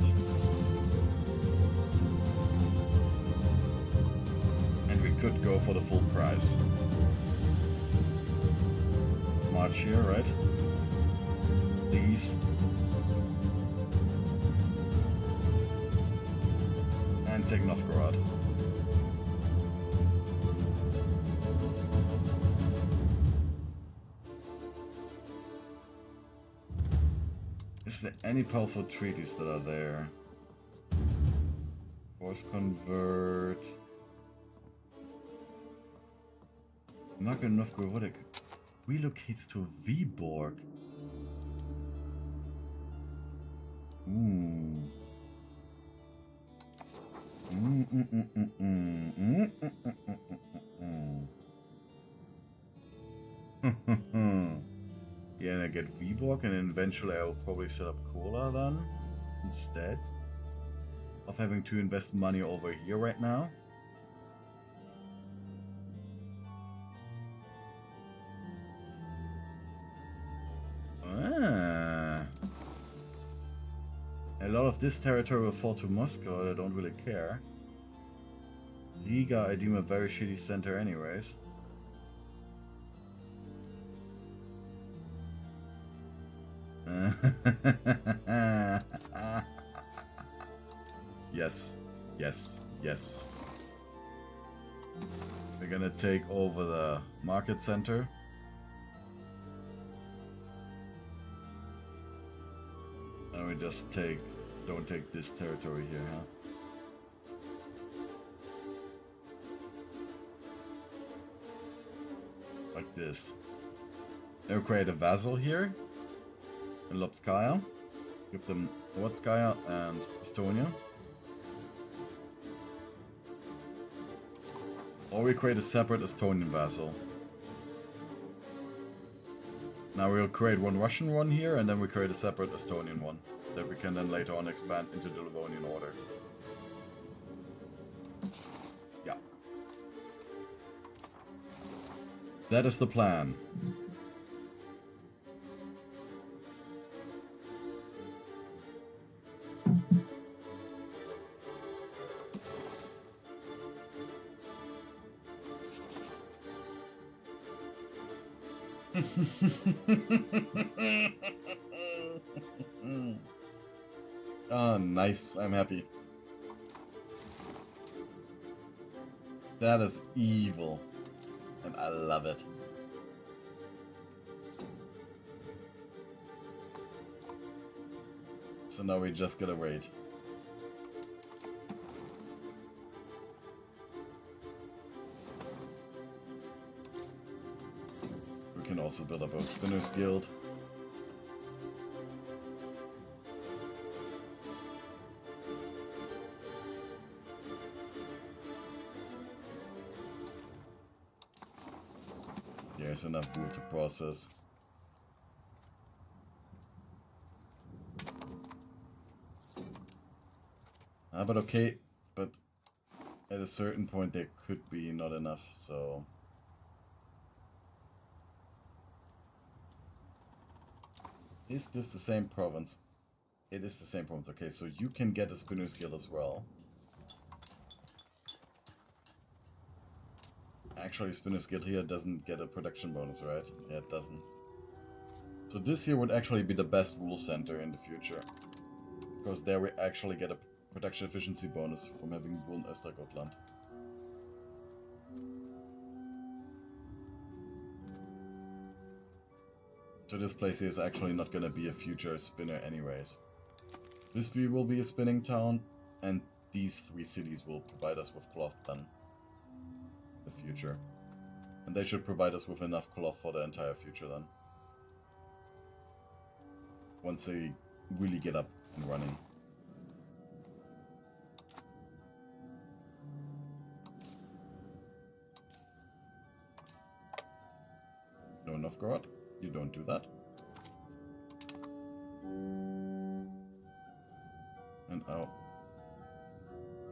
And we could go for the full price. March here, right? These. And take Novgorod. Is there any powerful treaties that are there? Force convert. Market Novgorod relocates to Viborg. Yeah, and I get Viborg, and then eventually I will probably set up Kola then, instead of having to invest money over here right now. A lot of this territory will fall to Moscow, I don't really care. Riga I deem a very shitty center anyways. Yes, yes, yes. We're gonna take over the market center. And we just don't take this territory here, huh? Like this. Then we create a vassal here in Lobskaya. Give them Lobskaya and Estonia. Or we create a separate Estonian vassal. Now we'll create one Russian one here, and then we create a separate Estonian one that we can then later on expand into the Livonian order. Yeah. That is the plan. Oh, nice. I'm happy. That is evil. And I love it. So now we just gotta wait. We can also build up our Spinners Guild. There's enough wood to process. But okay, but at a certain point there could be not enough, so... Is this the same province? It is the same province, okay, so you can get a Spinner's Guild as well. Actually, Spinner's Guild here doesn't get a production bonus, right? Yeah, it doesn't. So this here would actually be the best wool center in the future. Because there we actually get a production efficiency bonus from having wool in Östergötland. So this place here is actually not gonna be a future spinner anyways. Visby will be a spinning town, and these three cities will provide us with cloth then. The future. And they should provide us with enough cloth for the entire future then. Once they really get up and running. No Novgorod, you don't do that. And oh.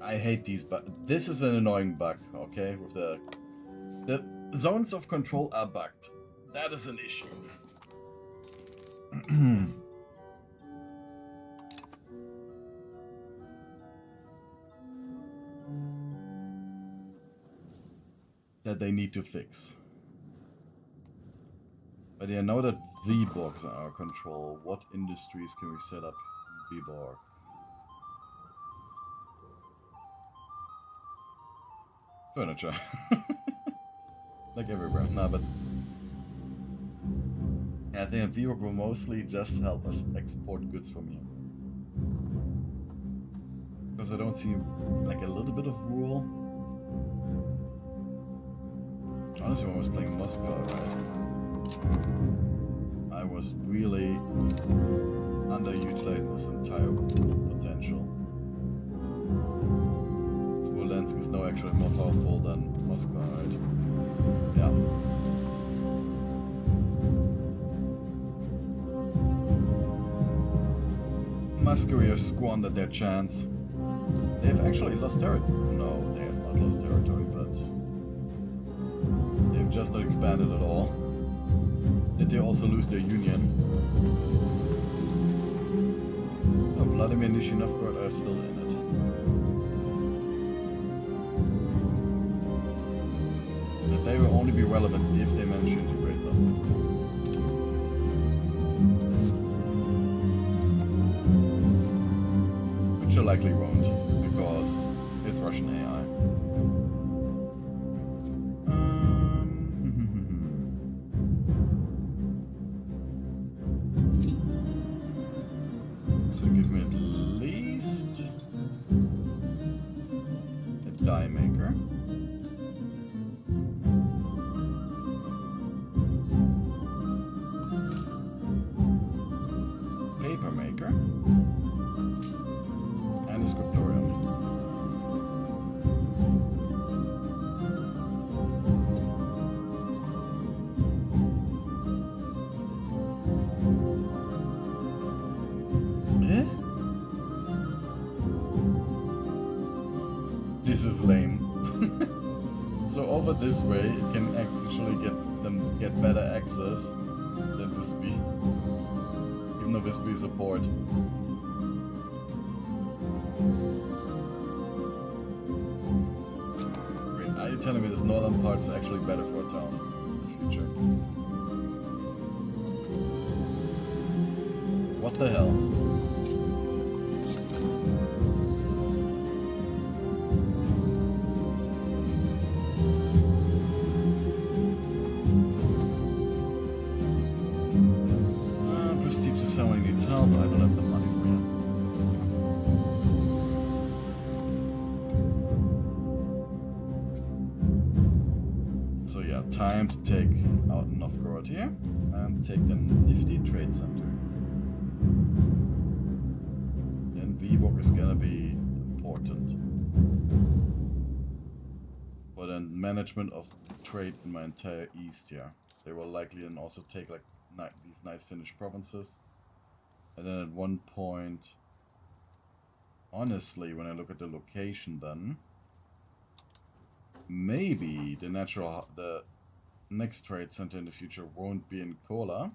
I hate these bugs. This is an annoying bug, okay? With the zones of control are bugged. That is an issue. That they need to fix. But yeah, now that Viborgs are our control, what industries can we set up in Viborg? Furniture. Like everywhere. Nah, but yeah, I think Viborg will mostly just help us export goods from here. Because I don't see like a little bit of rule. Honestly, when I was playing Moscow, right? I was really underutilized this entire rule potential. Smolensk is now actually more powerful than Moscow, right? Yeah. Muscovy have squandered their chance. They've actually lost territory. No, they have not lost territory, but they've just not expanded at all. Did they also lose their union? No, Vladimir and Nizhny Novgorod are still in it. But they will only be relevant if they manage to integrate them. Which I likely won't, because it's Russian AI. So give me at least a die maker. Paper maker. And a scriptorium. Eh? This is lame. So over this way, it can actually get better access than Visby. Even though Visby is a port. Are you telling me this northern part is actually better for a town in the future? What the hell? Prestigious family needs help. I don't have the money for you. So yeah, time to take out Novgorod here and take the nifty trade center. Then Viborg is gonna be important for the management of trade in my entire east here. They will likely then also take like these nice Finnish provinces, and then at one point, honestly, when I look at the location, then maybe the next trade center in the future won't be in Kola.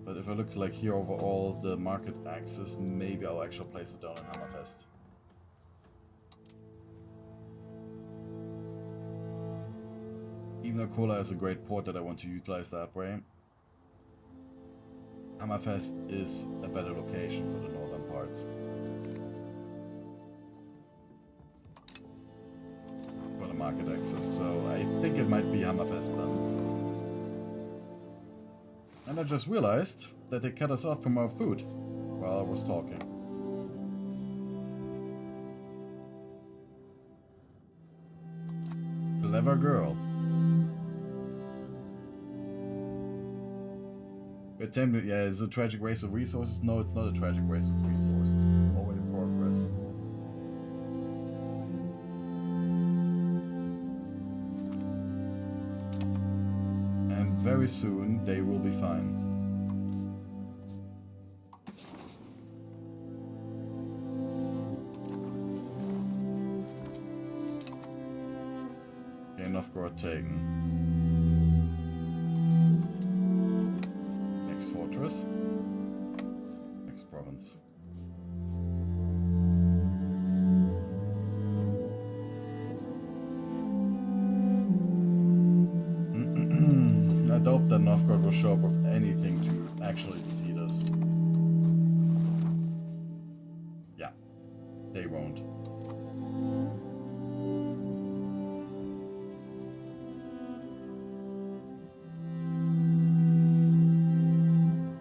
But if I look like here over all the market access, maybe I'll actually place it down in Hammerfest. Even though Kola is a great port that I want to utilize that way, Hammerfest is a better location for the northern parts. For the market access, so I think it might be Hammerfest then. And I just realized that they cut us off from our food while I was talking. Clever girl. Attempted, yeah, is it a tragic waste of resources? No, it's not a tragic waste of resources. Already progressed. And very soon they will be fine. Okay, Novgorod taken. Next fortress. Next province. I doubt that Novgorod will show up with anything to actually defeat us. Yeah, they won't.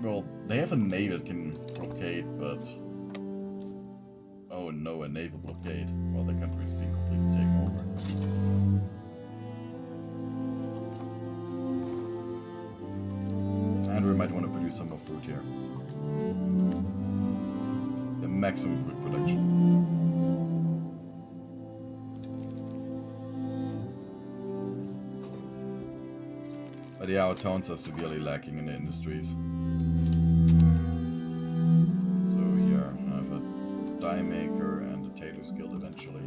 Well, they have a navy that can blockade, but... Oh no, a naval blockade. Well, the country is being completely taken over. And we might want to produce some more fruit here. The maximum fruit production. But yeah, our towns are severely lacking in the industries. So here, I have a dye maker and a tailor's guild eventually.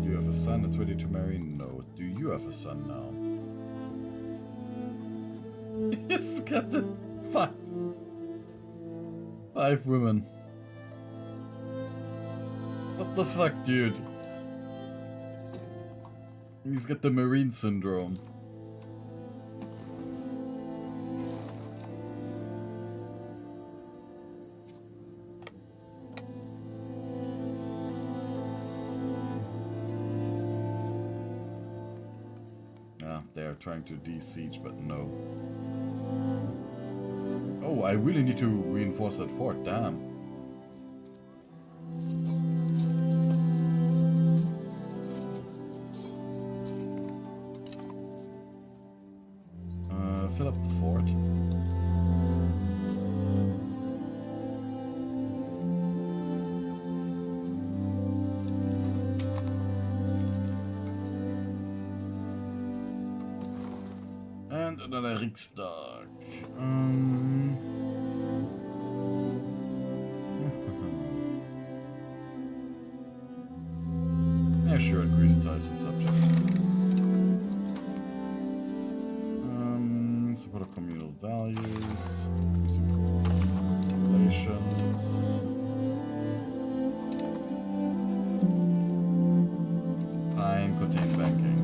Do you have a son that's ready to marry? No. Do you have a son now? He's got the five women. What the fuck, dude? He's got the marine syndrome. Yeah, they are trying to de-siege, but no. Oh, I really need to reinforce that fort, damn. Fill up the fort. And another Riksdag. Yeah, sure, increase ties to subjects. Support of communal values, relations. Time, contain banking.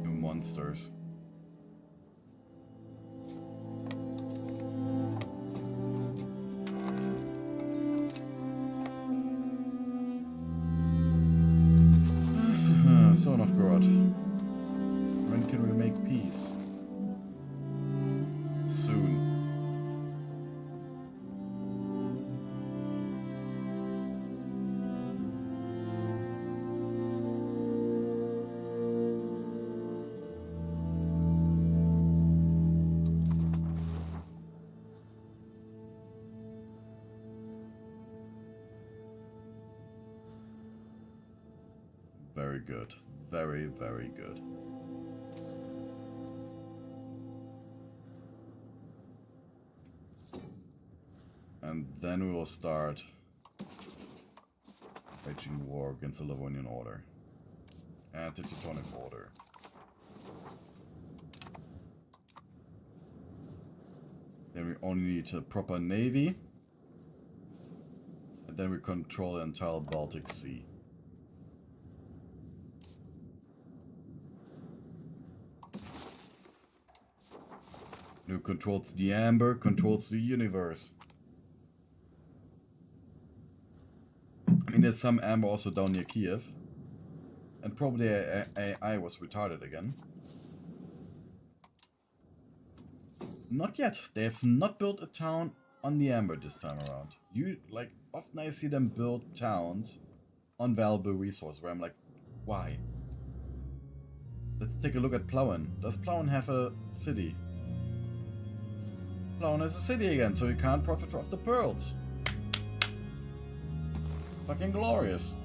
New monsters. So Novgorod. When can we make peace? Soon. Very good. Very, very good. And then we will start waging war against the Livonian Order and the Teutonic Order. Then we only need a proper navy, and then we control the entire Baltic Sea. Who controls the amber, controls the universe. I mean, there's some amber also down near Kiev. And probably AI was retarded again. Not yet. They have not built a town on the Amber this time around. Like, often I see them build towns on valuable resource where I'm like, why? Let's take a look at Plauen. Does Plauen have a city? Plauen has a city again, so you can't profit off the pearls. Fucking glorious.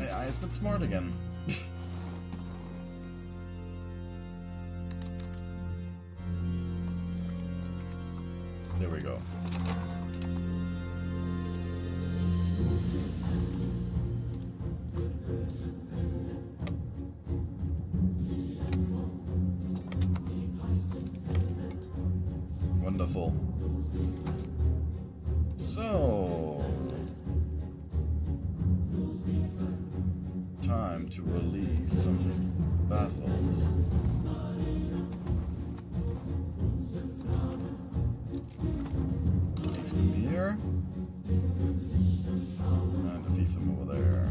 AI has been smart again. There we go. Wonderful. So, time to release some vassals. Fiefdom here. And a fiefdom over there.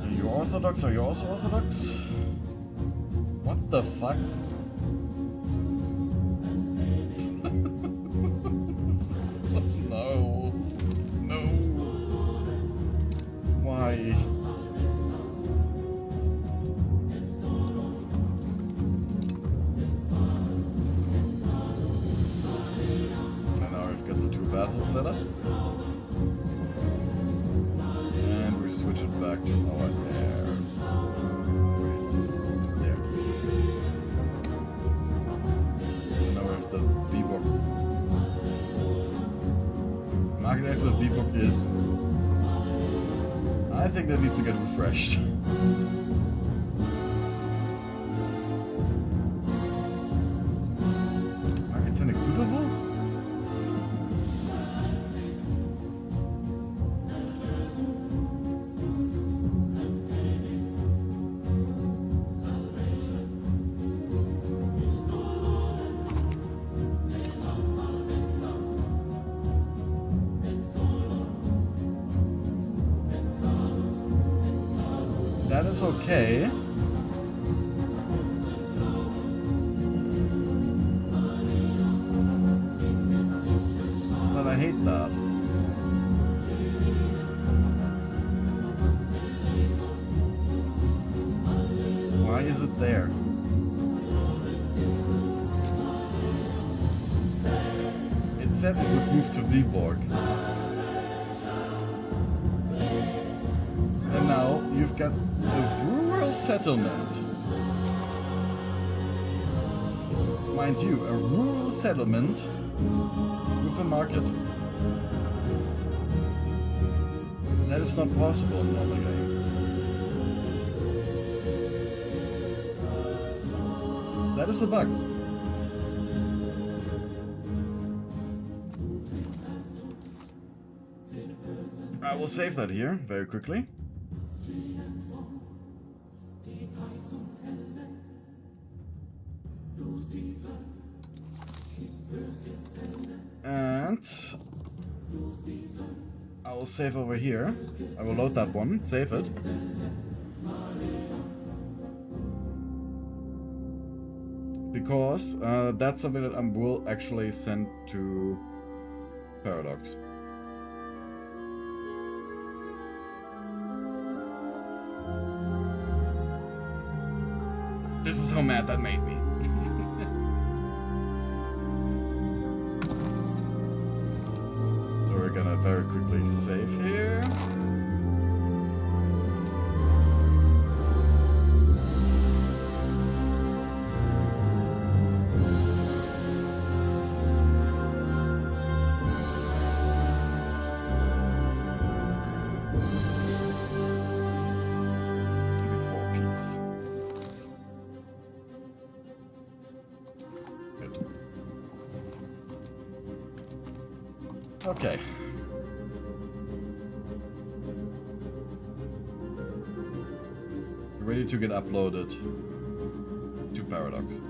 Are you Orthodox? Are you also Orthodox? What the fuck? No. No. Why? And now we've got the two vassals set up. And we switch it back to our heir. Where is it? There. And now we have the V-Book. Market of V-Book is... I think that needs to get refreshed. Market's in a Kudovo? That is okay. But I hate that. Why is it there? It said it would move to Viborg. And now you've got the rural settlement. Mind you, a rural settlement with a market. That is not possible in a normal game. That is a bug. I will save that here very quickly. And I will save over here. I will load that one, save it. Because that's something that I will actually send to Paradox. This is how mad that made me. So we're gonna very quickly save here. Okay. Ready to get uploaded to Paradox.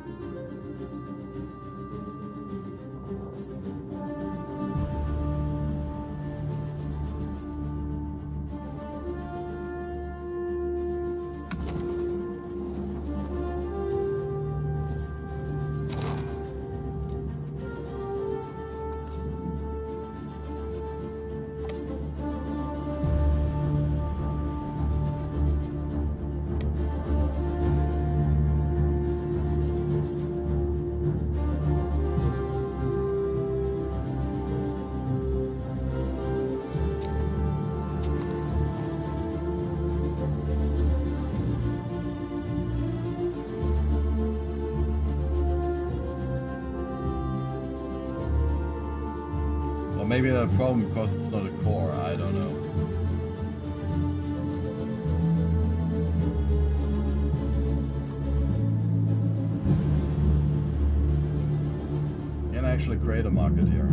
maybe that's a problem because it's not a core, I don't know. You can actually create a market here.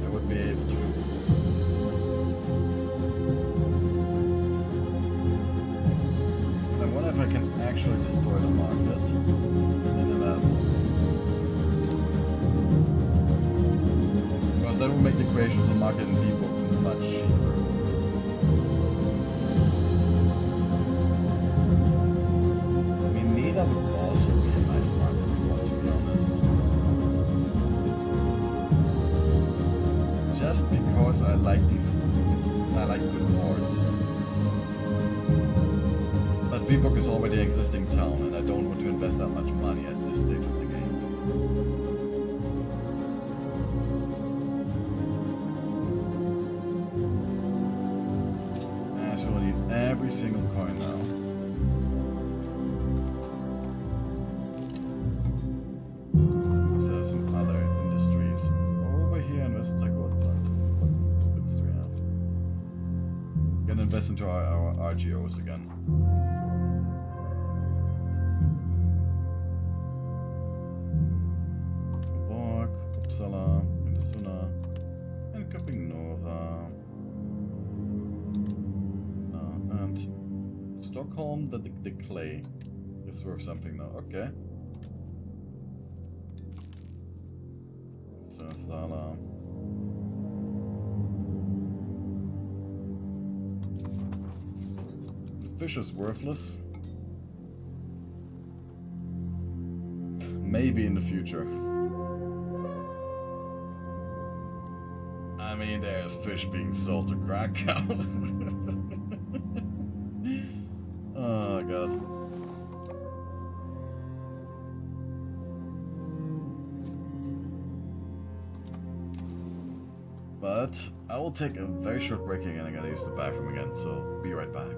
I would be able to. I wonder if I can actually destroy the market in the vessel. Because that will make the creation of the market in debug much cheaper. I mean, Neda would also be a nice market spot, to be honest. Just because I like good boards. But Viborg is already an existing town, and I don't want to invest that much money at this stage of the game. I actually need every single coin now. Let's have some other industries. Over here in Westergotland. What bits do we have? Gonna invest into our RGOs again. Uppsala, Minnesota, and Köping Nora, and Stockholm. The clay is worth something now. Okay. So Sala. The fish is worthless. Maybe in the future. I mean, there's fish being sold to Krakow. Oh, God. But I will take a very short break and I gotta use the bathroom again, so be right back.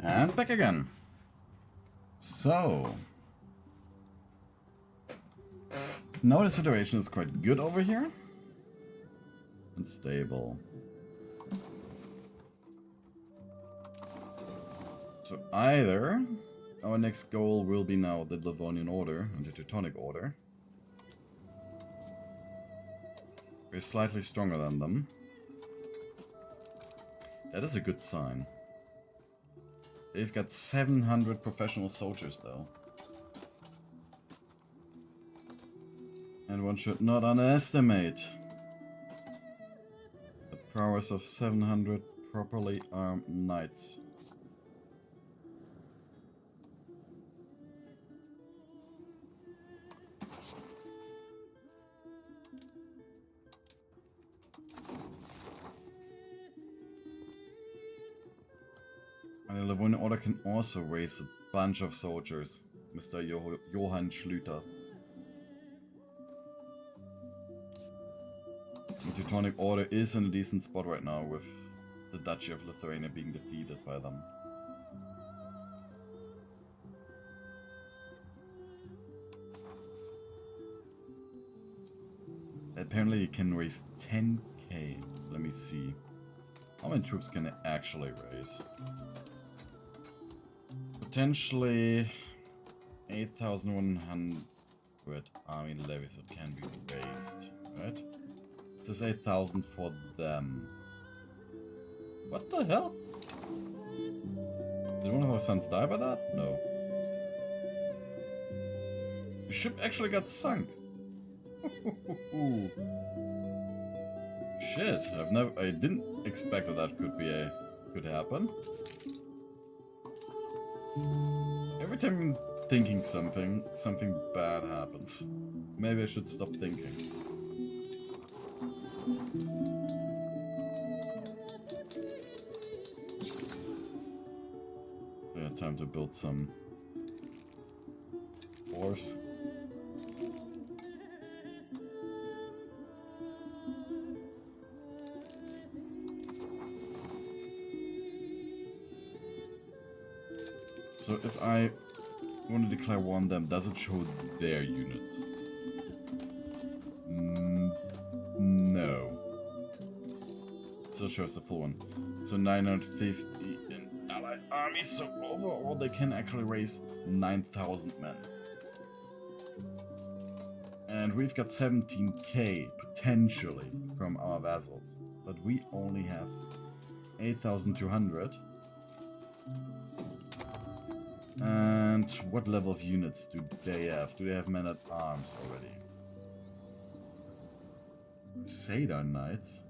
And back again. So, now the situation is quite good over here. And stable. So either our next goal will be now the Livonian Order and the Teutonic Order. We're slightly stronger than them. That is a good sign. They've got 700 professional soldiers though. And one should not underestimate the prowess of 700 properly armed knights. And the Livonian Order can also raise a bunch of soldiers, Mr. Johann Schlüter. The Teutonic Order is in a decent spot right now, with the Duchy of Lithuania being defeated by them. Apparently you can raise 10k. Let me see. How many troops can it actually raise? Potentially 8,100 army levies that can be raised, right? It says 8,000 for them. What the hell? Did one of our sons die by that? No. The ship actually got sunk. Shit, I didn't expect that could happen. Every time I'm thinking something bad happens. Maybe I should stop thinking. So yeah, time to build some force. So if I want to declare war on them, does it show their units? No. It still shows the full one. So 950 in allied armies, so overall they can actually raise 9,000 men. And we've got 17k potentially from our vassals, but we only have 8,200. And what level of units do they have? Do they have men at arms already? Crusader Knights?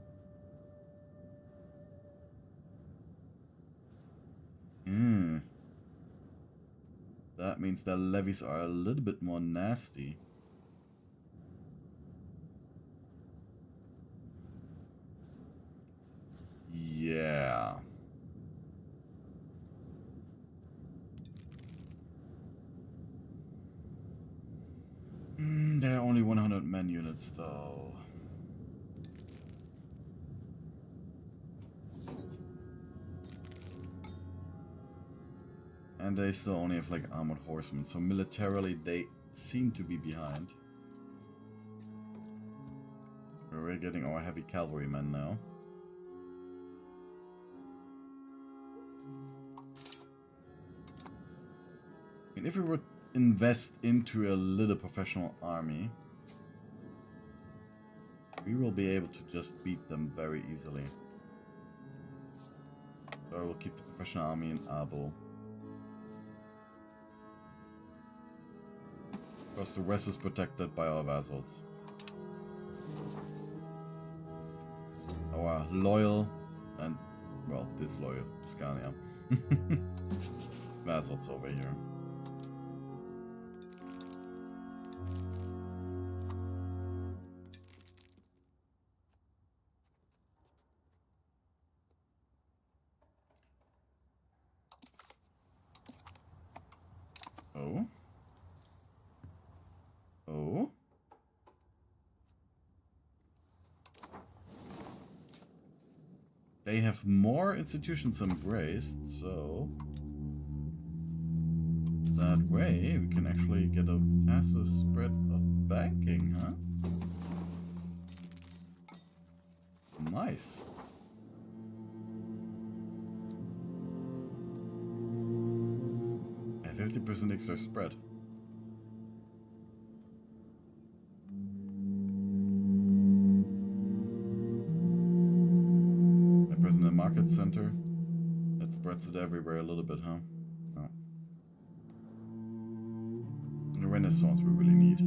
That means their levies are a little bit more nasty. Yeah. There are only 100 men units though. And they still only have like armored horsemen, so militarily they seem to be behind. We're getting our heavy cavalrymen now. I mean, if we were invest into a little professional army, we will be able to just beat them very easily. So I will keep the professional army in Abo. Because the rest is protected by our vassals. Our loyal and, well, disloyal Scania vassals over here. Oh. Oh. They have more institutions embraced, so That way, we can actually get a faster spread of banking, huh? Nice. A 50% extra spread. I press in the market center. That spreads it everywhere a little bit, huh? No. The Renaissance we really need.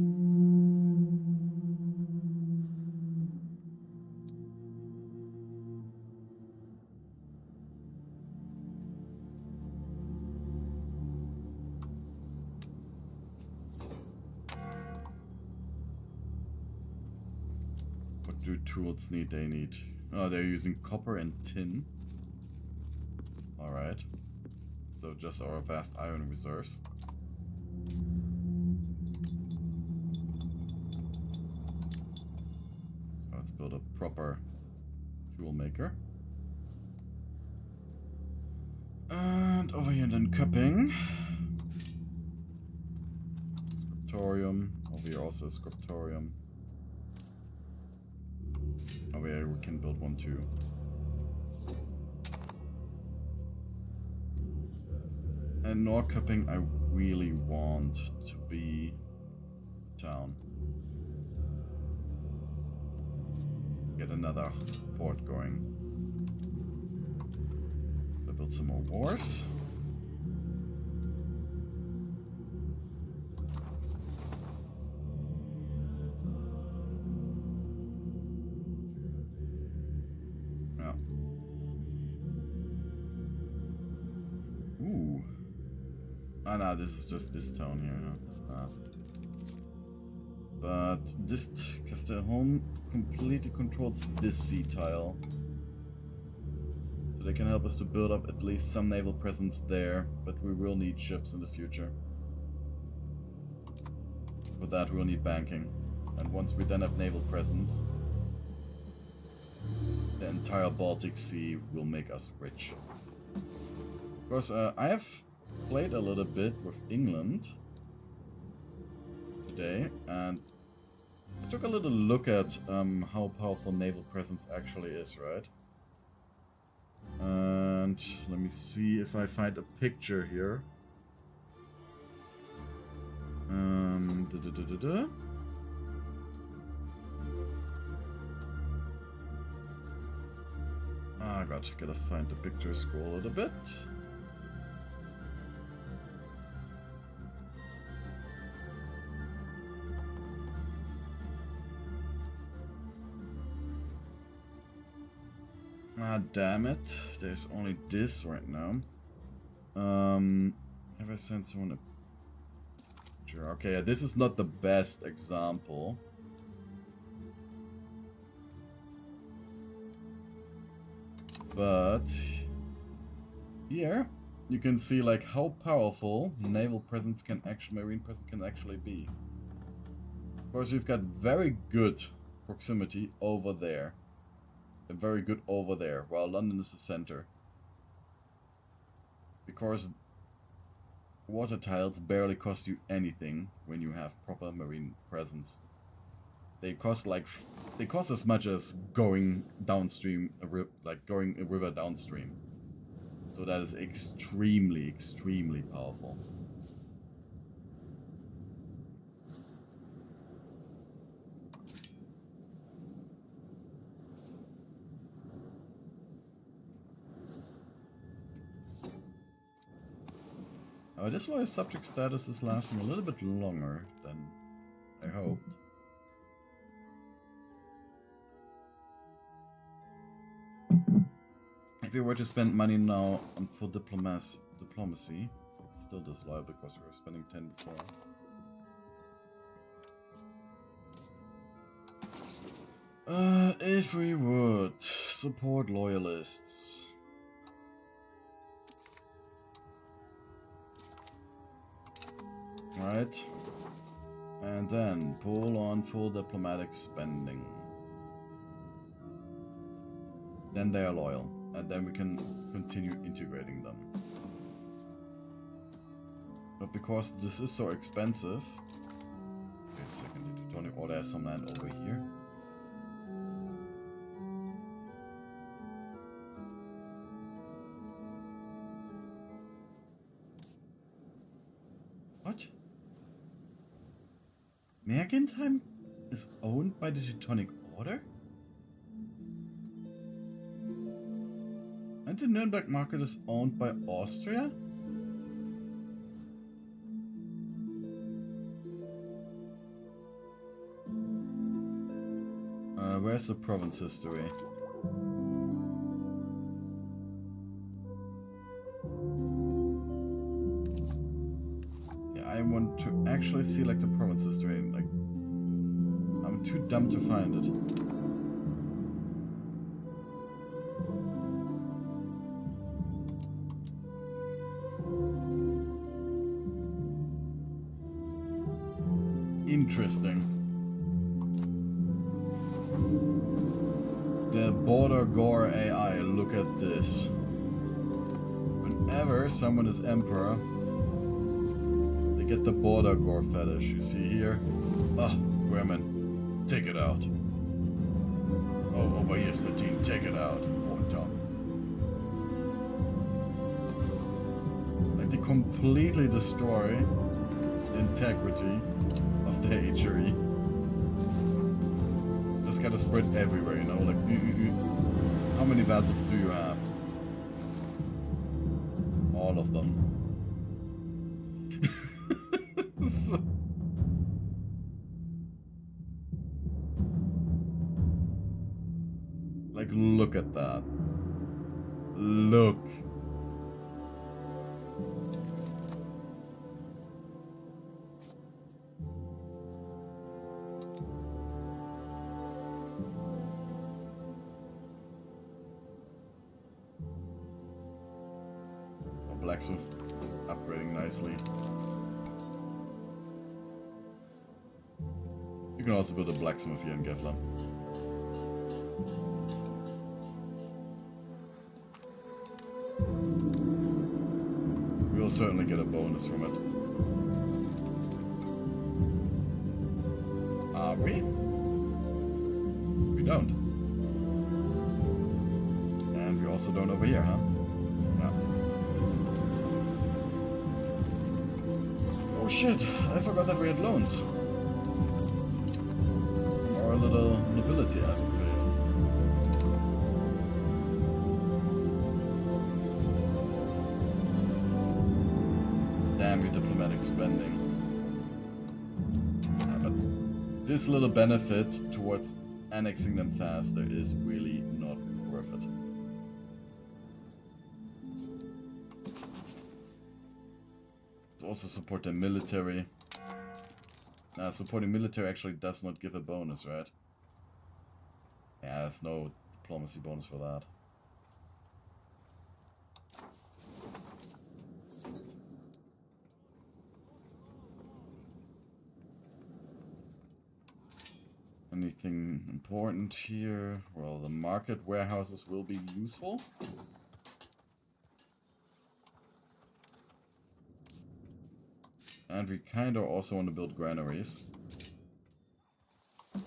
What do tools need? They need... Oh, they're using copper and tin. Alright. So just our vast iron reserves. So let's build a proper tool maker. And over here then cupping. Scriptorium. Over here also a scriptorium. Over here we can build one too. And Nor cupping I really want to be town. Get another port going. I'll build some more wars. Yeah. Ooh. Ah, no, this is just this town here, huh? But this Castellhome completely controls this sea tile. So they can help us to build up at least some naval presence there, but we will need ships in the future. For that we'll need banking. And once we then have naval presence, the entire Baltic Sea will make us rich. Of course, I have played a little bit with England today, and I took a little look at how powerful naval presence actually is, right? And let me see if I find a picture here. Ah, gotta find the picture, scroll a little bit. Ah, damn it. There's only this right now. Have I sent someone a picture? Okay, yeah, this is not the best example. But here you can see like how powerful naval presence can actually, marine presence can actually be. Of course, you've got very good proximity over there. Very good over there, while London is the center. Because water tiles barely cost you anything when you have proper marine presence. They cost like they cost as much as going downstream, like going a river downstream. So that is extremely, extremely powerful. This way subject status is lasting a little bit longer than I hoped. If we were to spend money now on full diplomacy, it's still disloyal because we were spending 10 before. If we would support loyalists. Right, and then pull on full diplomatic spending. Then they are loyal, and then we can continue integrating them. But because this is so expensive... Wait a second, the Teutonic Order has some land over here. What? Mergentheim is owned by the Teutonic Order? And the Nuremberg market is owned by Austria? Where's the province history? Yeah, I want to actually see like the province history. Like, I'm too dumb to find it. Interesting. The border gore AI, look at this. Whenever someone is emperor, they get the border gore fetish. You see here? Ah, women, take it out. Oh, over here's the team, take it out. Poor Tom. Like they completely destroy the integrity of the HRE. Just gotta spread everywhere, you know, like, how many vassals do you have? All of them. So... Like, look at that. Look. Blacksmith upgrading nicely. You can also build a blacksmith here in Gefla. We will certainly get a bonus from it. Are we? We don't. And we also don't over here, huh? No. Oh shit, I forgot that we had loans. Or a little nobility hasn't paid. Damn you, diplomatic spending. Yeah, but this little benefit towards annexing them faster is really not worth it. Also support the military. Supporting military actually does not give a bonus, right? Yeah, there's no diplomacy bonus for that. Anything important here? Well, the market warehouses will be useful. And we kind of also want to build granaries. We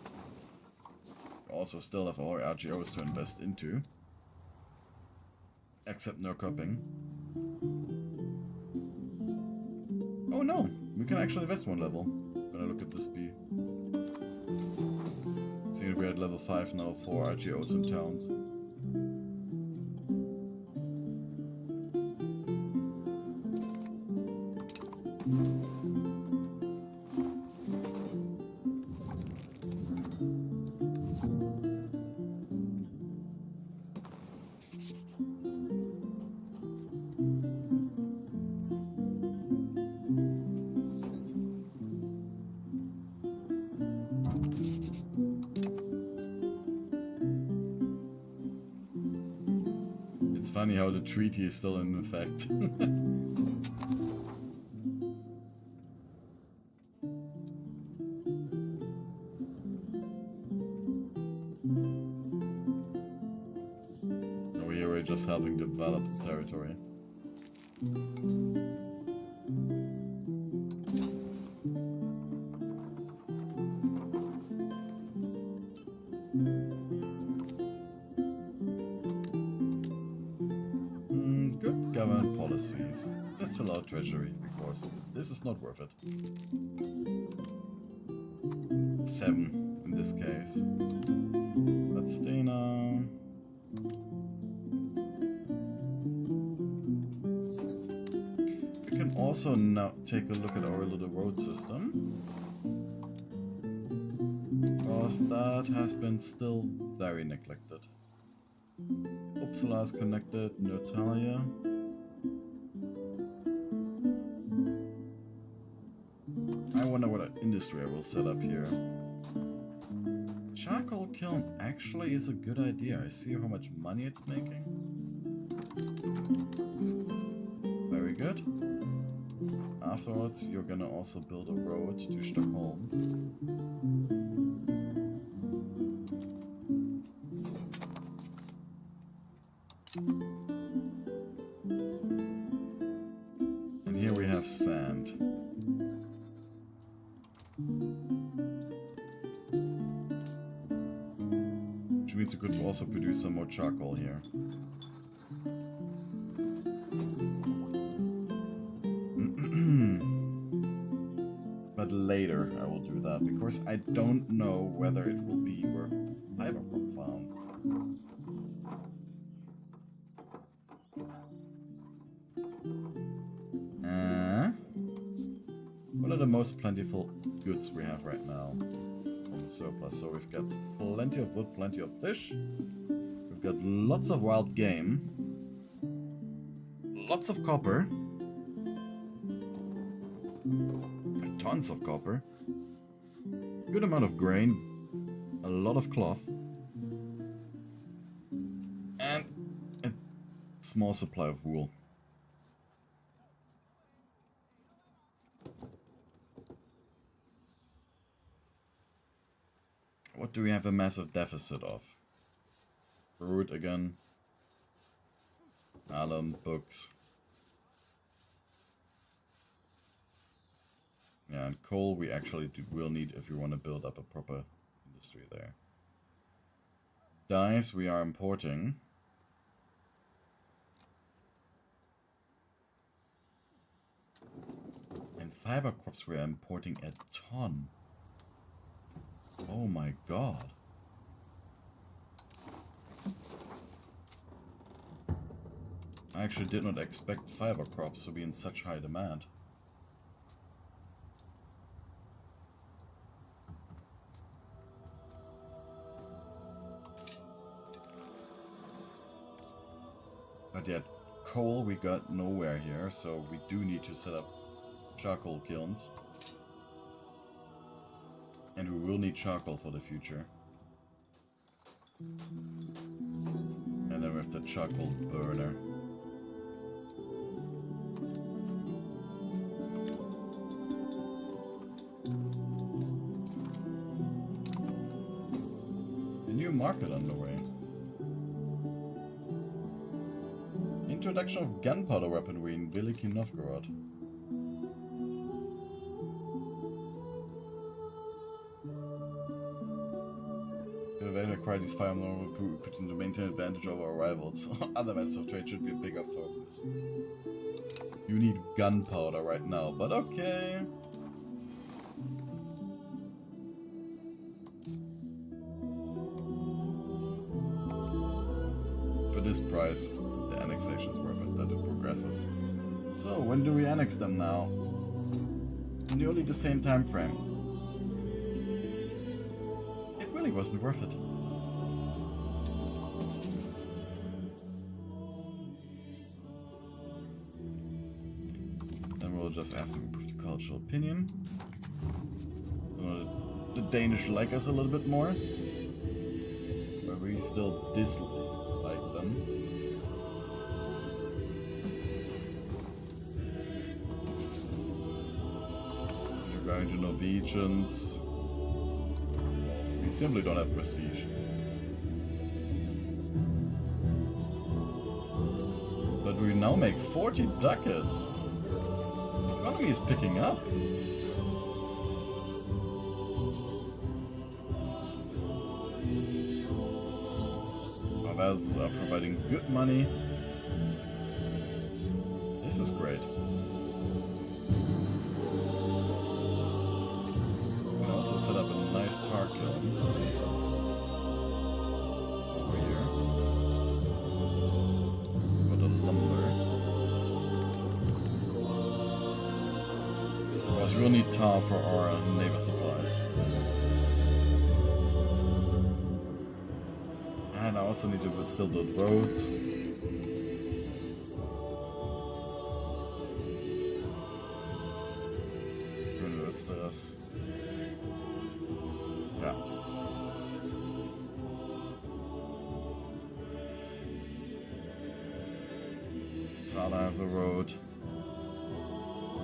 also still have our RGOs to invest into. Except no cupping. Oh no! We can actually invest one level. When I look at this B. See, we're at level 5 now, 4 RGOs in towns. Funny how the treaty is still in effect. Over here we're just helping develop the territory. government policies. Let's fill out treasury, because this is not worth it. 7 in this case. Let's stay now. We can also now take a look at our little road system. Because that has been still very neglected. Uppsala is connected, Natalia. I wonder what industry I will set up here. Charcoal kiln actually is a good idea. I see how much money it's making. Very good. Afterwards, you're gonna also build a road to Stockholm. And here we have sand. Which means we could also produce some more charcoal here. But later I will do that, because I don't know whether it will be where fiber crop found. What are the most plentiful goods we have right now on the surplus? So we've got plenty of wood, plenty of fish. We've got lots of wild game. Lots of copper. Tons of copper. Good amount of grain. A lot of cloth. And a small supply of wool. What do we have a massive deficit of? Fruit again. Alum, books. Yeah, and coal we actually will need if we want to build up a proper industry there. Dyes we are importing. And fiber crops we are importing a ton. Oh my god. I actually did not expect fiber crops to be in such high demand. But yet, coal we got nowhere here, so we do need to set up charcoal kilns. And we will need charcoal for the future. And then we have the charcoal burner. A new market underway. Introduction of gunpowder weaponry in Veliki Novgorod. Acquire these firearms will put into maintain advantage over our rivals. Other methods of trade should be a bigger focus. You need gunpowder right now, but okay. For this price, the annexation is worth it, that it progresses. So, when do we annex them now? Nearly the same time frame. It really wasn't worth it. Just ask to improve the cultural opinion. So the Danish like us a little bit more, but we still dislike them. We're going to Norwegians. Well, we simply don't have prestige. But we now make 40 ducats. The economy is picking up. Others are providing good money. This is great. We can also set up a nice tar kiln over here for the lumber. Because we'll need tar for our naval supplies. And I also need to still build roads. Yeah. Sala has a road,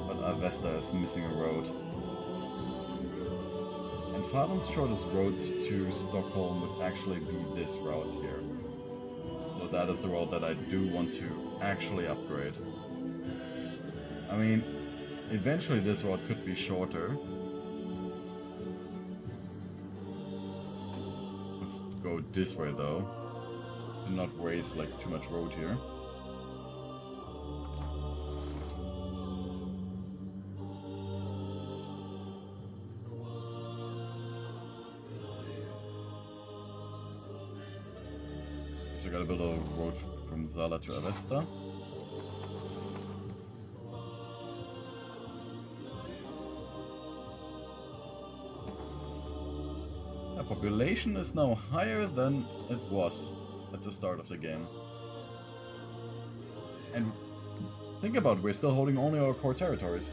but Avesta is missing a road. And Faden's shortest road to Stockholm would actually be this route here. So that is the road that I do want to actually upgrade. I mean, eventually this road could be shorter. Let's go this way though. Do not waste like too much road here. So I gotta build a road from Zala to Avesta. The population is now higher than it was at the start of the game. And think about it, we're still holding only our core territories.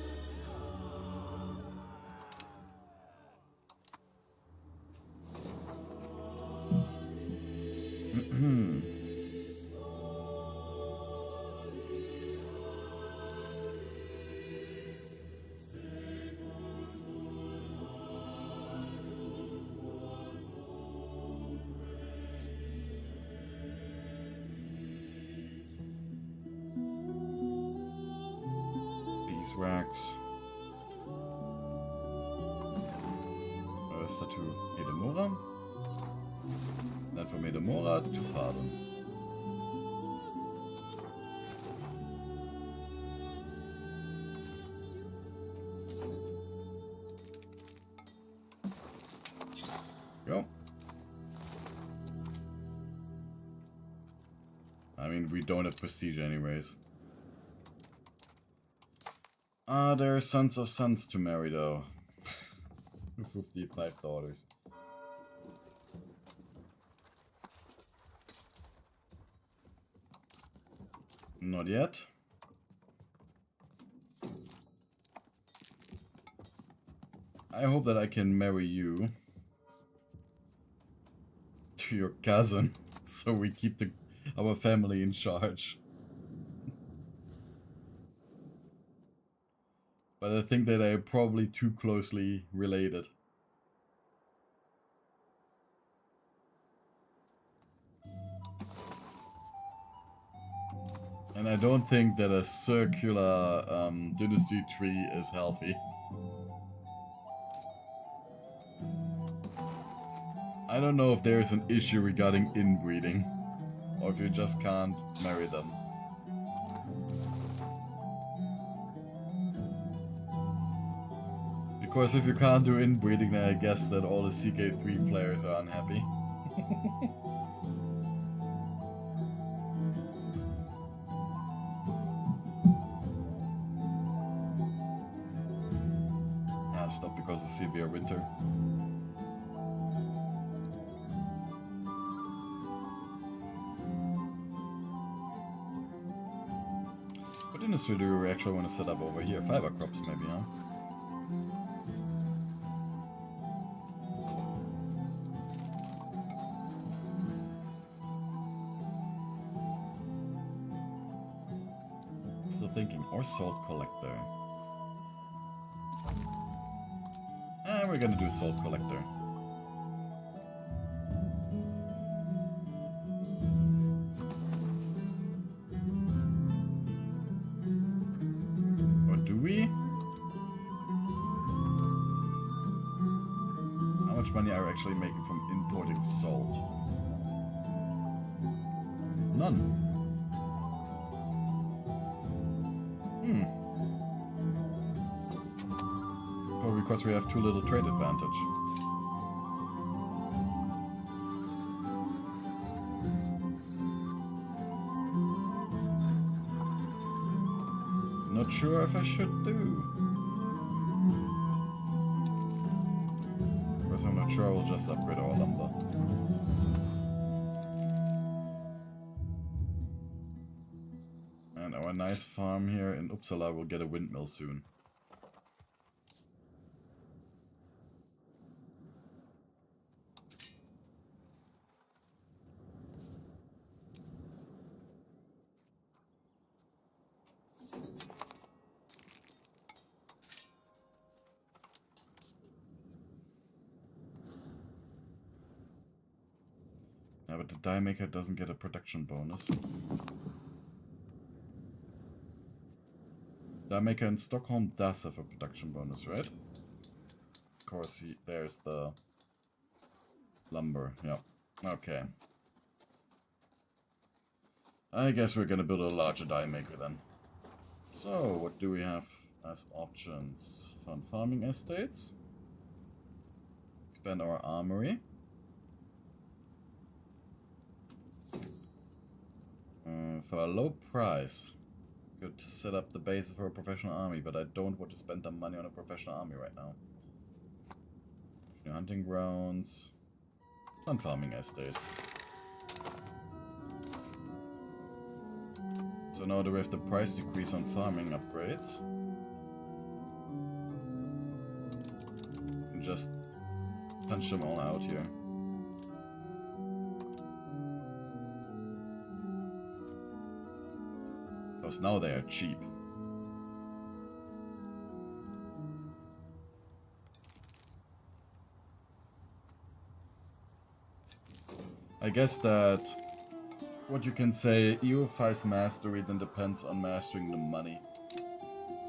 Racks. Avesta to Hedemora. Then from Hedemora to Faden. Go. I mean, we don't have prestige anyways. There are sons of sons to marry though. 55 daughters. Not yet. I hope that I can marry you to your cousin, so we keep our family in charge. But I think that they're probably too closely related. And I don't think that a circular dynasty tree is healthy. I don't know if there's an issue regarding inbreeding, or if you just can't marry them. Because if you can't do inbreeding, then I guess that all the CK3 players are unhappy. Stop because of severe winter. What industry do we actually want to set up over here? Fiber crops maybe, huh? Still thinking, or salt collector. We're gonna do a salt collector. Or do we? How much money are we actually making from importing salt? None. because we have too little trade advantage. Not sure if I should do. Because I'm not sure I will just upgrade our lumber. And our nice farm here in Uppsala will get a windmill soon. Yeah, but the die maker doesn't get a production bonus. Die maker in Stockholm does have a production bonus, right? Of course, there's the lumber. Yeah. Okay. I guess we're gonna build a larger die maker then. So, what do we have as options? Fund farming estates. Expand our armory. For a low price, could set up the basis for a professional army, but I don't want to spend the money on a professional army right now. New hunting grounds. Fund farming estates. So now that we have the price decrease on farming upgrades, we can just punch them all out here. Because now they are cheap. I guess that what you can say, EU5's mastery then depends on mastering the money.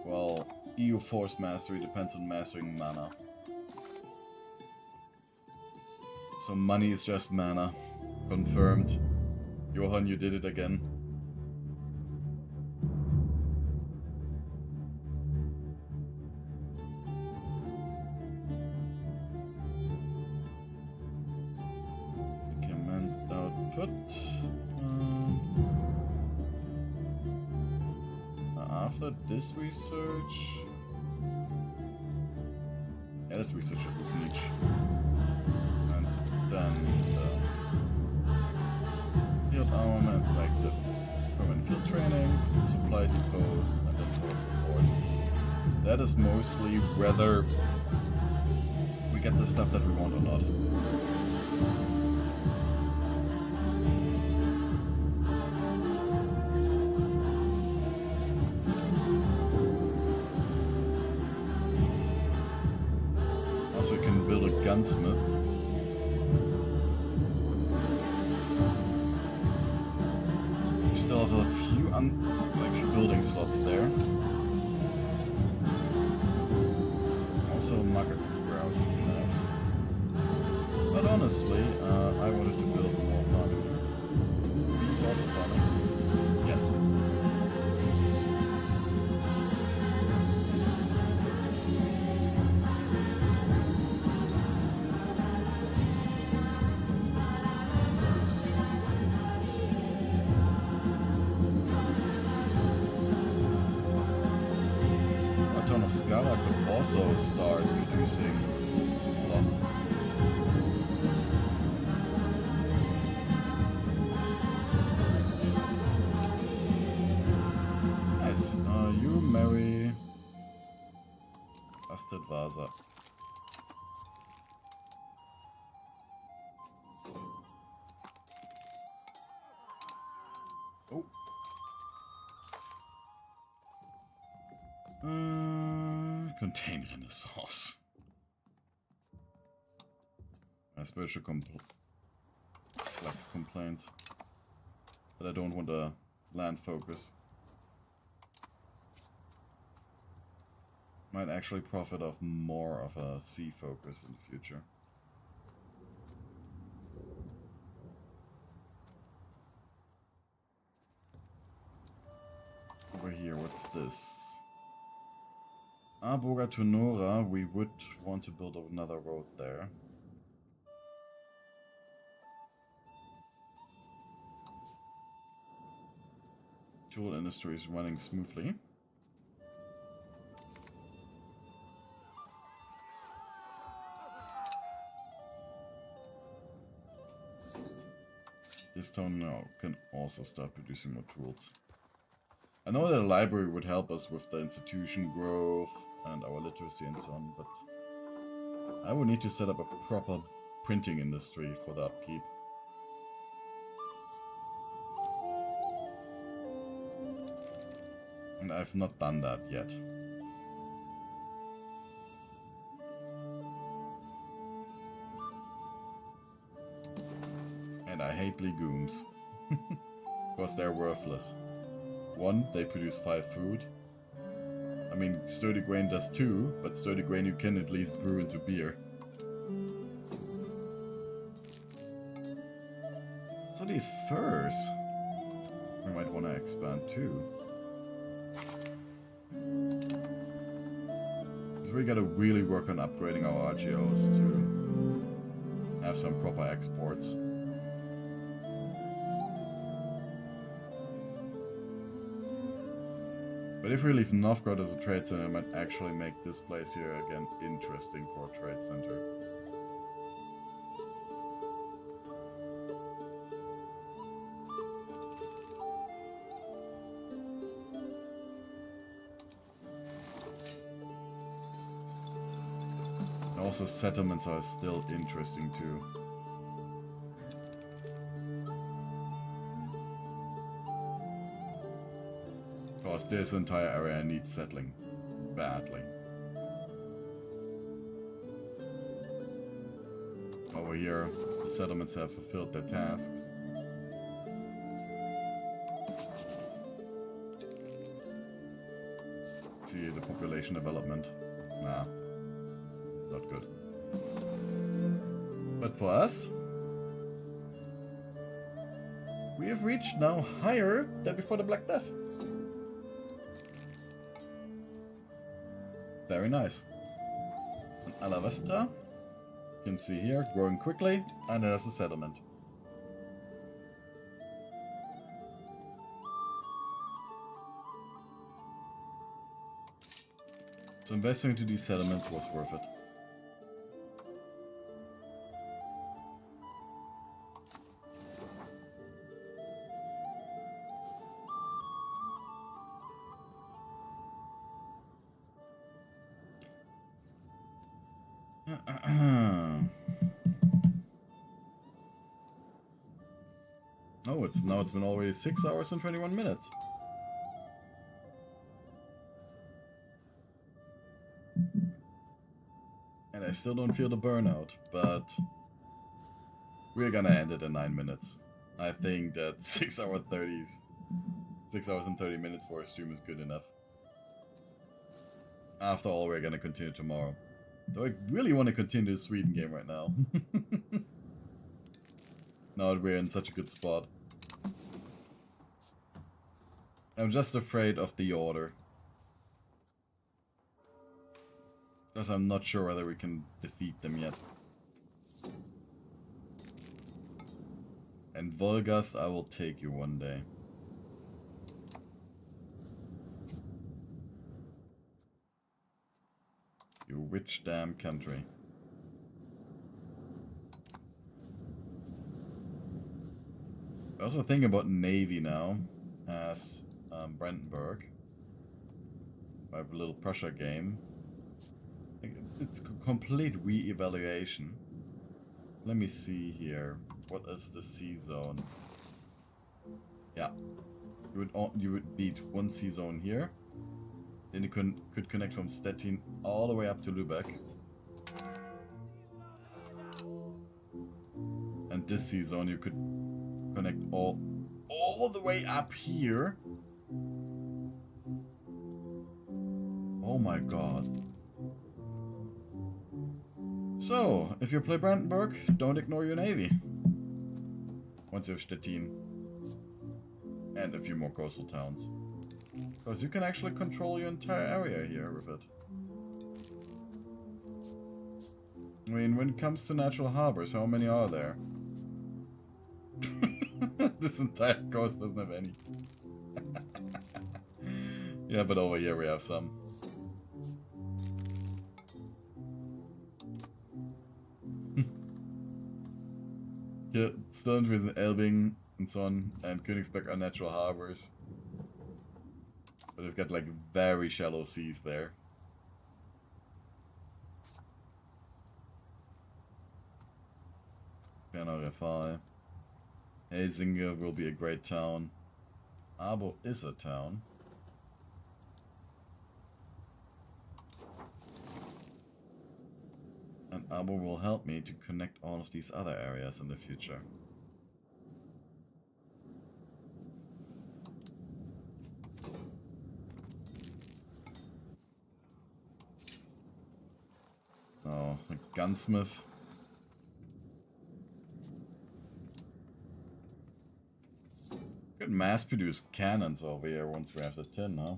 Well, EU4's mastery depends on mastering mana. So money is just mana. Confirmed. Johan, you did it again. Recommend output. After this research... Yeah, let's research it with niche. And then the field armament, like the permanent field training, supply depots, and then force support. That is mostly whether we get the stuff that we want or not. Also, we can build a gunsmith. We still have a few building slots there. Also, a market warehouse would be nice. But honestly, I wanted to build more farming. Is bees also farming? Yes. Scala could also start producing cloth. Nice. You marry Astrid Vasa. Oh. Contain Renaissance. My spiritual complex complaints. But I don't want a land focus. Might actually profit off more of a sea focus in the future. Over here, what's this? Aboga to Nora, we would want to build another road there. Tool industry is running smoothly. This town now can also start producing more tools. I know that a library would help us with the institution growth and our literacy and so on, but I would need to set up a proper printing industry for the upkeep. And I've not done that yet. And I hate legumes. Because they're worthless. 1, they produce 5 food. I mean, sturdy grain does 2, but sturdy grain you can at least brew into beer. So these furs, we might want to expand too. Because we gotta really work on upgrading our RGOs to have some proper exports. But if we leave Novgorod as a trade center, it might actually make this place here again interesting for a trade center. And also settlements are still interesting too. Because this entire area needs settling badly. Over here, the settlements have fulfilled their tasks. Let's see the population development. Nah, not good. But for us, we have reached now higher than before the Black Death. Very nice. And Alavestra, you can see here, growing quickly, and there's a settlement. So investing into these settlements was worth it. Oh, it's been already 6 hours and 21 minutes. And I still don't feel the burnout, but we're gonna end it in 9 minutes. I think that 6 hours and 30 minutes for a stream is good enough. After all, we're gonna continue tomorrow. Though I really want to continue the Sweden game right now. Now that we're in such a good spot. I'm just afraid of the order. Because I'm not sure whether we can defeat them yet. And Volgast, I will take you one day. You witch damn country. I also think about Navy now as Brandenburg. My little Prussia game. It's a complete re-evaluation. Let me see here. What is the sea zone? Yeah, you would need one sea zone here. Then you could connect from Stettin all the way up to Lübeck. And this sea zone you could connect all the way up here. Oh my god. So, if you play Brandenburg, don't ignore your navy. Once you have Stettin. And a few more coastal towns. Because you can actually control your entire area here with it. I mean, when it comes to natural harbors, how many are there? This entire coast doesn't have any. Yeah, but over here we have some. Yeah, still interested in Elbing and so on, and Königsberg are natural harbors. But they've got like very shallow seas there. Refal. Helsinge will be a great town. Abo is a town. And Abo will help me to connect all of these other areas in the future. Oh, a gunsmith. Could mass produce cannons over here once we have the tin, huh?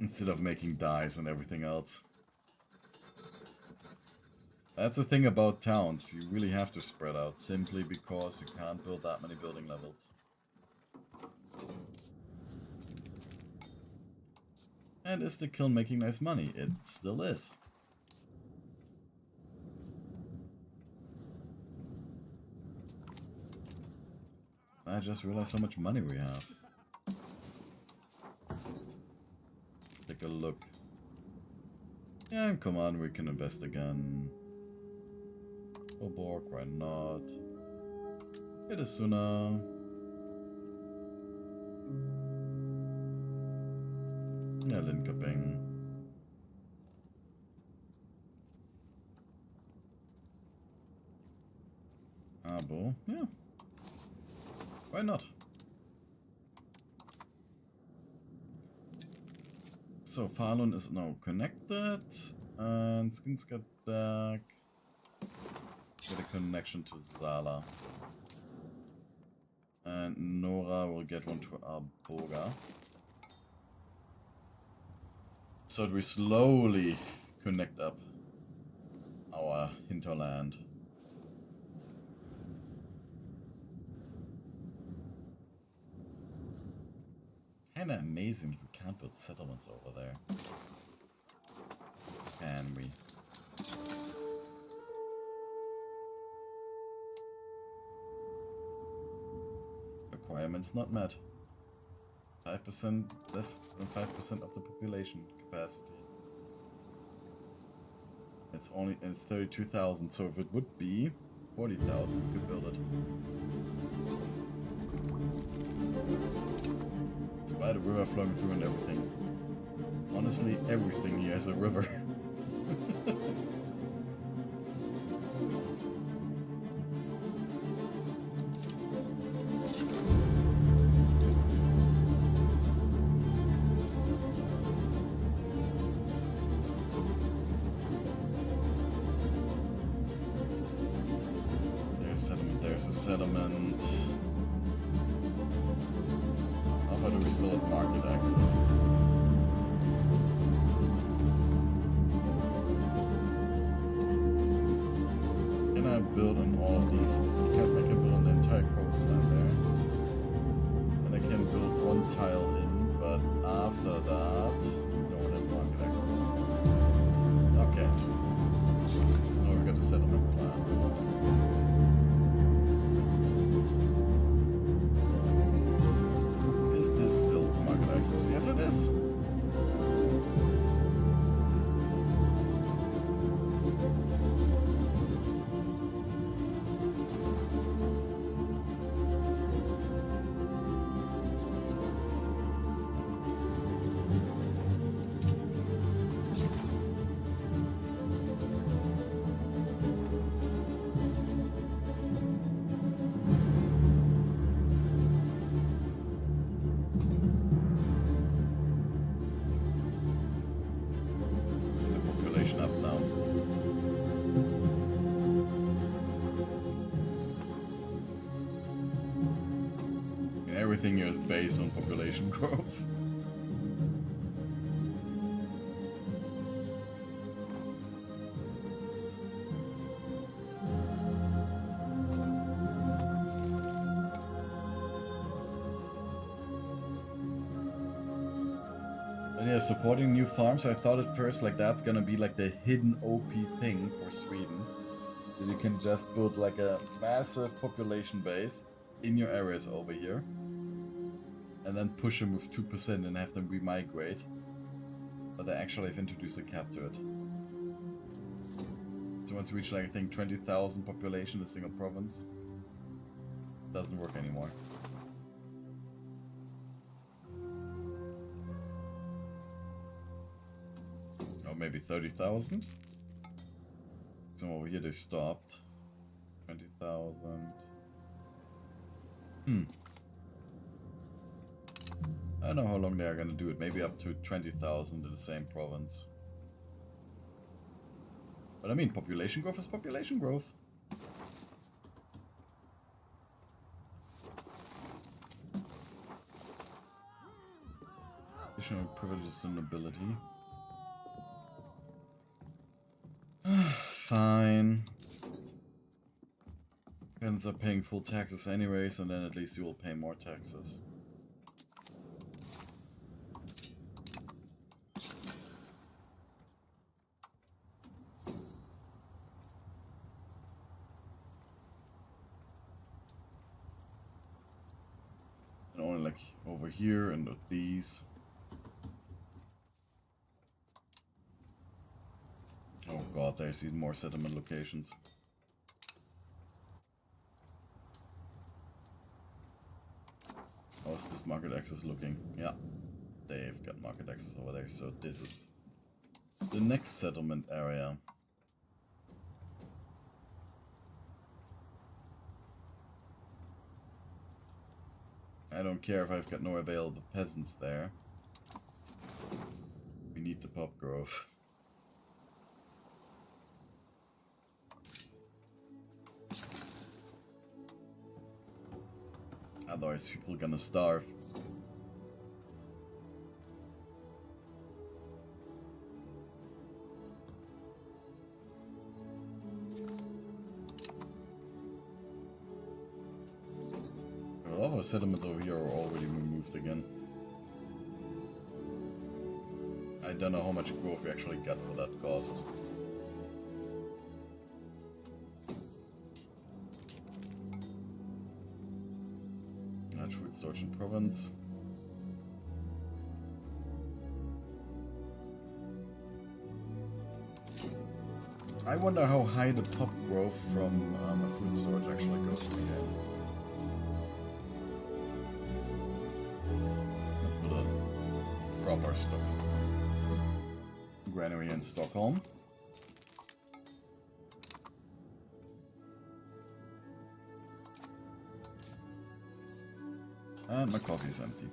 Instead of making dyes and everything else. That's the thing about towns, you really have to spread out, simply because you can't build that many building levels. And is the kiln making nice money? It still is. I just realized how much money we have. Take a look. Yeah, come on, we can invest again. Oborg, why not? Hidesuna. Ja, Linköping. Abo, yeah. Why not? So, Falun is now connected, and Skinskarberg get a connection to Zala. And Nora will get one to Arboga. So that we slowly connect up our hinterland. Kinda amazing we can't build settlements over there. Can we? Requirements not met. 5% less than 5% of the population capacity. It's 32,000, so if it would be 40,000, we could build it. Despite a river flowing through and everything. Honestly, everything here is a river. There's a settlement. How far do we still have market access? Can I build on all of these? I can build on the entire coastline there. And I can build one tile in, but after that, no one has market access. Okay. So now we got a settlement plan. Yes, it is. everything here is based on population growth. And yeah, supporting new farms, I thought at first like that's gonna be like the hidden OP thing for Sweden. That you can just build like a massive population base in your areas over here. And then push them with 2% and have them remigrate. But they actually have introduced a cap to it. So once you reach like I think 20,000 population in a single province, it doesn't work anymore. Or maybe 30,000. So over here they stopped. 20,000. I don't know how long they are gonna do it. Maybe up to 20,000 in the same province. But I mean, population growth is population growth. Additional privileges to nobility. Fine. Ends up paying full taxes anyways, and then at least you will pay more taxes. And only like over here and these. Oh god, there's even more settlement locations. How's this market access looking? Yeah, they've got market access over there, so this is the next settlement area. I don't care if I've got no available peasants there. We need the pop growth. Otherwise people are gonna starve. A lot of our settlements over here are already removed again. I don't know how much growth we actually got for that cost. Storage province. I wonder how high the pop growth from a food storage actually goes in the game. Let's build a proper stock granary in Stockholm. And my coffee is empty.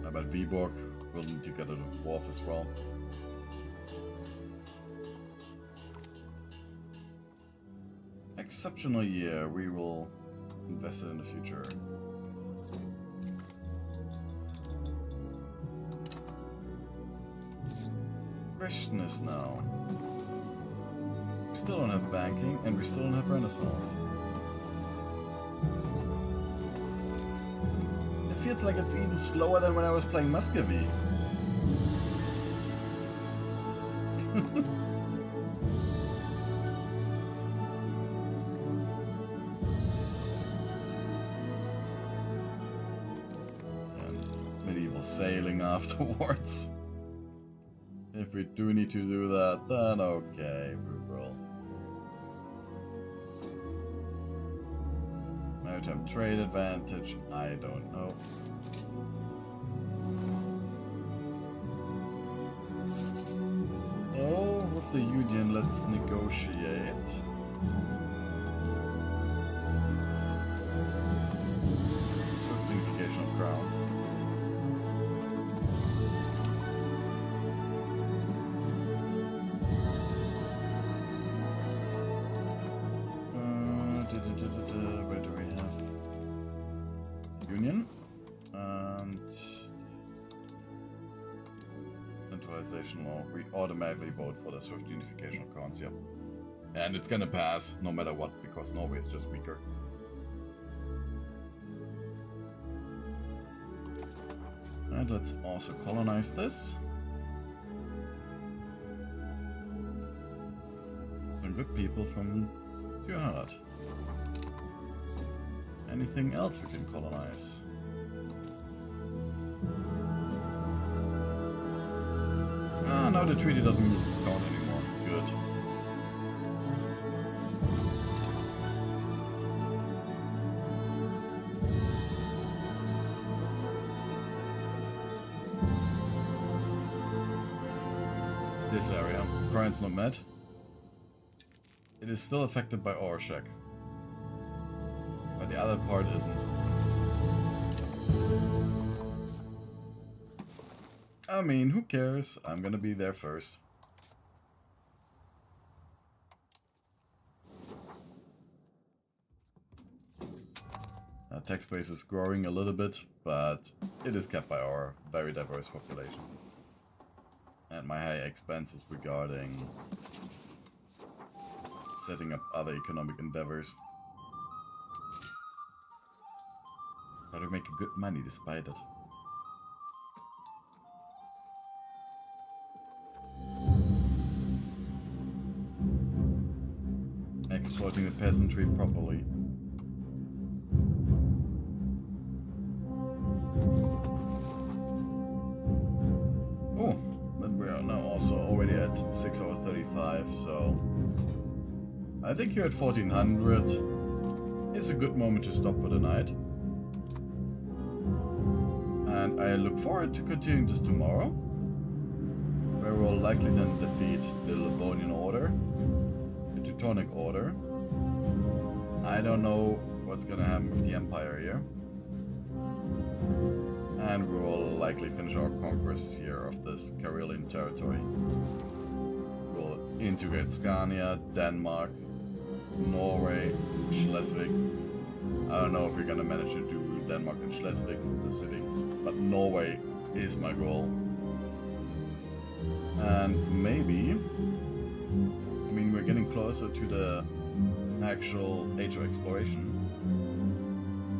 I bet Viborg will need to get a wharf as well. Exceptional year, we will invest it in the future. Question is now, we still don't have banking and we still don't have Renaissance. It feels like it's even slower than when I was playing Muscovy. Sailing afterwards. If we do need to do that, then okay, we will. Maritime trade advantage, I don't know. Oh, with the Union, let's negotiate. Swift unification of crowns. Where do we have Union and centralization law? We automatically vote for the swift unification of crowns. Yep, and it's gonna pass no matter what because Norway is just weaker. And let's also colonize this. Some good people from Tyrhard. Anything else we can colonize? Ah, no, the treaty doesn't count anymore. Good. This area, crimes not met. It is still affected by Orshak, but the other part isn't. I mean, who cares? I'm gonna be there first. Tech space is growing a little bit, but it is kept by our very diverse population. And my high expenses regarding setting up other economic endeavors. How to make good money despite it. Exploiting the peasantry properly. Oh, but we are now also already at 6 hours 35, so I think here at 1400 is a good moment to stop for the night. And I look forward to continuing this tomorrow, where we'll likely then defeat the Livonian Order, the Teutonic Order. I don't know what's gonna happen with the Empire here. And we will likely finish our conquest here of this Karelian territory. We'll integrate Scania, Denmark, Norway, Schleswig. I don't know if we're gonna manage to do Denmark and Schleswig, the city, but Norway is my goal. And maybe, I mean, we're getting closer to the actual age of exploration.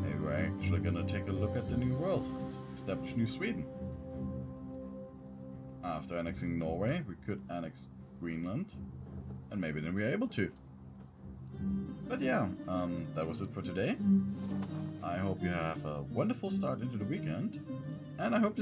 Maybe we're actually gonna take a look at the New World, establish New Sweden. After annexing Norway, we could annex Greenland, and maybe then we're able to. But yeah, that was it for today. I hope you have a wonderful start into the weekend, and I hope to see